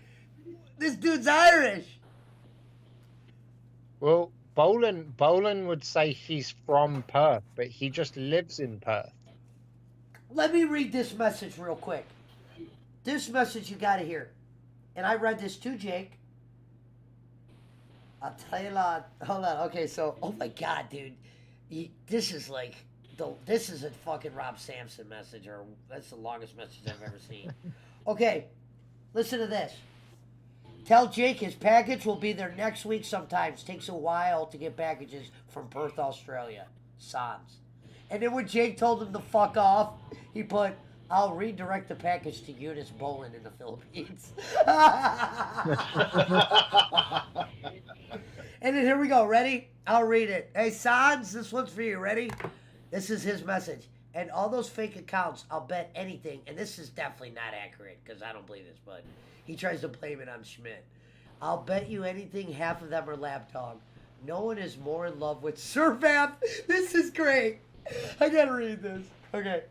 this dude's Irish. Well, Bolin would say he's from Perth, but he just lives in Perth. Let me read this message real quick. This message you got to hear. And I read this too, Jake. I'll tell you a lot. Hold on. Okay, so, oh my God, dude. This is like, this is a fucking Rob Sampson message, or that's the longest message I've ever seen. Okay, listen to this. Tell Jake his package will be there next week sometimes. Takes a while to get packages from Perth, Australia. Sans. And then when Jake told him to fuck off, he put, I'll redirect the package to Eunice Bolin in the Philippines. And then here we go. Ready? I'll read it. Hey, Sans, this one's for you. Ready? This is his message. And all those fake accounts, I'll bet anything. And this is definitely not accurate because I don't believe this, but he tries to blame it on Schmidt. I'll bet you anything half of them are lapdog. No one is more in love with Survap. This is great. I gotta read this. Okay.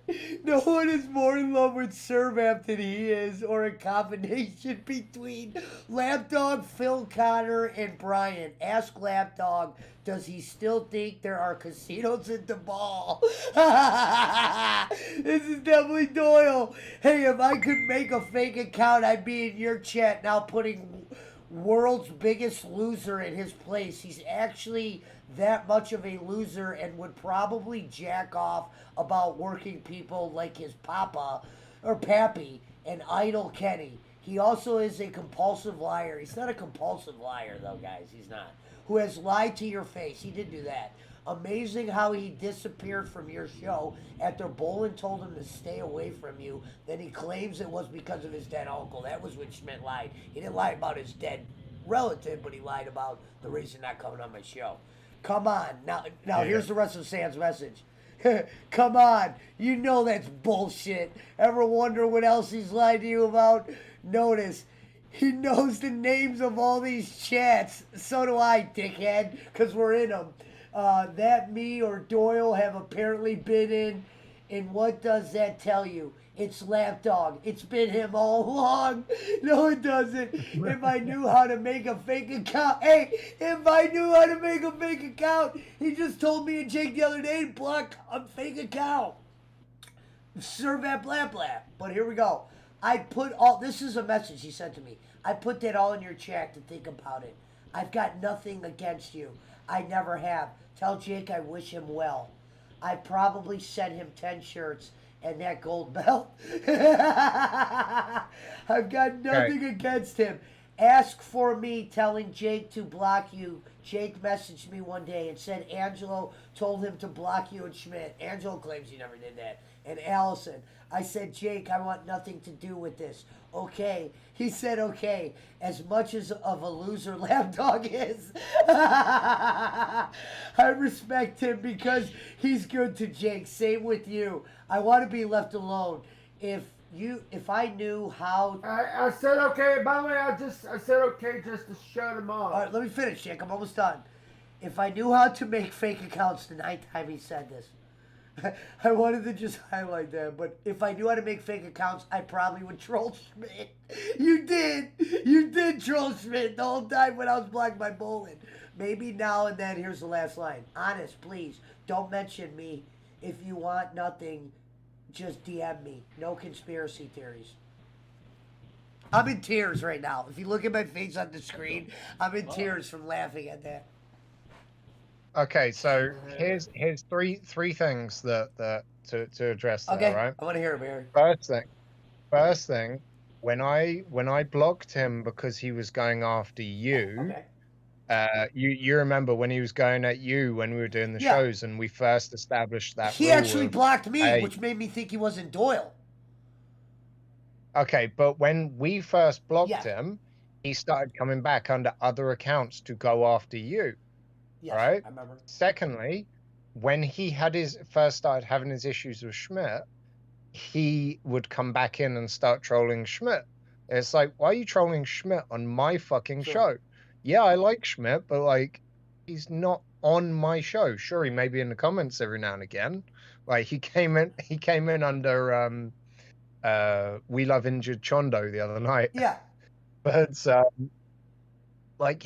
No one is more in love with Survap than he is, or a combination between Lapdog, Phil Connor, and Brian. Ask Lapdog, does he still think there are casinos in Dubai? This is definitely Doyle. Hey, if I could make a fake account, I'd be in your chat now putting world's biggest loser in his place. He's actually that much of a loser and would probably jack off about working people like his papa or pappy and idol Kenny. He also is a compulsive liar. He's not a compulsive liar though, guys. He's not. Who has lied to your face. He did do that. Amazing how he disappeared from your show after Bolin told him to stay away from you. Then he claims it was because of his dead uncle. That was when Schmidt lied. He didn't lie about his dead relative, but he lied about the reason not coming on my show. Come on. Now here's the rest of Sam's message. Come on. You know that's bullshit. Ever wonder what else he's lied to you about? Notice, he knows the names of all these chats. So do I, dickhead, because we're in them. That me or Doyle have apparently been in. And what does that tell you? It's Lapdog. It's been him all along. No, it doesn't. If I knew how to make a fake account. Hey, if I knew how to make a fake account, he just told me and Jake the other day to block a fake account. Serve that blah blah. But here we go. I put all, this is a message he sent to me. I put that all in your chat to think about it. I've got nothing against you. I never have. Tell Jake I wish him well. I probably sent him 10 shirts and that gold belt. I've got nothing against him. Ask for me telling Jake to block you. Jake messaged me one day and said Angelo told him to block you and Schmidt. Angelo claims he never did that. And Allison, I said, Jake, I want nothing to do with this. Okay. He said, okay. As much as of a loser Lapdog is, I respect him because he's good to Jake. Same with you. I want to be left alone. If I knew how. I said okay. By the way, I said okay just to shut him off. All right, let me finish, Jake. I'm almost done. If I knew how to make fake accounts the night time he said this, I wanted to just highlight that. But if I knew how to make fake accounts, I probably would troll Schmidt. You did troll Schmidt the whole time when I was blocked by Bolin. Maybe now and then. Here's the last line. Honest, please don't mention me. If you want nothing, just DM me. No conspiracy theories. I'm in tears right now. If you look at my face on the screen, I'm in tears from laughing at that. Okay, so here's three things that to address there, Okay, right? I want to hear it, Barry. First thing, when I blocked him because he was going after you, you remember when he was going at you when we were doing the shows and we first established that He rule actually of, blocked me, hey, which made me think he wasn't Doyle. Okay, but when we first blocked him, he started coming back under other accounts to go after you. Yes, right? I remember. Secondly, when he had first started having his issues with Schmidt, he would come back in and start trolling Schmidt. It's like, why are you trolling Schmidt on my fucking show? Yeah, I like Schmidt, but like, he's not on my show. Sure, he may be in the comments every now and again. Like he came in under We Love Injured Chondo the other night. Yeah. But like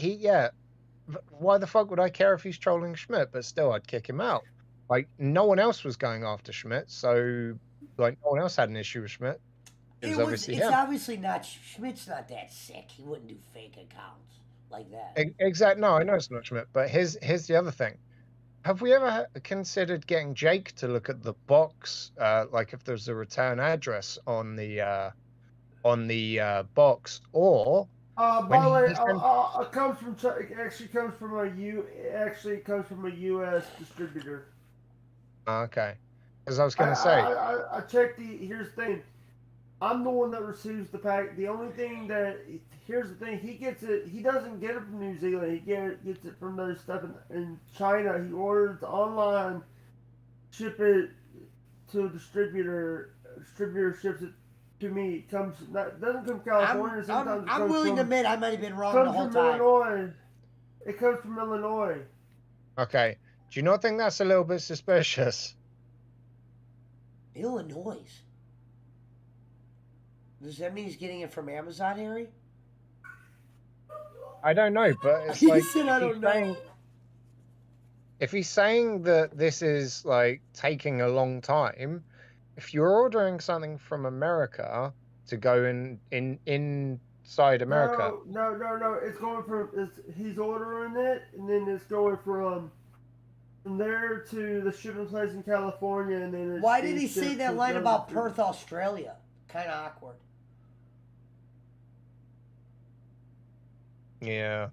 why the fuck would I care if he's trolling Schmidt? But still, I'd kick him out. Like, no one else was going after Schmidt, so like no one else had an issue with Schmidt. It's obviously not. Schmidt's not that sick. He wouldn't do fake accounts like that. Exactly. No, I know it's not Schmidt, but here's the other thing. Have we ever considered getting Jake to look at the box, like if there's a return address on the box, or By the way, it comes from it actually comes from a U.S. distributor. Okay, because I was gonna say I checked here's the thing. I'm the one that receives the pack. The only thing here's the thing. He gets it. He doesn't get it from New Zealand. He gets it from their stuff in China. He orders online, ship it to a distributor. Distributor ships it to me. Doesn't come from California. I'm willing to admit I might have been wrong the whole time. Illinois. It comes from Illinois. Okay. Do you not think that's a little bit suspicious? Illinois. Does that mean he's getting it from Amazon, Harry? I don't know, but it's He like said, I don't know. If he's saying that this is like taking a long time, if you're ordering something from America to go inside America, no. It's going he's ordering it, and then it's going from there to the shipping place in California, and then. Why did he say that line about Perth, Australia? Kind of awkward. Yeah.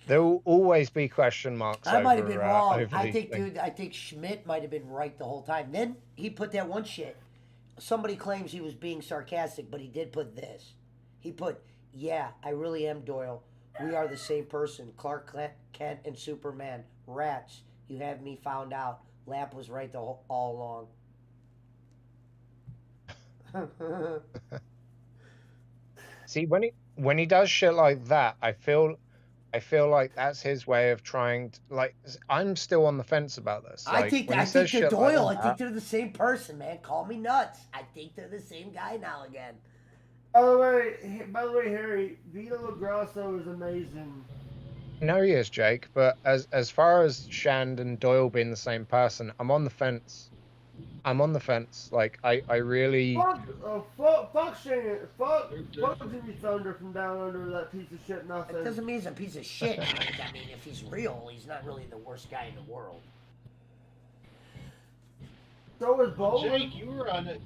There will always be question marks. I might have been wrong. I think Schmidt might have been right the whole time. Then he put that one shit. Somebody claims he was being sarcastic, but he did put this. He put, yeah, I really am Doyle. We are the same person. Clark Kent and Superman. Rats. You have me found out. Lap was right all along. See, when he does shit like that, I feel like that's his way of trying to, like, I'm still on the fence about this. Like, I think they're Doyle. I think they're the same person, man. Call me nuts. I think they're the same guy now again. By the way, Harry, Vito LaGrasso is amazing. No, he is, Jake. But as far as Shand and Doyle being the same person, I'm on the fence. Like, I really. Fuck Shane. Fuck Jimmy Thunder from down under that piece of shit. Nothing. That doesn't mean he's a piece of shit. I mean, if he's real, he's not really the worst guy in the world. So is Bo. Jake, you were on it.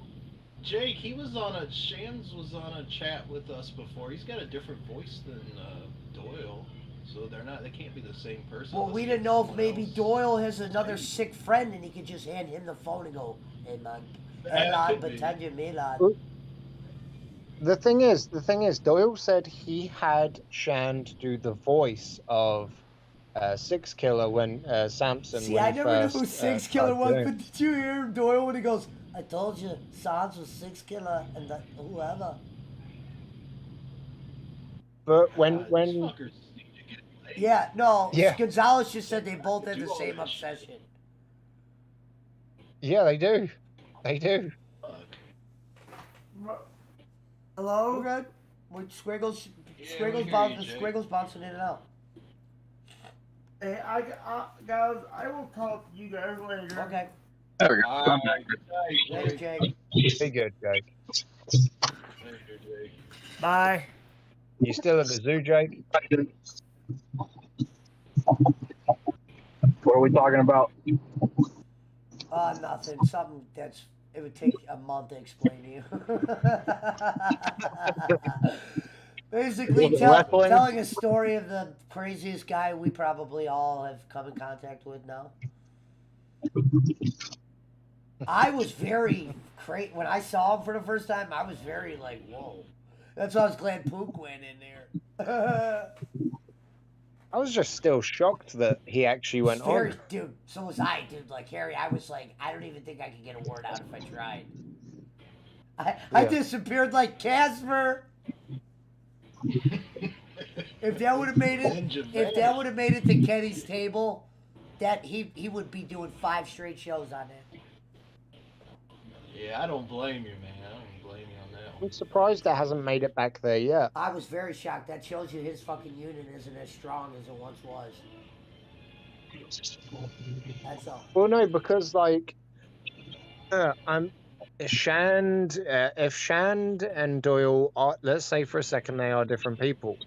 Jake, he was on a. Shands was on a chat with us before. He's got a different voice than Doyle, so they can't be the same person. Well, we didn't know if maybe Doyle has another sick friend and he could just hand him the phone and go, "Hey man, Elon, pretend you're Milan. The thing is, Doyle said he had Shand do the voice of Six Killer when Samson See, when I he never knew who first Six Killer started was, doing. but did you hear Doyle when he goes, I told you, Sans was Six Killer and the, whoever. But These fuckers need to get laid. Yeah, no, Yeah. Gonzalez just said they both had Do the all same that shit. obsession. Yeah, they do. They do. Hello? We're good? With Squiggles, Yeah, we hear you, Jake. Squiggles bouncing in and out. Hey, guys, I will talk to you guys later. Okay. There we go. All right, good night, Later, Jake. Jake. Be good, Jake. Later, Jake. Bye. You still at the zoo, Jake? What are we talking about? Nothing. Something that's, it would take a month to explain to you. Basically, Wrestling? telling a story of the craziest guy we probably all have come in contact with now. I was very crazy when I saw him for the first time. I was very like, whoa. That's why I was glad Pook went in there. I was just still shocked that he actually went Very, on. dude. So was I, dude. Like Harry, I was like, I don't even think I could get a word out if I tried. I Yeah. disappeared like Casper. If that would have made it, to Kenny's table, that he would be doing 5 straight shows on it. Yeah, I don't blame you, man. I don't blame you on that one. I'm surprised that hasn't made it back there yet. I was very shocked. That shows you his fucking unit isn't as strong as it once was. That's all. Well, no, because like, I'm Shand. If Shand and Doyle are, let's say for a second they are different people,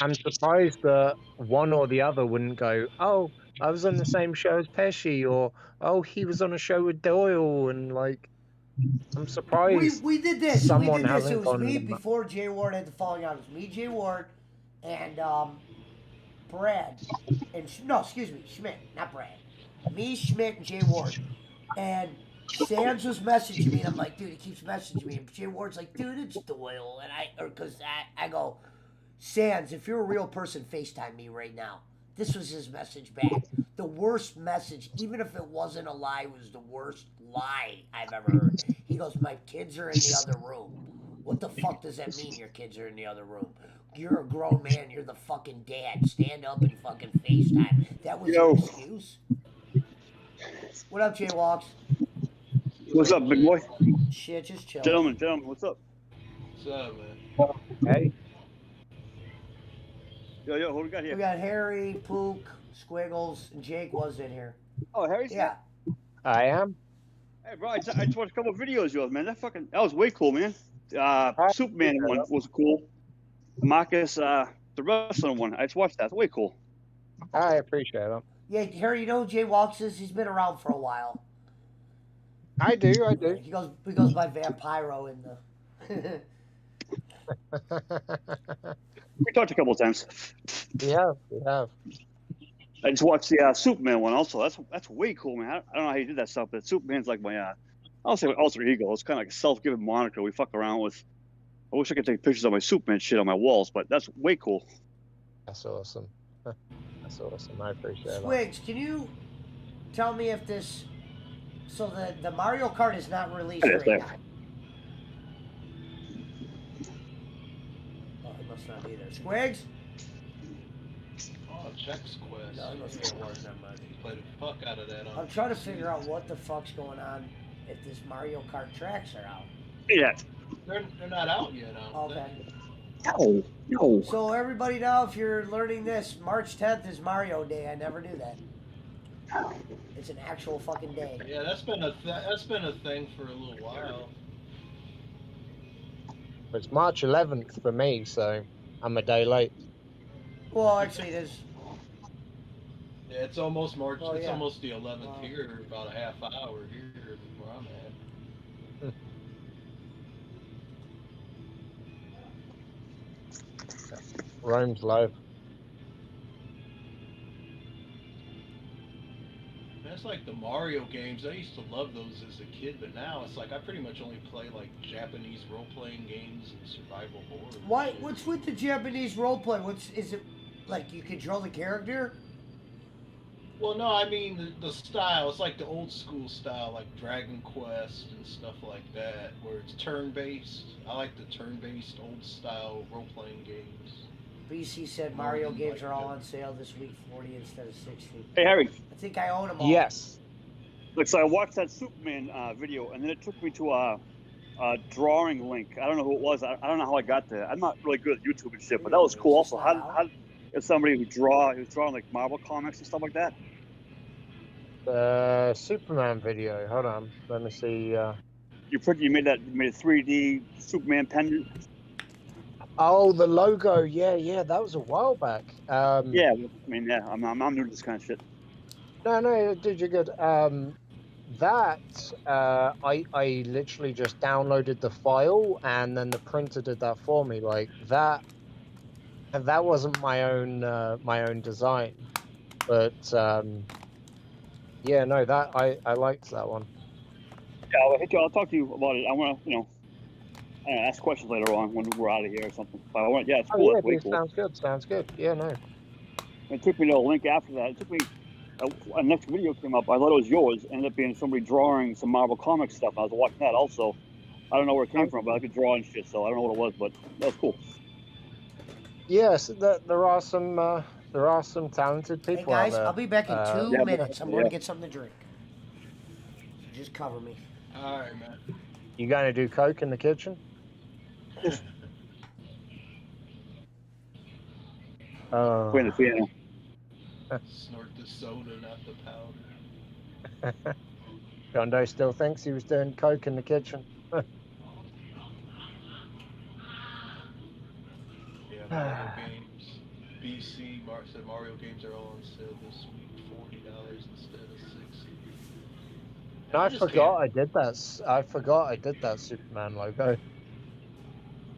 I'm surprised that one or the other wouldn't go, oh, I was on the same show as Pesci, or oh, he was on a show with Doyle, and like, I'm surprised. We did this. Someone It hasn't was gone. me before Jay Ward had the falling out. It was me, Jay Ward, and Brad, and no, excuse me, Schmidt, not Brad. Me, Schmidt, and Jay Ward, and Sands was messaging me, and I'm like, dude, he keeps messaging me, and Jay Ward's like, dude, it's Doyle, and I go, Sands, if you're a real person, FaceTime me right now. This was his message back. The worst message, even if it wasn't a lie, was the worst lie I've ever heard. He goes, my kids are in the other room. What the fuck does that mean, your kids are in the other room? You're a grown man. You're the fucking dad. Stand up and fucking FaceTime. That was your excuse? What up, Jay Walks? What's up, big boy? Shit, just chill. Gentlemen, what's up? What's up, man? Hey. Yo, who we got here? We got Harry, Pook, Squiggles, and Jake was in here. Oh, Harry's Yeah. here? I am. Hey, bro, I just watched a couple of videos of yours, man. That was way cool, man. Superman one was cool. Marcus, the wrestling one, I just watched that. It's way cool. I appreciate it. Yeah, Harry, you know who Jay Walks is? He's been around for a while. I do. He goes by Vampiro in the. We talked a couple of times. We have. I just watched the Superman one also. That's way cool, man. I don't know how you did that stuff, but Superman's like my I'll say alter ego. It's kind of like a self-given moniker we fuck around with. I wish I could take pictures of my Superman shit on my walls, but that's way cool. That's awesome. That's awesome. I appreciate it. Swigs, can you tell me if this? So the Mario Kart is not released right now. Oh, it must not be there. Squigs? Oh, Chex Quest. No, it must be a word. Never mind. Play the fuck out of that. I'm trying to figure out what the fuck's going on if this Mario Kart tracks are out. Yeah. They're not out yet. Okay. No. So everybody now, if you're learning this, March 10th is Mario Day. I never knew that. It's an actual fucking day. Yeah, that's been a thing for a little while. It's March 11th for me, so I'm a day late. Well, actually, it is. Yeah, it's almost March. Oh, it's yeah. almost the 11th here. About a half hour here where I'm at. Rome's low. That That's like the Mario games. I used to love those as a kid, but now it's like I pretty much only play like Japanese role-playing games and survival horror. Why? What's with the Japanese roleplay? Is it? Like you control the character? Well, no, I mean the style. It's like the old school style, like Dragon Quest and stuff like that, where it's turn-based. I like the turn-based old style role-playing games. BC said Mario games are all on sale this week, 40 instead of 60. Hey, Harry. I think I own them all. Yes. Look, so I watched that Superman video, and then it took me to a drawing link. I don't know who it was. I don't know how I got there. I'm not really good at YouTube and shit, but that was cool. Also, how is somebody who's drawing like Marvel comics and stuff like that? The Superman video. Hold on. Let me see. You made a 3D Superman pendant. Oh, the logo. Yeah. That was a while back. Yeah, I mean, yeah. I'm new to this kind of shit. No, dude, you're good. That I literally just downloaded the file and then the printer did that for me. Like that wasn't my own design, but yeah, no, that I liked that one. Yeah, I'll talk to you about it. I want to, ask questions later on when we're out of here or something. But I want, yeah, it's cool. Oh, yeah, It's way dude, cool. Sounds good. Yeah, no. It took me to a link after that. It took me. A next video came up. I thought it was yours. Ended up being somebody drawing some Marvel Comics stuff. I was watching that also. I don't know where it came from, but I could draw and shit, so I don't know what it was, but that was cool. Yes, there are some talented people. Hey guys, out there. I'll be back in 2 minutes. I'm going to get something to drink. So just cover me. All right, man. You going to do coke in the kitchen? Oh. Playing the piano. Snort the soda, not the powder. Gondo still thinks he was doing coke in the kitchen. Yeah, Mario games. BC said Mario games are all on sale this week, $40 instead of $60. No, I forgot I did that Superman logo.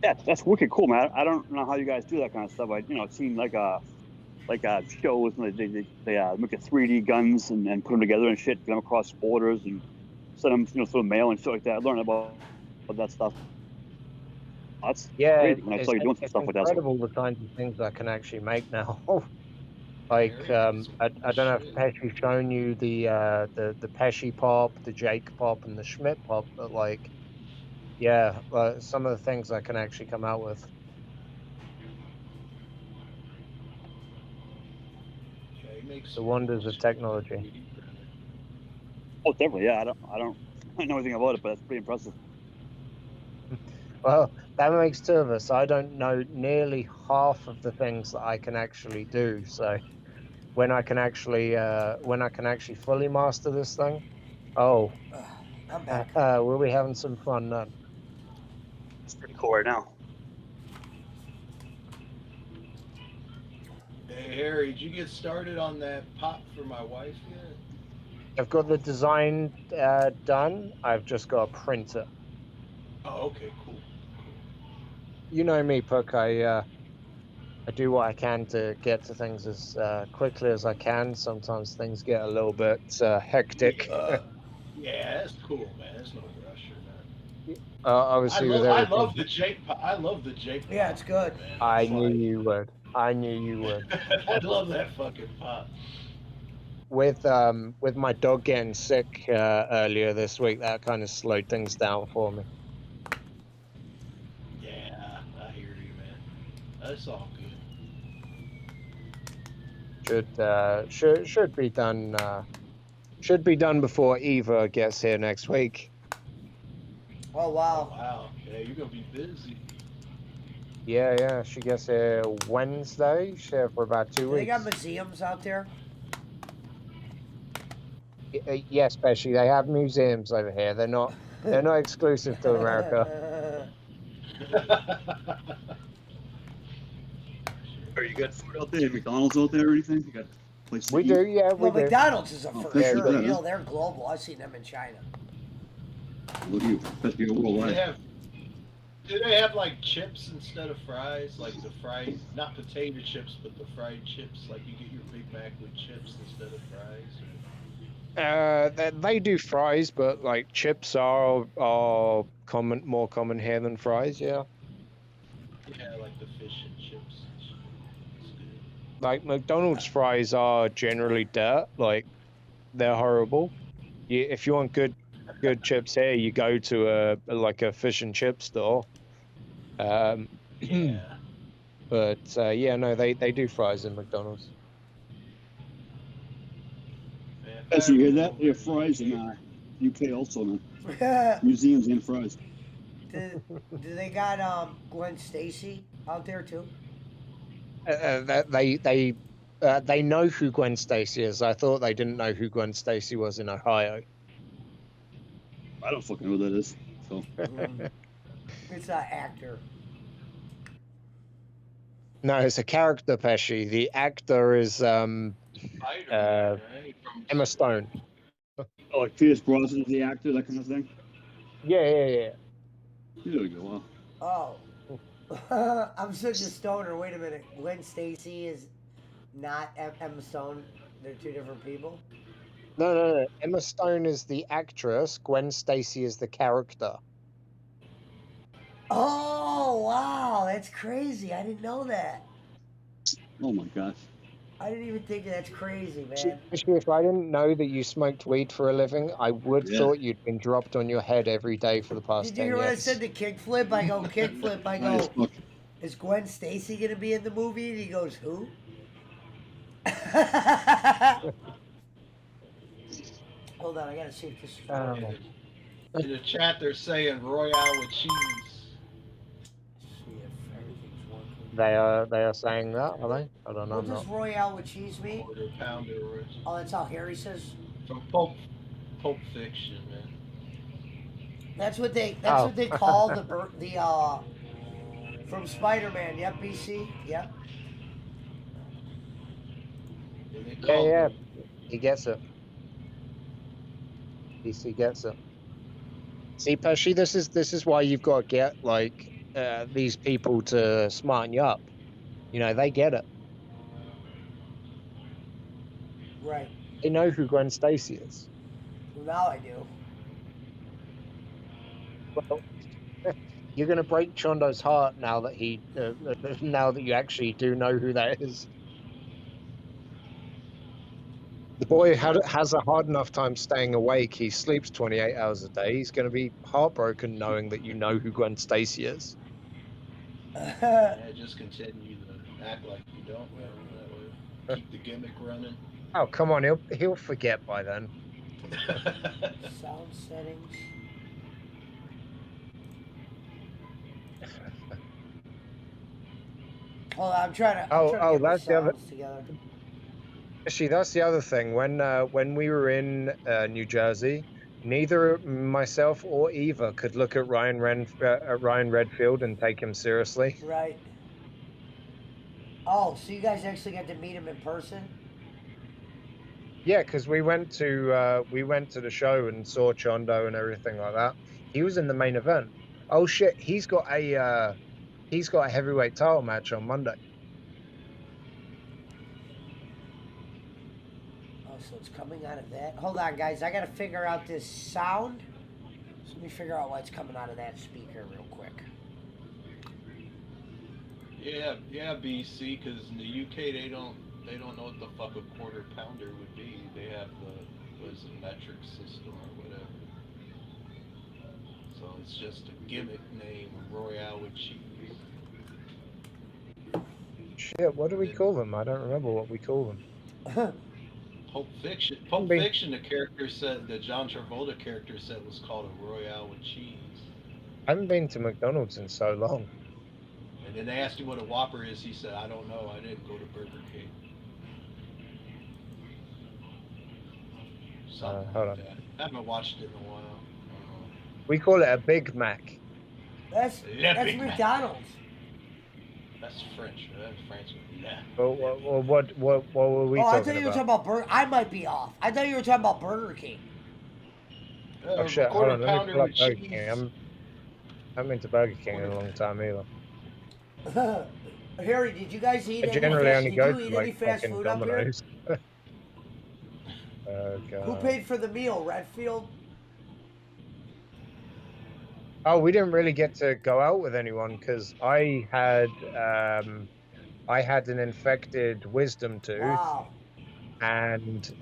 Yeah, that's wicked cool, man. I don't know how you guys do that kind of stuff. It seemed like shows when they make a 3D guns and put them together and shit, get them across borders and send them, through the mail and shit like that. I learned about that stuff. That's crazy when I saw you doing some stuff with that. It's incredible the kinds of things I can actually make now. Like I don't know if Pesci's shown you the Pesci pop, the Jake pop, and the Schmidt pop, but like, yeah, some of the things I can actually come out with. The wonders of technology. Oh, definitely, yeah. I don't know anything about it, but that's pretty impressive. Well, that makes two of us. I don't know nearly half of the things that I can actually do. So when I can actually fully master this thing, oh, I'm back. We'll be having some fun then. It's pretty cool right now. Hey Harry, did you get started on that pop for my wife yet? I've got the design done. I've just got a printer. Oh, okay, cool. You know me, Puck. I do what I can to get to things as quickly as I can. Sometimes things get a little bit hectic. Yeah, that's cool, man. There's no rusher, man. Obviously, I love the Jake pop. I love the Jake pop. Yeah, it's good. Man. I knew you would. I knew you would. I love that fucking pop. With my dog getting sick earlier this week, that kind of slowed things down for me. Yeah, I hear you, man. That's all good. Should be done. Should be done before Eva gets here next week. Oh wow. Oh, wow. Yeah, you're gonna be busy. Yeah. She gets here Wednesday. She's here for about 2 weeks. They got museums out there. Yes, Pesci. They have museums over here. They're not exclusive to America. Are you got food out there? McDonald's out there or anything? You got a place to We eat? do, yeah. Well, We do. McDonald's is a for that's sure. good, You know, huh? they're global. I've seen them in China. Look at you, best be worldwide. Do they have like chips instead of fries? Like the fried, not potato chips, but the fried chips. Like you get your Big Mac with chips instead of fries. They do fries, but like chips are common, more common here than fries. Yeah. Yeah, like the fish and chips. It's good. Like McDonald's fries are generally dirt. Like they're horrible. If you want good chips here, you go to like a fish and chip store. Um, Yeah. but yeah, no, they do fries in McDonald's. As you hear that, they have fries in UK also, man. Museums and fries. Do they got Gwen Stacy out there too? They know who Gwen Stacy is. I thought they didn't know who Gwen Stacy was in Ohio. I don't fucking know who that is. So. It's an actor. No, it's a character, Pesci. The actor is Spider-Man, right? Emma Stone. Oh, like Pierce Brosnan's the actor, that kind of thing? Yeah. There we go. Wow. Oh. I'm such a stoner. Wait a minute. Gwen Stacy is not Emma Stone. They're two different people. No. Emma Stone is the actress. Gwen Stacy is the character. Oh wow, that's crazy. I didn't know that. Oh my gosh. I didn't even think that's crazy, man. Actually, if I didn't know that you smoked weed for a living, I would thought you'd been dropped on your head every day for the past Did you 10 hear years. what I said to kickflip? I go kickflip. I go. Is Gwen Stacy gonna be in the movie? And he goes, who? Hold on, I gotta see if this is In the chat, they're saying Royale with cheese. See if everything's working. They are saying that, are they? I don't know. What does Royale with cheese mean? Quarter pounder. Oh, that's how Harry says. From Pulp Fiction, man. That's what they. That's what they call the from Spider-Man. Yep, BC. Yep. Yeah. He gets it. DC gets it. See, Pesci, this is why you've got to get like these people to smarten you up. You know, they get it. Right. They know who Gwen Stacy is. Well, now I do. Well, you're gonna break Chondo's heart now that now that you actually do know who that is. The boy has a hard enough time staying awake. He sleeps 28 hours a day. He's going to be heartbroken knowing that you know who Gwen Stacy is. Yeah, just continue to act like you don't know. That way, keep the gimmick running. Oh, come on. He'll forget by then. Sound settings. Hold on, I'm trying to get that's the sounds together. Actually, that's the other thing. When we were in New Jersey, neither myself or Eva could look at Ryan Redfield and take him seriously. Right. Oh, so you guys actually got to meet him in person? Yeah, because we went to the show and saw Chondo and everything like that. He was in the main event. Oh shit, he's got a heavyweight title match on Monday. Oh, so it's coming out of that. Hold on, guys. I got to figure out this sound. So let me figure out why it's coming out of that speaker real quick. Yeah, BC. Because in the UK they don't know what the fuck a quarter pounder would be. They have the metric system or whatever. So it's just a gimmick name, Royale with cheese. Shit, what do we call them? I don't remember what we call them. Pulp Fiction. The character said the John Travolta character said was called a Royale with cheese. I haven't been to McDonald's in so long. And then they asked him what a Whopper is. He said, "I don't know. I didn't go to Burger King." Hold on. I haven't watched it in a while. We call it a Big Mac. That's McDonald's. That's French. That's French. Yeah. Well, what were we talking about? I thought you were talking about Burger. I might be off. I thought you were talking about Burger King. Oh shit! Hold on. Let me pull up Burger King. I haven't been to Burger King in a long time either. Harry, did you guys eat I generally only go to any fast fucking food up here? Domino's. Oh god. Who paid for the meal? Redfield? Oh, we didn't really get to go out with anyone because I had an infected wisdom tooth, Wow. and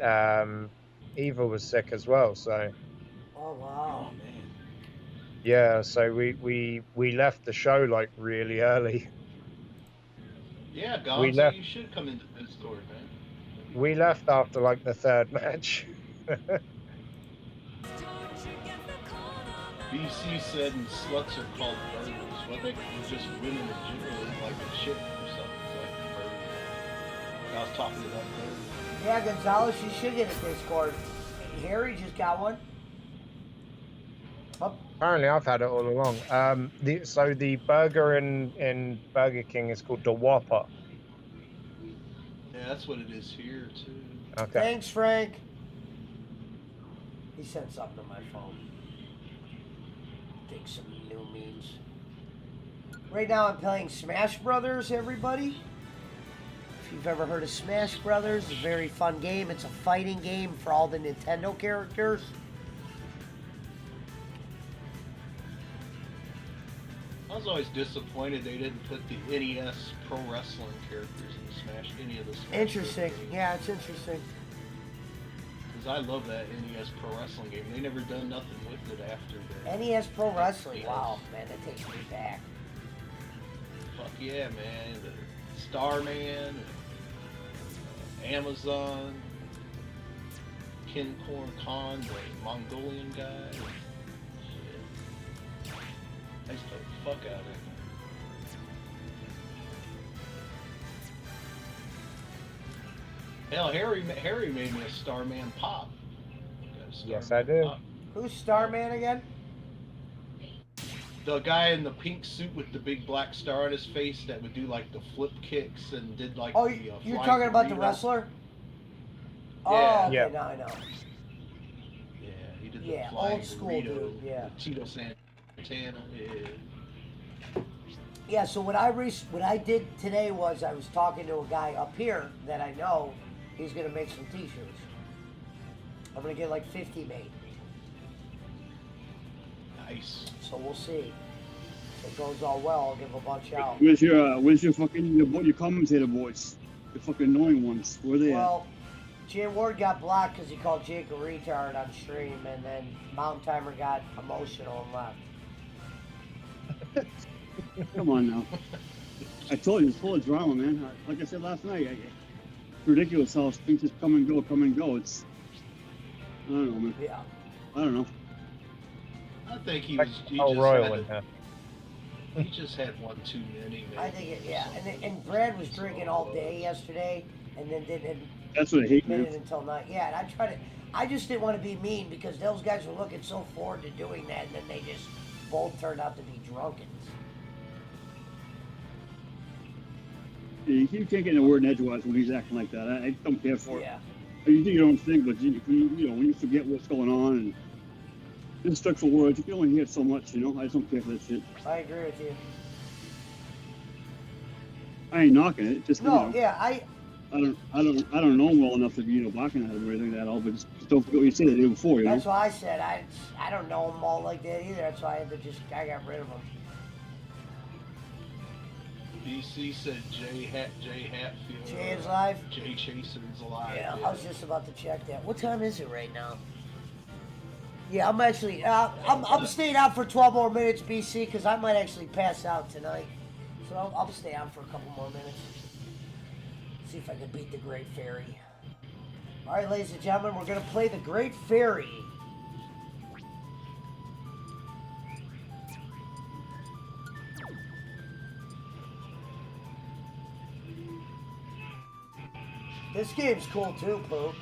Eva was sick as well. So Oh wow. yeah, so we left the show like really early. Yeah, We Gonzo, left you should come into Discord, man. we left after like the third match. BC said and sluts are called burgers. Well, I think it's just women in general eat like a chick or something. It's like a burger. I was talking to that burger. Yeah, Gonzalez, you should get a Discord. Harry just got one. Oh. Apparently, I've had it all along. So the burger in Burger King is called the Whopper. Yeah, that's what it is here too. Okay. Thanks, Frank. He sent something to my phone. Take some new memes. Right now I'm playing Smash Brothers, everybody. If you've ever heard of Smash Brothers, it's a very fun game. It's a fighting game for all the Nintendo characters. I was always disappointed they didn't put the NES Pro Wrestling characters in the Smash, any of the Smash. Interesting. Yeah, it's interesting. Because I love that NES Pro Wrestling game. They never done nothing with it after that. NES Pro Wrestling. Wow, man, that takes me back. Fuck yeah, man. The Starman, Amazon, Ken Corn Khan, the Mongolian guy. Shit. I used to play the fuck out of it. Hell, Harry made me a Starman pop. Yes, I did. Who's Starman again? The guy in the pink suit with the big black star on his face that would do like the flip kicks and did like Oh, the you're flying talking about the burrito. wrestler? Yeah. Oh, okay, Yeah. now I know. Yeah, he did the Yeah, flying old school burrito, dude, yeah. the Tito Santana. Yeah. Yeah, so what I did today was I was talking to a guy up here that I know. He's gonna make some t-shirts. I'm gonna get like 50 made. Nice. So we'll see. If it goes all well, I'll give a bunch out. Where's your fucking your commentator voice? The fucking annoying ones. Where they Well, Jay Ward got blocked because he called Jake a retard on stream, and then Mountain Timer got emotional and left. at? Come on now. I told you it's full of drama, man. Like I said last night, it's ridiculous how things just come and go. It's I don't know, man. Yeah. I don't know. I think he just had one too many. Maybe. I think and Brad was drinking all day yesterday, and then didn't That's what I hate, admit man. it until night. Yeah, and I just didn't want to be mean because those guys were looking so forward to doing that, and then they just both turned out to be drunkens. You can't get in a word in edgewise when he's acting like that. I don't care for Yeah. it. You do your own thing, but you when you forget what's going on and disrespectful words, you can only hear so much. I just don't care for that shit. I agree with you. I ain't knocking it. Just No, yeah, I don't know him well enough to be barking at him or anything like that. All, but just don't forget what you said the day before. That's why I said I don't know them all like that either. That's why I got rid of them. BC said Jay Hatfield. Jay is live? Jay Chasen's alive. Yeah, I was just about to check that. What time is it right now? Yeah, I'm actually I'm staying out for 12 more minutes, BC, because I might actually pass out tonight. So I'll stay out for a couple more minutes. See if I can beat the Great Fairy. All right, ladies and gentlemen, we're gonna play the Great Fairy. This game's cool too, Poop.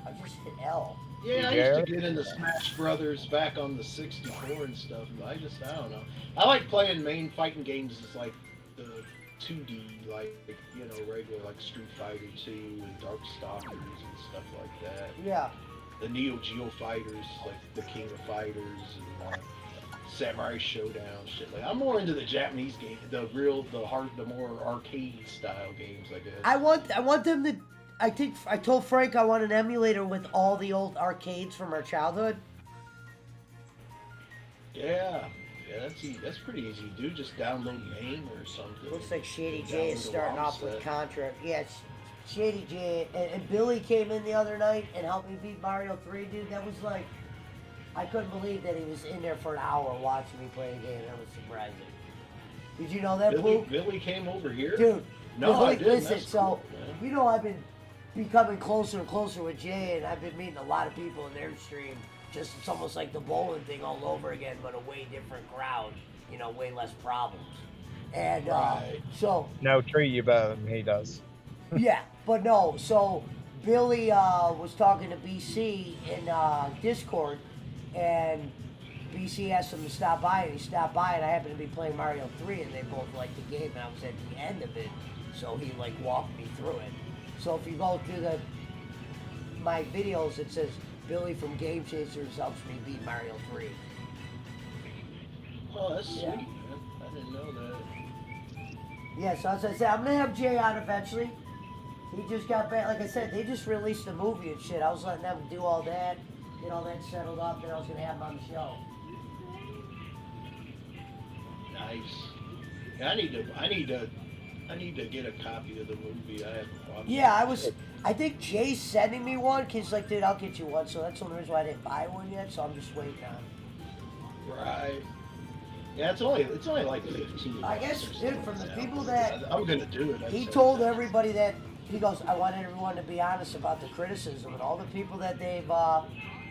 I just hit L. Yeah, I used to get into Smash Brothers back on the 64 and stuff. But I don't know. I like playing main fighting games as like the 2D, like regular like Street Fighter 2 and Darkstalkers and stuff like that. Yeah. The Neo Geo Fighters, like the King of Fighters and Samurai Showdown, shit. Like I'm more into the Japanese game, the more arcade style games, I guess. I want them to. I think I told Frank I want an emulator with all the old arcades from our childhood. Yeah. Yeah, that's easy. That's pretty easy to do. Just download MAME or something. Looks like Shady and J is download a starting ROM off with set. Contra. Yeah, Shady J and Billy came in the other night and helped me beat Mario 3, dude. That was like, I couldn't believe that he was in there for an hour watching me play the game. That was surprising. Did you know that, Blue? Billy came over here? Dude, No, Billy, I didn't. listen, That's so, cool, man. you know I've been becoming closer and closer with Jay, and I've been meeting a lot of people in their stream. Just, it's almost like the bowling thing all over again, but a way different crowd. You know, way less problems. And so... No, treat you better than he does. Yeah, but no, so Billy was talking to BC in Discord, and BC asked him to stop by, and he stopped by, and I happened to be playing Mario 3, and they both liked the game, and I was at the end of it, so he, like, walked me through it. So if you go through my videos, it says, Billy from Game Chasers helps me beat Mario 3. Oh, that's Yeah. sweet, man. I didn't know that. Yeah, so as I said, I'm gonna have Jay on eventually. He just got back, like I said, they just released a movie and shit. I was letting them do all that, get all that settled up, then I was gonna have him on the show. Nice. Yeah, I need to get a copy of the movie. I haven't watched Yeah, it. I think Jay's sending me one, cause like, dude, I'll get you one. So that's the only reason why I didn't buy one yet. So I'm just waiting on. Right. Yeah, it's only like 15. I guess, bucks or dude, something from the like people that. that I'm gonna do it. he told everybody that he goes, I want everyone to be honest about the criticism, and all the people that they've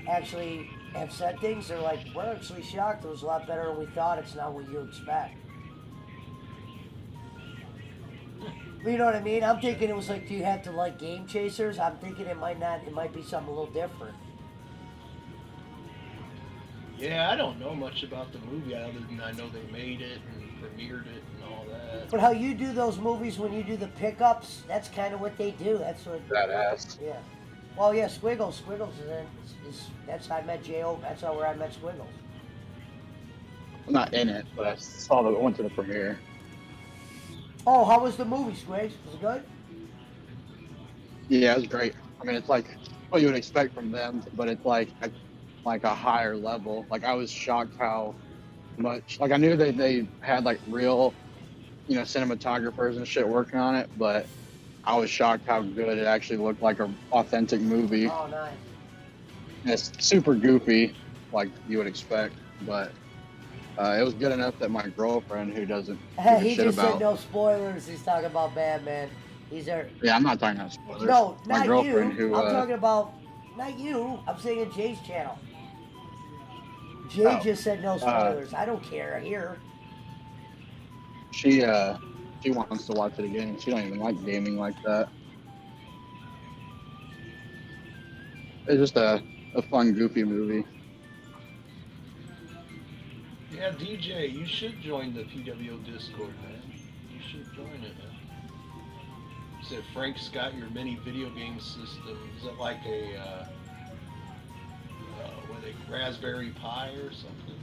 actually have said things, they're like, we're actually shocked. It was a lot better than we thought. It's not what you expect. You know what I mean? I'm thinking it was like, do you have to like Game Chasers? I'm thinking it might not. It might be something a little different. Yeah, I don't know much about the movie other than I know they made it and premiered it and all that. But how you do those movies when you do the pickups, that's kind of what they do. That's what. Badass. Yeah. Well, yeah, Squiggles is in. That's how I met J.O. That's where I met Squiggles. I'm not in it, but I saw that it went to the premiere. Oh, how was the movie, Squigs? Was it good? Yeah, it was great. I mean, it's like what you would expect from them, but it's like a higher level. Like, I was shocked how much, like, I knew they had like real, you know, cinematographers and shit working on it, but I was shocked how good it actually looked like an authentic movie. Oh, nice. It's super goofy, like you would expect, but it was good enough that my girlfriend, who doesn't give a He shit just about, said no spoilers. He's talking about Batman. He's there. yeah, I'm not talking about spoilers. No, my not girlfriend, you. who I'm talking about not you. I'm saying in Jay's channel. Jay Oh, just said no spoilers. I don't care. Here. she wants to watch it again. She don't even like gaming like that. It's just a fun, goofy movie. Yeah, DJ, you should join the PWO Discord, man. You should join it, man. You said Frank's got your mini video game system. Is it like a Raspberry Pi or something?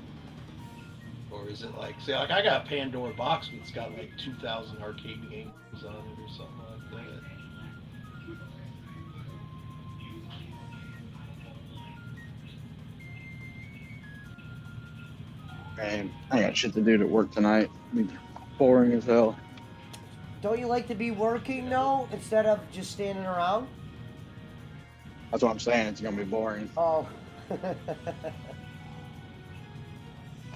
Or is it like, say, like I got a Pandora box that's got like 2,000 arcade games on it or something like that. Man, I got shit to do at work tonight. It's boring as hell. Don't you like to be working though, instead of just standing around? That's what I'm saying. It's gonna be boring. Oh.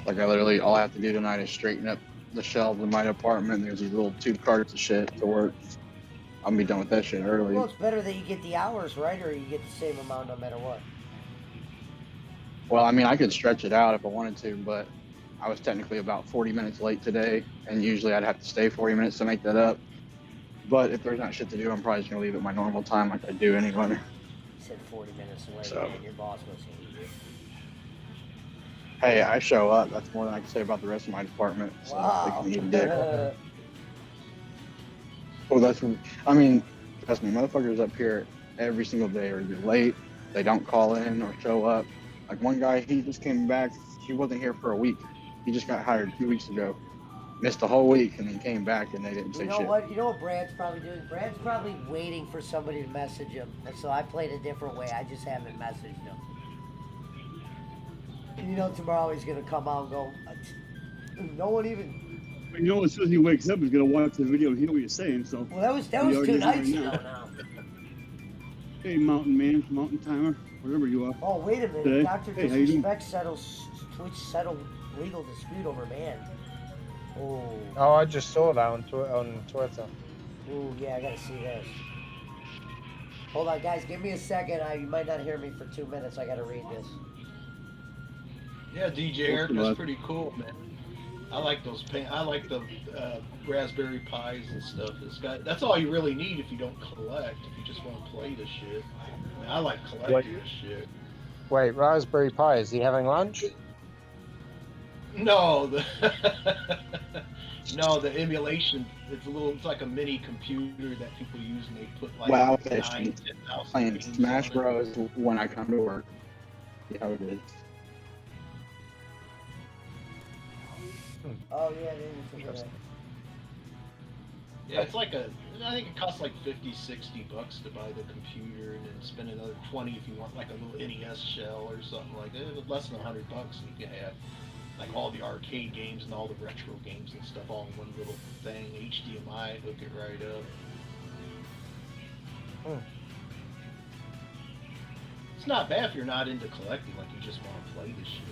Like, all I have to do tonight is straighten up the shelves in my apartment. There's these little 2 carts of shit to work. I'll be done with that shit early. Well, it's better that you get the hours, right? Or you get the same amount no matter what. Well, I mean, I could stretch it out if I wanted to, but I was technically about 40 minutes late today, and usually I'd have to stay 40 minutes to make that up. But if there's not shit to do, I'm probably just gonna leave at my normal time like I do anyway. You said 40 minutes away, So. man. Your boss must hate you. Hey, I show up. That's more than I can say about the rest of my department. So Wow. they can eat dick. Well, I mean, trust me, motherfuckers up here every single day are either late, they don't call in or show up. Like one guy, he just came back. He wasn't here for a week. He just got hired 2 weeks ago. Missed a whole week and then came back and they didn't say You know shit. what? You know what Brad's probably doing? Brad's probably waiting for somebody to message him. And so I played a different way. I just haven't messaged him. You know, tomorrow he's gonna come out and go. No one even. You know, as soon as he wakes up, he's gonna watch the video and hear what you're saying. So. Well, that was he 2 already nights knows ago right now. Hey, Mountain Man, Mountain Timer, wherever you are. Oh, wait a minute. Today. Dr. Hey, how you doing? Disrespect settles Twitch settled legal dispute over ban. Oh. Oh, I just saw that on Twitter. Ooh, yeah, I gotta see this. Hold on, guys. Give me a second. You might not hear me for 2 minutes. I gotta read this. Yeah, DJ Eric, that's pretty cool, man. I like those I like the Raspberry Pis and stuff. That's all you really need if you don't collect. If you just want to play the shit. I mean, I like collecting this shit. Wait, Raspberry Pi, is he having lunch? No, the emulation. It's like a mini computer that people use, and they put like Well, 9,000 playing games Smash on it. Bros. When I come to work. See how it is. Oh, yeah, they was Yeah, it's like I think it costs like $50-$60 to buy the computer, and then spend another $20 if you want like a little NES shell or something like that. With less than $100, and you can have like all the arcade games and all the retro games and stuff all in one little thing. HDMI, hook it right up. It's not bad if you're not into collecting, like you just want to play this shit.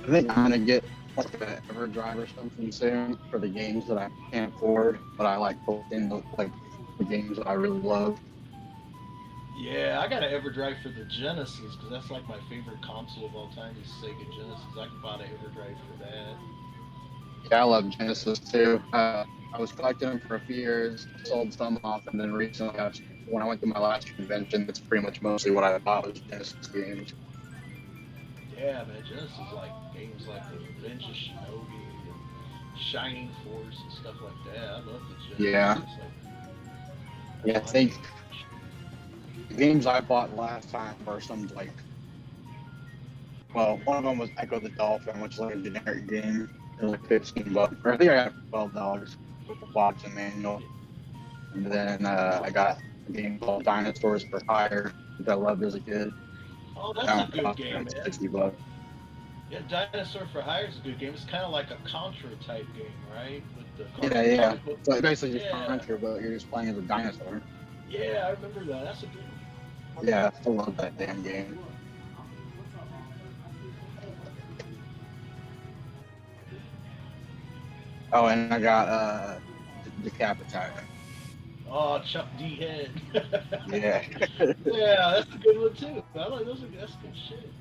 I think I'm gonna get like an EverDrive or something soon for the games that I can't afford, but I like both in like the games that I really love. Yeah, I got an EverDrive for the Genesis because that's like my favorite console of all time is Sega Genesis. I can buy an EverDrive for that. Yeah, I love Genesis too. I was collecting them for a few years, sold some off, and then recently, when I went to my last convention, that's pretty much mostly what I bought was Genesis games. Yeah, man, Genesis like games like the Revenge of Shinobi and Shining Force and stuff like that. I love the Genesis. Yeah. Yeah, I think the games I bought last time were some like, well, one of them was Echo the Dolphin, which is like a generic game. It was like $15, or I think I got it for $12 with the box and manual. And then I got a game called Dinosaurs for Hire, which I loved as a kid. Oh, that's a good Now, game, man. $60. Yeah, Dinosaur for Hire is a good game. It's kind of like a Contra type game, right? With the Yeah. cartoon. So it's basically just Yeah. Contra, but you're just playing as a dinosaur. Yeah, I remember that. That's a good one. Yeah, I love that damn game. Oh, and I got Decapitator. Oh, Chuck D. Head. Yeah. Yeah, that's a good one too. I like those. That's good shit.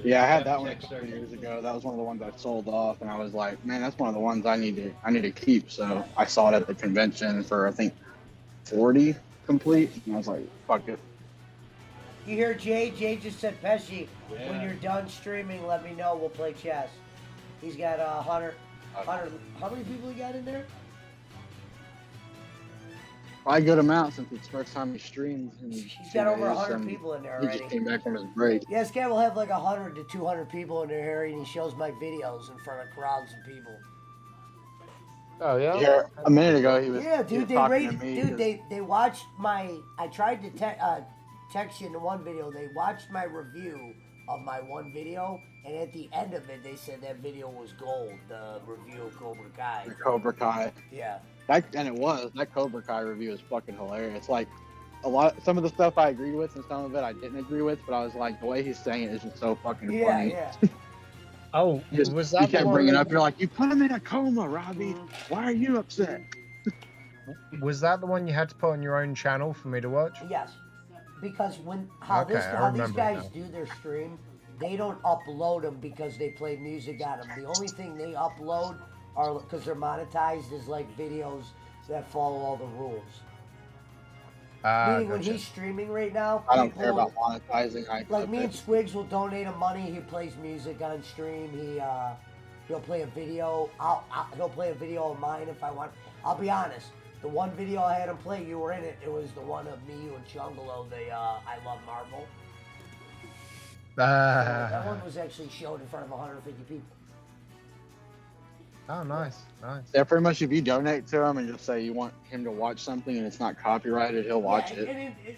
Yeah, I had that one a couple years ago. That was one of the ones I sold off, and I was like, man, that's one of the ones I need to keep. So I saw it at the convention for I think 40 complete, and I was like, fuck it. You hear Jay? Jay just said, Pesci, Yeah. when you're done streaming, let me know. We'll play chess. He's got 100. How many people he got in there? Probably a good amount since it's the first time he streamed. He's got over 100 people in there He already. just came back from his break. Yeah, this guy will have like 100 to 200 people in there here, and he shows my videos in front of crowds of people. Oh yeah. Yeah, a minute ago he was. Yeah, he dude, was they talking rated, to me dude, 'cause- they watched my. I tried to text you in the one video. They watched my review of my one video, and at the end of it, they said that video was gold. The review of Cobra Kai. the Cobra Kai. Yeah. And it was. That Cobra Kai review is fucking hilarious. Like, some of the stuff I agreed with and some of it I didn't agree with, but I was like, the way he's saying it is just so fucking Yeah, funny. yeah. Oh, was that You the kept one bringing that- up, you're like, you put him in a coma, Robbie. Why are you upset? Was that the one you had to put on your own channel for me to watch? Yes, because how Okay, I these remember guys now. do their stream, they don't upload them because they play music on them. The only thing they upload are because they're monetized is like videos that follow all the rules. Meaning when Gotcha. he's streaming right now, I don't care people- about monetizing. Like me and Squigs will donate him money. He plays music on stream. He'll play a video. He'll play a video of mine if I want. I'll be honest. The one video I had him play, you were in it. It was the one of me, you, and Chungalo. The I Love Marvel. That one was actually showed in front of 150 people. Oh, nice, nice. Yeah, pretty much if you donate to him and just say you want him to watch something and it's not copyrighted, he'll watch Yeah, it.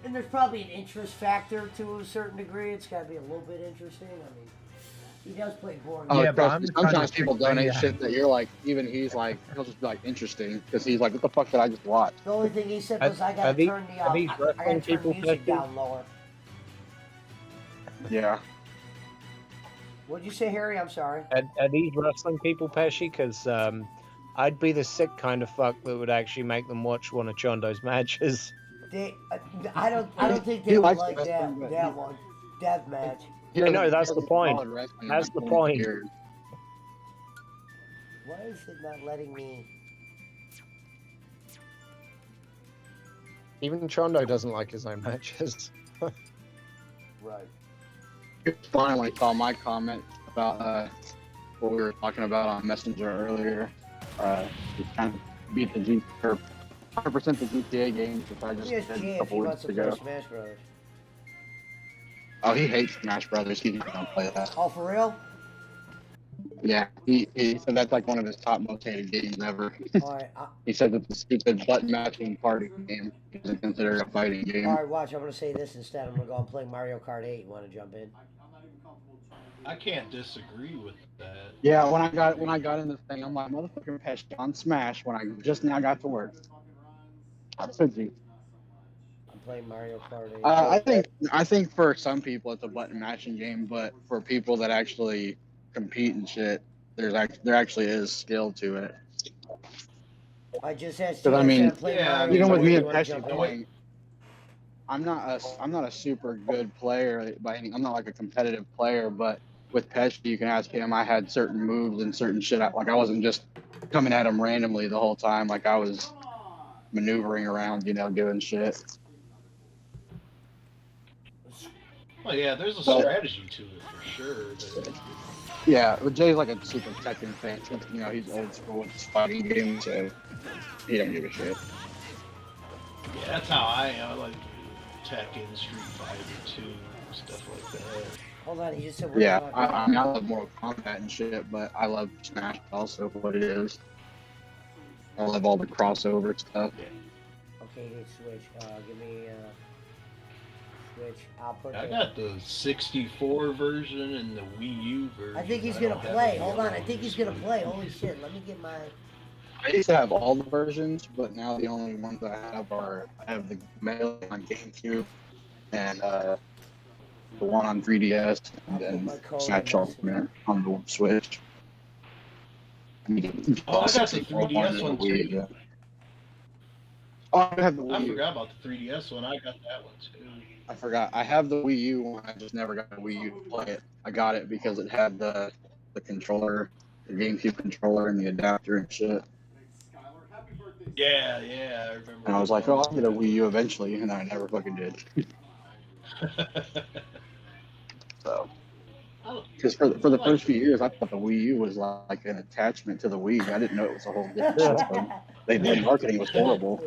and there's probably an interest factor to a certain degree. It's got to be a little bit interesting. I mean, he does play board. Oh, Yeah, but trust I'm me, the kind sometimes of people prick donate that- shit that you're like, even he's like, he'll just be like, interesting, because he's like, what the fuck did I just watch? The only thing he said Are- was, I are gotta these- turn the are these I gotta wrestling turn people music Pesci? down lower. Yeah. What'd you say, Harry? I'm sorry. Are these wrestling people, Pesci? Because I'd be the sick kind of fuck that would actually make them watch one of Chondo's matches. I don't think He they would likes like wrestling, that but that one. Death match. He I doesn't- know, he that's the hasn't point. followed wrestling in That's like the 20 point. years. Why is it not letting me? Even Chondo doesn't like his own matches. Right. He finally saw my comment about what we were talking about on Messenger earlier. Just kind of beat the G or 100% the GTA games, which I just Yes, did yeah, a if couple he weeks wants to ago. play Smash Brothers. Oh, he hates Smash Brothers. He's not gonna play that. Oh, for real? Yeah, he said that's like one of his top most hated games ever. All right. He said it's a stupid button matching party game. He doesn't consider it a fighting game. All right, watch. I'm gonna say this instead. I'm gonna go and play Mario Kart 8. You want to jump in? I can't disagree with that. Yeah, when I got in this thing, I'm like, motherfucking Pesci on Smash when I just now got to work. That's a G. I'm playing Mario Kart 8. I think for some people it's a button matching game, but for people that actually compete and shit, there actually is skill to it. I just asked you. Because I mean, Mario even with Kart. me You and wanna Pesci jump in? playing, I'm not a super good player by any. I'm not like a competitive player, but with Pesci, you can ask him. I had certain moves and certain shit. Like I wasn't just coming at him randomly the whole time. Like I was maneuvering around, doing shit. Well, yeah, there's a strategy to it for sure. But... Yeah, but Jay's like a super Tekken fan. He's old school with his fighting games, so he don't give a shit. Yeah, that's how I am. I like Tekken, Street Fighter 2, stuff like that. Hold on, he just said. Yeah, I love Mortal Kombat and shit, but I love Smash also for what it is. I love all the crossover stuff. Okay, need Switch. Give me Switch. I'll put. I got the 64 version and the Wii U version. I think he's don't gonna have play. any Hold on, other I think he's gonna play. Holy shit! Let me get my. I used to have all the versions, but now the only ones I have I have the Melee on GameCube and the one on 3DS, and then Smash Ultimate on the Switch. Oh, I got the 3DS one too. Oh, I have the Wii I U. forgot about the 3DS one. I got that one too. I forgot. I have the Wii U one. I just never got the Wii U to play it. I got it because it had the controller, the GameCube controller, and the adapter and shit. Yeah, I remember. And I was like, oh, I'll get a Wii U eventually, and I never fucking did. So, because for the first few years, I thought the Wii U was like an attachment to the Wii. I didn't know it was a whole different system. The marketing was horrible.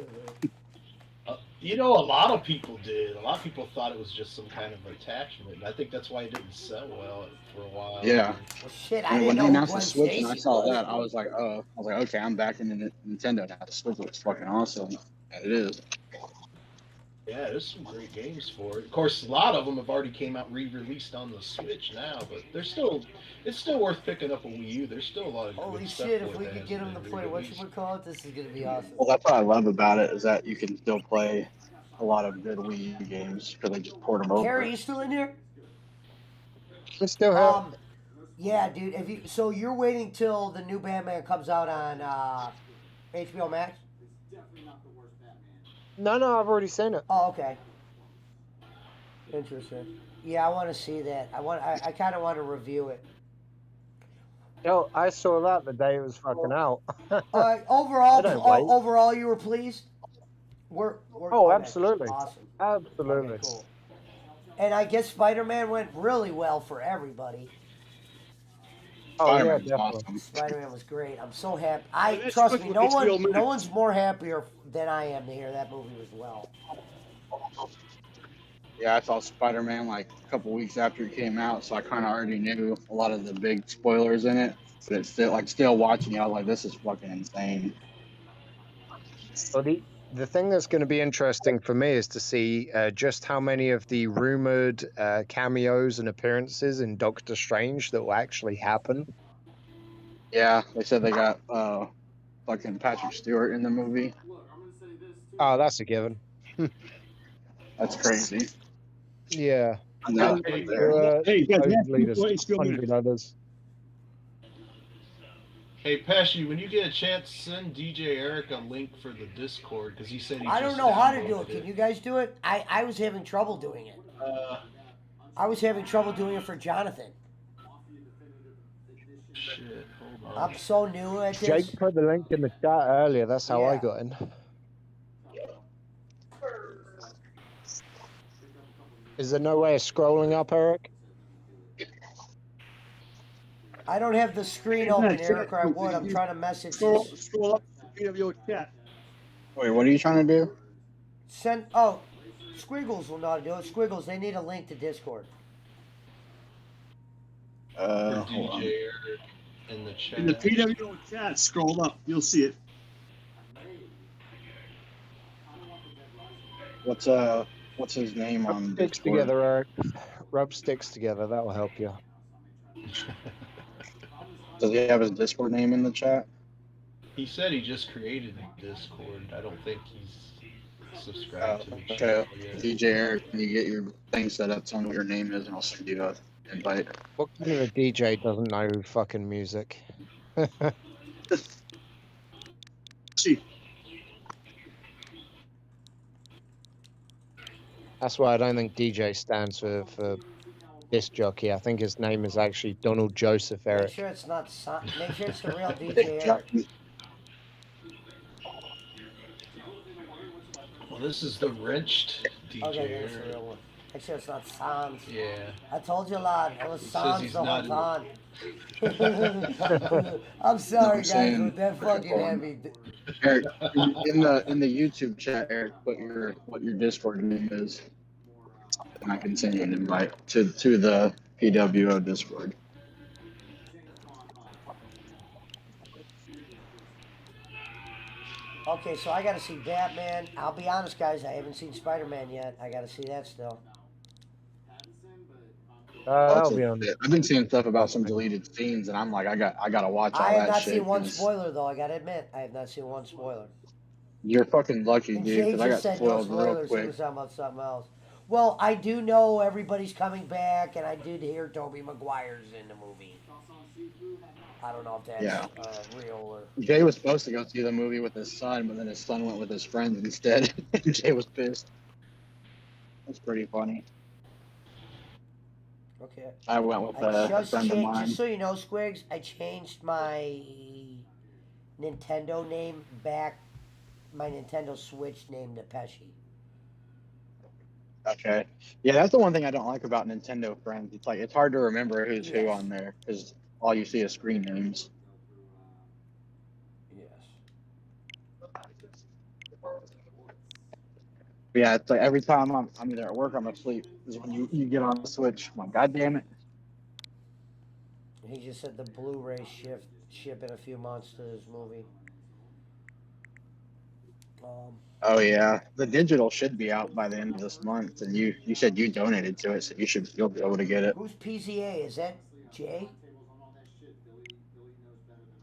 A lot of people did. A lot of people thought it was just some kind of attachment. And I think that's why it didn't sell well for a while. Yeah. Well, shit, And when they announced the Switch and I saw that, I was like, okay, I'm back into Nintendo now. The Switch looks fucking awesome. And it is. Yeah, there's some great games for it. Of course, a lot of them have already came out re-released on the Switch now, but it's still worth picking up a Wii U. There's still a lot of Holy good stuff shit! for If we it could that get him hasn't to been play re-released. whatchamacallit, this is gonna be awesome. Well, that's what I love about it is that you can still play a lot of good Wii U games because they just port them over. Harry, you still in here? We still have. Yeah, dude. So you're waiting till the new Batman comes out on HBO Max? No, I've already seen it. Oh, okay. Interesting. Yeah, I want to see that. I kind of want to review it. Yo, I saw that the day it was fucking out. Overall, you were pleased? We're okay. Absolutely. Awesome. Absolutely. Okay, cool. And I guess Spider-Man went really well for everybody. Oh, yeah, definitely. Spider-Man was great. I'm so happy. It's Trust quick me, with no HBO Max. one's more happier than I am to hear that movie was well. Yeah, I saw Spider-Man like a couple weeks after it came out, so I kind of already knew a lot of the big spoilers in it. But it's still watching it. I was like, this is fucking insane. Well, the thing that's going to be interesting for me is to see just how many of the rumored cameos and appearances in Doctor Strange that will actually happen. Yeah, they said they got fucking Patrick Stewart in the movie. Oh, that's a given. That's crazy. Yeah. No, And right Hey, guys, supposedly there's let's go back. 100 others. Hey, Pesci, when you get a chance, send DJ Eric a link for the Discord because he said he I don't just know how to do downloaded it. Can you guys do it? I was having trouble doing it. I was having trouble doing it for Jonathan. Shit, hold on. I'm so new at this. Jake put the link in the chat earlier. That's how I Yeah. got in. Is there no way of scrolling up, Eric? I don't have the screen open, Eric, or I would. I'm trying to message you. Scroll up to your chat. Wait, what are you trying to do? Send. Oh, Squiggles will know how to do it. Squiggles, they need a link to Discord. For Hold on. DJ Eric in the chat. In the PWO chat, scroll up. You'll see it. What's his name Rub on sticks Discord? together, Eric. Rub sticks together. That will help you. Does he have his Discord name in the chat? He said he just created Discord. I don't think he's subscribed to the Okay, channel yet. DJ Eric, can you get your thing set up? Tell me what your name is, and I'll send you an invite. What kind of a DJ doesn't know fucking music? See. That's why I don't think DJ stands for disc jockey. I think his name is actually Donald Joseph Make Eric. sure it's not. Make sure it's the real DJ Eric. Well, this is the wrenched DJ Okay, that's the Eric. real one. Make sure it's not Sans. Yeah. I told you, lad. It was It says Sans he's the whole not time. I'm sorry, guys, saying- but that fucking had me. Eric, in the YouTube chat, Eric, put what your Discord name is, and I can send you an invite to the PWO Discord. Okay, so I gotta see Batman. I'll be honest, guys, I haven't seen Spider-Man yet. I gotta see that still. I'll be on. I've been seeing stuff about some deleted scenes, and I'm like, I gotta watch all I have that not shit. seen one 'cause spoiler though. I gotta admit, I have not seen one spoiler. You're fucking lucky, And dude, Jay because I got just said no spoiled real spoilers. He quick. was talking about something else. Well, I do know everybody's coming back, and I did hear Tobey Maguire's in the movie. I don't know if that's Yeah. real or. Jay was supposed to go see the movie with his son, but then his son went with his friends instead. And Jay was pissed. That's pretty funny. Okay. I went with I a just friend of changed, mine. just so you know, Squigs, I changed my Nintendo name back, my Nintendo Switch name to Pesci. Okay. Yeah, that's the one thing I don't like about Nintendo Friends. It's like it's hard to remember who's who Yes. on there because all you see is screen names. Yes. But yeah, it's like every time I'm either at work or I'm asleep is when you get on the Switch. I'm like, God damn it. He just said the Blu-ray ship in a few months to this movie. Oh yeah, the digital should be out by the end of this month, and you said you donated to it, so you'll be able to get it. Who's PZA? Is that Jay?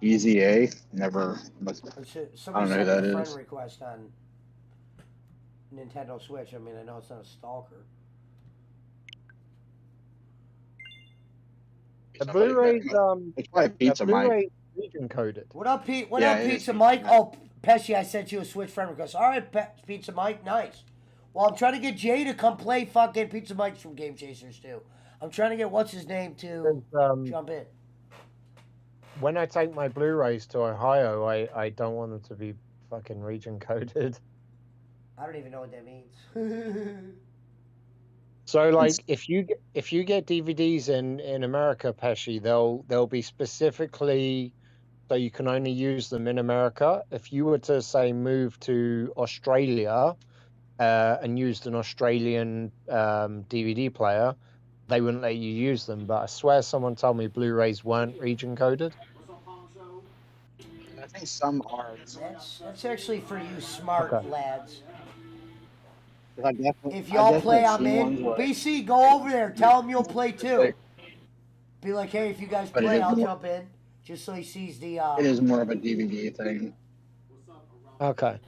EZA, never. I Somebody don't know who sent me that a friend is. request on Nintendo Switch. I mean, I know it's not a stalker. The Blu-ray's It's probably the Pizza Mike. Blu-ray region coded. What up, Pete? What Yeah, up, it is Pizza Pizza Mike? Mike. Oh, Pesci, I sent you a Switch friend request. All right, Pizza Mike, nice. Well, I'm trying to get Jay to come play fucking Pizza Mike's from Game Chasers too. I'm trying to get what's his name to jump in. When I take my Blu-rays to Ohio, I don't want them to be fucking region coded. I don't even know what that means. So like if you get DVDs in America, Pesci, they'll be specifically so you can only use them in America. If you were to say move to Australia and used an Australian DVD player, they wouldn't let you use them. But I swear someone told me Blu-rays weren't region coded. I think some are. That's actually for you smart Okay. lads. 'Cause I definitely, If I y'all definitely play, have I'm seen in. ones where BC, go over there. Tell him you'll play too. like, Be like, hey, if you guys but play, I'll jump in. Just so he sees the. it is more of a DVD thing. Okay.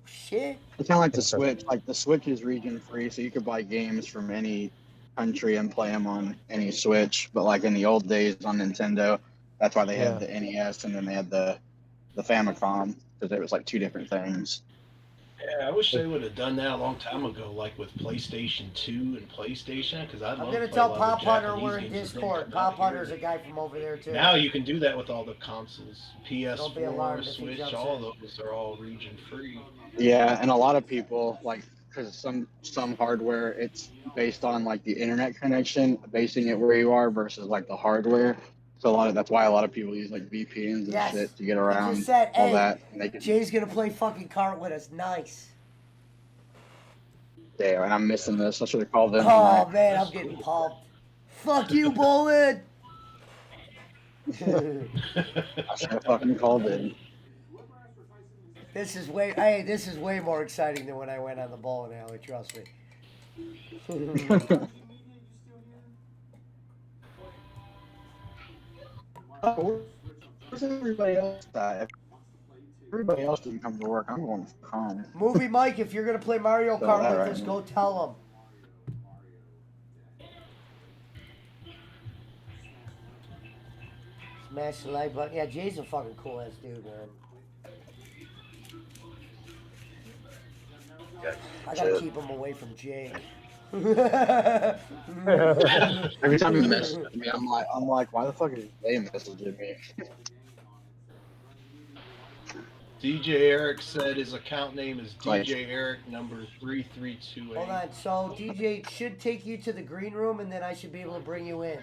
Shit. It's kind of like the Interesting. Switch. Like the Switch is region free, so you could buy games from any country and play them on any Switch. But like in the old days on Nintendo, that's why they had Yeah. the NES and then they had the Famicom, because it was like two different things. Yeah, I wish they would have done that a long time ago, like with PlayStation 2 and PlayStation, because I'd I'm love gonna to play a tell lot Pop of the Hunter Japanese we're in games that didn't Discord. come out Pop here. Hunter's a guy from over there too. Now you can do that with all the consoles, Don't be alarmed PS4, if he Switch, jumps all in. those are all region free. Yeah, and a lot of people like because some hardware it's based on like the internet connection, basing it where you are versus like the hardware. So that's why a lot of people use like VPNs and Yes. shit to get He around just said, all hey, that. And they can, Jay's gonna play fucking cart with us. Nice. yeah, and I'm missing this. I should have called in Oh tonight. man, I'm getting pumped. Fuck you, Bolin. I should have fucking called in. This is way more exciting than when I went on the bowling alley. Trust me. Oh, where's everybody else at? If everybody else didn't come to work, I'm going home. Movie Mike, if you're gonna play Mario So Kart that with right us, now. go tell him. Smash the like button. Yeah, Jay's a fucking cool ass dude, man. I gotta keep him away from Jake. Every time he messes with me, I'm like, why the fuck is they messaging me? DJ Eric said his account name is Like- DJ Eric number 3328. Hold on. So DJ should take you to the green room, and then I should be able to bring you in.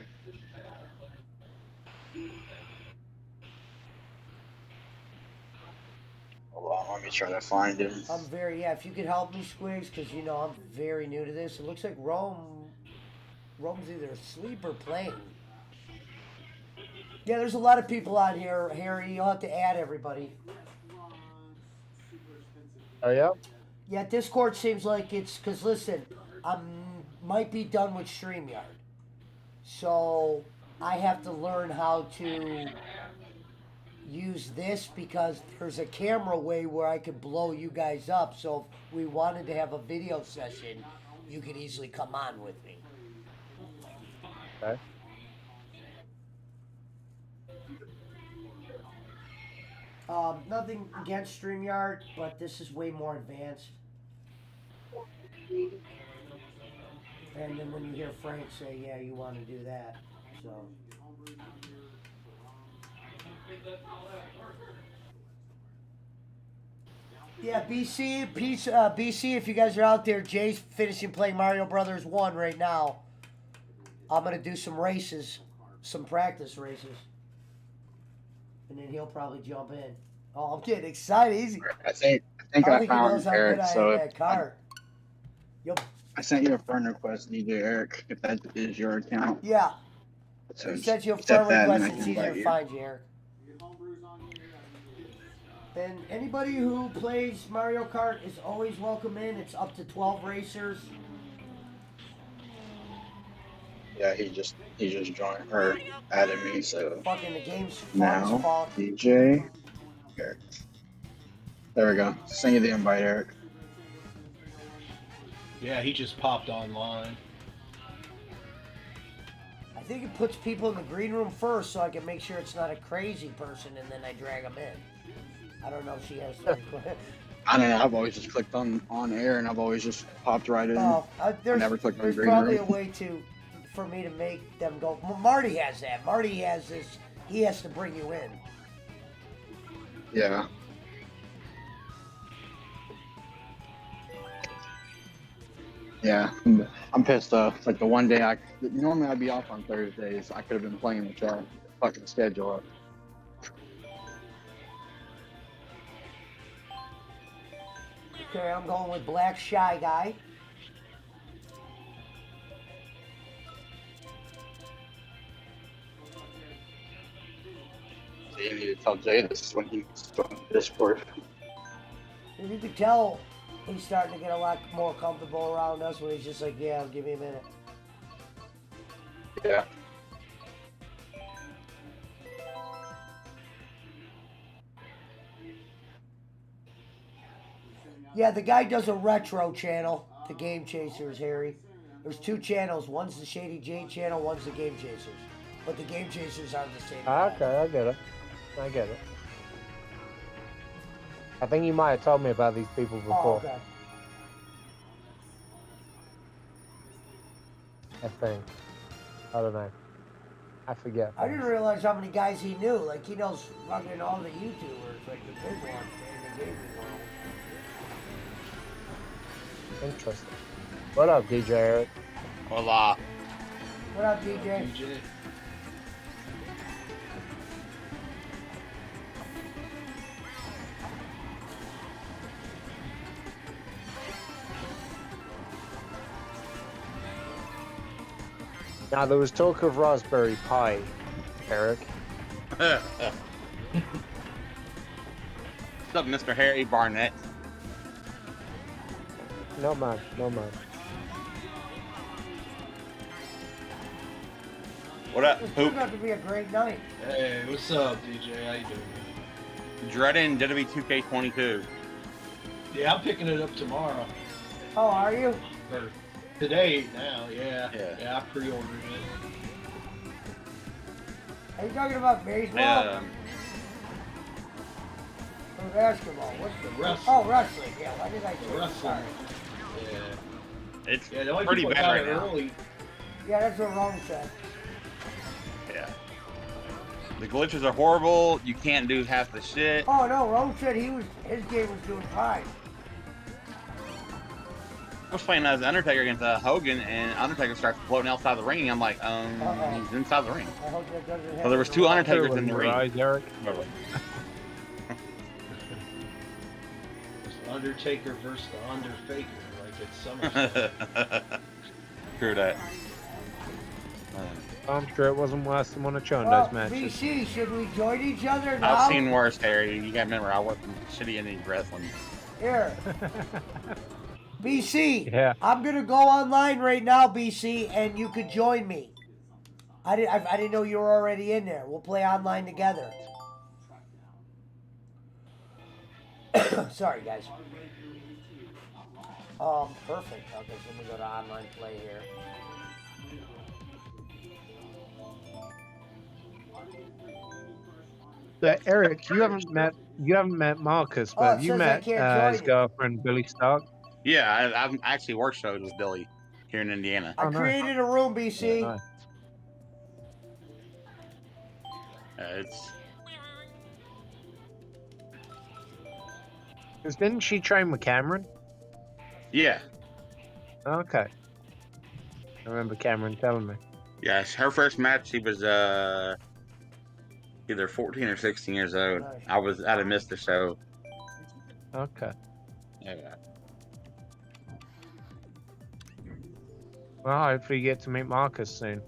Hold on, let me try to find him. If you could help me, Squigs, because you know I'm very new to this. It looks like Rome's either asleep or playing. Yeah, there's a lot of people on here, Harry. You'll have to add everybody. Oh yeah. Yeah, Discord seems like it's because listen, I might be done with StreamYard, so I have to learn how to use this because there's a camera way where I could blow you guys up. So if we wanted to have a video session, you could easily come on with me. Okay. Nothing against StreamYard, but this is way more advanced. And then when you hear Frank say, yeah, you want to do that, so. Yeah, BC, if you guys are out there, Jay's finishing playing Mario Brothers 1 right now. I'm going to do some races, some practice races. And then he'll probably jump in. Oh, I'm getting excited. Easy. I think I I think he found knows how Eric. good I So am if at cart. I sent you a friend request, DJ Eric, if that is your account. Yeah. So He sent you a accept friend that and request. I It's can easier invite to you. find you, Eric. And anybody who plays Mario Kart is always welcome in. It's up to 12 racers. Yeah, he just joined or added me. So Fucking the game's fun as now fuck. DJ Eric. There we go. Send you the invite, Eric. Yeah, he just popped online. I think it puts people in the green room first so I can make sure it's not a crazy person and then I drag them in. I don't know if she has to. I don't know. I've always just clicked on air and I've always just popped right in. I never clicked on the There's green probably room. a way for me to make them go. Marty has that. Marty has this. He has to bring you in. Yeah. Yeah, I'm pissed off. Like the one day normally I'd be off on Thursdays. I could have been playing with that fucking schedule up. Okay, I'm going with Black Shy Guy. So you need to tell Jay this when he's on Discord. You can tell he's starting to get a lot more comfortable around us when he's just like, yeah, give me a minute. Yeah. Yeah, the guy does a retro channel, the Game Chasers, Harry. There's 2 channels. One's the Shady J channel, one's the Game Chasers. But the Game Chasers are the same. Okay, I get it. I get it. I think you might have told me about these people before. Oh, okay. I think. I don't know. I forget. I didn't realize how many guys he knew. Like, he knows fucking all the YouTubers, like the big ones in the gaming world. Interesting. What up, DJ Eric? Hola. What up, DJ? Now, there was talk of Raspberry Pi, Eric. What's up, Mr. Harry Barnett? No man, no man. What up, It's Poop? turned out to be a great night. Hey, what's up, DJ? How you doing? Dreading WWE 2K22. Yeah, I'm picking it up tomorrow. Oh, are you? Or today now, yeah. Yeah. I pre-ordered it. Are you talking about baseball? Or basketball? What's the wrestling? Oh, wrestling. Yeah, why did I say Wrestling. Sorry. Yeah. It's Yeah, the only pretty people bad got right it now. early. Yeah, that's what Rome said. Yeah. The glitches are horrible. You can't do half the shit. Oh no, Rome said his game was doing fine. I was playing as Undertaker against Hogan, and Undertaker starts floating outside the ring. I'm like, he's inside the ring. I hope that doesn't happen. So there was 2 Undertakers in the ring. Eyes, Eric. It's Undertaker versus the Underfaker, like it's SummerSlam. True that. I'm sure it wasn't worse than one of Chondo's Well, matches. BC, should we join each other now? I've seen worse, Harry. You gotta remember, I work in shitty indie wrestling. Here. BC, Yeah. I'm gonna go online right now, BC, and you could join me. I didn't know you were already in there. We'll play online together. Sorry, guys. Perfect. Okay, so let me go to online play here. So, Eric, you haven't met Marcus, but have you says I met can't join his you. girlfriend Billy Stark? Yeah, I've actually worked shows with Billy here in Indiana. I created a room, BC. Yeah, nice. It's 'Cause didn't she train with Cameron? yeah. Okay. I remember Cameron telling me. Yes, her first match, she was either 14 or 16 years old. Nice. I'd have missed the show. Okay. Yeah. Well, hopefully you get to meet Marcus soon.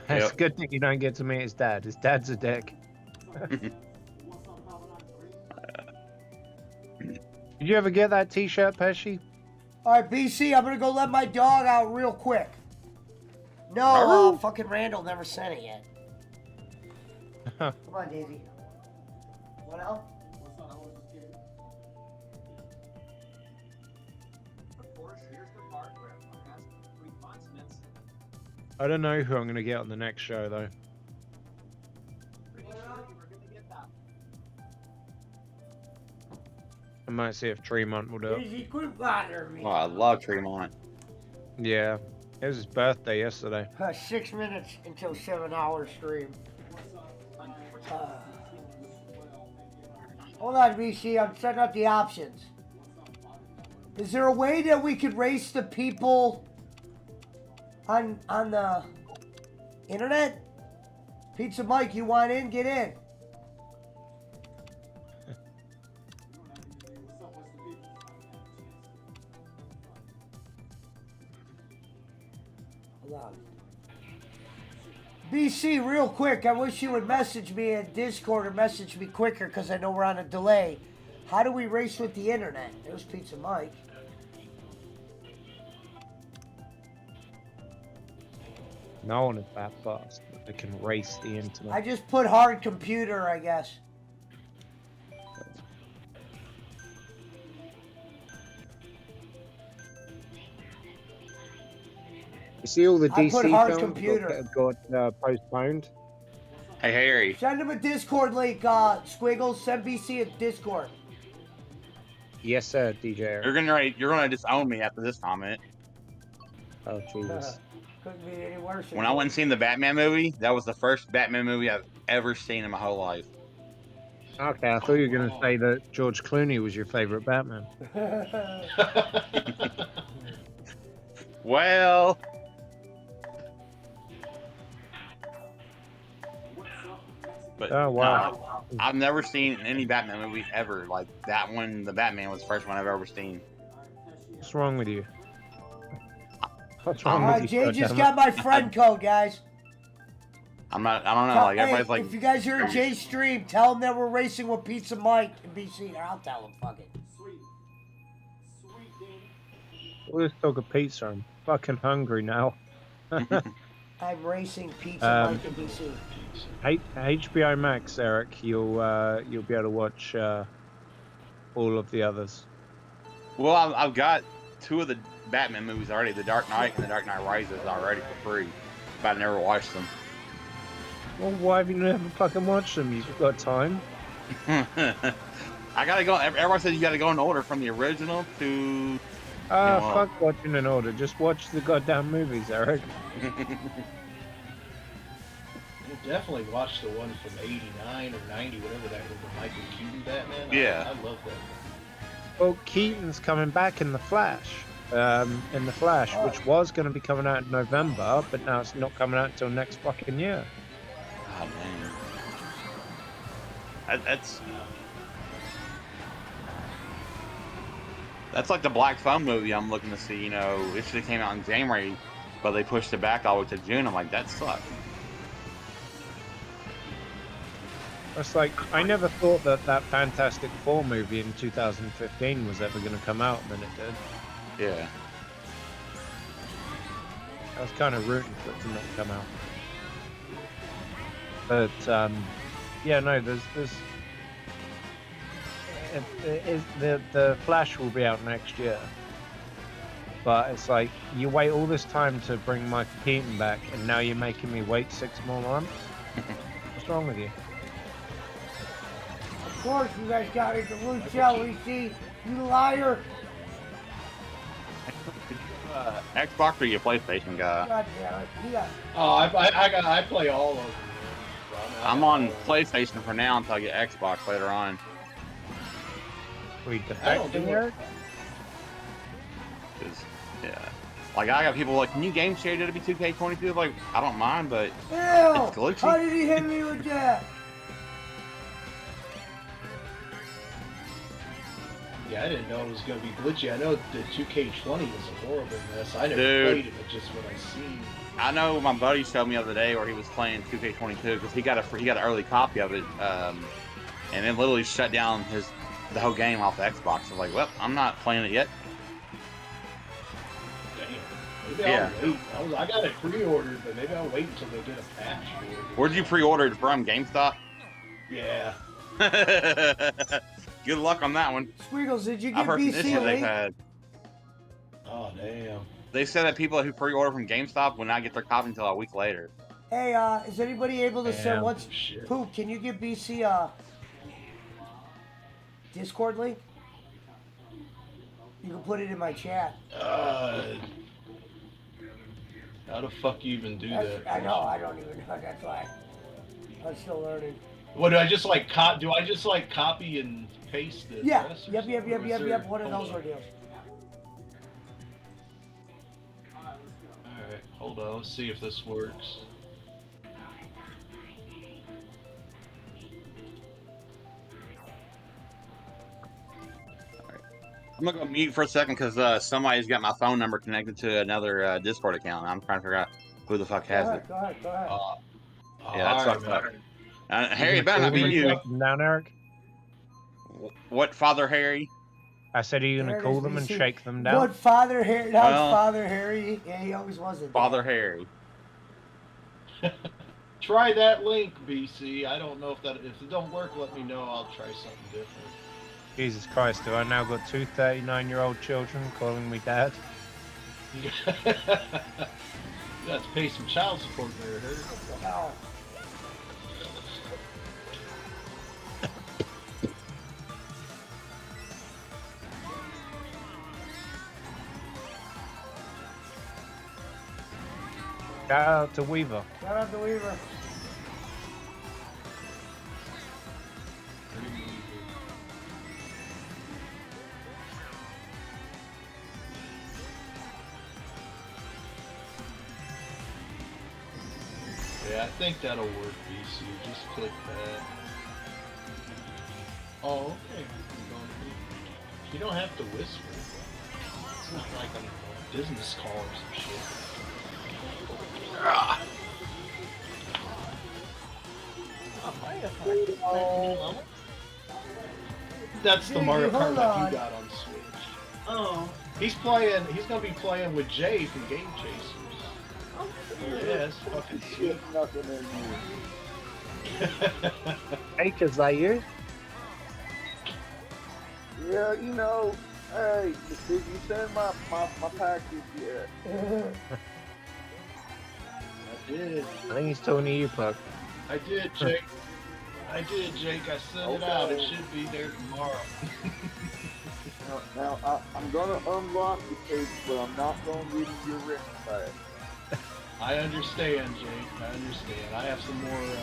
It's Yep. a good thing you don't get to meet his dad. His dad's a dick. Did you ever get that T-shirt, Pesci? All right, BC, I'm gonna go let my dog out real quick. No, fucking Randall never sent it yet. Come on, Daisy. What else? I don't know who I'm going to get on the next show, though. I might see if Tremont will do it. Daisy, quit bothering me. Oh, I love Tremont. Yeah. It was his birthday yesterday. 6 minutes until 7-hour stream. Hold on, BC. I'm setting up the options. Is there a way that we could race the people on the internet? Pizza Mike, you want in? Get in. Hold on. BC, real quick, I wish you would message me in Discord or message me quicker because I know we're on a delay. How do we race with the internet? There's Pizza Mike. No one is that fast. They can race the internet. I just put hard computer, I guess. You see all the I put DC hard films computer. got postponed? Hey, Harry. Send him a Discord link, Squiggles. Send BC a Discord. Yes, sir, DJ. You're gonna disown me after this comment. Oh, Jesus. Couldn't be any worse. When I went and seen the Batman movie, that was the first Batman movie I've ever seen in my whole life. Okay, I thought you were going to say that George Clooney was your favorite Batman. Well, but Oh, wow. no, I've never seen any Batman movie ever. Like that one, the Batman was the first one I've ever seen. What's wrong with you? What's All wrong right, with you? Jay just got my friend code, guys. I don't know. Like Hey, everybody's like, if you guys hear Jay's stream, tell him that we're racing with Pizza Mike and BC. Or I'll tell him, fuck it. Let's talk of pizza. I'm fucking hungry now. I'm racing Pizza Mike and BC. HBO Max, Eric. You'll be able to watch all of the others. well, I've got 2 of the Batman movies already, The Dark Knight and The Dark Knight Rises already for free, but I never watched them. Well, why have you never fucking watched them? You've got time. I gotta go. Everyone says you gotta go in order from the original to. Fuck watching in order. Just watch the goddamn movies, Eric. You definitely watch the one from '89 or '90, whatever that was, the Michael Keaton Batman. Yeah. I love that. Well, Keaton's coming back in The Flash. Which was going to be coming out in November, but now it's not coming out until next fucking year. Oh man. That's like the Black Phone movie I'm looking to see. You know, it should have came out in January, but they pushed it back all the way to June. I'm like, that sucks. It's like, I never thought that Fantastic Four movie in 2015 was ever going to come out, and then it did. Yeah. I was kind of rooting for it to not come out. But, yeah, no, the Flash will be out next year. But it's like, you wait all this time to bring Michael Keaton back, and now you're making me wait 6 more months? What's wrong with you? Of course, you guys got it. The Luchel, you liar. Xbox or your PlayStation guy? God damn it. You got Oh, I play all of them. I'm on PlayStation for now until I get Xbox later on. Wait, I don't do it. Yeah. Like, I got people like, can you game share WWE 2K22? Like, I don't mind, but Ew! it's glitchy. How did he hit me with that? Yeah, I didn't know it was going to be glitchy. I know the 2K20 was a horrible mess. I never Dude. played it, but just what I seen. I know my buddy showed me the other day where he was playing 2K22 because he got an early copy of it, and it literally shut down the whole game off the Xbox. I was like, well, I'm not playing it yet. Maybe I'll wait. I got it pre-ordered, but maybe I'll wait until they get a patch for it. Where'd you pre-order it from? GameStop? Yeah. Good luck on that one. Squiggles, did you I've get heard some BC issues a they've link? had. Oh, damn. They said that people who pre-order from GameStop will not get their copy until a week later. Hey, is anybody able to send what's Poop? Can you give BC a Discord link? You can put it in my chat. How the fuck you even do that? I know, I don't even know. That's why I'm still learning. What do I just like? Do I just like copy and paste the Yeah. address or Yep. something? Or is there- One of those hold on. ordeals. Alright, hold on. Let's see if this works. I'm gonna go mute for a second because somebody's got my phone number connected to another Discord account. And I'm trying to figure out who the fuck has it. Go ahead. Yeah, that sucks. Harry, You it better not be gonna you. shake them down, Eric? What, Father Harry? I said, are you There gonna it call is, them and BC. shake them down? What Father Harry? That was Well- Father Harry. Yeah, he always was a Father Harry. Try that link, BC. I don't know if it don't work. Let me know. I'll try something different. Jesus Christ, have I now got two 39-year-old children calling me dad? You got to pay some child support there, Harry. Oh. Shout out to Weaver. Shout out to Weaver. Yeah, I think that'll work, BC. Just click that. Oh, okay. You don't have to whisper. It's not like I'm on a business call or some shit. That's the Mario Kart like you got on Switch. Oh. He's gonna be playing with Jay from Game Chasers. Yeah, it's fucking sweet. Nothing in Hey, is that you? Yeah, you know, hey, did you send my package yet? I did. I think he's talking to you, Puck. I did, Jake. I sent it out. It should be there tomorrow. Now I'm gonna unlock the case, but I'm not gonna give you your wrist back. I understand, Jake. I understand. I have some more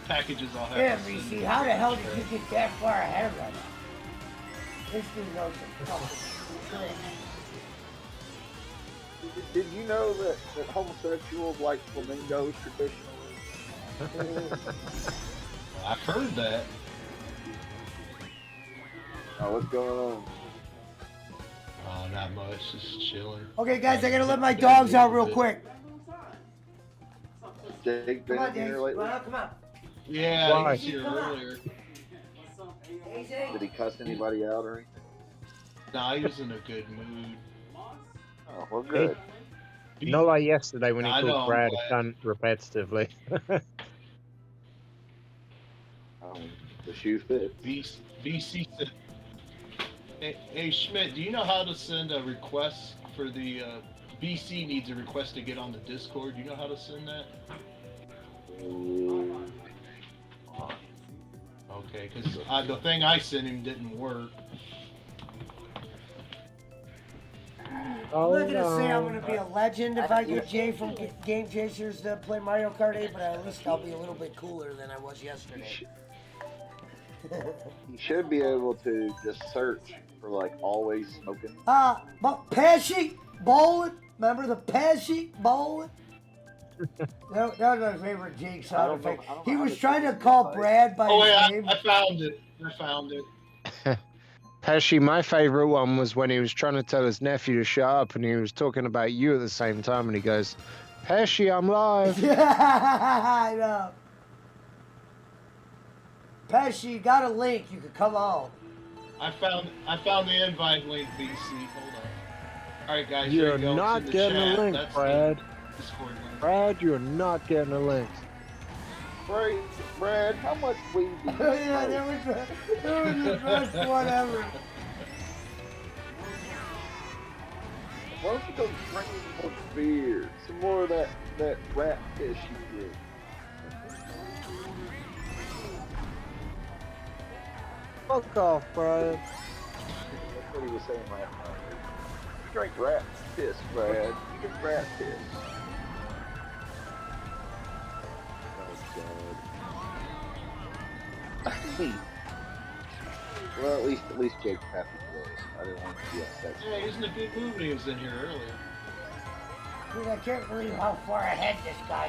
packages I'll have Yeah, to send. BC, how the hell did you get that far ahead of us? This dude knows some fucking Did you know that homosexuals like flamingos traditionally? I've heard that. Oh, what's going on? Oh, not much. Just chilling. Okay, guys, I gotta let my dogs out real quick. Jake been Come on, in here James. lately? Come on. Yeah, Why? he was here earlier. Did he cuss anybody out or anything? Nah, he was in a good mood. Oh, well, good. Not like yesterday when he I know, called I'm Brad a glad. cunt repetitively. The shoe fit. BC said, hey, Schmidt, do you know how to send a request for the BC needs a request to get on the Discord? Do you know how to send that? Okay, because the thing I sent him didn't work. I'm not gonna say I'm gonna be a legend if I get Jay from Game Chasers to play Mario Kart 8, but at least I'll be a little bit cooler than I was yesterday. You should be able to just search for like always smoking. But Pesci bowling. Remember the Pesci bowling? That was my favorite Jake sound effect. He was trying to call Brad by his name. I found it. I found it. Pesci, my favourite one was when he was trying to tell his nephew to shut up and he was talking about you at the same time and he goes, Pesci, I'm live. I know. Pesci, got a link. You could come on. I found the invite link, BC. Hold on. All right, guys. You're here you go. not It's in the getting a chat. link, That's Brad. the Discord link. Brad, you're not getting a link. Brad, how much weed do you smoke? Yeah, that was the best one ever. Why don't you go drink some more beer? Some more of that rat piss you drink. Fuck off, Brad. That's what he was saying last night. You drink rat piss, Brad. You drink rat piss. Well, at least Jake's happy today. I didn't want to be upset. Yeah, he was in a good mood when he was in here earlier. Dude, I can't believe how far ahead this guy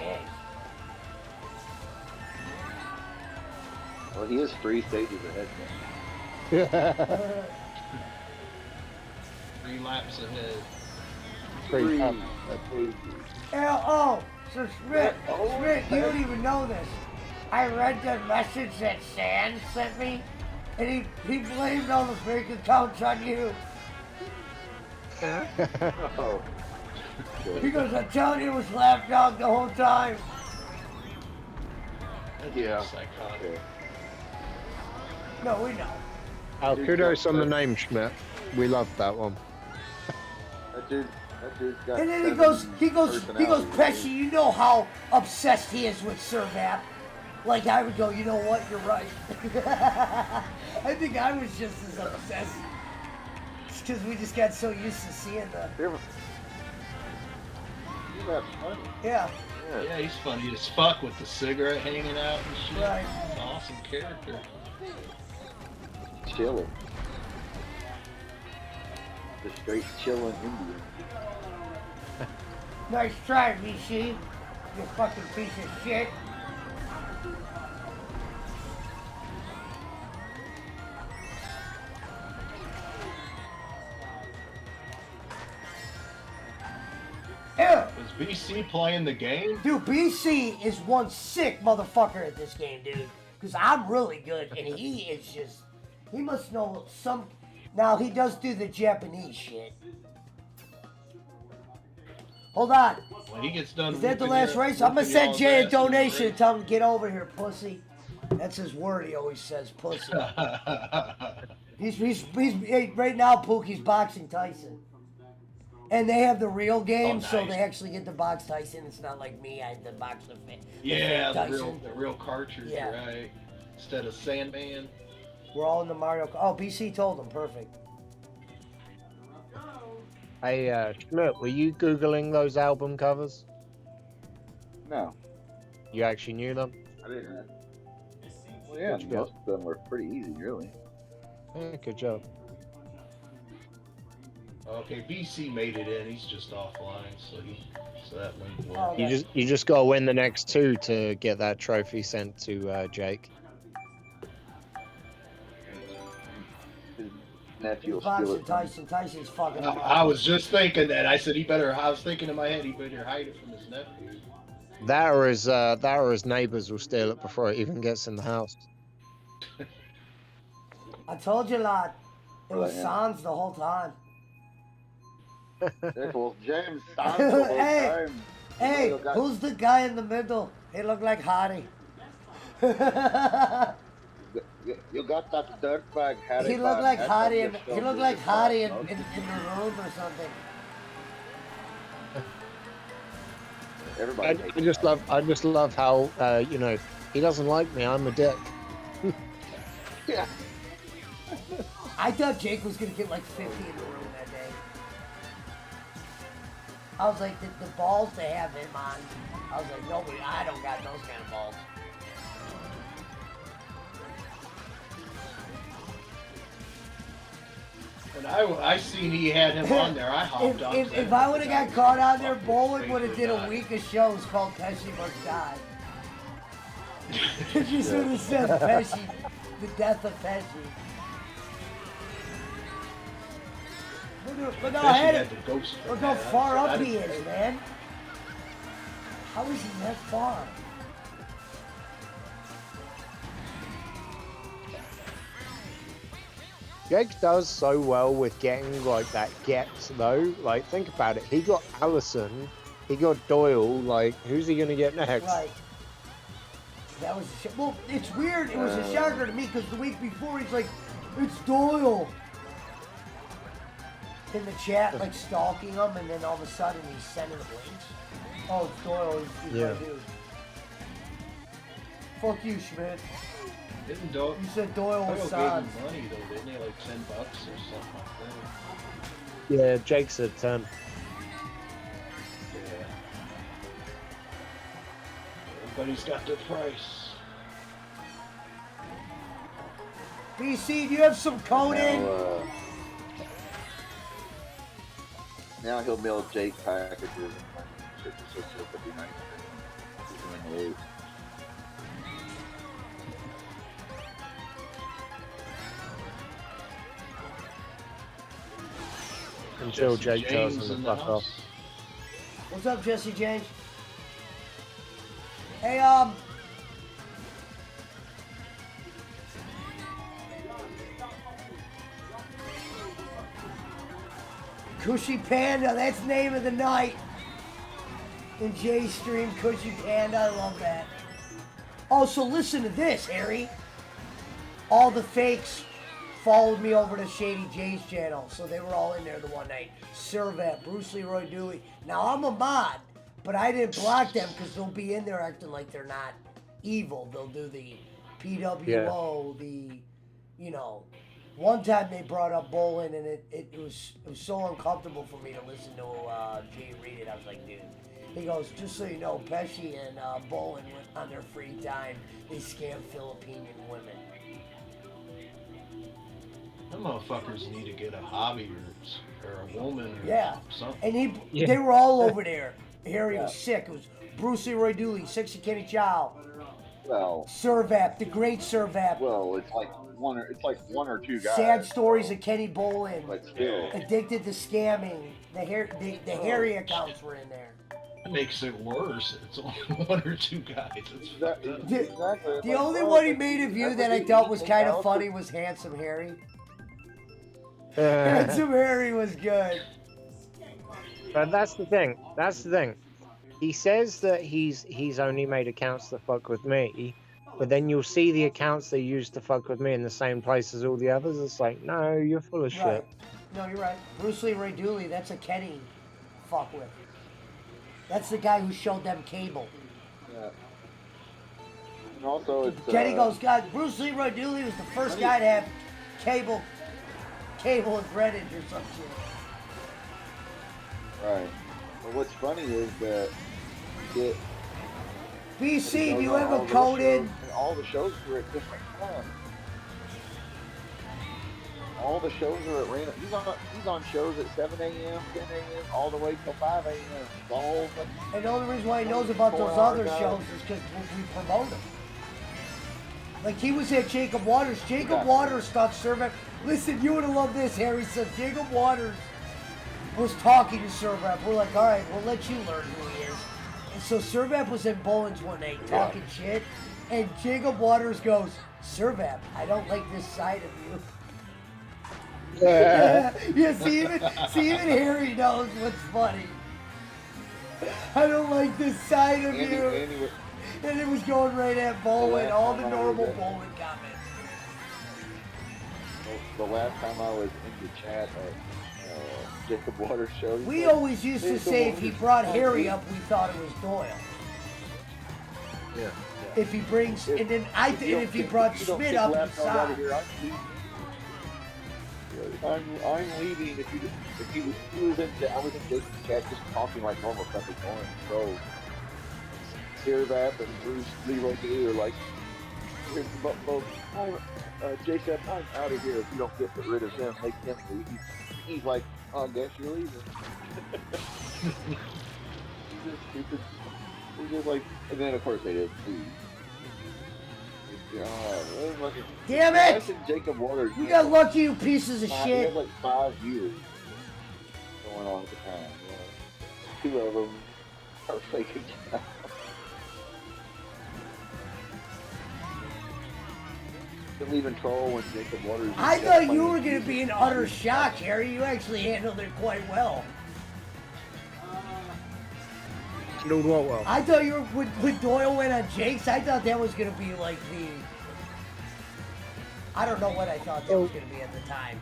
is. Well, he is 3 stages ahead now. 3 laps ahead. Pretty tough. L.O. So Schmidt, you don't even know this. I read the message that Sand sent me, and he blamed all the fake accounts on you. Oh. He goes, I'm telling you, it was lapdog the whole time. Yeah. Psychotic. No, we know. Oh, kudos on the name, Schmidt. We loved that one. That dude's got. And then he goes, Pesci, you know how obsessed he is with Servap. Like I would go, you know what, you're right. I think I was just as obsessed. It's because we just got so used to seeing the... That's funny. Yeah. Yeah, he's funny as fuck with the cigarette hanging out and shit. Right. He's an awesome character. Chilling. The straight chilling Indian. Nice try, VC. You fucking piece of shit. Yeah. Is BC playing the game? Dude, BC is one sick motherfucker at this game, dude. Because I'm really good, and he is just... He must know some... Now, he does do the Japanese shit. Hold on. When he gets done... Is that the last race? I'm going to send Jay a donation and tell him to get over here, pussy. That's his word he always says, pussy. he's right now, Pookie's boxing Tyson. And they have the real game, nice. so they actually get to box Tyson. It's not like me, I had to box the Yeah, Tyson. the real cartridge, right? Instead of Sandman. We're all in the Mario. Oh, BC told him. Perfect. Hey, Schmidt, were you Googling those album covers? No. You actually knew them? I didn't. Well, yeah, most of them were pretty easy, really. Yeah, good job. Okay, BC made it in. He's just offline, so that went well. You just got to win the next two to get that trophy sent to Jake. Nephew will Boxing steal it. Tyson's fucking. I was just thinking that. I said I was thinking in my head he better hide it from his nephew. That or his neighbors will steal it before it even gets in the house. I told you, lad. It was yeah. Sans the whole time. It was James Sans the whole time. Hey, who's the guy in the middle? He looked like Harry. You got that dirtbag Harry. He looked like Harry. He looked like Harry in the room or something. Everybody. I just love how he doesn't like me. I'm a dick. Yeah. I thought Jake was gonna get like 50 in the room that day. I was like, the balls to have him on. I was like, nobody. I don't got those kind of balls. And I seen he had him on there. I hopped on. If I would have got caught on there, Bowling would have did a week of shows called Pesci Must Die. If you should have said Pesci, the death of Pesci. But no, I had it. Look how far up he is, man. How is he that far? Jake does so well with getting like that gets though. Like think about it. He got Allison, he got Doyle. Like who's he gonna get next? Right. That was well. It's weird. It was a shocker to me because the week before he's like, "It's Doyle." In the chat, like stalking him, and then all of a sudden he's sending the links. Oh, it's Doyle. He's my dude. Fuck you, Schmidt. Didn't Doyle? You said Doyle was gave Sans. him money though, didn't he? Like $10 or something like that. Yeah, Jake said 10. Yeah. Everybody's got their price. BC, do you have some code in? Now he'll mail Jake packages and shit to 659. He's doing late. Until Jake tells him to fuck off. What's up, Jesse James? Hey, Cushy Panda, that's name of the night. In Jay's stream, Cushy Panda, I love that. Oh, so listen to this, Harry. All the fakes followed me over to Shady Jay's channel, so they were all in there the one night. Servet, Bruce Leroy Dewey. Now, I'm a mod, but I didn't block them because they'll be in there acting like they're not evil. They'll do the PWO, the, you know. One time they brought up Bolin, and it was so uncomfortable for me to listen to Jay read it. I was like, dude. He goes, just so you know, Pesci and Bolin, on their free time, they scam Filipino women. Them motherfuckers need to get a hobby or a woman or something. And they were all over there. Harry was sick. It was Bruce Leroy Dooley, Sexy Kenny Chow. Well, Servap, the great Servap. Well, it's like one or two guys. Sad stories of Kenny Bolin. But still. Addicted to scamming. The Harry accounts were in there. That makes it worse. It's only one or two guys. The only one he made of you that I thought was kind of funny was Handsome Harry. Handsome Harry was good. But that's the thing. That's the thing. He says that he's only made accounts to fuck with me, but then you'll see the accounts they use to fuck with me in the same place as all the others. It's like, no, you're full of shit. No, you're right. Bruce Leroy Dooley, that's a Kenny fuck with. That's the guy who showed them cable. Yeah. And also, it's Kenny goes, God, Bruce Leroy Dooley was the first guy to have cable and Greenwich or some shit. Right. But what's funny is that BC, do you have a code in? All the shows were at different times. All the shows are at random. He's on shows at 7 a.m., 10 a.m., all the way till 5 a.m. The whole thing. And the only reason why he knows about those other shows is because we promote them. Like he was at Jacob Waters. Jacob Waters thought Servant. Listen, you would have loved this, Harry. So Jacob Waters was talking to Servant. We're like, all right, we'll let you learn who he is. And so Servant was in Bowen's one night talking shit. And Jacob Waters goes, Servant, I don't like this side of you. Yeah, see even Harry knows what's funny. I don't like this side of you. And it was going right at Bowen, all the normal Bowen comments. The last time I was in the chat at Jacob Waters' show, we always used to say if he brought Harry up, we thought it was Doyle. Yeah. If he brings, and then I think if he brought Schmidt up, it's Sam. I'm leaving. If he was in, I was in Jason's chat just talking like normal stuff is going. So Sirvap and Bruce Leroy Dooley are like, Jason, I'm out of here if you don't get rid of him. Make him leave. He's like, oh, I guess you're leaving. He's just stupid. He's just like, and then of course they did leave. Damn it! Jacob Waters. You got lucky, you pieces of shit. He had like 5 years going on at the time. You know? 2 of them are faking now. Didn't even troll when Jacob Waters. I thought you were going to be in utter shock, Harry. You actually handled it quite well. Handled what well? I thought you were when Doyle went on Jake's. I thought that was going to be like the. I don't know what I thought that was going to be at the time.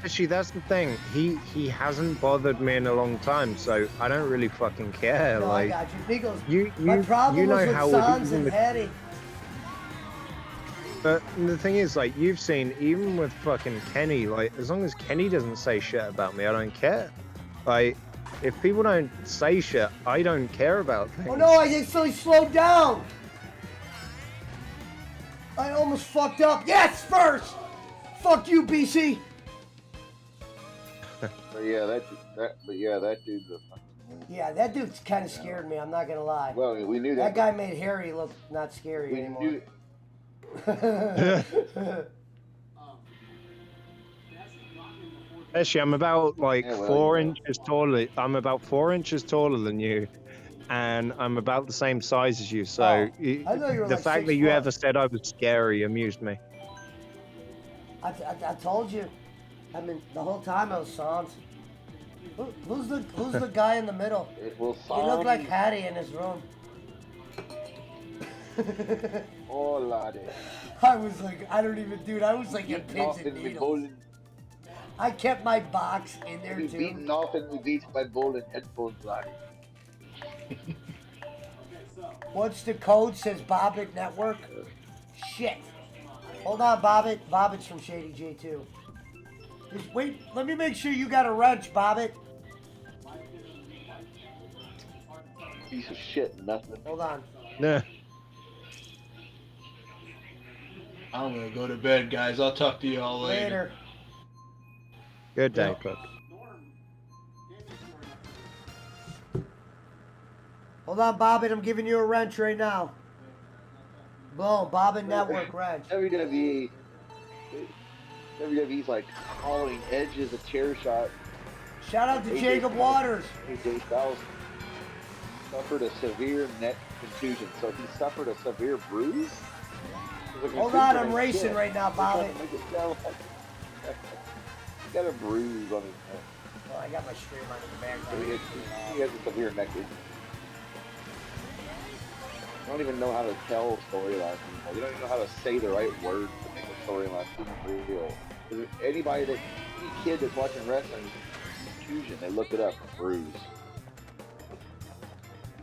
Actually, that's the thing. He hasn't bothered me in a long time, so I don't really fucking care. No, like, I got you. He goes, you my problem know was with how Sans and Hattie. But the thing is, like, you've seen, even with fucking Kenny, like, as long as Kenny doesn't say shit about me, I don't care. Like, if people don't say shit, I don't care about things. Oh no, I instantly slowed down. I almost fucked up. Yes, first. Fuck you, BC. But yeah, that dude's a fucking. Yeah, that dude's kind of scared me. I'm not gonna lie. Well, we knew that. That guy made Harry look not scary anymore. Actually, I'm about like 4 inches taller. I'm about 4 inches taller than you. and I'm about the same size as you. So I thought you were the like fact 6 that you foot. ever said I was scary amused me. I told you. I mean, the whole time I was Sans. Who's the guy in the middle? It will He looked like Sans. Hattie in his room. Oh, laddie. I was like, I don't even, dude. I was like in Beaten pins off and in the needles. bowling. I kept my box in there Be too. beaten off in the beats by bowling headphones, laddie. What's the code? Says Bobbit Network. Shit. Hold on, Bobbit. Bobbit's from Shady J2. Just wait. Let me make sure you got a wrench, Bobbit. Piece of shit, nothing. Hold on. Nah. I'm gonna go to bed, guys. I'll talk to you all later. Good day, Cook. Hold on, Bobbit. I'm giving you a wrench right now. Boom, Bobbit Network wrench. WWE's like calling edges a chair shot. Shout out to Jacob Waters. AJ Styles suffered a severe neck contusion, so he suffered a severe bruise. Hold on, I'm racing right now, Bobbit. He got a bruise on his neck. Well, I got my stream on in the background. He has a severe neck injury. I don't even know how to tell storylines anymore. You don't even know how to say the right words to make a storyline seem real. Any kid that's watching wrestling, confusion, they look it up, bruise.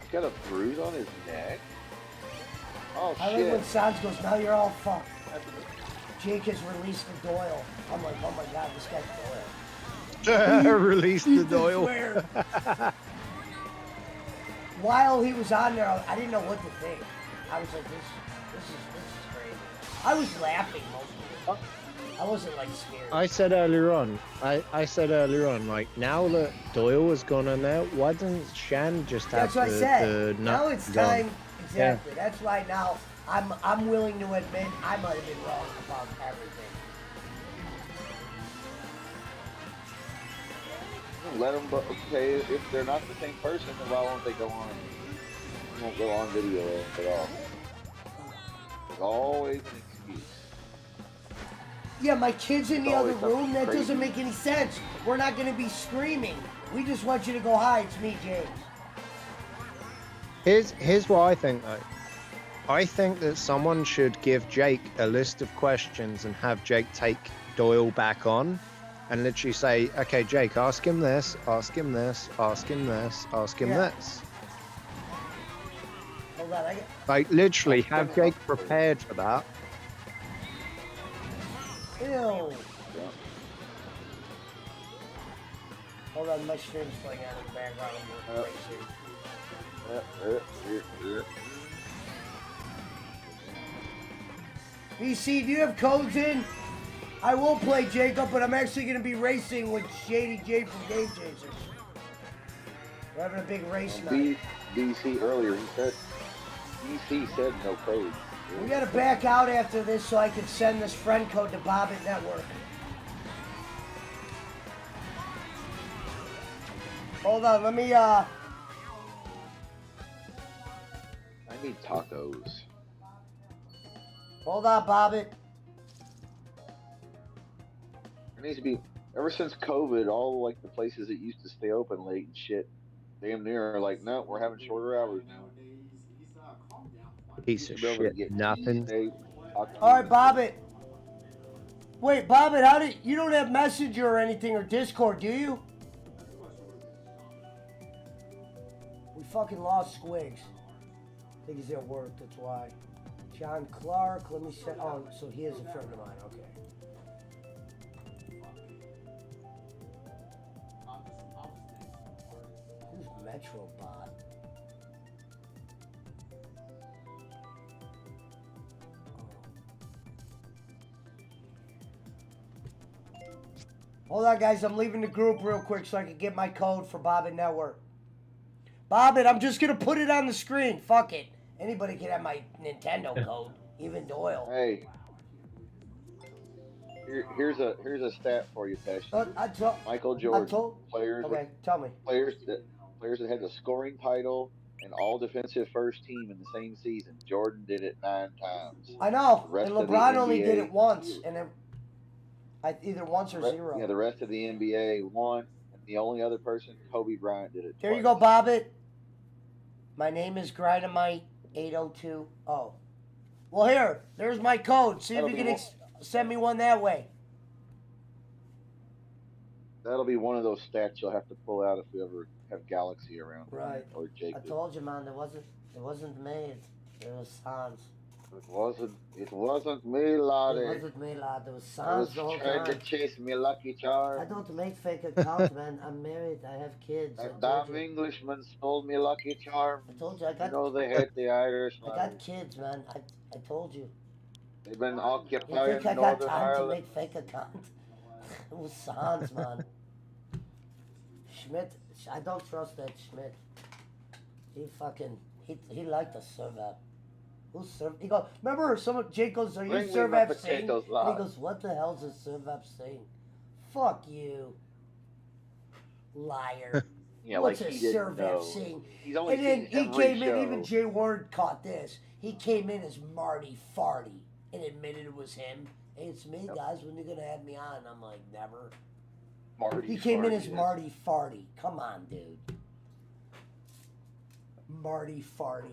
He's got a bruise on his neck? Oh, I shit. like when Sans goes, now you're all fucked. Jake has released the Doyle. I'm like, oh my god, this guy's Doyle. Release the Doyle. Swear. While he was on there, I didn't know what to think. I was like, this is crazy. I was laughing most of it. I wasn't like scared. I said earlier on, like, now that Doyle has gone on there, why doesn't Shan just have That's what I said. the Now nut it's gone? time. Exactly. Yeah. That's why now I'm willing to admit I might have been wrong about everything. Let them, okay, if they're not the same person, then why won't they go on? They won't go on video at all. There's always an excuse. Yeah, my kid's in the other room. That crazy. doesn't make any sense. We're not going to be screaming. We just want you to go, hi, it's me, James. Here's what I think, though. I think that someone should give Jake a list of questions and have Jake take Doyle back on and literally say, okay, Jake, ask him this, ask him this, ask him this, ask him this. Hold on, Like, literally have Jake prepared for that. Ew. Hold on, my stream's playing out in the background. BC, do you have codes in? I will play Jacob, but I'm actually going to be racing with Shady J from Game Chasers. We're having a big race night. DC earlier, DC said no code. We got to back out after this so I can send this friend code to Bobbit Network. Hold on, let me, I need tacos. Hold on, Bobbit. There needs to be, ever since COVID, all like the places that used to stay open late and shit, damn near are like, no, we're having shorter hours now. Piece of shit, nothing. All right, Bobbit. Wait, Bobbit, you don't have Messenger or anything or Discord, do you? We fucking lost Squigs. I think he's at work, that's why. John Clark, let me say, oh, so he is a friend of mine, okay. Who's Metrobot? Hold on, guys. I'm leaving the group real quick so I can get my code for Bobbit Network. Bobbit, I'm just going to put it on the screen. Fuck it. Anybody can have my Nintendo code, even Doyle. Hey, here's a stat for you, Pesci. Michael Jordan, players. Okay, tell me. Players that had the scoring title An all defensive first team in the same season. Jordan did it 9 times. I know, The rest and of the LeBron only did NBA, it once, and it, either once or zero. yeah, the rest of the NBA won, and the only other person, Kobe Bryant, did it There twice. you go, Bobbit. My name is Grindamite 802. Oh, well, there's my code. See if you can send me one that way. That'll be one of those stats you'll have to pull out if we ever have Galaxy around. Right. Or Jacob. I told you, man. It wasn't me. It was Sans. It wasn't me, laddie. It wasn't me, lad. It was I Sans was the whole trying time. to chase me Lucky Charm. I don't make fake accounts, man. I'm married. I have kids. That damn Englishman stole me Lucky Charm. I told you I got. You know they hate the Irish. I got kids, man. I told you. They've been You occupying think I got Northern time Ireland. to make fake accounts? It was Sans, man. Schmidt, I don't trust that Schmidt. He liked to serve up. Who's serve? He goes, remember Jake goes, are you Bring me serve my up saying? potatoes, And lad. he goes, what the hell's a serve up saying? Fuck you. Liar. Yeah, What's like a he didn't serve up know. saying? He's only And then seen he every came show. in, even Jay Ward caught this. He came in as Marty Farty and admitted it was him. Hey, it's me, guys. When you gonna have me on? I'm like, never. Marty He came in Farty, as yeah. Marty Farty. Come on, dude. Marty Farty.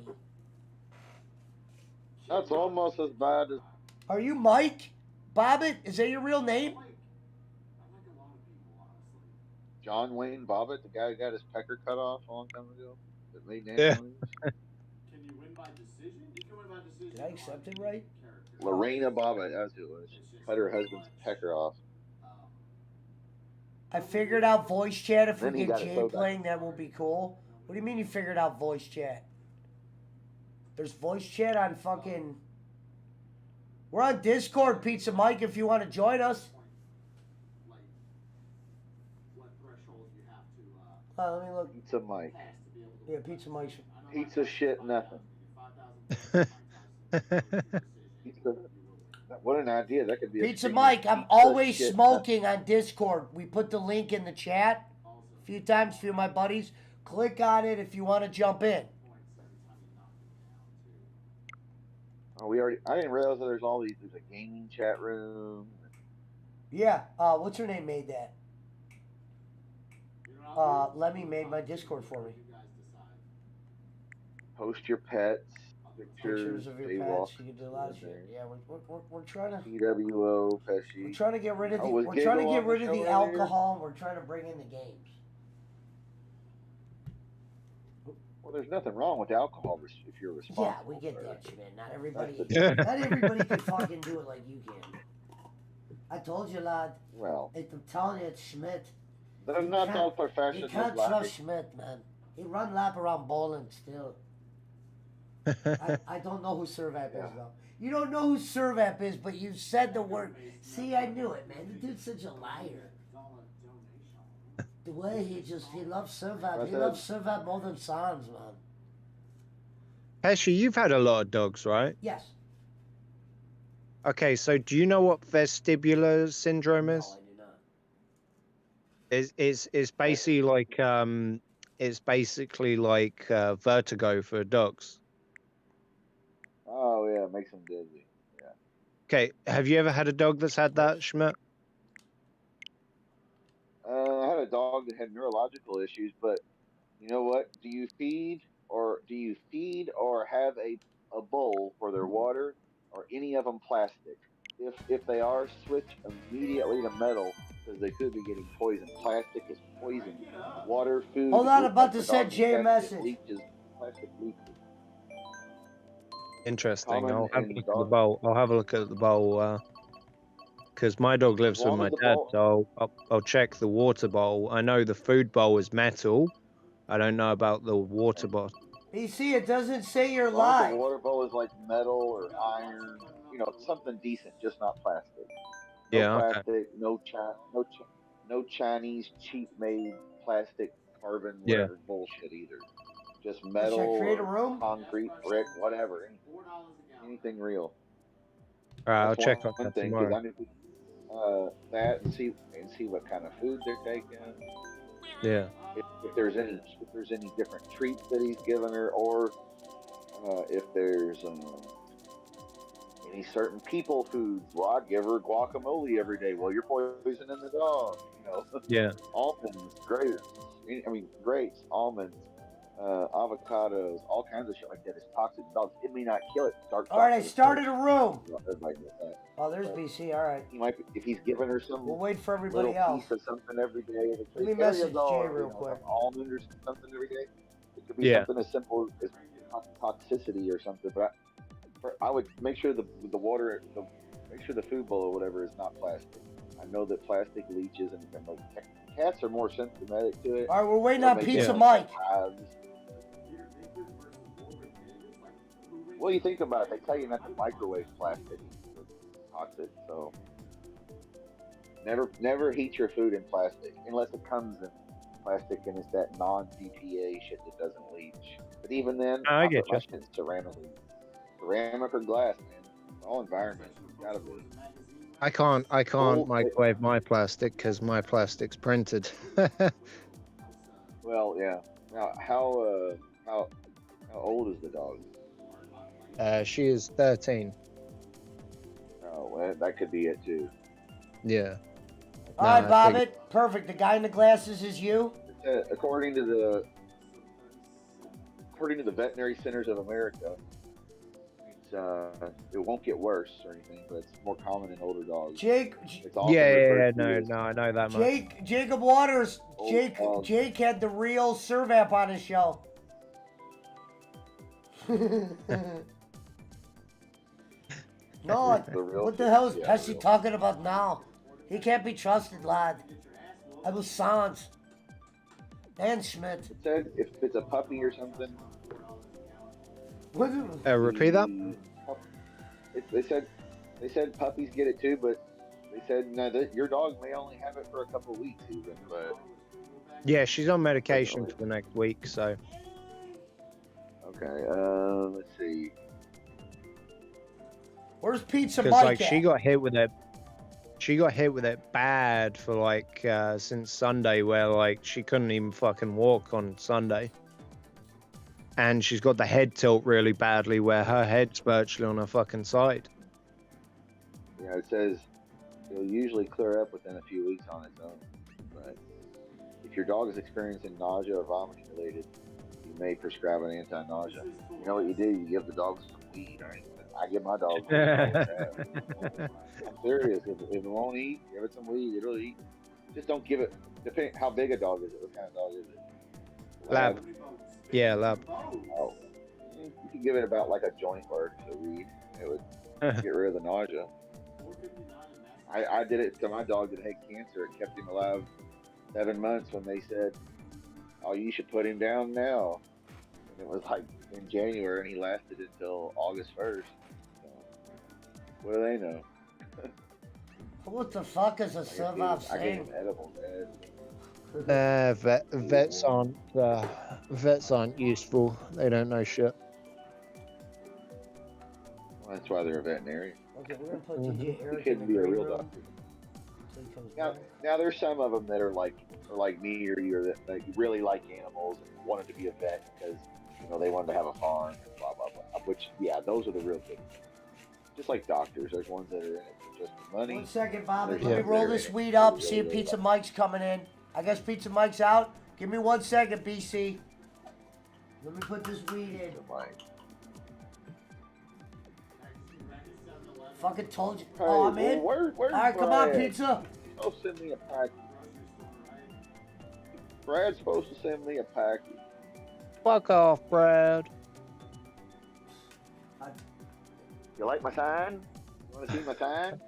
That's almost as bad as. Are you Mike? Bobbitt? Is that your real name? John Wayne Bobbitt, the guy who got his pecker cut off a long time ago, that made Yeah. national news. Can you win by decision? You can win by decision. Did I accept it right? Lorena Bobbitt, that's who it was. Cut her husband's pecker off. I figured out voice chat. If Then we he get got it Jay so bad. playing, that will be cool. What do you mean you figured out voice chat? There's voice chat on fucking. We're on Discord, Pizza Mike, if you want to join us. Let me look. Pizza Mike. Yeah, Pizza Mike's. Pizza shit, nothing. Pizza. What an idea. That could be a Pizza stream. Mike, I'm Pizza always shit, smoking on Discord. We put the link in the chat a few times, a few of my buddies. Click on it if you want to jump in. Oh, I didn't realize that there's all these. There's a gaming chat room. Yeah, what's her name made that? Lemmy made my Discord for me. Post your pets, Pictures of your jaywalk, pets. You can do a lot of shit. Yeah, we're trying to. PWO, Pesci. We're trying to get rid of the. was We're trying to Giggle get on the rid of show the earlier? alcohol, and we're trying to bring in the games. Well, there's nothing wrong with alcohol if you're responsible. Yeah, we get that shit, man. Not everybody. Yeah. Not everybody can fucking do it like you can. I told you, lad. Well, I'm telling you, it's Schmidt. they're not all You professionals. can't like trust it. Schmidt, man. He run lap around bowling still. I don't know who Servap is, though. You don't know who Servap is, but you said the word. See, I knew it, man. The dude's such a liar. The way he loves Servap. He loves Servap more than Sans, man. Pesci, you've had a lot of dogs, right? Yes. Okay, so do you know what vestibular syndrome is? No, I do not. It's basically like vertigo for dogs. Oh yeah, it makes them dizzy. Yeah. Okay, have you ever had a dog that's had that, Schmidt? I had a dog that had neurological issues, but you know what? Do you feed or have a bowl for their water, or any of them plastic? If they are, switch immediately to metal because they could be getting poisoned. Plastic is poison. Water, food. Hold on, like about the to send dog Jay a that message. leeches, plastic leeches. Interesting. Common I'll have a in look at the dog- bowl. I'll have a look at the bowl. Because my dog lives with long my as the dad, bowl- so I'll check the water bowl. I know the food bowl is metal. I don't know about the water bowl. BC, it doesn't say you're As long as the live. water bowl is like metal or iron, something decent, just not plastic. No Yeah, okay. plastic, no Chinese cheap made plastic carbon Yeah. whatever bullshit either. Just Should metal, I create a or room? concrete, brick, whatever, anything real. All right, I'll That's check on one that thing, 'cause tomorrow. I need that and see what kind of food they're taking. Yeah. If there's any different treats that he's given her, or if there's any certain people foods. Well, I'd give her guacamole every day. Well, you're poisoning the dog. You know. Yeah. Almonds, grapes. I mean, grapes, almonds, avocados, all kinds of shit like that is toxic to dogs. It may not kill it. All right, I started a room. Everybody knows that. Oh, there's BC. All right. He might, if he's giving her some. We'll wait for everybody little else. piece of something every day. Let me message Jay real quick. Almond or something every day. It could be something as simple as toxicity or something. But I would make sure the water, make sure the food bowl or whatever is not plastic. I know that plastic leaches and like cats are more symptomatic to it. All right, we're waiting on Pizza Mike. Well, you think about it, they tell you not to microwave plastic. It's toxic, so never heat your food in plastic unless it comes in plastic and it's that non-BPA shit that doesn't leach. But even then, I get you. Ceramic or glass, man. All environment. It's gotta be. I can't microwave my plastic because my plastic's printed. Well, yeah. Now, how old is the dog? She is 13. Oh, well, that could be it too. Yeah. All right, Bobbit. Perfect. The guy in the glasses is you. According to the Veterinary Centers of America, it won't get worse or anything, but it's more common in older dogs. Jake. No, I know that much. Jacob Waters. Jake had the real Servap on his show. No, what the hell is Pesci talking about now? He can't be trusted, lad. I was Sans. And Schmidt. It said if it's a puppy or something. Repeat that? They said puppies get it too, but they said no, your dog may only have it for a couple of weeks even. But yeah, she's on medication for the next week, so. Okay, let's see. Where's Pizza Mike? Because like she got hit with it bad for like since Sunday, where like she couldn't even fucking walk on Sunday. And she's got the head tilt really badly, where her head's virtually on her fucking side. Yeah, it says it'll usually clear up within a few weeks on its own. But if your dog is experiencing nausea or vomiting related, you may prescribe an anti-nausea. You know what you do? You give the dog some weed. I give my dog weed. I'm serious. If it won't eat, give it some weed. It'll eat. Just don't give it. Depending how big a dog is it? What kind of dog is it? Lab. Yeah, lab. Oh, you can give it about like a joint worth of weed. It would get rid of the nausea. I did it to my dog that had cancer. It kept him alive 7 months when they said, "Oh, you should put him down now." And it was like in January, and he lasted until August 1st. So, what do they know? What the fuck is a Servap I gave saying? him edibles, man. Vets aren't useful. They don't know shit. Well, that's why they're a veterinarian. Okay, we're gonna put DJ You Eric in couldn't the be a green real room. doctor. Now there's some of them that are like me or you, or that really like animals and wanted to be a vet because they wanted to have a farm and blah blah blah. Which those are the real good ones. Just like doctors, there's ones that are in it for just the money. 1 second, Bobby. There's Let me ones roll that are this in it weed for up. really, See if really Pizza like Mike's coming in. I guess Pizza Mike's out. Give me 1 second, BC. Let me put this weed in. Fucking told you. Hey, Oh, I'm in. where's All right, come on, Brad? Pizza. Oh, send me a pack. Brad's supposed to send me a package. Fuck off, Brad. You like my sign? You want to see my sign?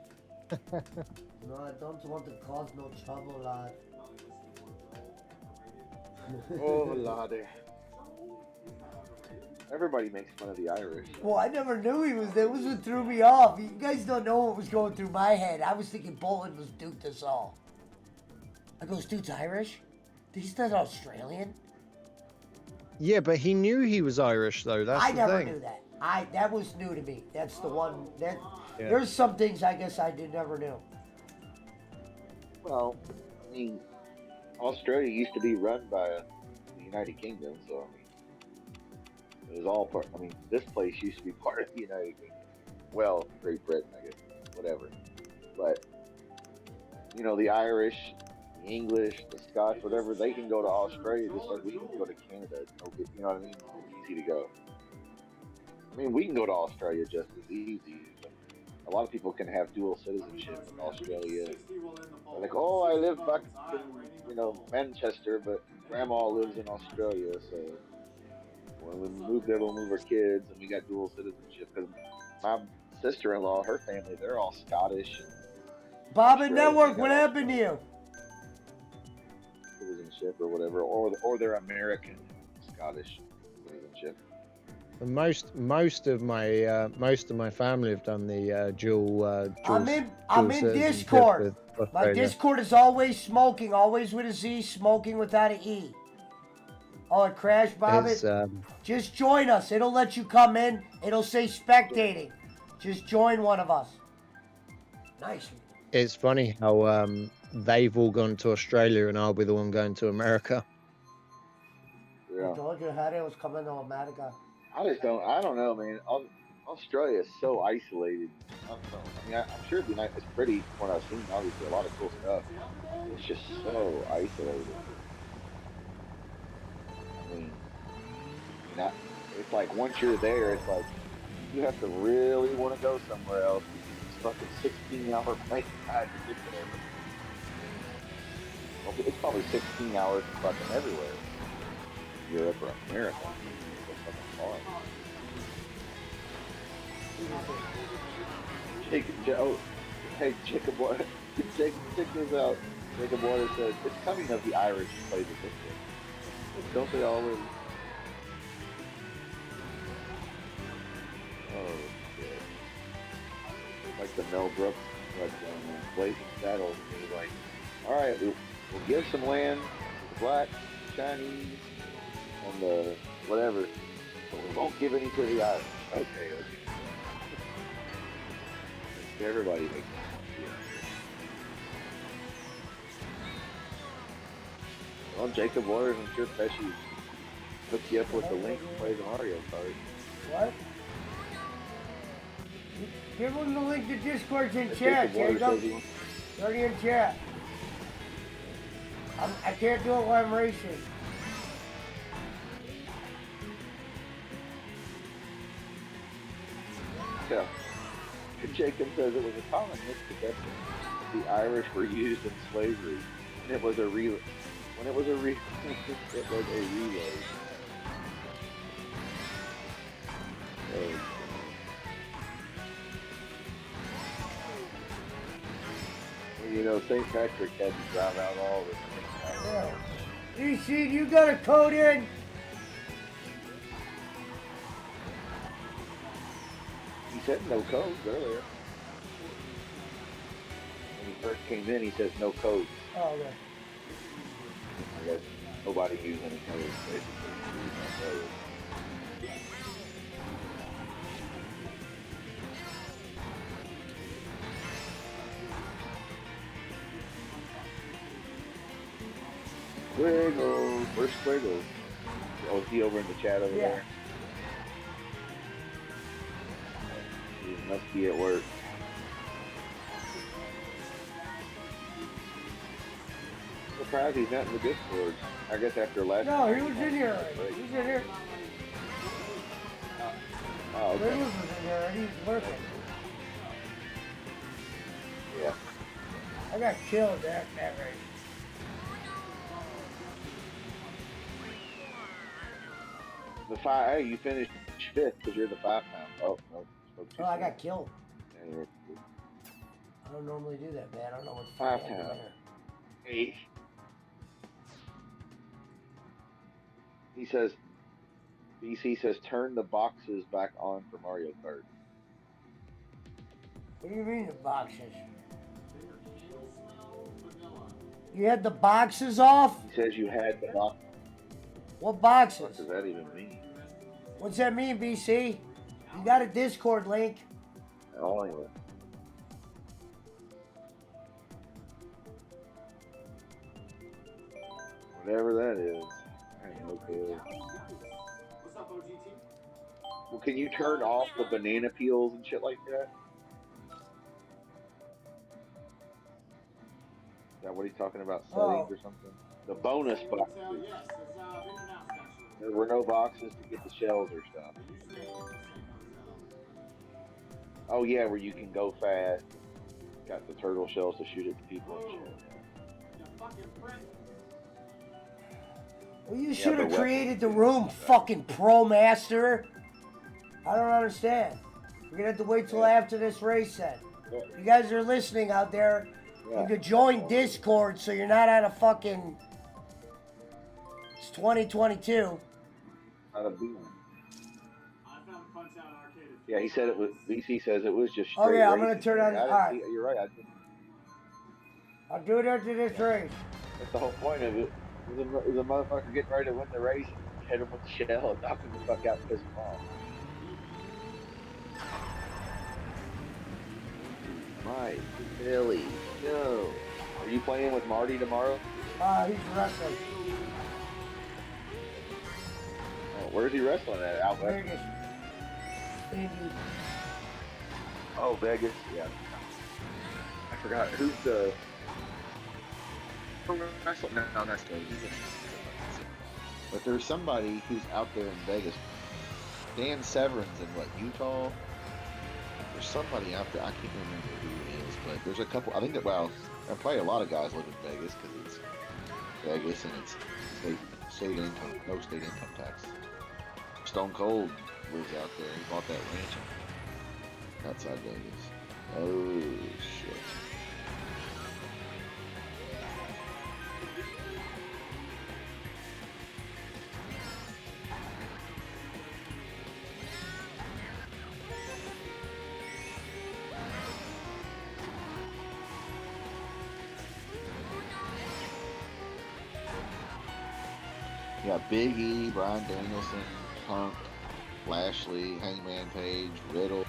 No, I don't want to cause no trouble, lad. Oh, lordy. Everybody makes fun of the Irish. Well, I never knew he was there. That was what threw me off. You guys don't know what was going through my head. I was thinking Boland was Duke this all. I goes, Duke's Irish? He's not Australian? Yeah, but he knew he was Irish, though. That's I the never thing. knew that. That was new to me. That's the one that Yeah. there's some things I guess I never knew. Well, I mean, Australia used to be run by the United Kingdom, so I mean, it was all part. I mean, this place used to be part of the United Kingdom. Well, Great Britain, I guess, whatever. But you know, the Irish, the English, the Scots, whatever, they can go to Australia just like we can go to Canada. It's no good, you know what I mean? It's easy to go. I mean, we can go to Australia just as easy. A lot of people can have dual citizenship in Australia. They're like, oh, I live back in, you know, Manchester, but grandma lives in Australia, so when we move there, we'll move our kids, and we got dual citizenship. Because my sister-in-law, her family, they're all Scottish. Bob and Network, what happened to you? Citizenship or whatever, or they're American Scottish citizenship. And most of my family have done the dual. I'm in citizenship Discord. with My Australia. Discord is always smoking, always with a Z, smoking without an E. Oh, it crashed, Bob. It's, Just join us. It'll let you come in. It'll say spectating. Just join one of us. Nice. It's funny how they've all gone to Australia and I'll be the one going to America. Yeah. I told you Harry was coming to America. I don't know, man. Australia is so isolated. I don't know. I mean, I'm sure it'd be nice. It's pretty from what I've seen. Obviously, a lot of cool stuff. It's just so isolated. I mean, it's like once you're there, it's like you have to really want to go somewhere else. It's fucking 16-hour plane ride to get there. Well, it's probably 16 hours fucking everywhere. Europe or America. It's fucking far. Jacob Water. Check this out. Jacob Water says it's coming of the Irish to play the Discord. Don't they always? Oh shit! Like the Mel Brooks, like Blazing Saddles. He was like, all right, we'll give some land to the black, Chinese, and the whatever, but we won't give any to the Irish. Okay. Everybody makes sense. Well, Jacob Waters, I'm sure Pesci hooked you up with the link to play the Mario Kart. What? Give him the link to Discord's in Jacob chat, Waters Jacob. says he- It's already in chat. I can't do it while I'm racing. Yeah. Jacob says it was a common misconception that the Irish were used in slavery, and it was a relay. When it was a relay. You know, St. Patrick had to drive out all the things. You see, you got a code in? He said no codes earlier. When he first came in, he says no codes. Oh, okay. I guess nobody used any codes, basically. Squiggles. Where's Squiggles? Oh, is he over in the chat over there? He must be at work. I'm surprised he's not in the Discord. I guess after last No, night, he was in here already. He's in here. Oh, okay. Squiggles was in here already. He's working. Yeah. I got killed that race. The five. Hey, you finished fifth because you're the 5 pound. Oh no. Oh, I got killed. Yeah, I don't normally do that, man. I don't know what the 5 fuck happened pound. there. 8. He says. BC says turn the boxes back on for Mario Kart. What do you mean the boxes? You had the boxes off? He says you had the box. What boxes? What does that even mean? What's that mean, BC? You got a Discord link. Oh, anyway. Whatever that is. I have no clue. What's up, OGT? Well, can you turn off the banana peels and shit like that? Is that what he's talking about? Settings or something? The bonus boxes. Yes, it's been announced actually. There were no boxes to get the shells or stuff. Oh yeah, where you can go fast. Got the turtle shells to shoot at the people and shit. Well, you Yeah, should have the created the room, fucking pro master. I don't understand. We're gonna have to wait till after this race then. You guys are listening out there. You could join Discord so you're not on a fucking. It's 2022. Out of being. Yeah, he said it was. VC says it was just. Oh Straight yeah, I'm gonna racing. turn on. I All didn't right. see, you're right. I'll do it after this race. That's the whole point of it. Is a motherfucker getting ready to win the race and hit him with the shell and knock him the fuck out and piss him off. Mike, Billy, no. Are you playing with Marty tomorrow? He's wrestling. Oh, where's he wrestling at? Out west? Vegas. Indy. Oh, Vegas. Yeah. I forgot who's the. Wrestling? No, that's good. But there's somebody who's out there in Vegas. Dan Severin's in what, Utah? There's somebody out there. I can't remember who it is, but there's a couple. I think that probably a lot of guys live in Vegas because it's Vegas and it's state income, no state income tax. Stone Cold lives out there. He bought that ranch outside Vegas. Oh shit. Yeah, Big E, Bryan Danielson, Punk, Lashley, Hangman Page, Riddle,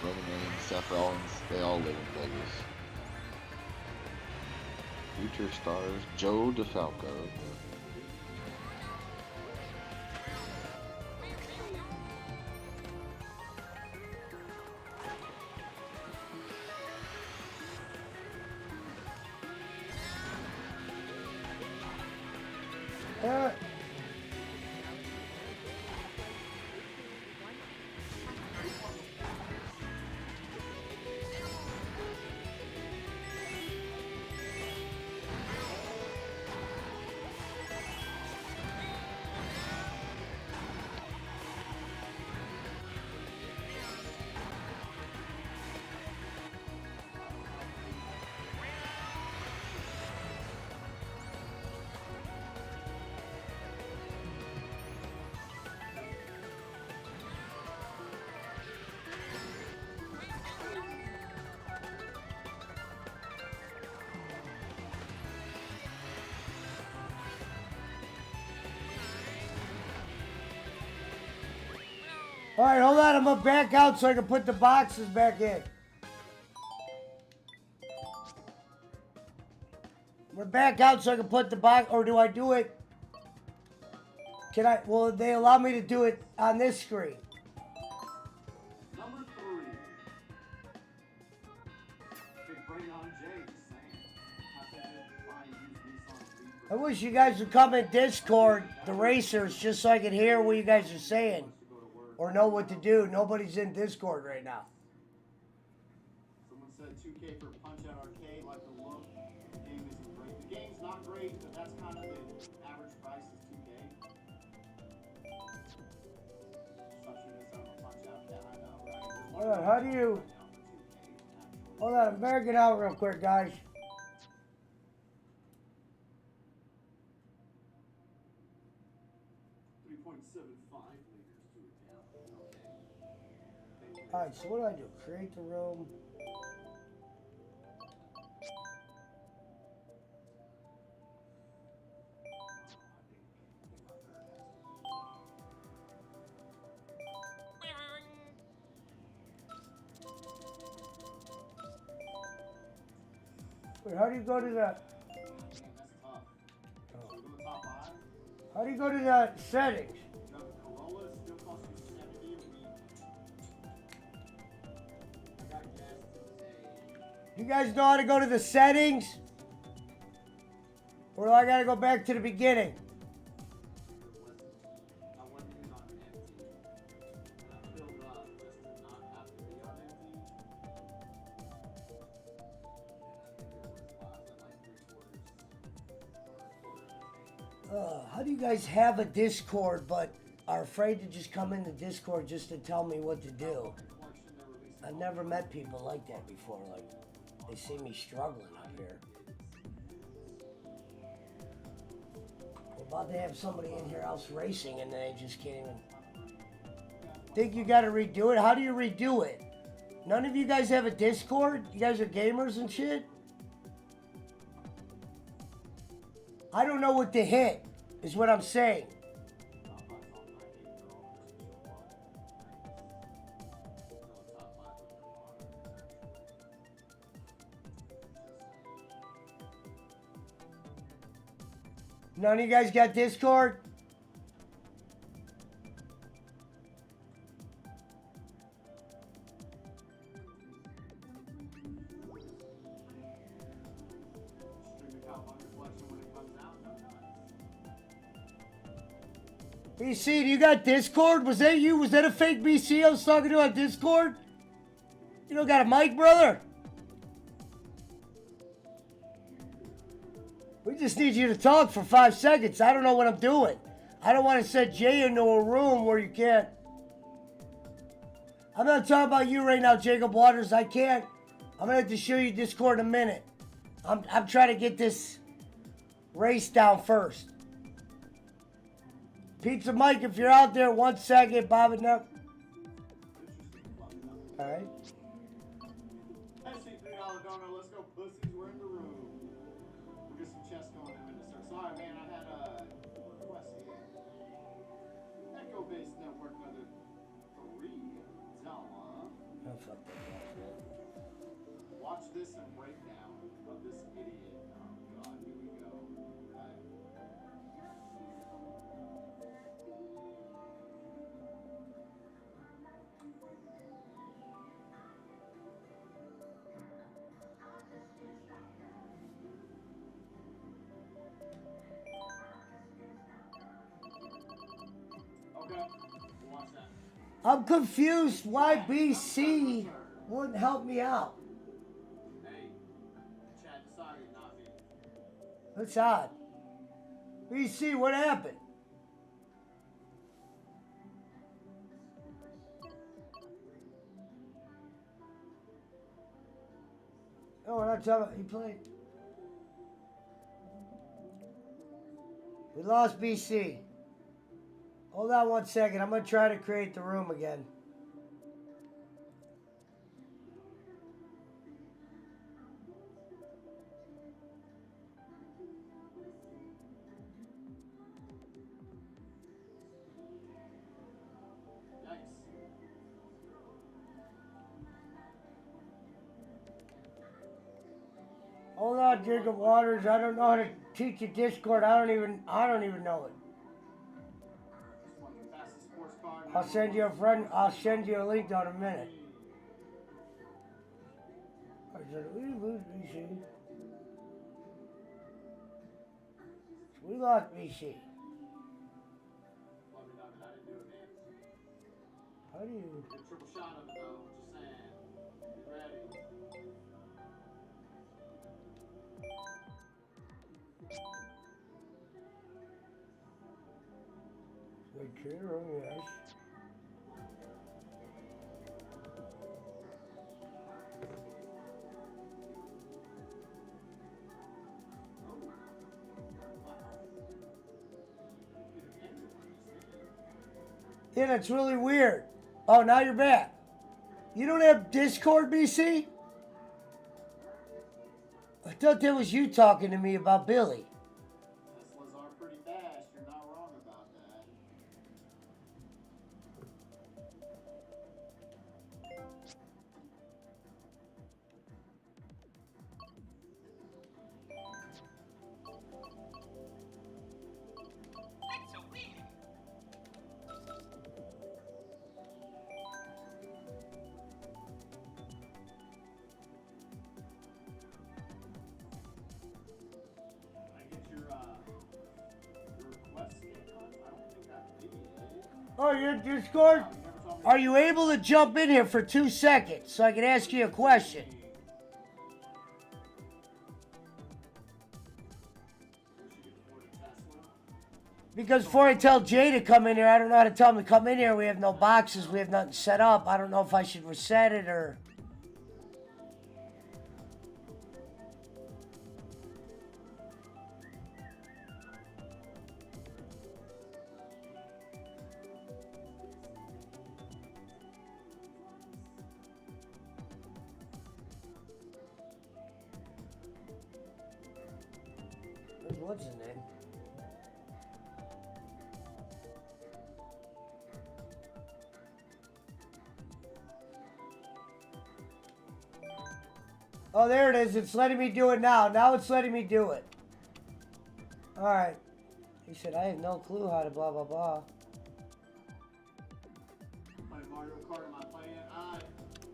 Roman Reigns, Seth Rollins, they all live in Vegas. Future stars, Joe DeFalco. All right, hold on. I'm gonna back out so I can put the boxes back in. I'm gonna back out so I can put the box, or do I do it? Can I? Will they allow me to do it on this screen? Number 3. Big brain on Jay, just saying. I wish you guys would come in Discord, the racers, just so I can hear what you guys are saying. Or know what to do. Nobody's in Discord right now. Someone said 2K for Punch Out Arcade, like the look. The game isn't great. The game's not great, but that's kind of the average price is 2K. Such as Punch Out, yeah, I know, right? Hold on, how do you... Hold on, I'm backing out real quick, guys. Alright, so what do I do? Create the room. Wait, how do you go to that? That's tough. So go to the top How do you go to the settings? Now, the Corolla still costs you 70 a week. I got gas today. You guys know how to go to the settings? Or do I gotta go back to the beginning? I wasn't even on empty. And I filled up just to not have to be on empty. How do you guys have a Discord but are afraid to just come into Discord just to tell me what to do? I've never met people like that before. Like, they see me struggling up here. We're about to have somebody in here else racing and they just can't even... Think you gotta redo it? How do you redo it? None of you guys have a Discord? You guys are gamers and shit? I don't know what to hit, is what I'm saying. None of you guys got Discord? BC, do you got Discord? Was that you? Was that a fake BC I was talking to on Discord? You don't got a mic, brother? We just need you to talk for 5 seconds. I don't know what I'm doing. I don't want to send Jay into a room where you can't. I'm not talking about you right now, Jacob Waters. I can't. I'm going to have to show you Discord in a minute. I'm trying to get this race down first. Pizza Mike, if you're out there, 1 second, Bob and up. All right. Pesci, $3 donor. Let's go, pussies. We're in the room. We'll get some chess going in a minute, sir. Sorry, man. I had a request here. Echo Base Network, another $3. Oh, fuck that. Watch this and breakdown of this idiot. Oh, God. Here we go. Okay. Okay. Watch that. I'm confused why BC wouldn't help me out. Hey, Chad decided not me. That's odd. BC, what happened? Oh, we're not talking about, he played. We lost BC. Hold on 1 second. I'm going to try to create the room again. Hold on, Jacob Waters. I don't know how to teach you Discord. I don't even know it. I'll send you a friend. I'll send you a link down in a minute. We lost BC. How do you? Triple shot of it though. Just saying. Get ready. Zero, yes. Yeah, that's really weird. Oh, now you're back. You don't have Discord, BC? I thought that was you talking to me about Billy. Teslas are pretty fast. You're not wrong about that. Oh, your Discord? Are you able to jump in here for 2 seconds so I can ask you a question? Because before I tell Jay to come in here, I don't know how to tell him to come in here. We have no boxes. We have nothing set up. I don't know if I should reset it or... What's his name? Oh, there it is. It's letting me do it now. Now it's letting me do it. Alright. He said, I have no clue how to blah, blah, blah. Playing Mario Kart, am I playing it?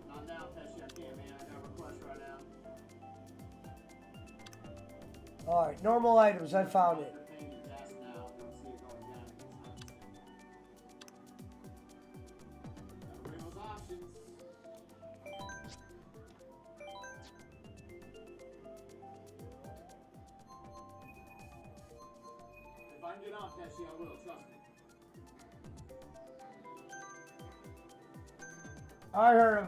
Not now, Pesci. I can't, man. I got a request right now. Alright, normal items. I found it. If I can get on, Pesci, I will. Trust me. I heard him.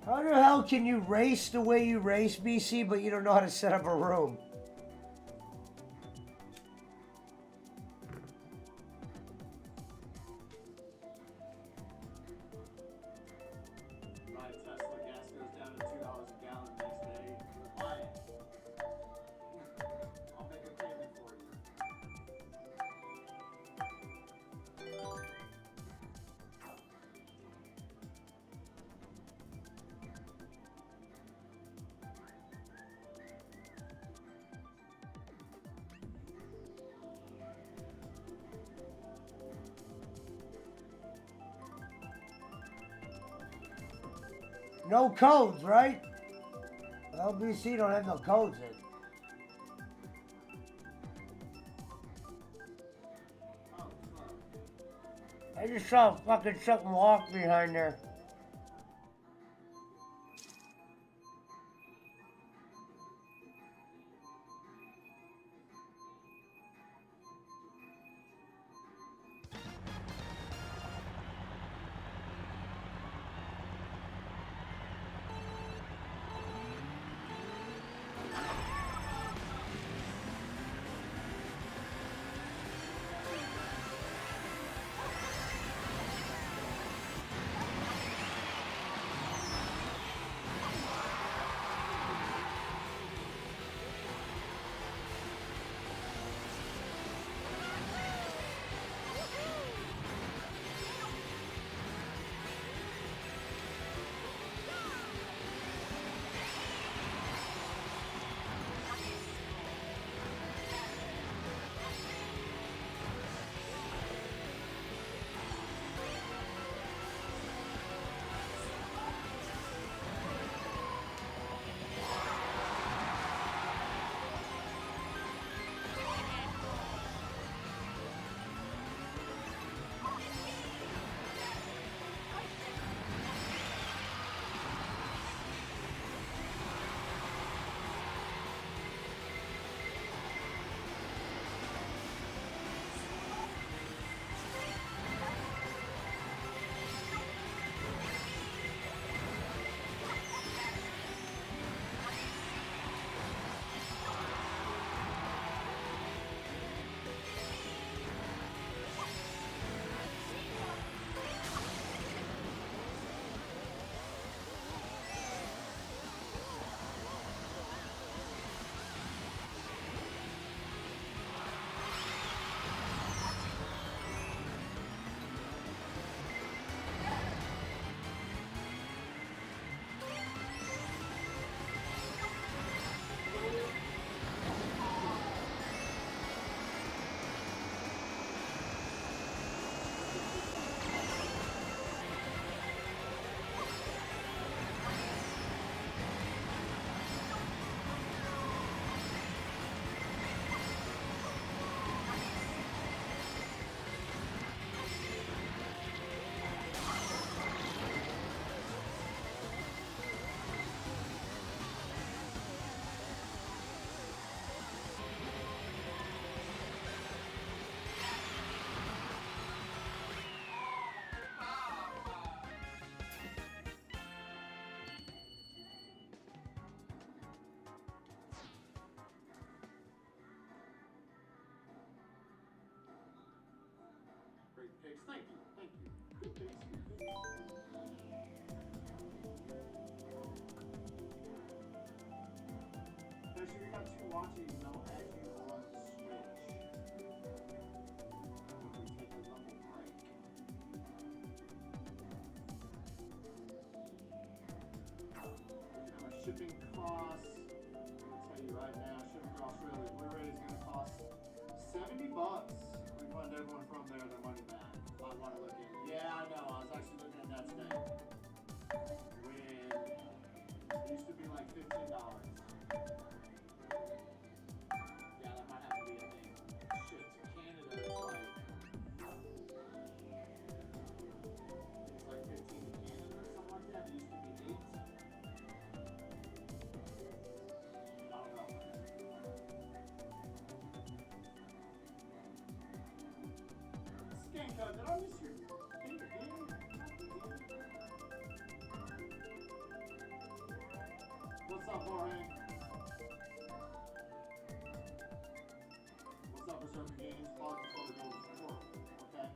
How the hell can you race the way you race, BC, but you don't know how to set up a room? My Tesla gas goes down to $2 a gallon next day. Buy it. I'll make a payment for you. No codes, right? LBC don't have no codes in. I just saw fucking something walk behind there. page. Thank you. Thank you. Good base. Good base. Actually, we got two watching, and I'll add you on Switch. When we take a little break. Our shipping costs, I'll tell you right now, shipping to Australia, Blu-ray is going to cost $70. Refund everyone from there their money back. If I want to look in. Yeah, I know. I was actually looking at that today. When it used to be like $15. Yeah, that might have to be a thing. Shit, Canada is like. It's like 15 in Canada or something like that. It used to be 8. I don't know. Skin cut, did I miss your finger again? What's up, Jorge? What's up, Reserve Games? Pause before we go to the portal, okay?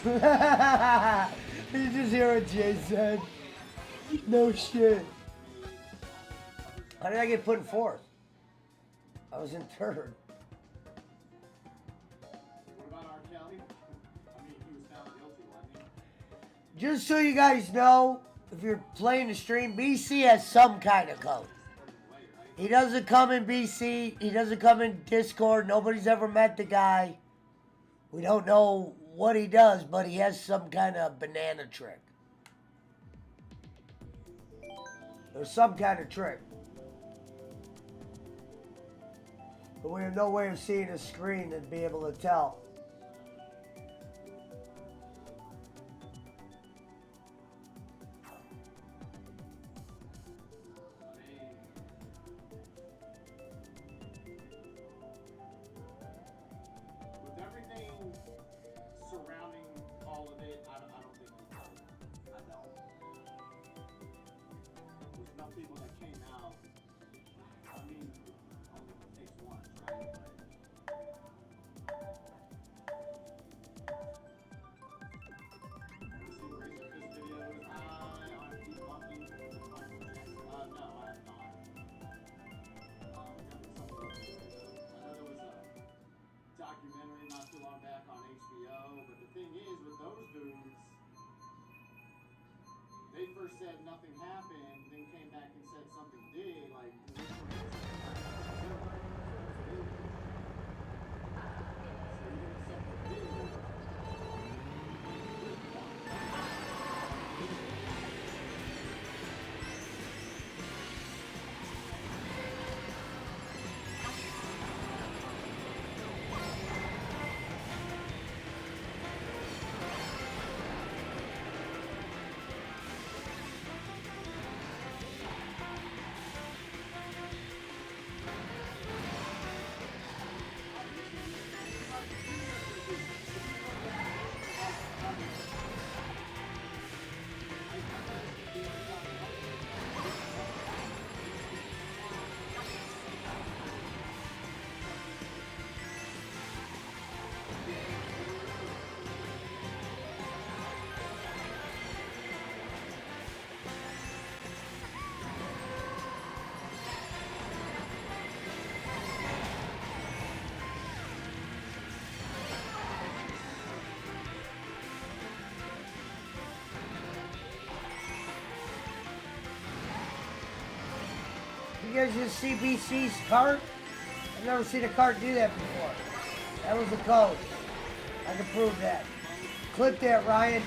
You just hear what Jay said. No shit. How did I get put in fourth? I was in third. What about R. Kelly? I mean, he was found guilty, wasn't he? Just so you guys know, if you're playing the stream, BC has some kind of code. He doesn't come in BC. He doesn't come in Discord. Nobody's ever met the guy. We don't know what he does, but he has some kind of banana trick. There's some kind of trick. But we have no way of seeing his screen and be able to tell. With everything surrounding all of it, I don't think tell people that came out. I mean, it only takes once, right? Have you seen Razor Fist videos on debunking Michael Jackson? No, I have not. I know there was a documentary not too long back on HBO, but the thing is with those dudes, they first said nothing happened, then came back and said something did, like which one is it? So you're gonna something did. You guys just see BC's cart? I've never seen a cart do that before. That was the code. I can prove that. Clip that, Ryan.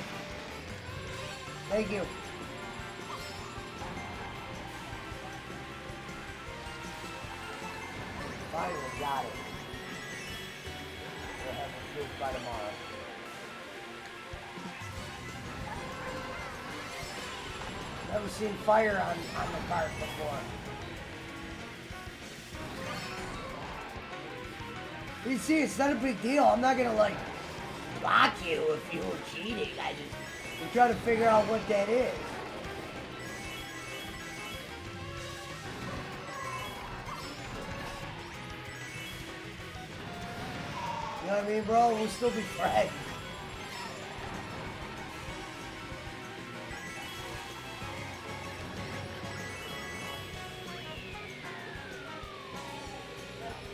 Thank you. Finally got it. We'll have it proof by tomorrow. Never seen fire on the cart before. You see, it's not a big deal. I'm not gonna like block you if you were cheating. I'm trying to figure out what that is. You know what I mean, bro? We'll still be friends.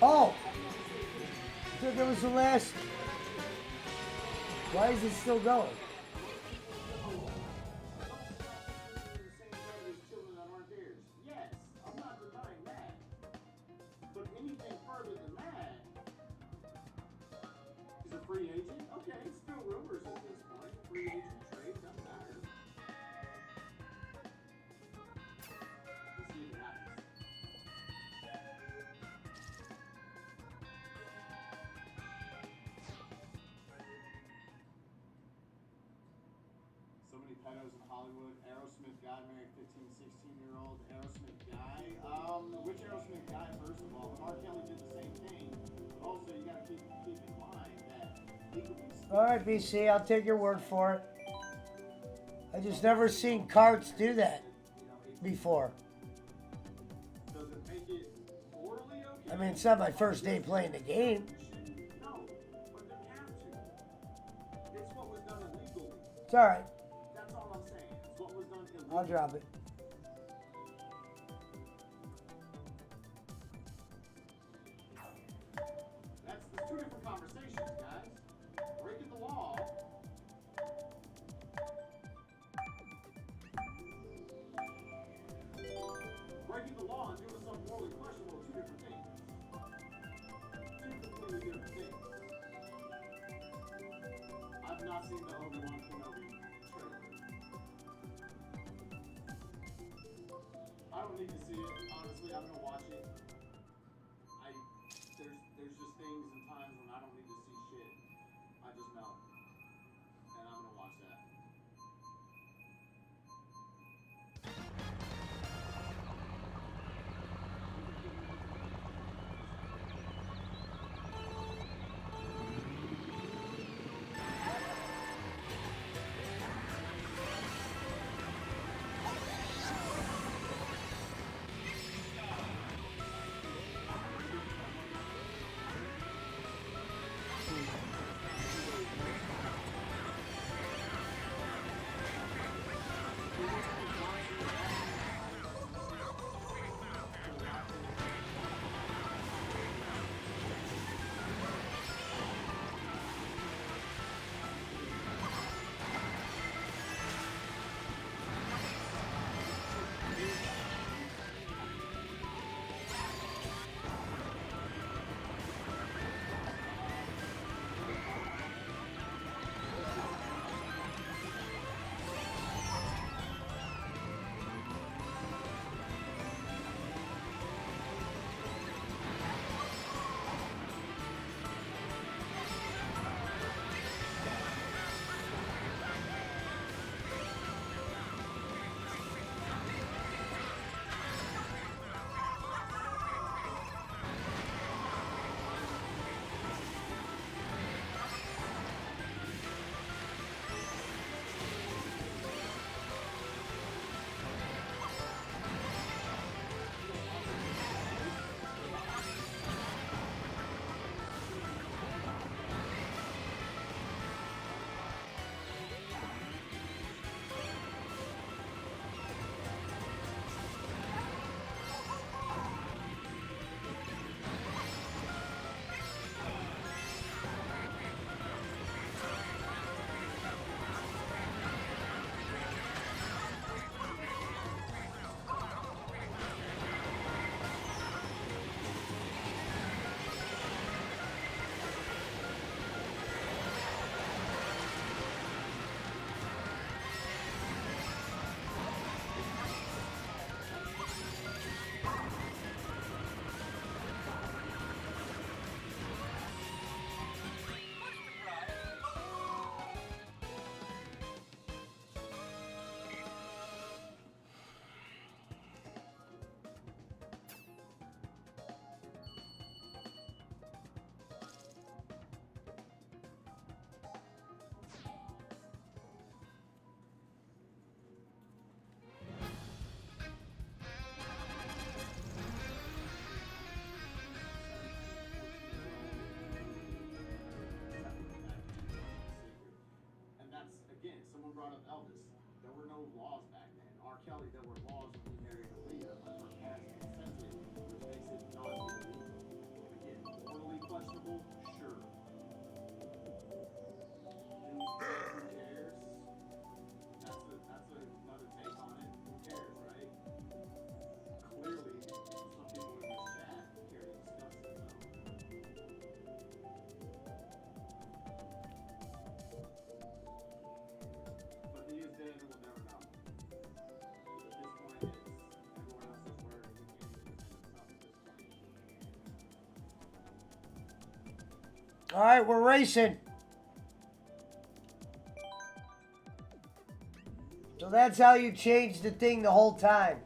Oh! I thought that was the last. Why is it still going? Yes, I'm not denying that. But anything further than that is a free agent. Okay, it's still rumors at this point. Free agent trade doesn't matter. We'll see if it happens. So many pedos in Hollywood. Aerosmith guy married 15, 16-year-old Aerosmith guy. Which Aerosmith guy, first of all? R. Kelly did the same thing. But also, you got to keep in mind that legally. All right, BC, I'll take your word for it. I just never seen carts do that before. Does it make it morally okay? I mean, it's not my first day playing the game. No, but they have to. It's what was done illegally. It's all right. That's all I'm saying. It's what was done illegally. I'll drop it. That's two different conversations, guys. Breaking the law. Breaking the law and doing something morally questionable are two different things. Two completely different things. I've not seen the Obi-Wan Kenobi trailer. I don't need to see it. Honestly, I'm gonna watch it. There's just things and times when I don't need to see shit. I just know. And I'm gonna watch that. no laws back then. R. Kelly, there were laws when he married Aaliyah, but her past consented, which makes it not illegal. Again, morally questionable, sure. Who cares? That's another take on it. Who cares, right? Clearly, some people in this chat care to discuss it, though. But he is dead and we'll never know. At this point, it's everyone else's word and he can't even defend himself at this point. All right, we're racing. So that's how you change the thing the whole time.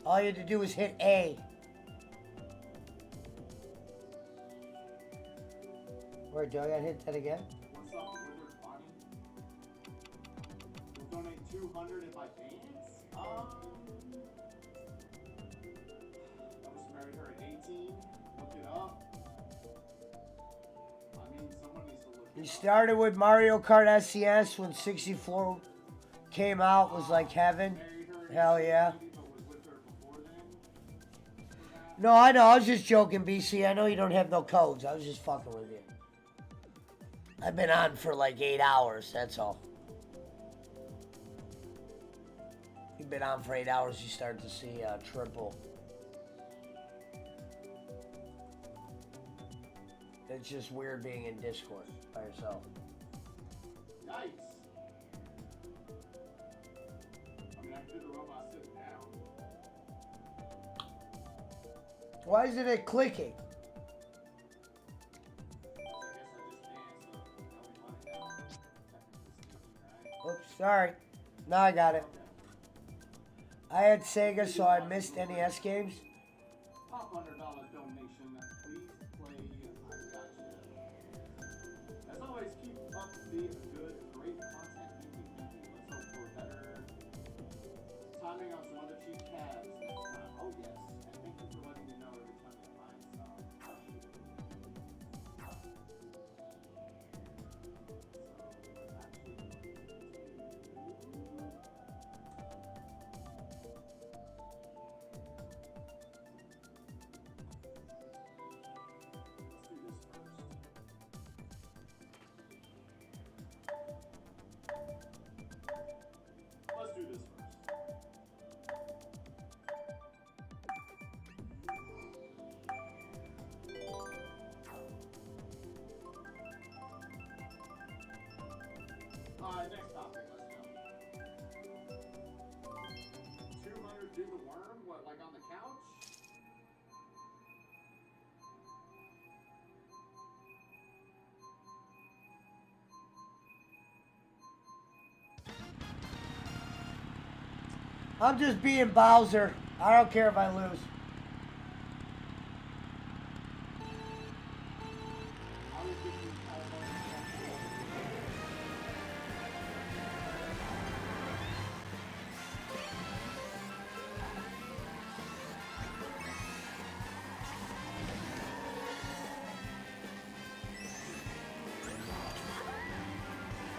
All you had to do was hit A. Wait, do I gotta hit that again? What's up, Withered Bonnie? We'll donate 200 if I dance? I was married her at 18. Look it up. I mean, someone needs to look You it up. started with Mario Kart SCS when 64 came out, was like heaven. Hell yeah. No, I know. I was just joking, BC. I know you don't have no codes. I was just fucking with you. I've been on for like 8 hours. That's all. You've been on for 8 hours. You start to see triple. It's just weird being in Discord by yourself. Yikes. I mean, I could do the robot sitting down. Why isn't it clicking? Oops, sorry. Now I got it. I had Sega, so I missed NES games. Pop $100 donation. Please play. I gotcha. As always, keep up the good, great content. Thank you. Let's hope for better timing on some other cheap tabs next time. Oh yes, and thank you for letting me know every time you find some. Let's do this first. Alright, next topic, let's go. 200 do the worm? What, like on the couch? I'm just being Bowser. I don't care if I lose.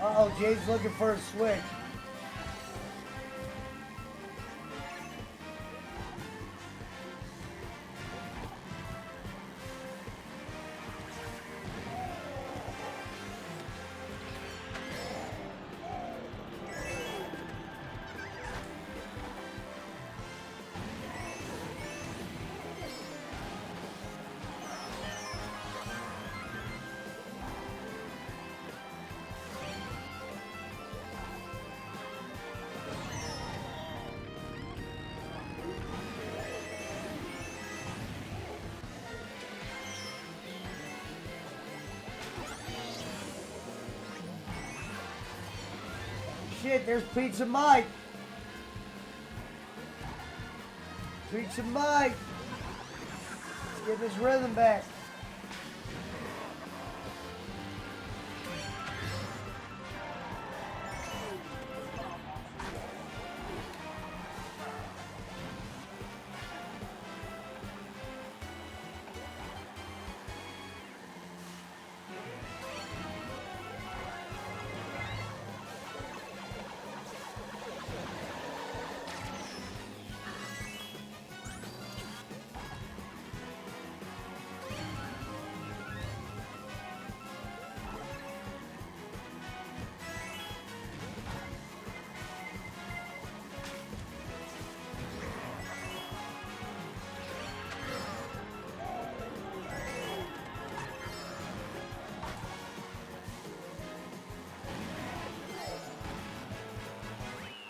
Uh-oh, Jay's looking for a switch. Shit, there's Pizza Mike. Pizza Mike. Let's get his rhythm back.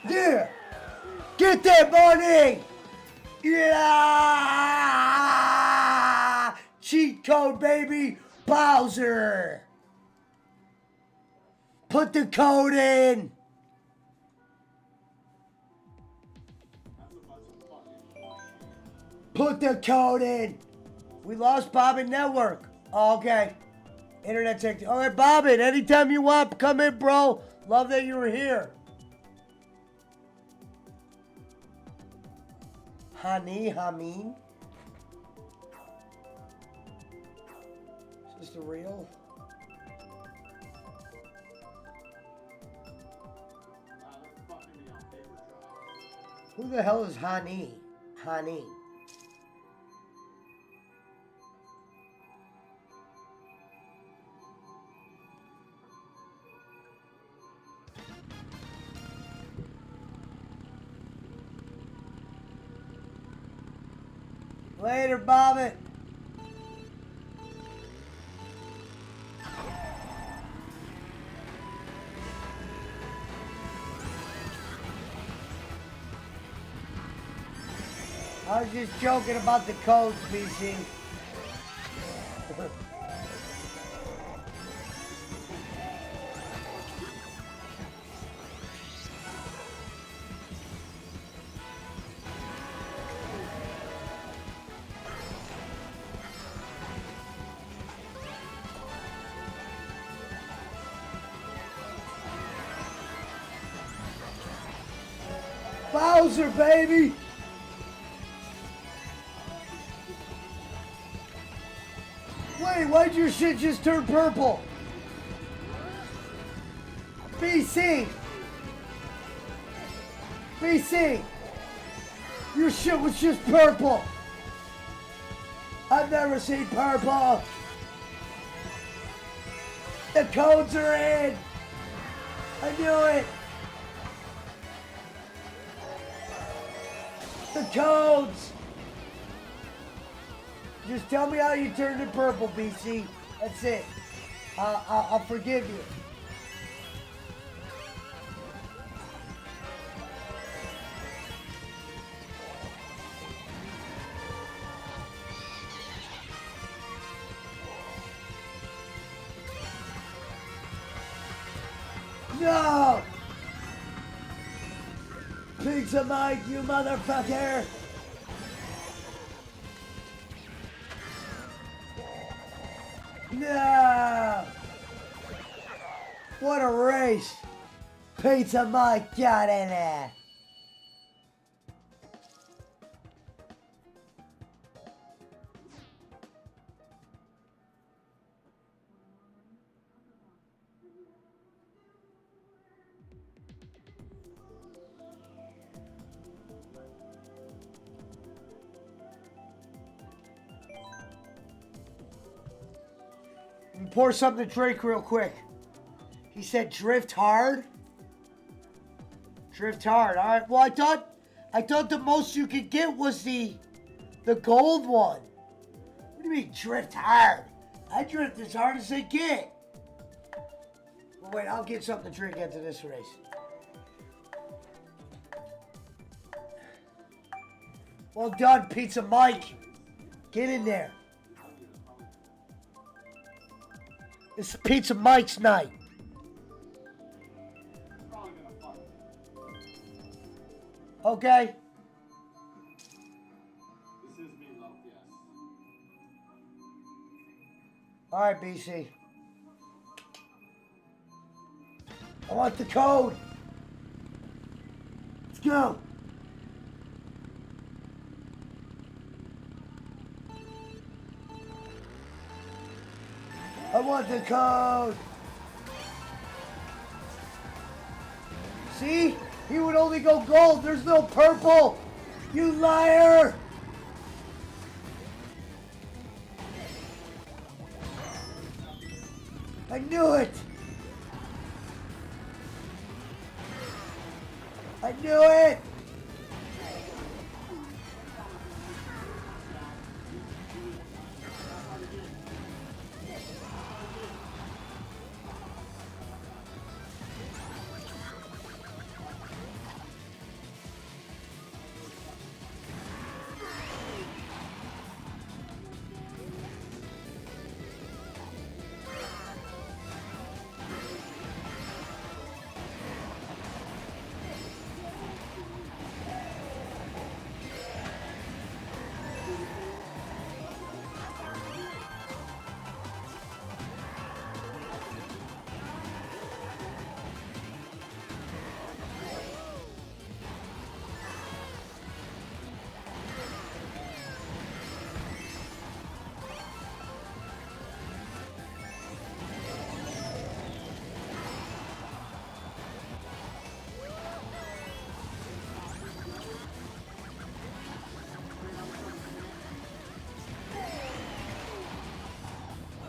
Yeah! Get that money! Yeah! Cheat code, baby! Bowser! Put the code in! Put the code in! We lost Bobbin Network. Oh, okay. Internet tech. All right, Bobbin, anytime you want, come in, bro. Love that you were here. Hameen? Is this the real? Who the hell is Hani? Later, Bobbin. I was just joking about the codes, BC. Bowser, baby! Wait, why'd your shit just turn purple? BC! BC! Your shit was just purple! I've never seen purple! The codes are in! I knew it! The codes! Just tell me how you turned it purple, BC. That's it. I'll forgive you. No! Pizza Mike, you motherfucker! No! What a race! Pizza Mike got in there! Pour something to drink real quick. He said drift hard. Drift hard. All right. Well, I thought the most you could get was the gold one. What do you mean drift hard? I drift as hard as they get. Well, wait, I'll get something to drink after this race. Well done, Pizza Mike. Get in there. It's Pizza Mike's night. Okay. This is me, love, yes. All right, BC. I want the code. Let's go. I want the code. See? He would only go gold. There's no purple. You liar. I knew it. I knew it.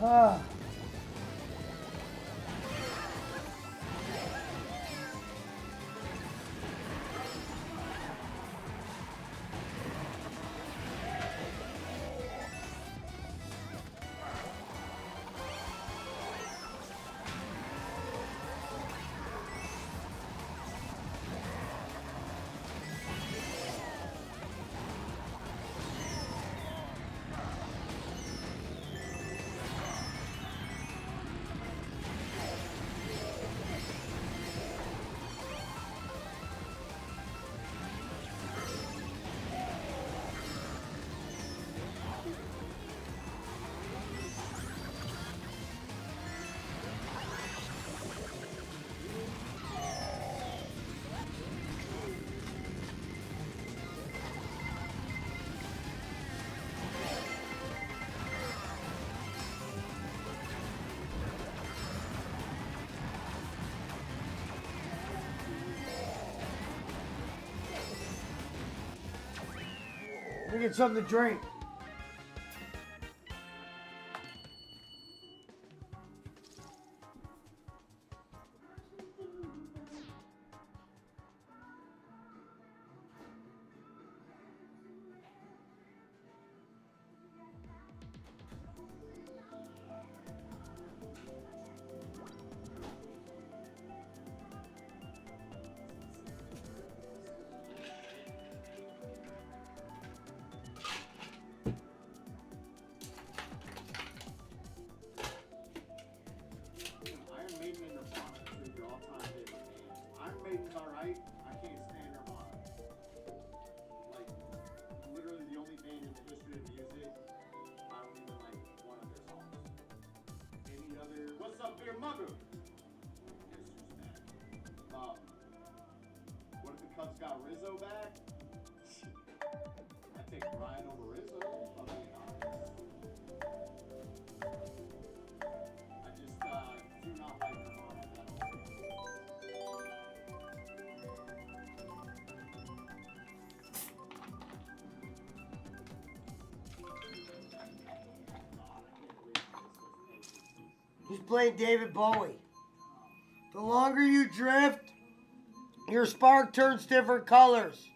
Ah. Let me get something to drink. Iron Maiden and Nirvana are your all-time favorite bands. Iron Maiden's alright. I can't stand Nirvana. Like, literally the only band in the history of music. I don't even like one of their songs. Any other? What's up, beer mugger? Disrespect. What if the Cubs got Rizzo back? I take Ryan over Rizzo. I'll be honest. I just do not like Nirvana at all. He's playing David Bowie. The longer you drift, your spark turns different colors.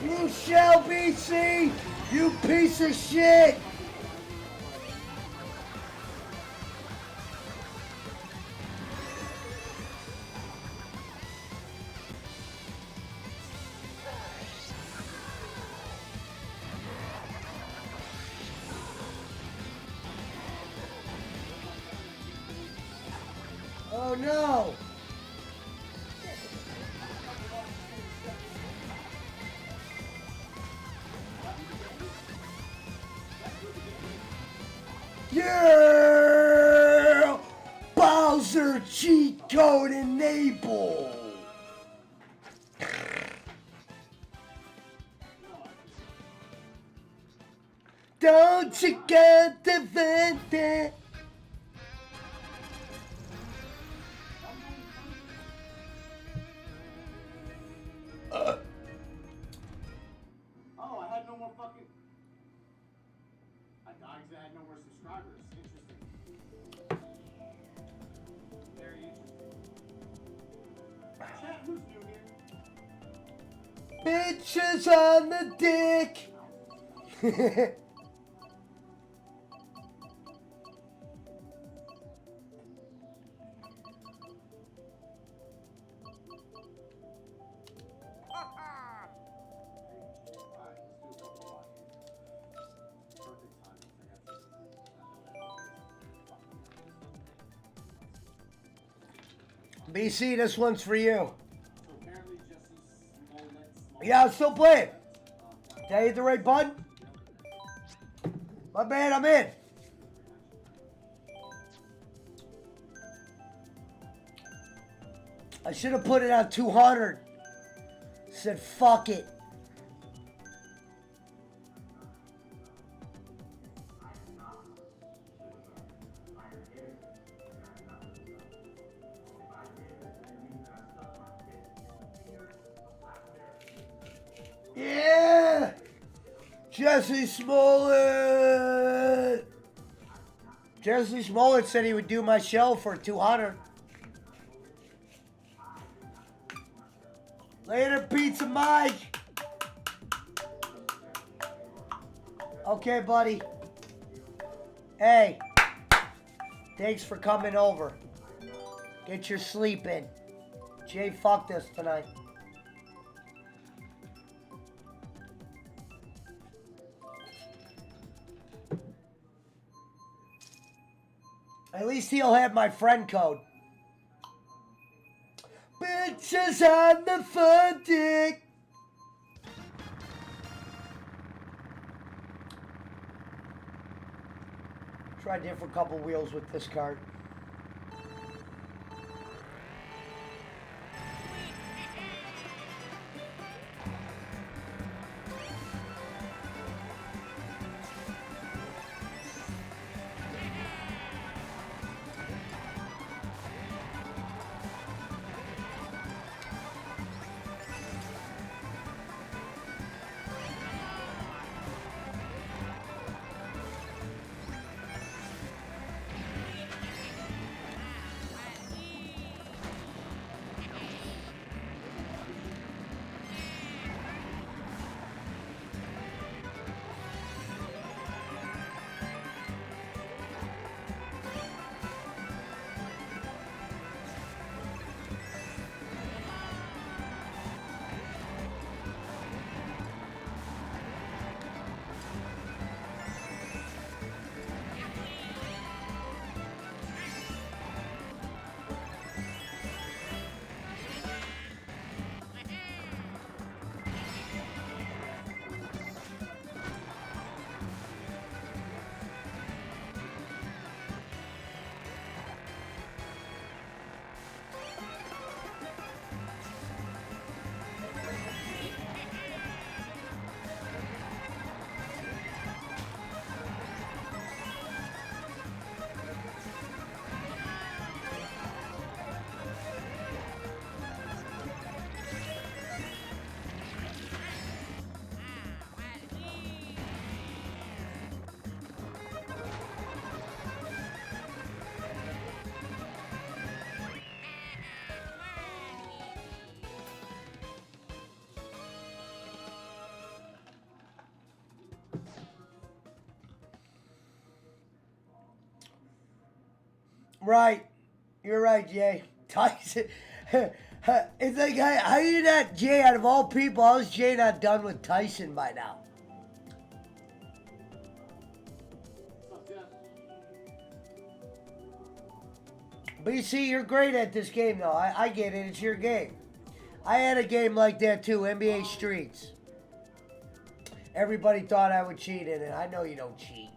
You shall be seen, you piece of shit! Oh no! Yeah! Bowser cheat code enabled! Don't you get the vent? Bitches on the dick. BC, this one's for you. Yeah, I'm still playing. Did I hit the right button? My bad, I'm in. I should have put it on 200. Said fuck it. Yeah! Jesse Smollett! Jesse Smollett said he would do my show for 200. Later, Pizza Mike! Okay, buddy. Hey. Thanks for coming over. Get your sleep in. Jay fucked us tonight. At least he'll have my friend code. Bitches on the fun dick. Try a different couple wheels with this card. Right. You're right, Jay. Tyson. It's like, how you not, Jay, out of all people, how is Jay not done with Tyson by now? BC, you're great at this game, though. I get it. It's your game. I had a game like that, too. NBA Streets. Everybody thought I would cheat in it. I know you don't cheat.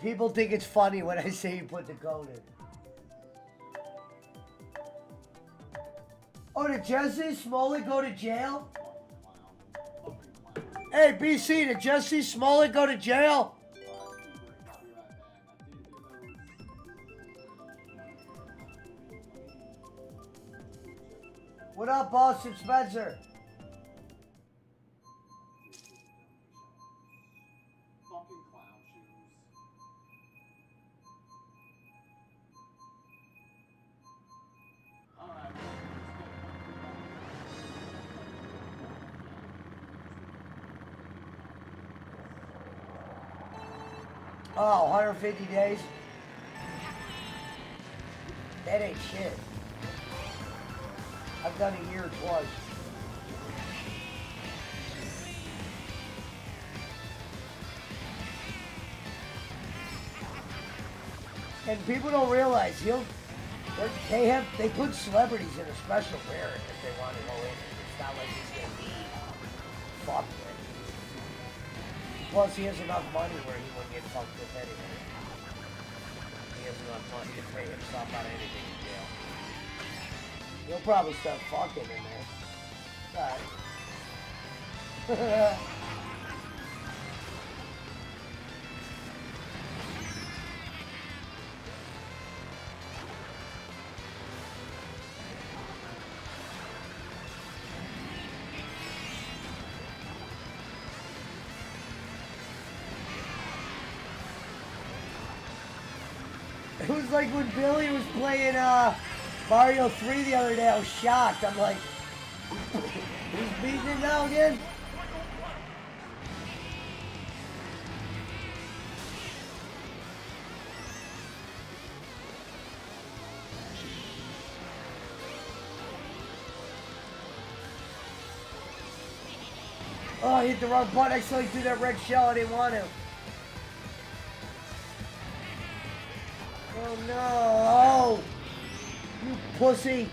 People think it's funny when I say you put the code in. Oh, did Jesse Smollett go to jail? Hey, BC, did Jesse Smollett go to jail? What up, Boston Spencer? Oh, 150 days? That ain't shit. I've done a year twice. And people don't realize they put celebrities in a special barrier if they want to go in. It's not like he's gonna be fucked with. Plus, he has enough money where he wouldn't get fucked with anyway. He has enough money to pay himself out of anything in jail. He'll probably start fucking in there. Alright. It was like when Billy was playing Mario 3 the other day, I was shocked. I'm like, he's beating it now again? Oh, I hit the wrong button. I saw you do that red shell. I didn't want to. Oh no! You pussy!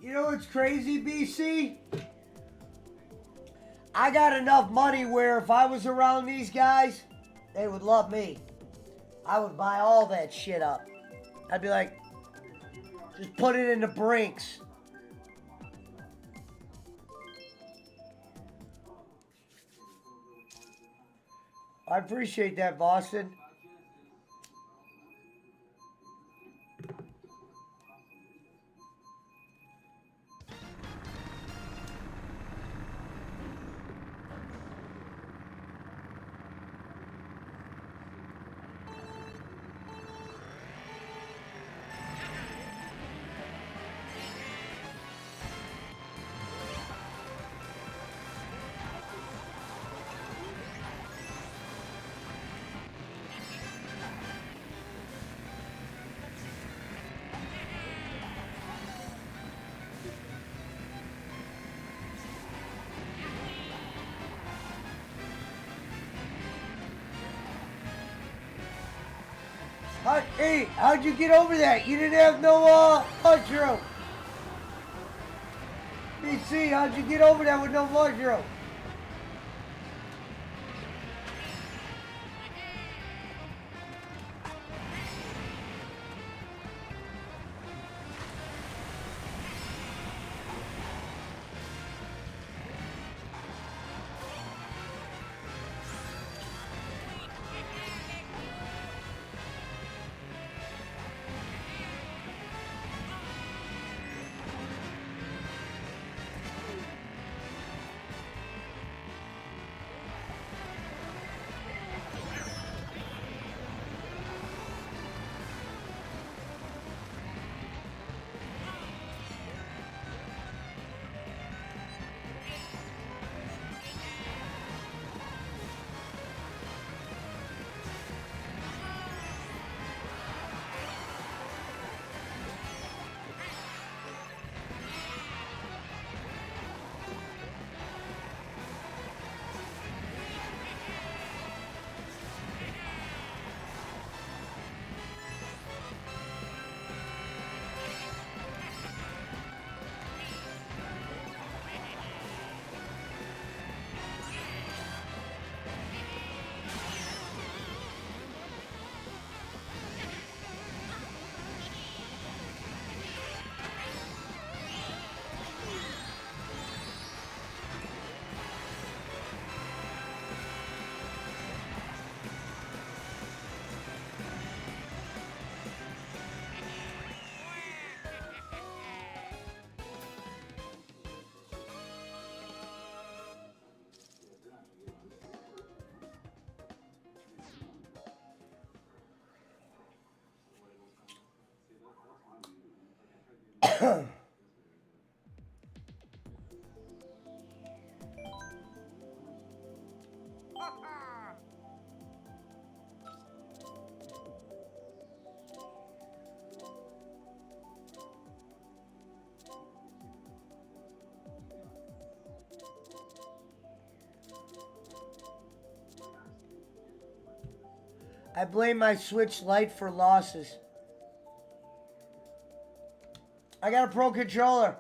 You know what's crazy, BC? I got enough money where if I was around these guys, they would love me. I would buy all that shit up. I'd be like, just put it in the Brinks. I appreciate that, Boston. Hey, how'd you get over that? You didn't have no mushroom. BC, how'd you get over that with no mushroom? I blame my Switch Lite for losses. I got a Pro Controller.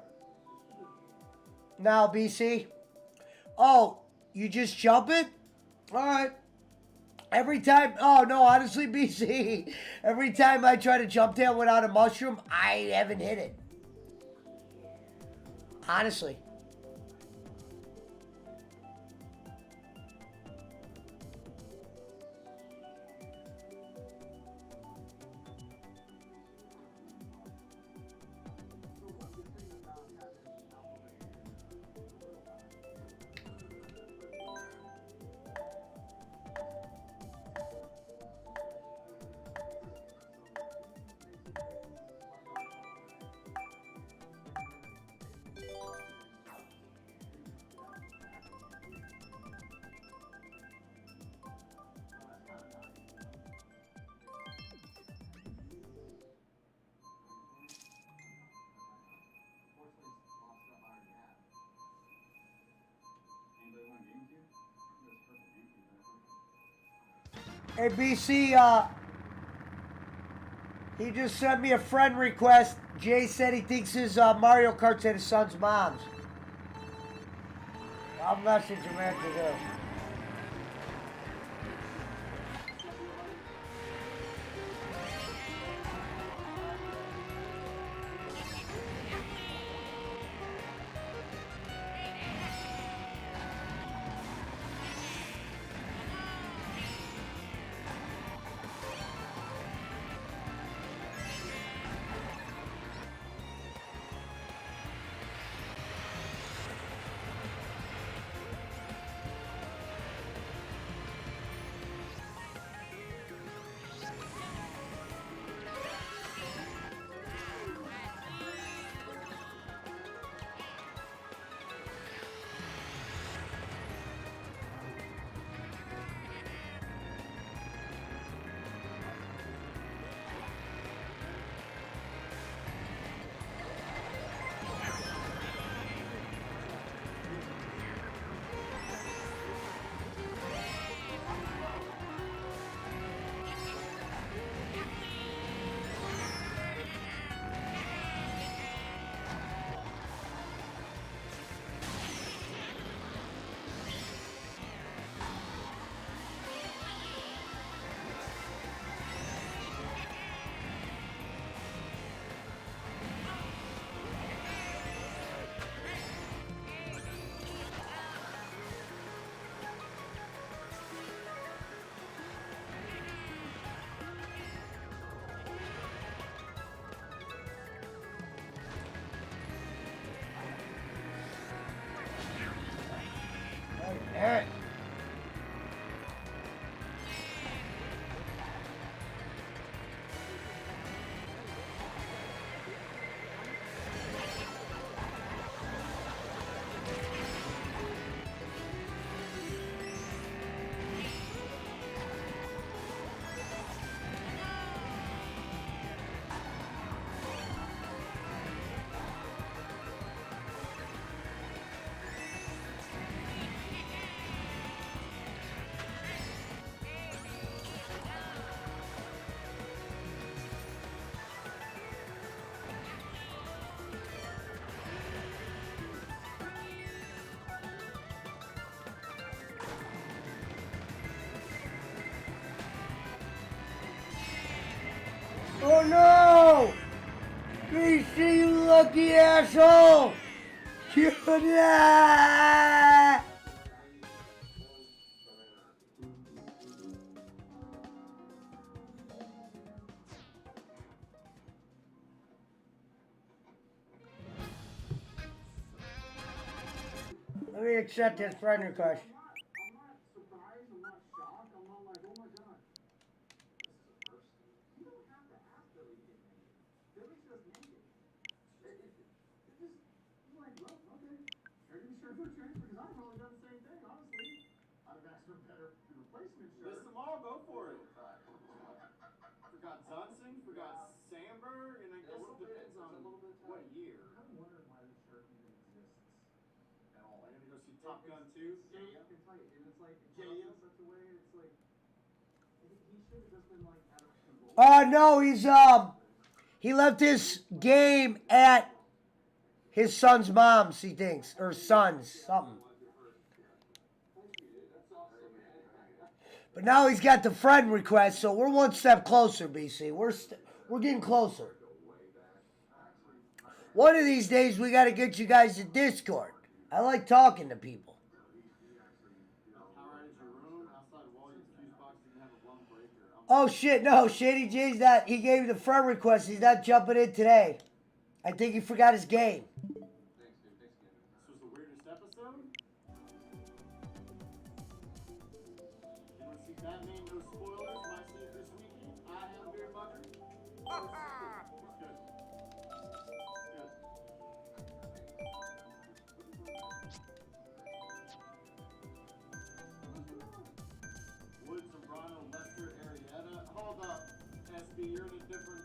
Now, BC. Oh, you just jump it? Alright. Every time, oh no, honestly, BC, every time I try to jump down without a mushroom, I haven't hit it. Honestly. Hey, BC, he just sent me a friend request. Jay said he thinks his Mario Kart's at his son's mom's. I'll message him after this. Alright. Oh no! BC, you lucky asshole! You Let me accept his friend request. could transfer because I've probably done the same thing, honestly. I'd have asked for a better replacement shirt. List them all, go for it. Forgot Zonsing, forgot Sandberg, and then guess it depends on what year. I'm kind of wondering why this shirt even exists at all. I'm gonna go see Top Gun 2. Yeah, I can tell you, dude. It's like it's in such a way. It's like he should have just been like out of control. No, he left his game at his son's mom's, he thinks, or son's, something. But now he's got the friend request, so we're one step closer, BC. We're getting closer. One of these days, we got to get you guys to Discord. I like talking to people. Oh shit, no, Shady J's not. He gave the friend request. He's not jumping in today. I think he forgot his game. This was the weirdest episode. You want to see Batman? No spoilers. Might see it this weekend. I have a beard mugger. It's good. Woods, Zambrano, Lester, Arrieta. Hold up, SB. You're in a different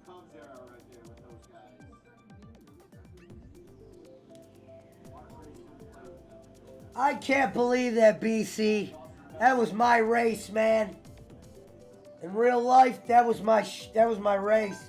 Cubs era right there with those guys. I can't believe that, BC. That was my race, man. In real life, that was my race.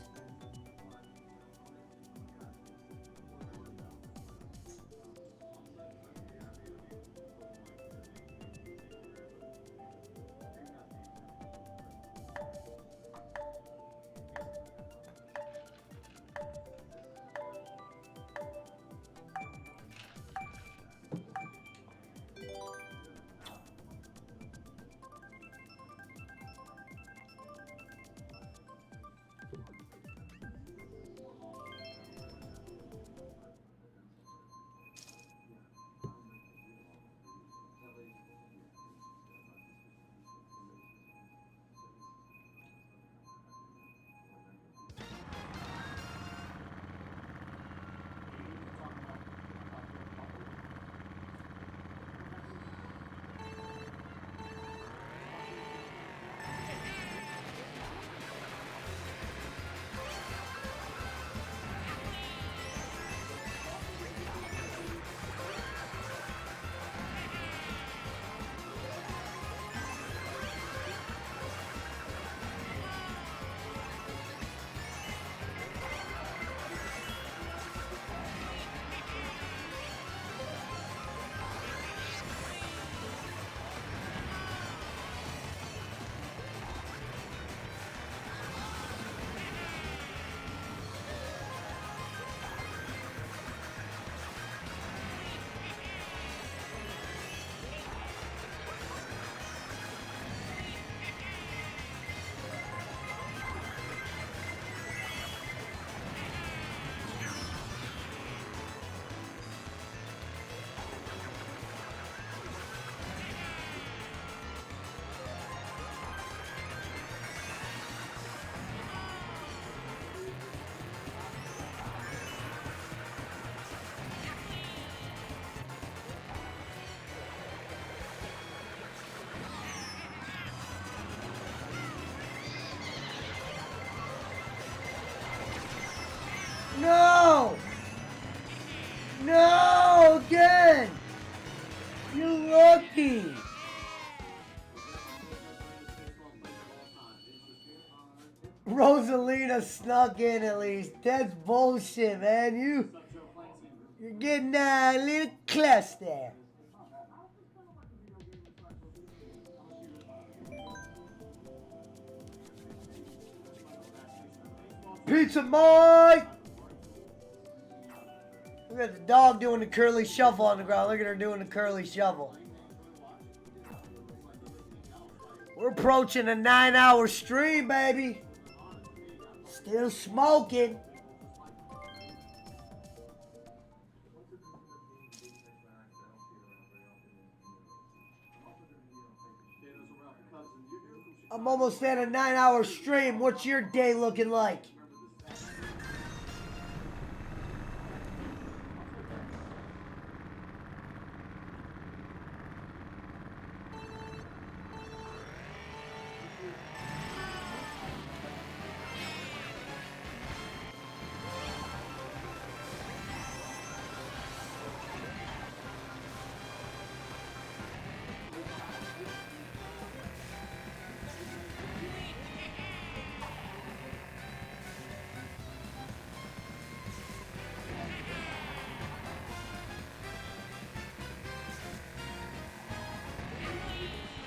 No! No! Again! You lucky! Rosalina snuck in at least. That's bullshit, man. You're getting a little close there. Pizza Mike! Look at the dog doing the curly shuffle on the ground. Look at her doing the curly shuffle. We're approaching a 9-hour stream, baby. Still smoking. I'm almost at a 9-hour stream. What's your day looking like?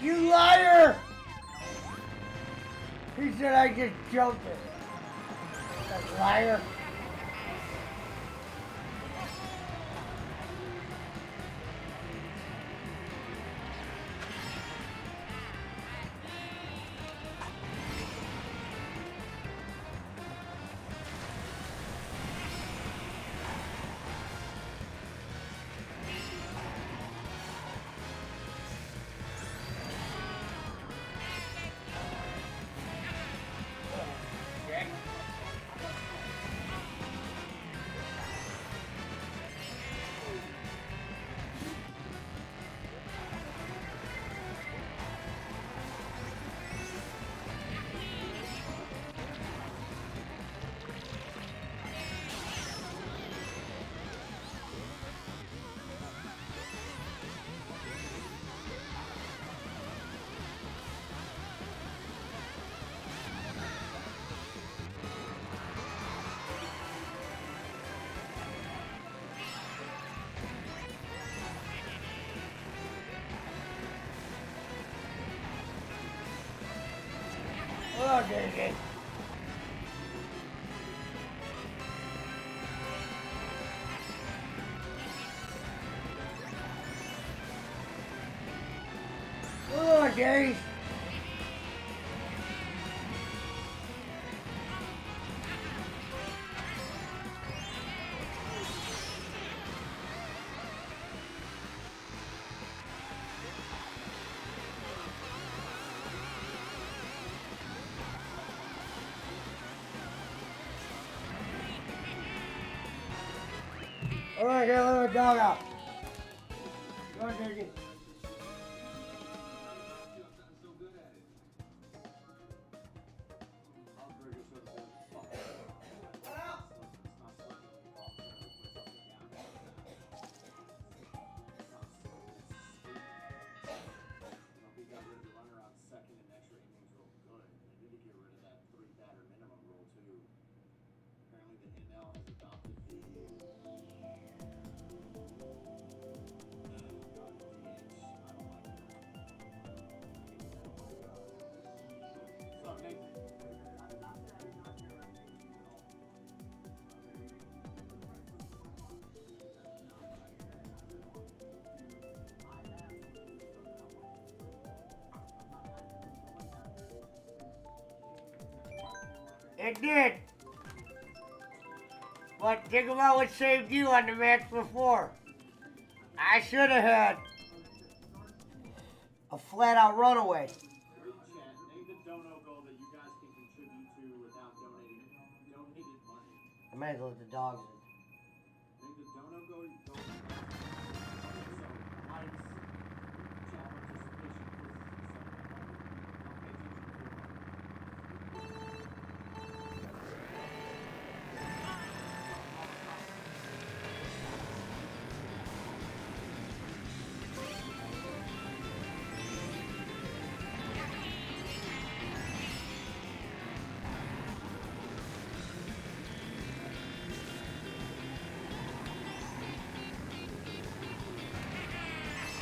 You liar! He said I just jumped it. That liar. Oh, David. Oh, Dave. All right, get a little dog out. Go on, David. It did. But think about what saved you on the match before. I should have had a flat-out runaway. Name the dono goal that you guys can contribute to without donated money. I might as well let the dogs in. Name the dono goal. So, likes, chat participation,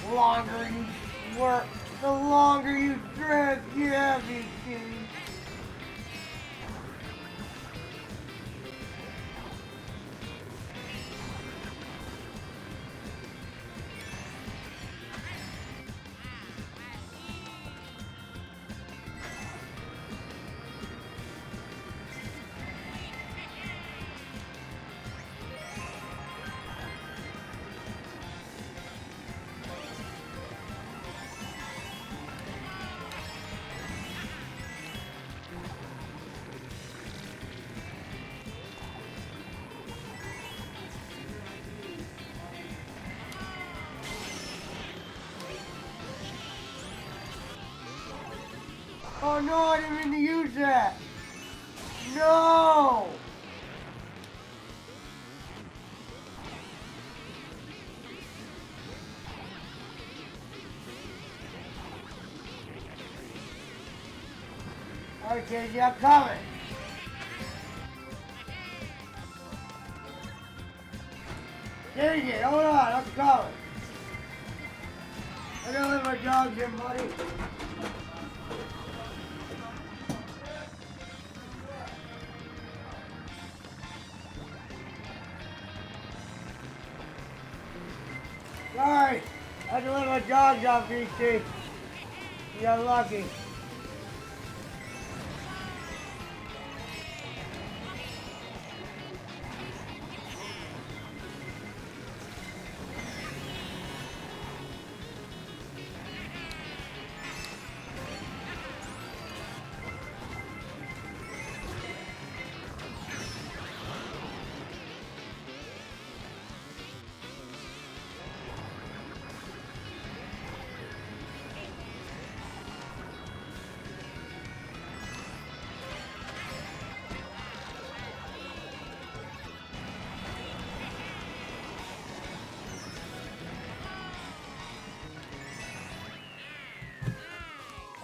The longer you work, the longer you drag, you have these things. Oh no, I didn't mean to use that. No! Alright, Casey, I'm coming. Dang it, hold on, I'm coming. I gotta let my dogs in, buddy. Sorry, I had to let my dogs out, BC. You got lucky.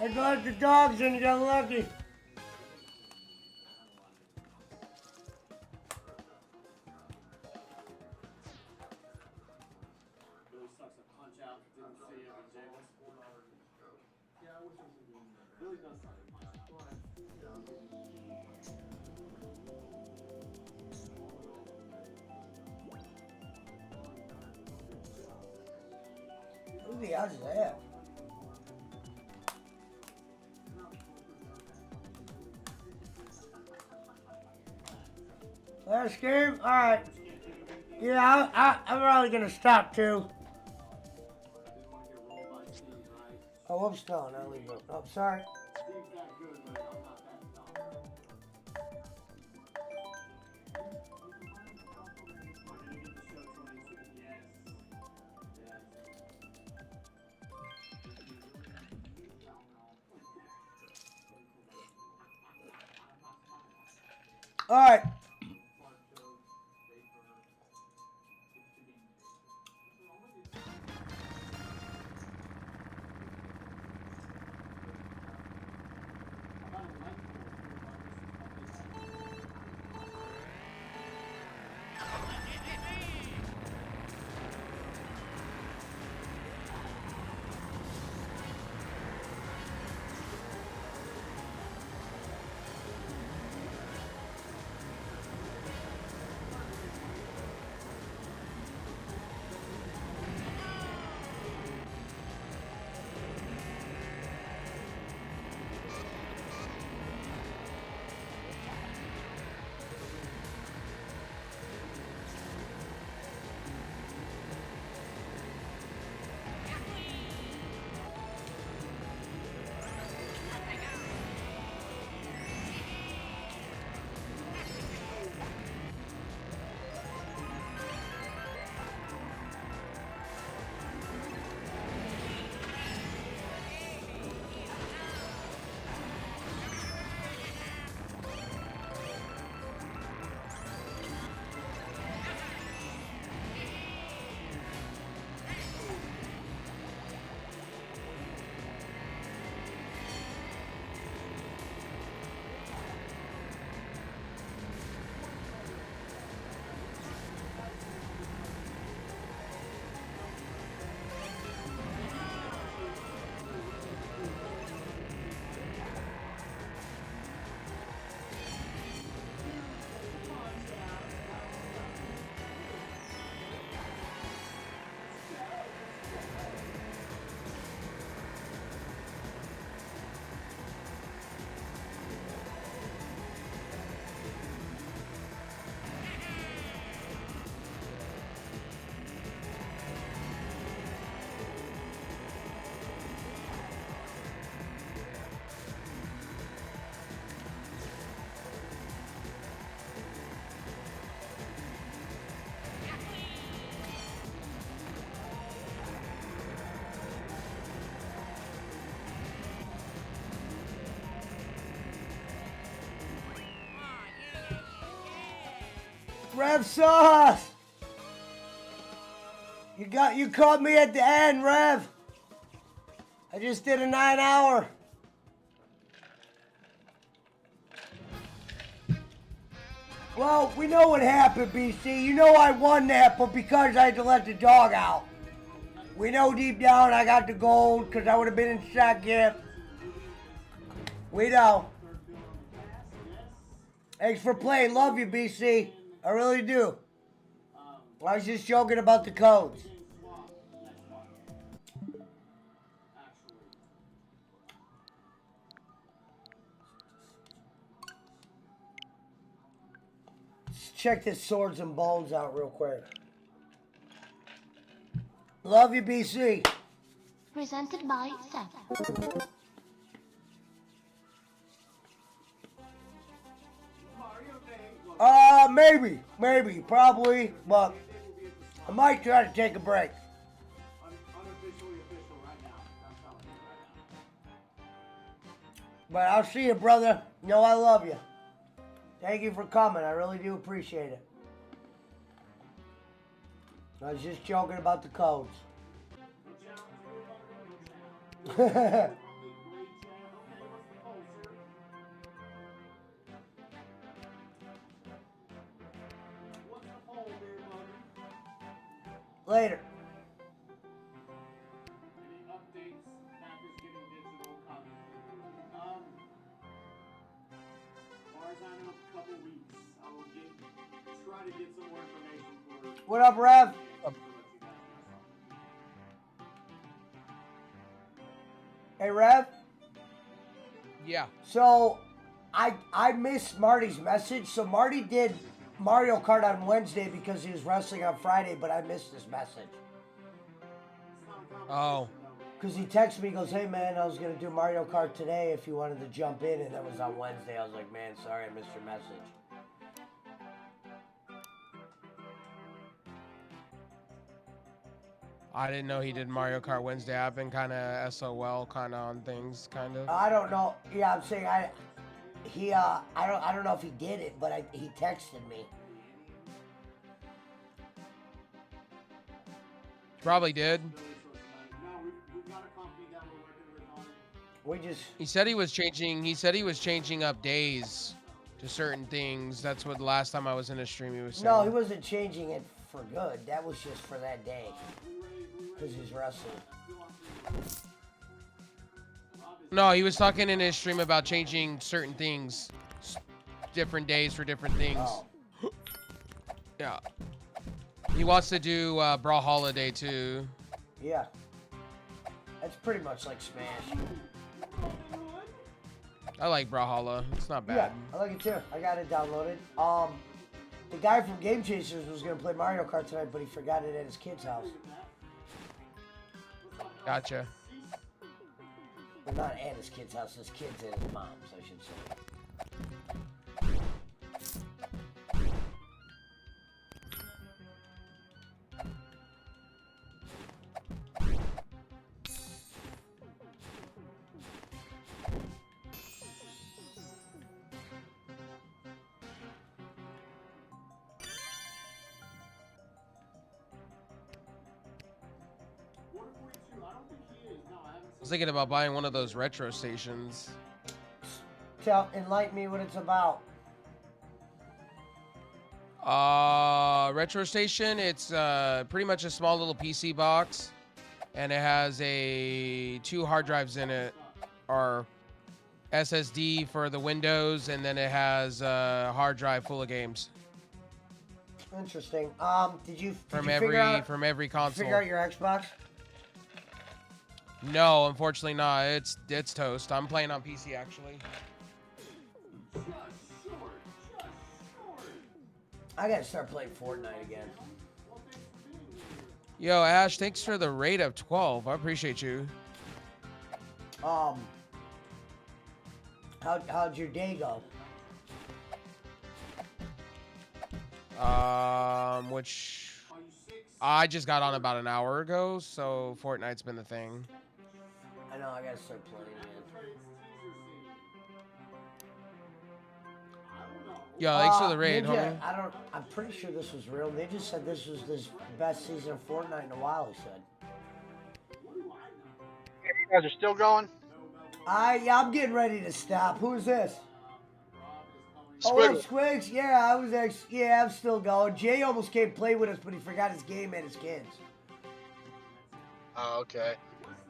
I got the dogs and you got lucky. Really sucks to punch out, didn't see it, and Jay was 4 hours in the stroke. Yeah, I wish it was in there. Really does suck to punch out. Who the hell is that? Last game? Alright. Yeah, I'm probably gonna stop too. Oh, I'm still not legal. Oh, sorry. Alright. Rev Sauce! You caught me at the end, Rev. I just did a 9-hour. Well, we know what happened, BC. You know I won that, but because I had to let the dog out. We know deep down I got the gold because I would have been in second. We know. Thanks for playing. Love you, BC. I really do. I was just joking about the codes. Let's check this Swords and Bones out real quick. Love you, BC. Presented by Seth. Maybe, probably, but I might try to take a break. But I'll see you, brother. You know I love you. Thank you for coming. I really do appreciate it. I was just joking about the codes. Later. What up, Rev? Hey, Rev? Yeah. So, I missed Marty's message. So, Marty did Mario Kart on Wednesday because he was wrestling on Friday, but I missed his message. Oh. Because he texted me, he goes, hey, man, I was going to do Mario Kart today if you wanted to jump in, and that was on Wednesday. I was like, man, sorry, I missed your message. I didn't know he did Mario Kart Wednesday. I've been kind of SOL kind of on things, kind of. I don't know. Yeah, I'm saying I don't know if he did it, but he texted me. Probably did. He said he was changing. He said he was changing up days to certain things. That's what the last time I was in a stream he was saying. No, he wasn't changing it for good. That was just for that day. Because he's wrestling. No, he was talking in his stream about changing certain things, different days for different things. Oh. Yeah. He wants to do Brawlhalla Day too. Yeah. That's pretty much like Smash. I like Brawlhalla. It's not bad. Yeah, I like it too. I got it downloaded. The guy from Game Chasers was gonna play Mario Kart tonight, but he forgot it at his kid's house. Gotcha. Well, not at his kid's house. His kid's at his mom's, I should say. I was thinking about buying one of those retro stations. Enlighten me what it's about. Retro station. It's pretty much a small little PC box, and it has 2 hard drives in it, or SSD for the Windows, and then it has a hard drive full of games. Interesting. Did you from every console? Figure out your Xbox? No, unfortunately not. It's toast. I'm playing on PC actually. I gotta start playing Fortnite again. Yo, Ash, thanks for the rate of 12. I appreciate you. How'd your day go? Which I just got on about an hour ago, so Fortnite's been the thing. I know, I gotta start playing again. Yo, thanks for the raid, Ninja, homie. I'm pretty sure this was real. Ninja said this was the best season of Fortnite in a while, he said. You guys are still going? Yeah, I'm getting ready to stop. Who's this? Squiggle. Oh, Squigs? Yeah, I'm still going. Jay almost came play with us, but he forgot his game and his kids. Oh, okay.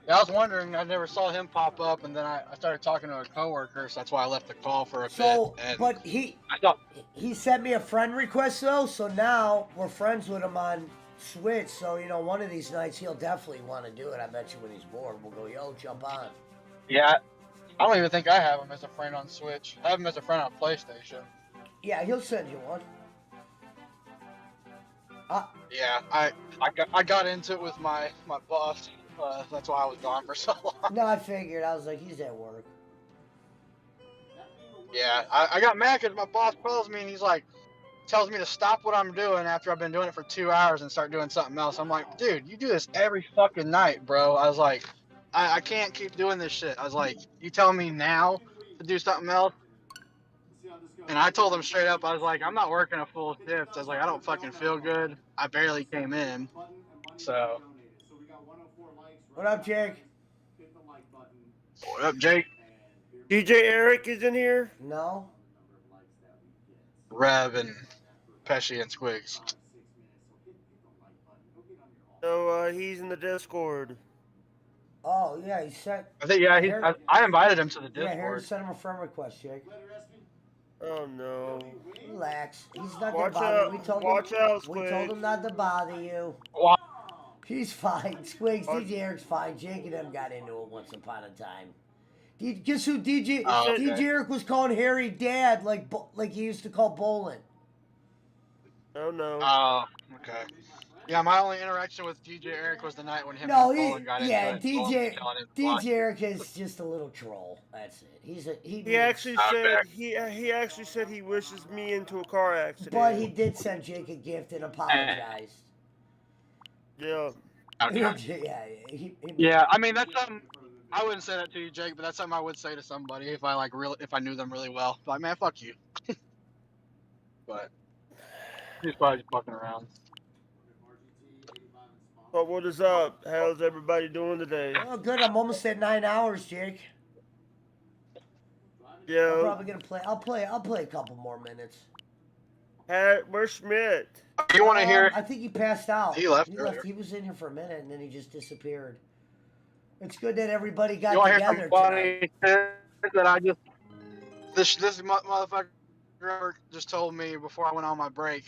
Yeah, I was wondering. I never saw him pop up, and then I started talking to a coworker, so that's why I left the call for a bit. So, And but I thought, he sent me a friend request though, so now we're friends with him on Switch. So you know, one of these nights he'll definitely want to do it. I bet you when he's bored, we'll go, yo, jump on. yeah, I don't even think I have him as a friend on Switch. I have him as a friend on PlayStation. Yeah, he'll send you one. Yeah, I got into it with my boss. That's why I was gone for so long. No, I figured. I was like, he's at work. Yeah, I got mad because my boss calls me and he's like, tells me to stop what I'm doing after I've been doing it for 2 hours and start doing something else. I'm like, dude, you do this every fucking night, bro. I was like, I can't keep doing this shit. I was like, you tell me now to do something else? And I told him straight up, I was like, I'm not working a full shift. I was like, I don't fucking feel good. I barely came in. So. What up, Jake? What up, Jake? DJ Eric is in here? No. Rev and Pesci and Squigs. So he's in the Discord. Oh yeah, he sent. I think I invited him to the Yeah, here, Discord. send him a friend request, Jake. Oh no. Relax. He's not Watch gonna bother out, you. We told watch him. out, We Squig. told him not to bother you. He's fine. Squigs, DJ Eric's fine. Jake and them got into it once upon a time. Guess who DJ DJ Eric was calling Harry Dad like he used to call Bolin. Oh no. Oh, okay. Yeah, my only interaction with DJ Eric was the night when him No, and Colin got into it. DJ Eric is just a little troll. That's it. He actually said he wishes me into a car accident. But he did send Jake a gift and apologized. Yeah. Yeah, I mean that's something I wouldn't say that to you, Jake, but that's something I would say to somebody if I knew them really well. Like, man, fuck you. But he's probably just fucking around. But what is up? How's everybody doing today? Oh, good. I'm almost at 9 hours, Jake. Yeah. I'm probably gonna play. I'll play a couple more minutes. Where's Schmidt? You want to hear? I think he passed out. He left. He was in here for a minute and then he just disappeared. It's good that everybody got You want to hear together some funny shit that I just this motherfucker just told me before I went on my break.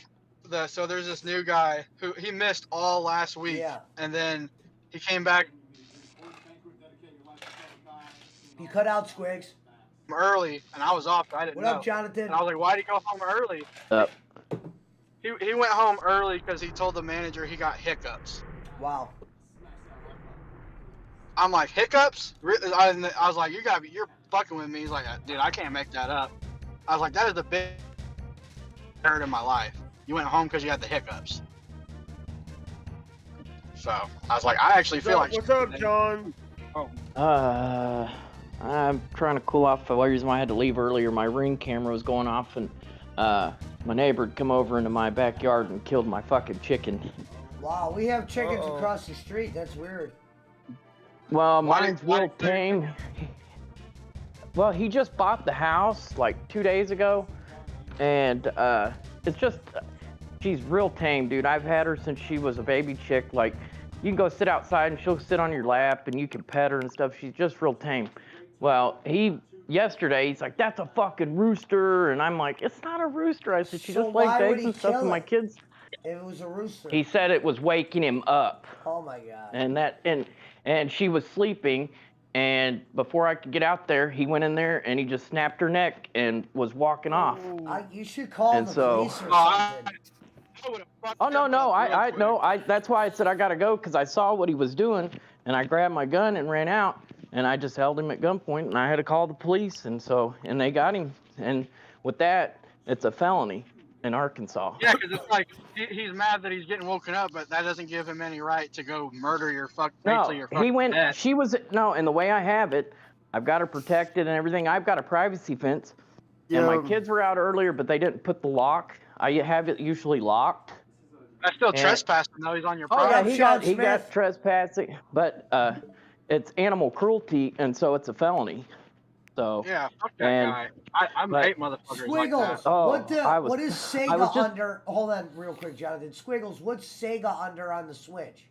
So there's this new guy who he missed all last week, and then he came back. You cut out, Squigs. Early, and I was off. I didn't know. What up, Jonathan? And I was like, "Why'd he go home early?" He went home early because he told the manager he got hiccups. Wow. I'm like, hiccups? I was like, you're fucking with me. He's like, dude, I can't make that up. I was like, that is the big hurt in my life. You went home because you had the hiccups. So I was like, I actually feel like. What's up, John? I'm trying to cool off. The reason why I had to leave earlier, my Ring camera was going off, and my neighbor had come over into my backyard and killed my fucking chicken. Wow, we have chickens across the street. That's weird. Well, mine's real tame. Well, he just bought the house like 2 days ago, and it's just, she's real tame, dude. I've had her since she was a baby chick. Like, you can go sit outside and she'll sit on your lap and you can pet her and stuff. She's just real tame. Well, yesterday, he's like, that's a fucking rooster. And I'm like, it's not a rooster. I said, she just lays eggs and stuff. And my kids. It was a rooster. He said it was waking him up. Oh my God. And she was sleeping. And before I could get out there, he went in there and he just snapped her neck and was walking off. You should call And the so- police or something. Oh no! That's why I said I gotta go, because I saw what he was doing, and I grabbed my gun and ran out, and I just held him at gunpoint, and I had to call the police, and they got him, and with that, it's a felony in Arkansas. Yeah, because it's like he's mad that he's getting woken up, but that doesn't give him any right to go murder your He went. pet. She was and the way I have it, I've got her protected and everything. I've got a privacy fence, and my kids were out earlier, but they didn't put the lock. I have it usually locked. That's still trespassing though. He's on your Oh property. yeah, he got trespassing, but it's animal cruelty, and so it's a felony. So Yeah, fuck that guy. I hate motherfuckers like that. Squiggles, what is Sega under? Hold on real quick, Jonathan. Squiggles, what's Sega under on the Switch?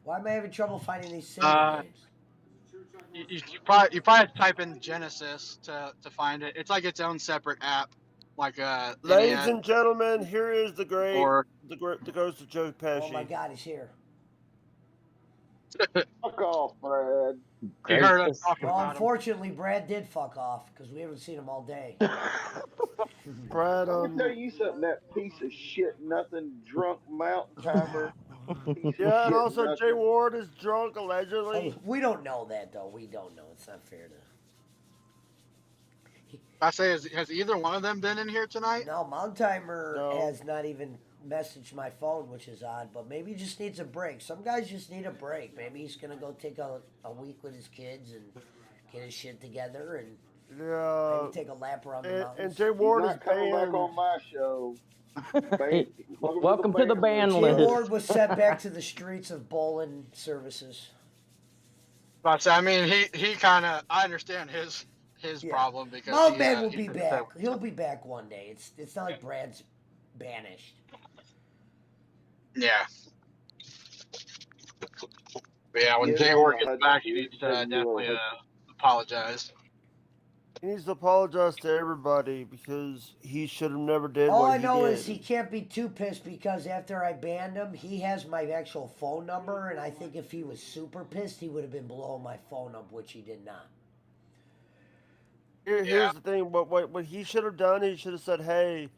Why am I having trouble finding these single games? You probably have to type in Genesis to find it. It's like its own separate app, like Ladies NES and gentlemen, here is the or ghost of Joe Pesci. Oh my God, he's here. Fuck off, Brad. He heard us talking Well, about him. unfortunately, Brad did fuck off because we haven't seen him all day. Brad, Let me tell you something. That piece of shit, nothing, drunk mountain timer. Piece of Yeah, and shit, also nothing. Jay Ward is drunk allegedly. We don't know that though. We don't know. It's not fair to. I say, has either one of them been in here tonight? No, Mountain Timer No. has not even messaged my phone, which is odd. But maybe he just needs a break. Some guys just need a break. Maybe he's gonna go take a week with his kids and get his shit together and maybe take a lap around the mountains. And Jay Ward He's is not coming back banned. on my show. Welcome to the ban Jay list. Ward was sent back to the streets of bowling services. But I mean, he kind of. I understand his problem because Mountain he, Man will he be took back. the- He'll be back one day. It's not like Brad's banished. Yeah. But yeah, when Yeah, Jay no, Ward no, gets Hudson, back, he you needs to said you definitely were- apologize. He needs to apologize to everybody because he should have never did All what I know he is he can't be too pissed because after I banned him, he has my actual phone number, and I think if he was super pissed, he would have been blowing my phone up, which he did not. Here's the thing. What he should have done, he should have said, "Hey,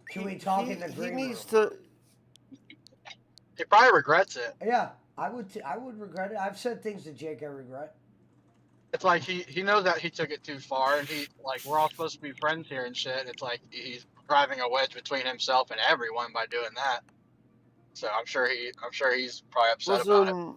Can we talk in the he green needs room? to." He probably regrets it. Yeah, I would regret it. I've said things to Jake I regret. It's like he knows that he took it too far, and we're all supposed to be friends here and shit. It's like he's driving a wedge between himself and everyone by doing that. So I'm sure he's probably upset about it. Listen,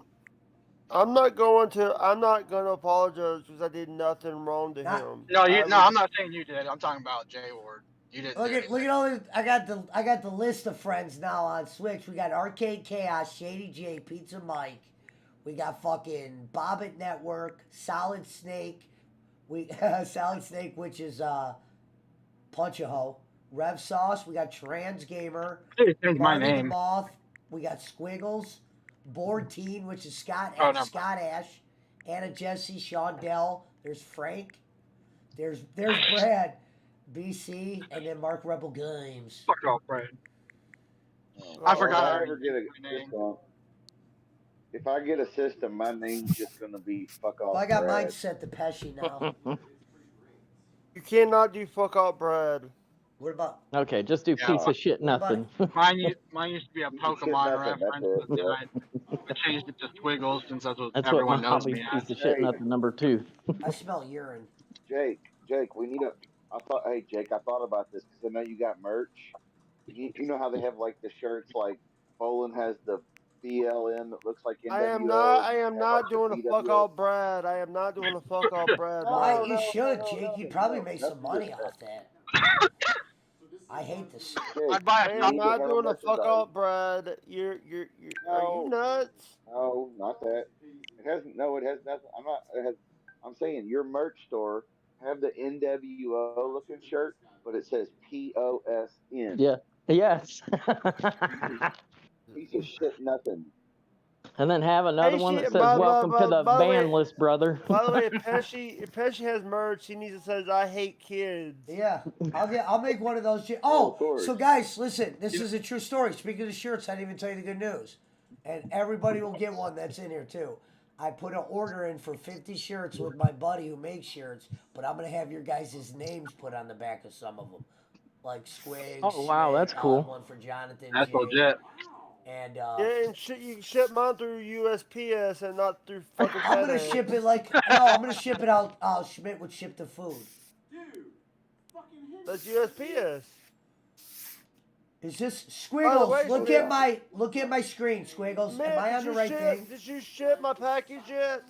I'm not going to apologize because I did nothing wrong to him. No, I I'm not saying you did. I'm talking about Jay Ward. You didn't. Look at all this. I got the list of friends now on Switch. We got Arcade Chaos, Shady J, Pizza Mike. We got fucking Bobbit Network, Solid Snake. Solid Snake, which is Punch a Hoe. Rev Sauce. We got Trans Gamer. Hey, change my Marty the name. Moth. We got Squiggles. Board Teen, which is Scott Oh, no. Scott Ash. Anna Jesse, Sean Dell. There's Frank. There's Brad. BC, and then Mark Rebel Games. Fuck off, Brad. I forgot. If I get a system, my name's just gonna be fuck off. Well, I got Brad. mine set to Pesci now. You cannot do fuck out, Brad. What about? Okay, just do piece of shit nothing. Mine used to be a Pokemon nothing, reference, that's but it, then I changed it to Squiggles since that's what That's what my everyone knows hobby's me piece as. of shit nothing number 2. I smell urine. Jake, we need a. Hey, Jake, I thought about this because I know you got merch. You know how they have like the shirts, like Bolin has the BLM that looks like NWO. I am not doing a fuck out, Brad. I am not doing a fuck out, Brad. Why? You should, Jake. You'd probably make some money off that. I hate this. I am not doing a fuck out, Brad. Are you nuts? No, not that. It has nothing. I'm not. I'm saying your merch store have the NWO looking shirt, but it says POSN. Yeah. Yes. Piece of shit, nothing. And then have another one that says, by "Welcome to the the way- ban list, brother." By the way, if Pesci has merch, he needs to say, "I hate kids." Yeah, I'll make one of those. Oh, so guys, listen, this is a true story. Speaking of shirts, I didn't even tell you the good news, and everybody will get one that's in here too. I put an order in for 50 shirts with my buddy who makes shirts, but I'm gonna have your guys' names put on the back of some of them, like Squigs. Oh, wow, that's cool. One for Jonathan. That's Jake, legit. And Yeah, and you can ship mine through USPS and not through fucking I'm gonna FedEx. ship it like no, I'm gonna ship it out. Schmidt would ship the food. That's USPS. Is this By the Squiggles? way, Look at my screen, Squiggles. Am I on the right thing? Did you ship my package yet?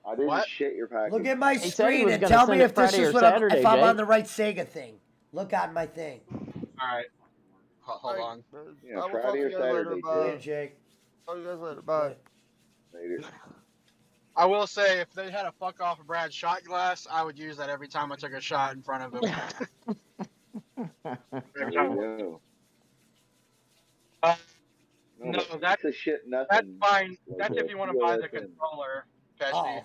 I didn't shit your package. Look at my He said he screen was and gonna tell me send it if this Friday is or what Saturday, if I'm Jake. on the right Sega thing. Look on my thing. All right. Hold on. Yeah, I will Friday talk or to you guys later. Saturday, Bye. Yeah, Jake. Talk to you guys later. Bye. Later. I will say, if they had a fuck off of Brad's shot glass, I would use that every time I took a shot in front of him. Every There time. you go. No, but that's piece of shit that's nothing. fine. Like That's if you want to buy the controller, Pesci.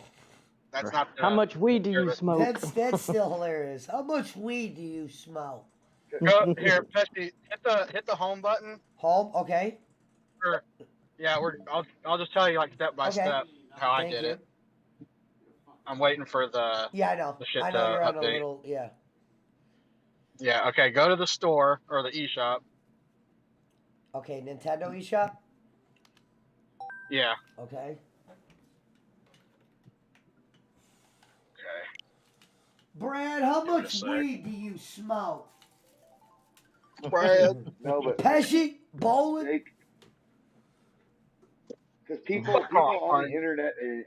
That's not the. How much weed do you service. smoke? That's still hilarious. How much weed do you smoke? Go here, Pesci. Hit the home button. Home, okay. Or, yeah, I'll just tell you like step by Okay. step how I Thank did you. it. I'm waiting for the Yeah, I know. the shit I to know you're on a update. little, yeah. Yeah, okay. Go to the store or the eShop. Okay, Nintendo eShop? Yeah. Okay. Okay. Brad, how Give it a much sec. weed do you smoke? Brad. No, but Pesci? Bowling? because people Fuck off, on the Hardy. internet and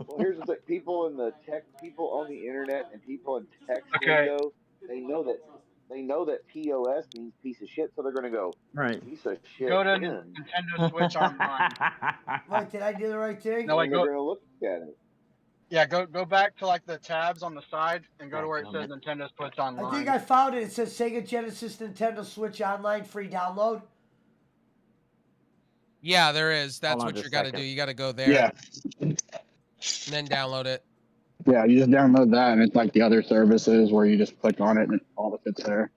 well, here's the thing: people in the tech, people on the internet, and people in text Okay. lingo, they know that POS means piece of shit, so they're gonna go Right. piece of shit Go to when, Nintendo Switch Online. Wait, did I do the right thing? No, and wait, they're go. gonna look at it. Yeah, go back to like the tabs on the side and go to where it says Dadgummit. Nintendo Switch I Online. think I found it. It says Sega Genesis Nintendo Switch Online free download. Yeah, there is. That's Hold on what just you a got to second. do. You got to go there Yeah. and then download it. Yeah, you just download that, and it's like the other services where you just click on it and all the shit's there.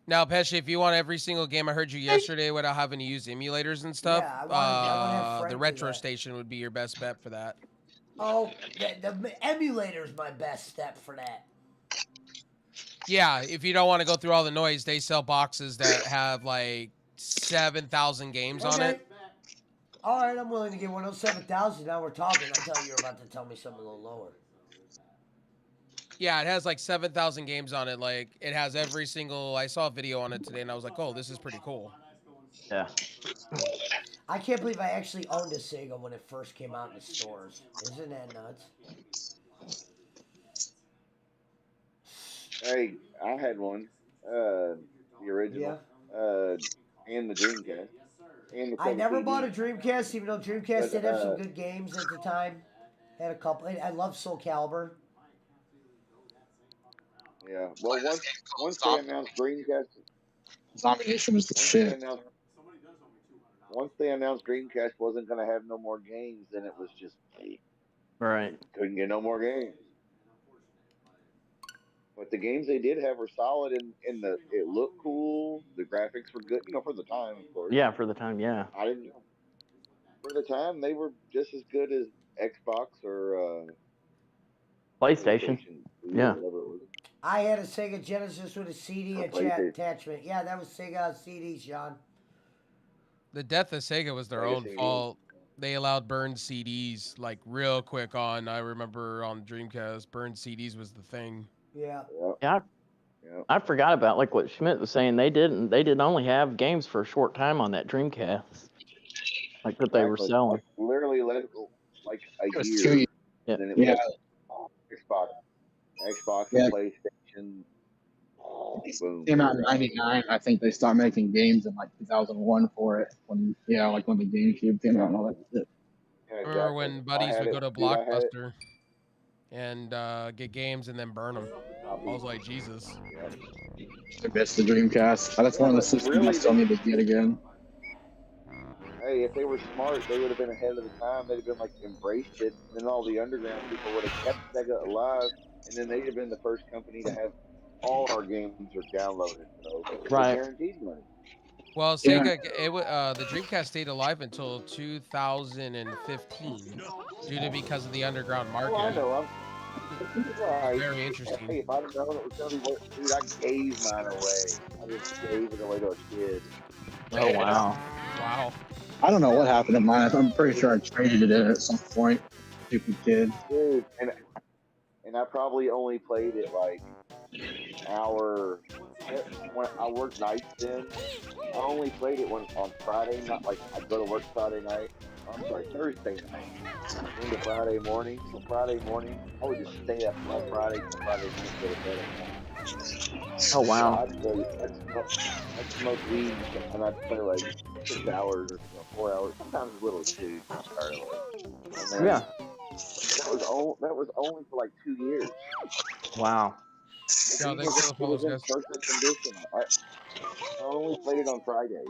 Now, Pesci, if you want every single game, I heard you yesterday without having to use emulators and stuff. Yeah, I wanna have Frank the do retro that. station would be your best bet for that. Oh, the emulator's my best step for that. Yeah, if you don't want to go through all the noise, they sell boxes that have like 7,000 games on it. All right, I'm willing to get one of those 7,000. Now we're talking. I thought you were about to tell me something a little lower. Yeah, it has like 7,000 games on it. Like it has every single. I saw a video on it today, and I was like, "Oh, this is pretty cool." Yeah. I can't believe I actually owned a Sega when it first came out in the stores. Isn't that nuts? Hey, I had one, the original, and the Dreamcast, and the I Sega never CD. bought a Dreamcast, even though Dreamcast But, did have some good games at the time. Had a couple. I love Soul Calibur. Yeah, well, once they announced Dreamcast, Zombie Nation was the shit. Once they announced Dreamcast wasn't going to have no more games, then it was just Right. couldn't get no more games. But the games they did have were solid, and it looked cool. The graphics were good, for the time, of course. Yeah, for the time, yeah. I didn't. For the time, they were just as good as Xbox or PlayStation. 2, Yeah. whatever it was. I had a Sega Genesis with a CD attachment. Yeah, that was Sega CD, Sean. The death of Sega was their Sega own CD. fault. They allowed burned CDs like real quick on. I remember on Dreamcast, burned CDs was the thing. Yeah. Yeah. I forgot about like what Schmidt was saying. They didn't only have games for a short time on that Dreamcast. Like that they were Exactly. selling. Like, literally like a It was year. 2 years. Yeah. And then it Yeah. was Xbox Yeah. and PlayStation. Boom. Came out in '99. I think they stopped making games in like 2001 for it. When the GameCube came out and all that shit. Yeah, Remember exactly. when I buddies had would it. go to Dude, I had it. Blockbuster and get games and then burn them? I was like, Jesus. Yeah. I miss the Dreamcast. That's one of the but systems really, I still need to get again. Hey, if they were smart, they would have been ahead of the time. They'd have been like embraced it, and then all the underground people would have kept Sega alive, and then they'd have been the first company to have all our games are downloaded. So they Right. guaranteed money. Well, Yeah. Sega, the Dreamcast stayed alive until 2015 because of the underground market. Oh, I know. Right. Very interesting. Hey, if I'd have known it was going to be, dude, I gave mine away. I just gave it away to a kid. Oh wow. Wow. I don't know what happened to mine. I'm pretty sure I traded it in at some point. Stupid kid. Dude, and I probably only played it like hour. When I worked nights then, I only played it on Friday, not like I'd go to work Friday night. I'm sorry, Thursday night into Friday morning. So Friday morning, I would just stay up on Friday night, go to bed at night. Oh wow. I'd smoke weed and I'd play like 6 hours or 4 hours, sometimes as little as 2. Yeah. That was only for like 2 years. Wow. It was in perfect condition. I only played it on Fridays.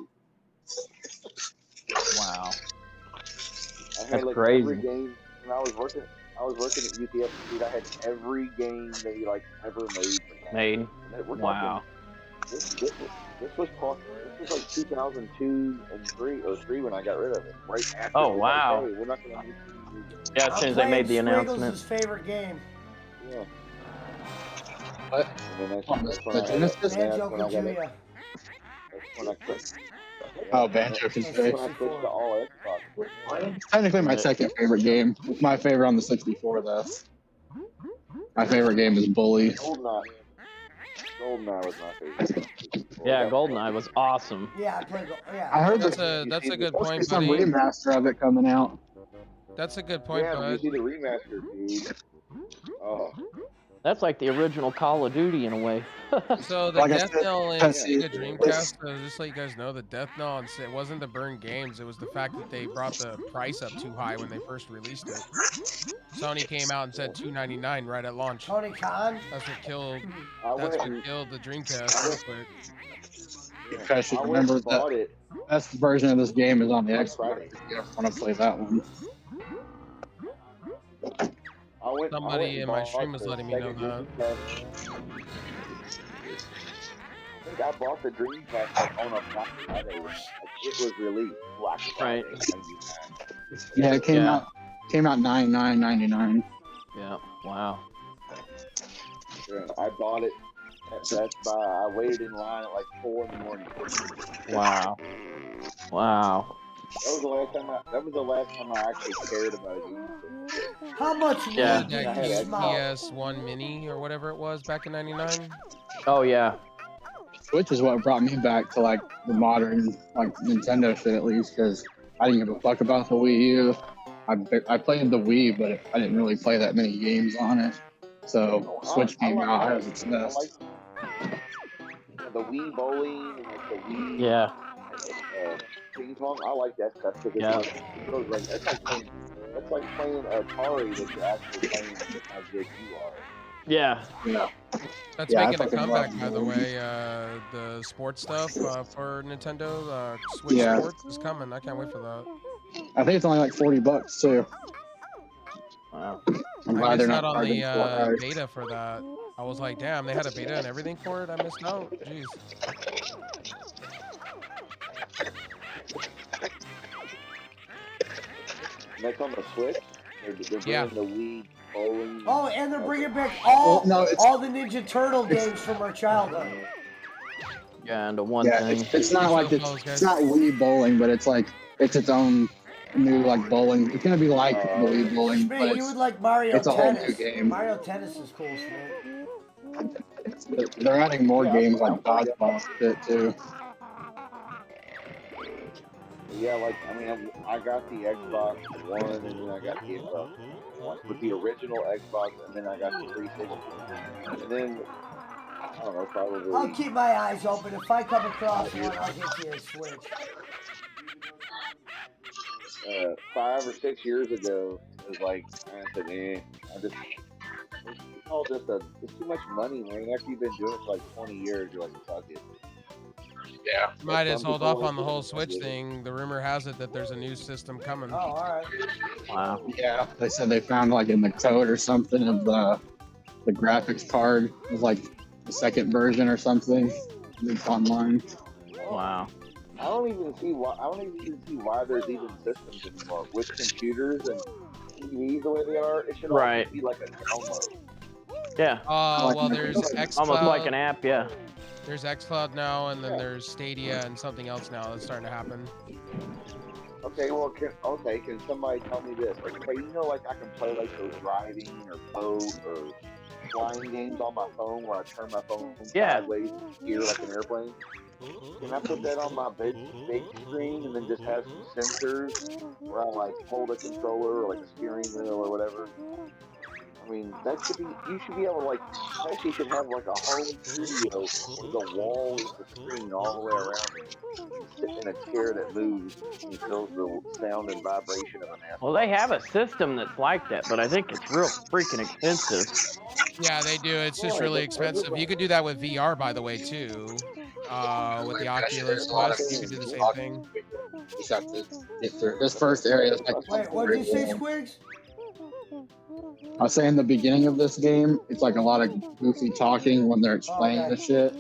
Wow. I had That's like crazy. every game when I was working. I was working at UPS, dude. I had every game they like ever made for that. Made. And we're Wow. talking this was like 2002 and three when I got rid of it. Right after. Oh, they were wow. Like, hey, we're not going to make any new games. Yeah, as soon as they made the announcement. Squiggles' favorite game. Yeah. What? And then On the Genesis? Banjo Kazooie. That's when I quit. Oh, Banjo That's when I Kazooie. switched to all Xbox. It's technically my second favorite game. It's my favorite on the 64, though. My favorite game is Bully. GoldenEye was my favorite. Yeah, GoldenEye was awesome. Yeah, I played. Yeah. I heard that's a good point, some buddy. remaster of it coming out. That's a good point, Yeah, bud. you see the remaster, dude. Oh. That's like the original Call of Duty in a way. So the Like I death said, knell in Pesci- Sega Dreamcast, just so you guys know, the death knell on it wasn't the burned games. It was the fact that they brought the price up too high when they first released it. Sony came out and said $299 right at launch. Tony Khan. That's what killed. I That's went what killed the Dreamcast real quick. Pesci, I went remember and bought that it. best version of this game is on the Xbox. Friday. If you ever want to play that one. Somebody in my stream was letting me know that. I think I bought the Dreamcast like, on a Black Friday. Like, it was released Black Friday. Yeah, it came out $99.99. Yeah. Wow. Yeah, I bought it at Best Buy. I waited in line at like 4 in the morning. Wow. Wow. That was the last time I actually cared about a game. How much Yeah. weed did That you smoke? PS1 Mini or whatever it was back in '99. Oh yeah. Which is what brought me back to like the modern like Nintendo shit at least, because I didn't give a fuck about the Wii U. I played the Wii, but I didn't really play that many games on it. So Switch came out as its best. The Wii bowling and like the Wii. Yeah. Ping pong. I like that stuff because that's like playing Atari that you're actually playing how good you are. Yeah. Yeah. That's Yeah, I making a fucking comeback, love by the Wii. way. The sports stuff for Nintendo, Switch Yeah. Sports is coming. I can't wait for that. I think it's only like $40 too. Wow. I'm I glad they're missed not out on the charging $4. beta for that. I was like, damn, they had a beta and everything for it. I missed out. Jeez. Next on the Switch, they're bringing the Wii bowling. Oh, and they're bringing back all it's- all the Ninja Turtle games from our childhood. Yeah, and the one Yeah, thing. it's not like it's not Wii bowling, but it's like it's its own new like bowling. It's gonna be like the Wii bowling, but Speedy, you would like Mario it's a whole Tennis. new game. Mario Tennis is cool, Smith. They're adding more games like dodgeball shit too. Yeah, like I mean, I got the Xbox One, and then I got the Xbox One with the original Xbox, and then I got the 360, and then I don't know, probably. I'll keep my eyes open. If I come across one, I'll get you a Switch. 5 or 6 years ago, it was like I said, it's all just it's too much money, man. After you've been doing it for like 20 years, you're like, fuck it. Yeah. Might as hold off on the whole Switch thing. The rumor has it that there's a new system coming. Oh, all right. Wow. Yeah, they said they found like in the code or something of the graphics card. It was like the second version or something. It's online. Wow. I don't even see why there's even systems anymore with computers and TVs the way they are. It should Right. be like a download. Yeah. Well, there's xCloud. Almost like an app, yeah. There's xCloud now, and then there's Stadia and something else now that's starting to happen. Okay, well, can somebody tell me this? Like, okay, like I can play like those driving or boat or flying games on my phone where I turn my phone sideways and steer like an airplane. Can I put that on my big screen and then just have some sensors where I like hold a controller or like a steering wheel or whatever? I mean, you should be able to like, actually should have like a home studio with a wall with the screen all the way around it. You sit in a chair that moves and feels the sound and vibration of an app. Well, they have a system that's like that, but I think it's real freaking expensive. Yeah, they do. It's just really expensive. You could do that with VR, by the way, too. with the Actually, Oculus there's a lot of Quest, you can do the same thing. You just have to get through. This first area is like. Wait, what did you say, Squigs? I was saying the beginning of this game, it's like a lot of goofy talking when they're explaining the shit.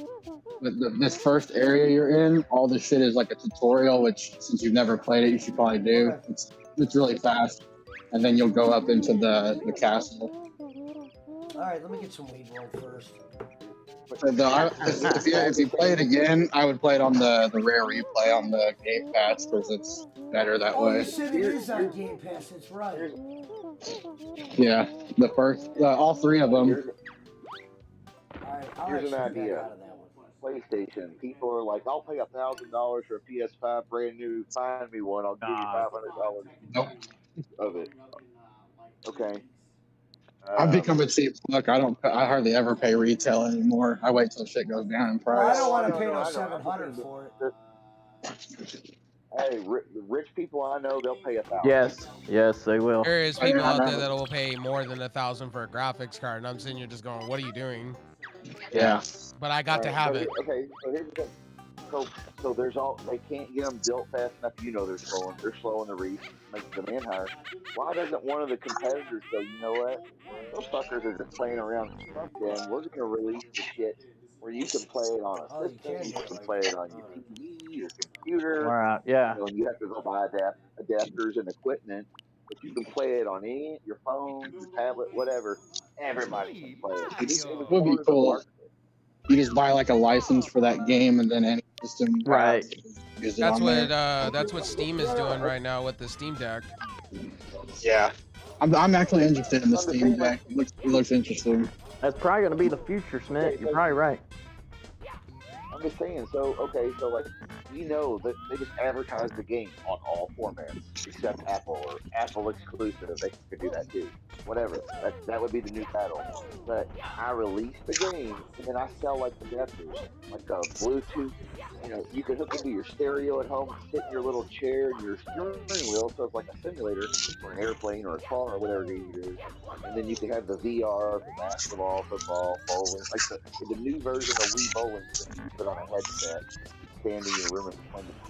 But this first area you're in, all the shit is like a tutorial, which since you've never played it, you should probably do. Okay. It's really fast, and then you'll go up into the castle. All right, let me get some weed roll first. So if you play it again, I would play it on the rare replay on the Game Pass because it's better that Oh, way. you said it is on Game Pass. That's right. Yeah, the first, all three of them. All right, I'll Here's an actually back idea. out of that one. PlayStation. People are like, I'll pay $1,000 for a PS5 brand new. Find me one. I'll give you $500 of it. Okay. I've become a cheap fuck. I hardly ever pay retail anymore. I wait till shit goes down in Well, price. I don't want to pay no $700 for it. Hey, rich people I know, they'll pay $1,000. Yes, they will. There is people out there that will pay more than $1,000 for a graphics card, and I'm sitting here just going, "What are you doing?" Yeah. But I got to have it. Okay, so here's the thing. So there's they can't get them built fast enough. You know they're slow in the reach, make the demand higher. Why doesn't one of the competitors go, you know what? Those fuckers are just playing around. Fuck them. We're gonna release the shit where you can play it on a system, you can play it on your TV, your computer. Right, yeah. You know, you have to go buy adapters and equipment, but you can play it on your phone, your tablet, whatever. Everybody can play it. It would be cool. You just buy like a license for that game, and then any system. Right. That's what Steam is doing right now with the Steam Deck. Yeah. I'm actually interested in the Steam Deck. It looks interesting. That's probably going to be the future, Smith. You're probably right. I'm just saying, so like, we know that they just advertise the game on all formats except Apple or Apple exclusive. They could do that too. Whatever. That would be the new title. But I release the game and then I sell like adapters, like a Bluetooth. You know, you can hook into your stereo at home, sit in your little chair and your steering wheel, so it's like a simulator or an airplane or a car or whatever it is. And then you can have the VR for basketball, football, bowling, like the new version of Wii Bowling. You put on a headset, stand in your room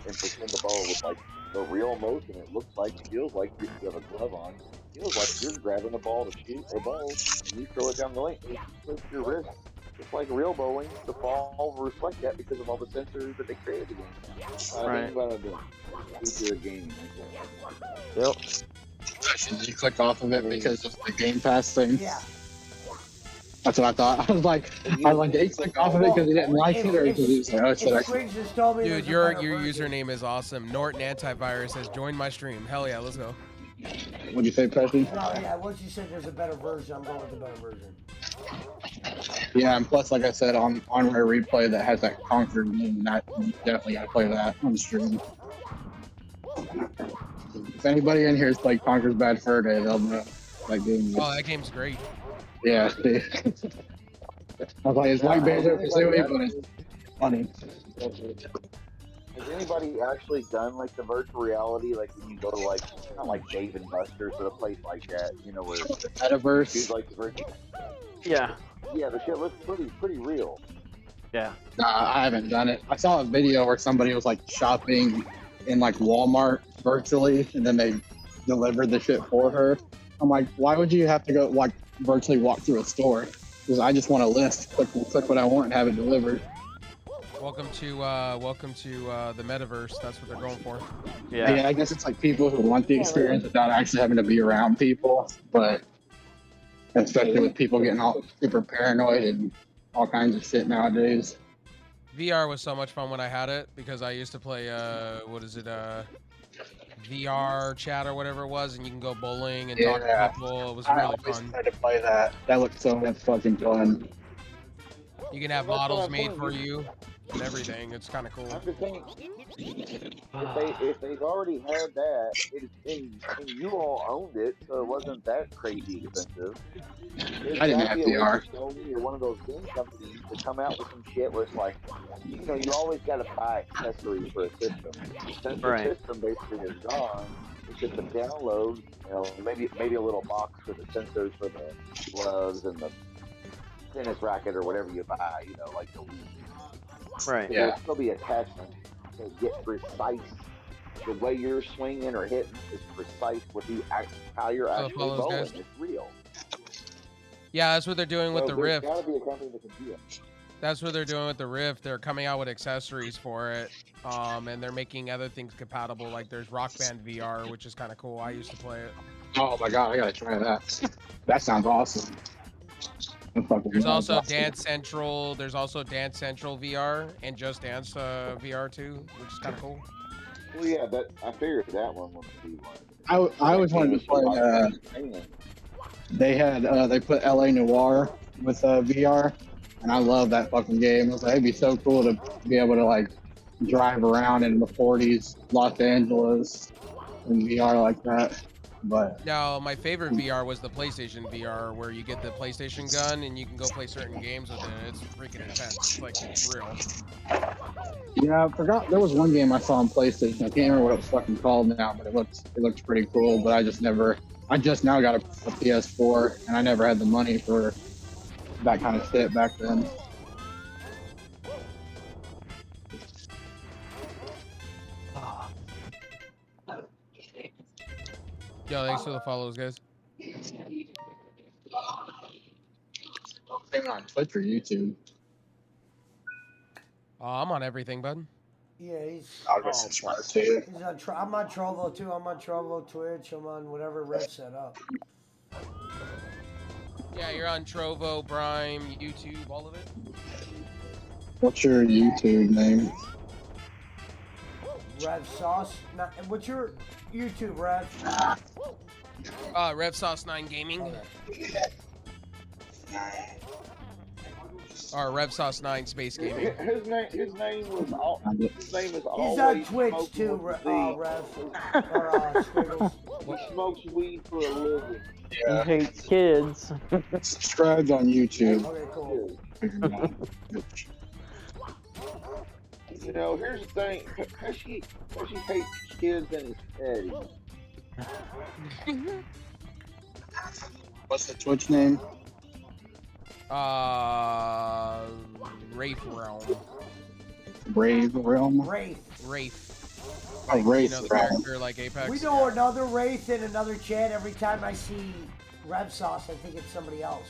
and pretend the ball with like the real motion. It looks like, feels like you have a glove on. Feels like you're grabbing a ball to shoot a ball, and you throw it down the lane. And you twist your wrist, just like real bowling. The ball will reflect that because of all the sensors that they created the game. Right. Think about the future of gaming. Yep. Did you click off of it because of the Game Pass thing? Yeah. That's what I thought. I was like, did he click off of it because he didn't like it, or because he was like, oh shit, Squigs just told me Dude, your username is awesome. Norton Antivirus has joined my stream. Hell yeah, let's go. What'd you say, Pesci? No, yeah, once you said there's a better version, I'm going with the better version. Yeah, and plus, like I said, on Rare Replay that has that Conquer game, that you definitely gotta play that on stream. If anybody in here has played Conquer's Bad Fur Day, they'll know that game. Oh, that game's great. Yeah. I was like, it's like Banjo Kazooie, but it's funny. Has anybody actually done like the virtual reality, like when you go to like, not like Dave and Buster's, but a place like that, you know, where Metaverse? like the virtual. Yeah. Yeah, the shit looks pretty real. Yeah. Nah, I haven't done it. I saw a video where somebody was like shopping in like Walmart virtually, and then they delivered the shit for her. I'm like, why would you have to go like virtually walk through a store? Because I just want a list, click what I want and have it delivered. Welcome to the metaverse. That's what they're going for. Yeah, I guess it's like people who want the experience without actually having to be around people, but especially with people getting all super paranoid and all kinds of shit nowadays. VR was so much fun when I had it because I used to play VR chat or whatever it was, and you can go bowling and talk to people. It was really fun. I tried to play that. That looked so much fucking fun. You can have models made for you and everything. It's kind of cool. I'm just saying, if they've already had that, and you all owned it, so it wasn't that crazy expensive. I didn't have VR. You're one of those game companies to come out with some shit where it's like, you know, you always got to buy accessories for a system. Since the system basically is gone, it's just a download. You know, maybe a little box for the sensors for the gloves and the tennis racket or whatever you buy, you know, like the Wii. Right. But there'll still be attachments to get precise. The way you're swinging or hitting is precise with how you're Oh, actually follows, bowling. guys. It's real. Yeah, that's what they're doing with So the there's Rift. got to be a company that can do it. That's what they're doing with the Rift. They're coming out with accessories for it. And they're making other things compatible. Like there's Rock Band VR, which is kind of cool. I used to play it. Oh my god, I gotta try that. That sounds awesome. There's also Dance Central. There's also Dance Central VR and Just Dance VR too, which is kind of cool. Well, yeah, I figured that one would be one. I always wanted to play. They had they put LA Noir with VR, and I love that fucking game. I was like, it'd be so cool to be able to like drive around in the 40s, Los Angeles, in VR like that. But No, my favorite VR was the PlayStation VR, where you get the PlayStation gun and you can go play certain games with it. It's freaking intense. It's like it's real. yeah, I forgot there was one game I saw on PlayStation. I can't remember what it was fucking called now, but it looked pretty cool. But I just now got a PS4, and I never had the money for that kind of shit back then. Yo, thanks for the follows, guys. Even on Twitch or YouTube. I'm on everything, bud. Yeah, he's. I'll go subscribe to you. He's on. I'm on Trovo too. I'm on Trovo, Twitch. I'm on whatever Rift set up. Yeah, you're on Trovo, Prime, YouTube, all of it. What's your YouTube name? Rev Sauce. What's your YouTube, Rev? Rev Sauce 9 Gaming. Or Rev Sauce 9 Space Gaming. His name is always. He's on Twitch too, Rev. Or Squiggles. He smokes weed for a living. He hates kids. Subscribe on YouTube. Okay, cool. You know, here's the thing. Pesci hates kids in his head. What's the Twitch name? Wraith Realm. Brave Realm? Wraith. Oh, Wraith You know, the Realm. character like Apex. We know another Wraith in another chat. Every time I see Rev Sauce, I think it's somebody else.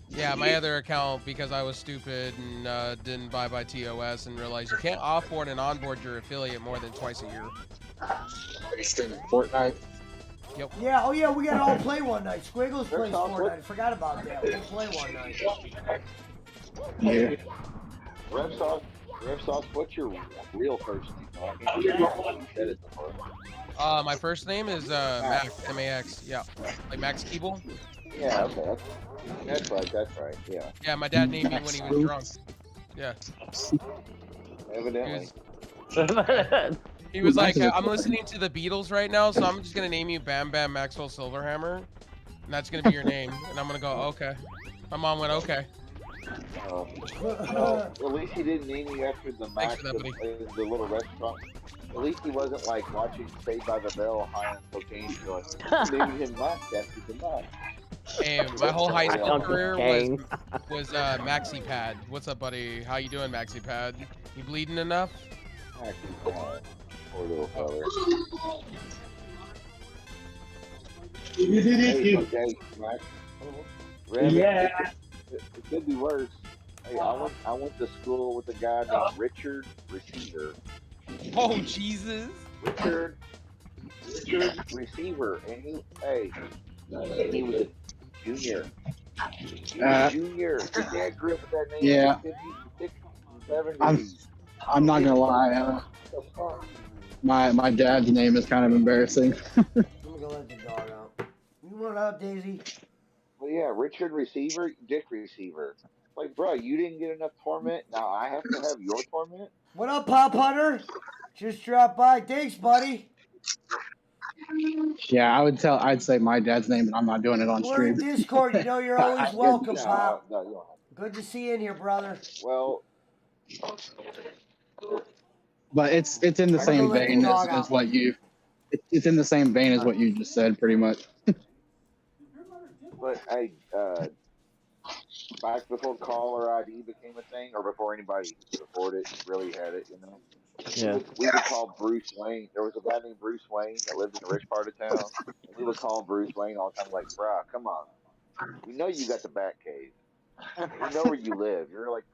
Yeah, my other account, because I was stupid and didn't buy by TOS and realized you can't offboard and onboard your affiliate more than twice a year. Are you streaming Fortnite? Yep. Yeah, oh yeah, we gotta all play one night. Squiggles plays Fortnite. I forgot about that. We'll play one night. Yeah. Rev Sauce, what's your real first name? You said it before. My first name is Max, M-A-X. Yeah, like Max Keeble. Yeah, okay. That's right. Yeah. Yeah, my dad named me when he was drunk. Yeah. Evidently. He was like, I'm listening to the Beatles right now, so I'm just gonna name you Bam Bam Maxwell Silverhammer, and that's gonna be your name. And I'm gonna go, okay. My mom went, okay. Well, at least he didn't name you after the Max, the little restaurant. At least he wasn't like watching Saved by the Bell high on cocaine going, maybe him Max after the Max. Hey, my whole high school career was Maxi Pad. What's up, buddy? How you doing, Maxi Pad? You bleeding enough? Maxi Pad. Poor little fella. Hey, Max. Yeah. It could be worse. Hey, I went to school with a guy named Richard Receiver. Oh, Jesus. Richard Receiver, and he was a junior. He was a junior. His dad grew up with that name Yeah. in the 50s, 60s, 70s. I'm not gonna lie. My dad's name is kind of embarrassing. Let me go let the dog out. You want out, Daisy? Well, yeah, Richard Receiver, Dick Receiver. Like, bro, you didn't get enough torment. Now I have to have your torment. What up, Pop Hunter? Just dropped by. Thanks, buddy. Yeah, I'd say my dad's name, and I'm not doing it on We're stream. in Discord. You know you're always welcome, No, Pop. no, you don't have Good to see you in here, brother. Well, But it's in the same vein as what you. It's in the same vein as what you just said, pretty much. but hey, back before caller ID became a thing, or before anybody who could afford it really had it, you know. Yeah. We would call Bruce Wayne. There was a guy named Bruce Wayne that lived in a rich part of town, and we would call Bruce Wayne all the time, like, "Bruh, come on, we know you got the Batcave, and we know where you live. You're like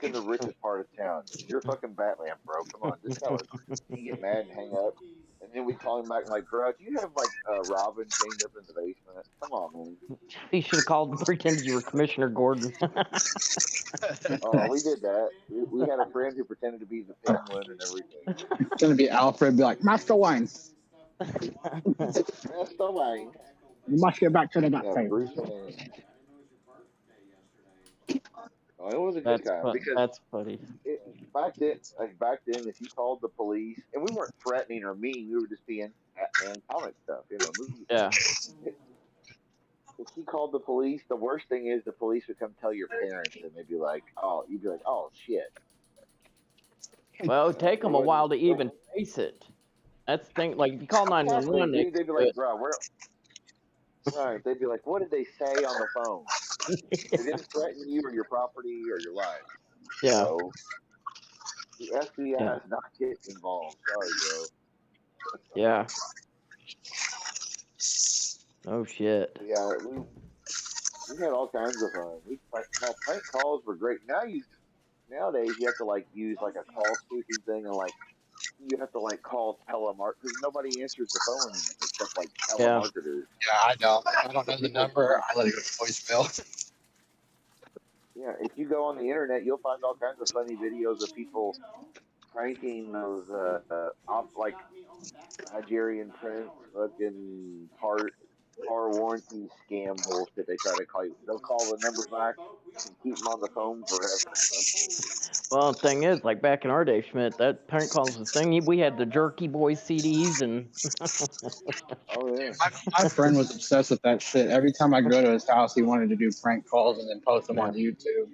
in the richest part of town. You're fucking Batman, bro. Come on, just tell us." He'd get mad and hang up, and then we'd call him back and like, "Bro, do you have like Robin chained up in the basement? Come on, man." You should have called and pretended you were Commissioner Gordon. Oh, we did that. We had a friend who pretended to be the Penguin and everything. It's gonna be Alfred. Be like, Master Wayne. Master Wayne. You must get back to the Yeah, Batcave. Bruce Wayne. Oh, it was a good time because That's funny. back then, if you called the police, and we weren't threatening or mean, we were just being Batman comic stuff, you know, movie. Yeah. If you called the police, the worst thing is the police would come tell your parents, and they'd be like, "Oh," you'd be like, "Oh shit." Well, it would take them a while to even face it. That's the thing. Like, if you call 911, They'd be like, "Bro, we're." Right, they'd be like, "What did they say on the phone? They didn't threaten you or your property or your life." Yeah. So the FBI is not getting involved. Sorry, bro. Yeah. Oh shit. Yeah, we had all kinds of fun. Prank calls were great. Nowadays you have to like use like a call spoofing thing, and like you have to like call telemark because nobody answers the phone anymore except like telemarketers. Yeah, I don't. If I don't know the number, I let it go to voicemail. Yeah, if you go on the internet, you'll find all kinds of funny videos of people pranking those like Nigerian prince fucking car warranty scam bullshit. They try to call you. They'll call the number back and keep them on the phone forever. Well, the thing is, like back in our day, Schmidt, that prank calls was the thing. We had the Jerky Boys CDs and. Oh yeah. My friend was obsessed with that shit. Every time I go to his house, he wanted to do prank calls and then post them on YouTube.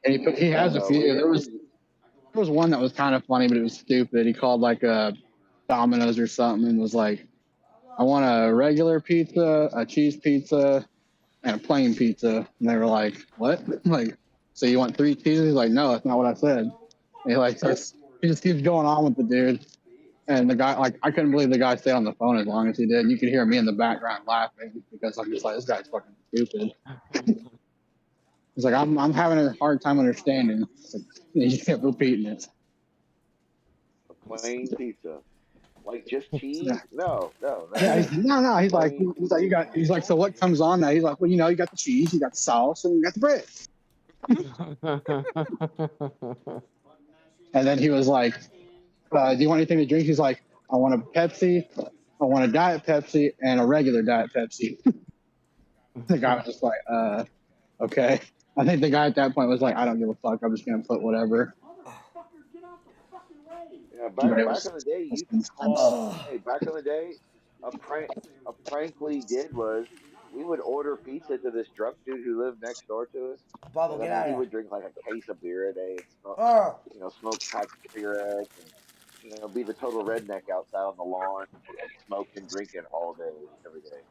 And he has a few. There was one that was kind of funny, but it was stupid. He called like a Domino's or something and was like, "I want a regular pizza, a cheese pizza, and a plain pizza." And they were like, "What?" Like, "So you want 3 cheeses?" He's like, "No, that's not what I said." And he just keeps going on with the dude. And the guy, like, I couldn't believe the guy stayed on the phone as long as he did. You could hear me in the background laughing because I'm just like, this guy's fucking stupid. He's like, I'm having a hard time understanding. Like, he just kept repeating it. A plain pizza, like just cheese? No. Yeah, no. He's like, so what comes on that? He's like, well, you got the cheese, you got the sauce, and you got the bread. And then he was like, "Do you want anything to drink?" He's like, "I want a Pepsi, I want a Diet Pepsi, and a regular Diet Pepsi." The guy was just like, okay. I think the guy at that point was like, "I don't give a fuck. I'm just gonna put whatever." Yeah, back in the day, you could call. Hey, back in the day, a prank we did was we would order pizza to this drunk dude who lived next door to us. Bubble, get out of He here. would drink like a case of beer a day and smoke packs of cigarettes and be the total redneck outside on the lawn, smoking, drinking all day, every day.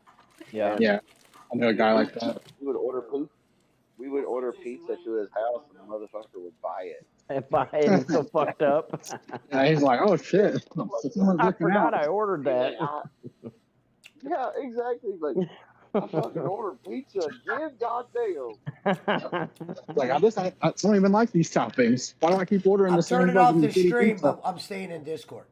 Yeah. I know a guy like that. We would order pizza to his house, and the motherfucker would buy it. Buy it. He's so fucked up. Yeah, he's like, "Oh shit, I forgot I ordered that." Yeah, exactly. Like, I fucking ordered pizza again. Goddamn. Like, I don't even like these toppings. Why do I keep ordering I'm the same turning off fucking this shitty stream, pizza? but I'm staying in Discord.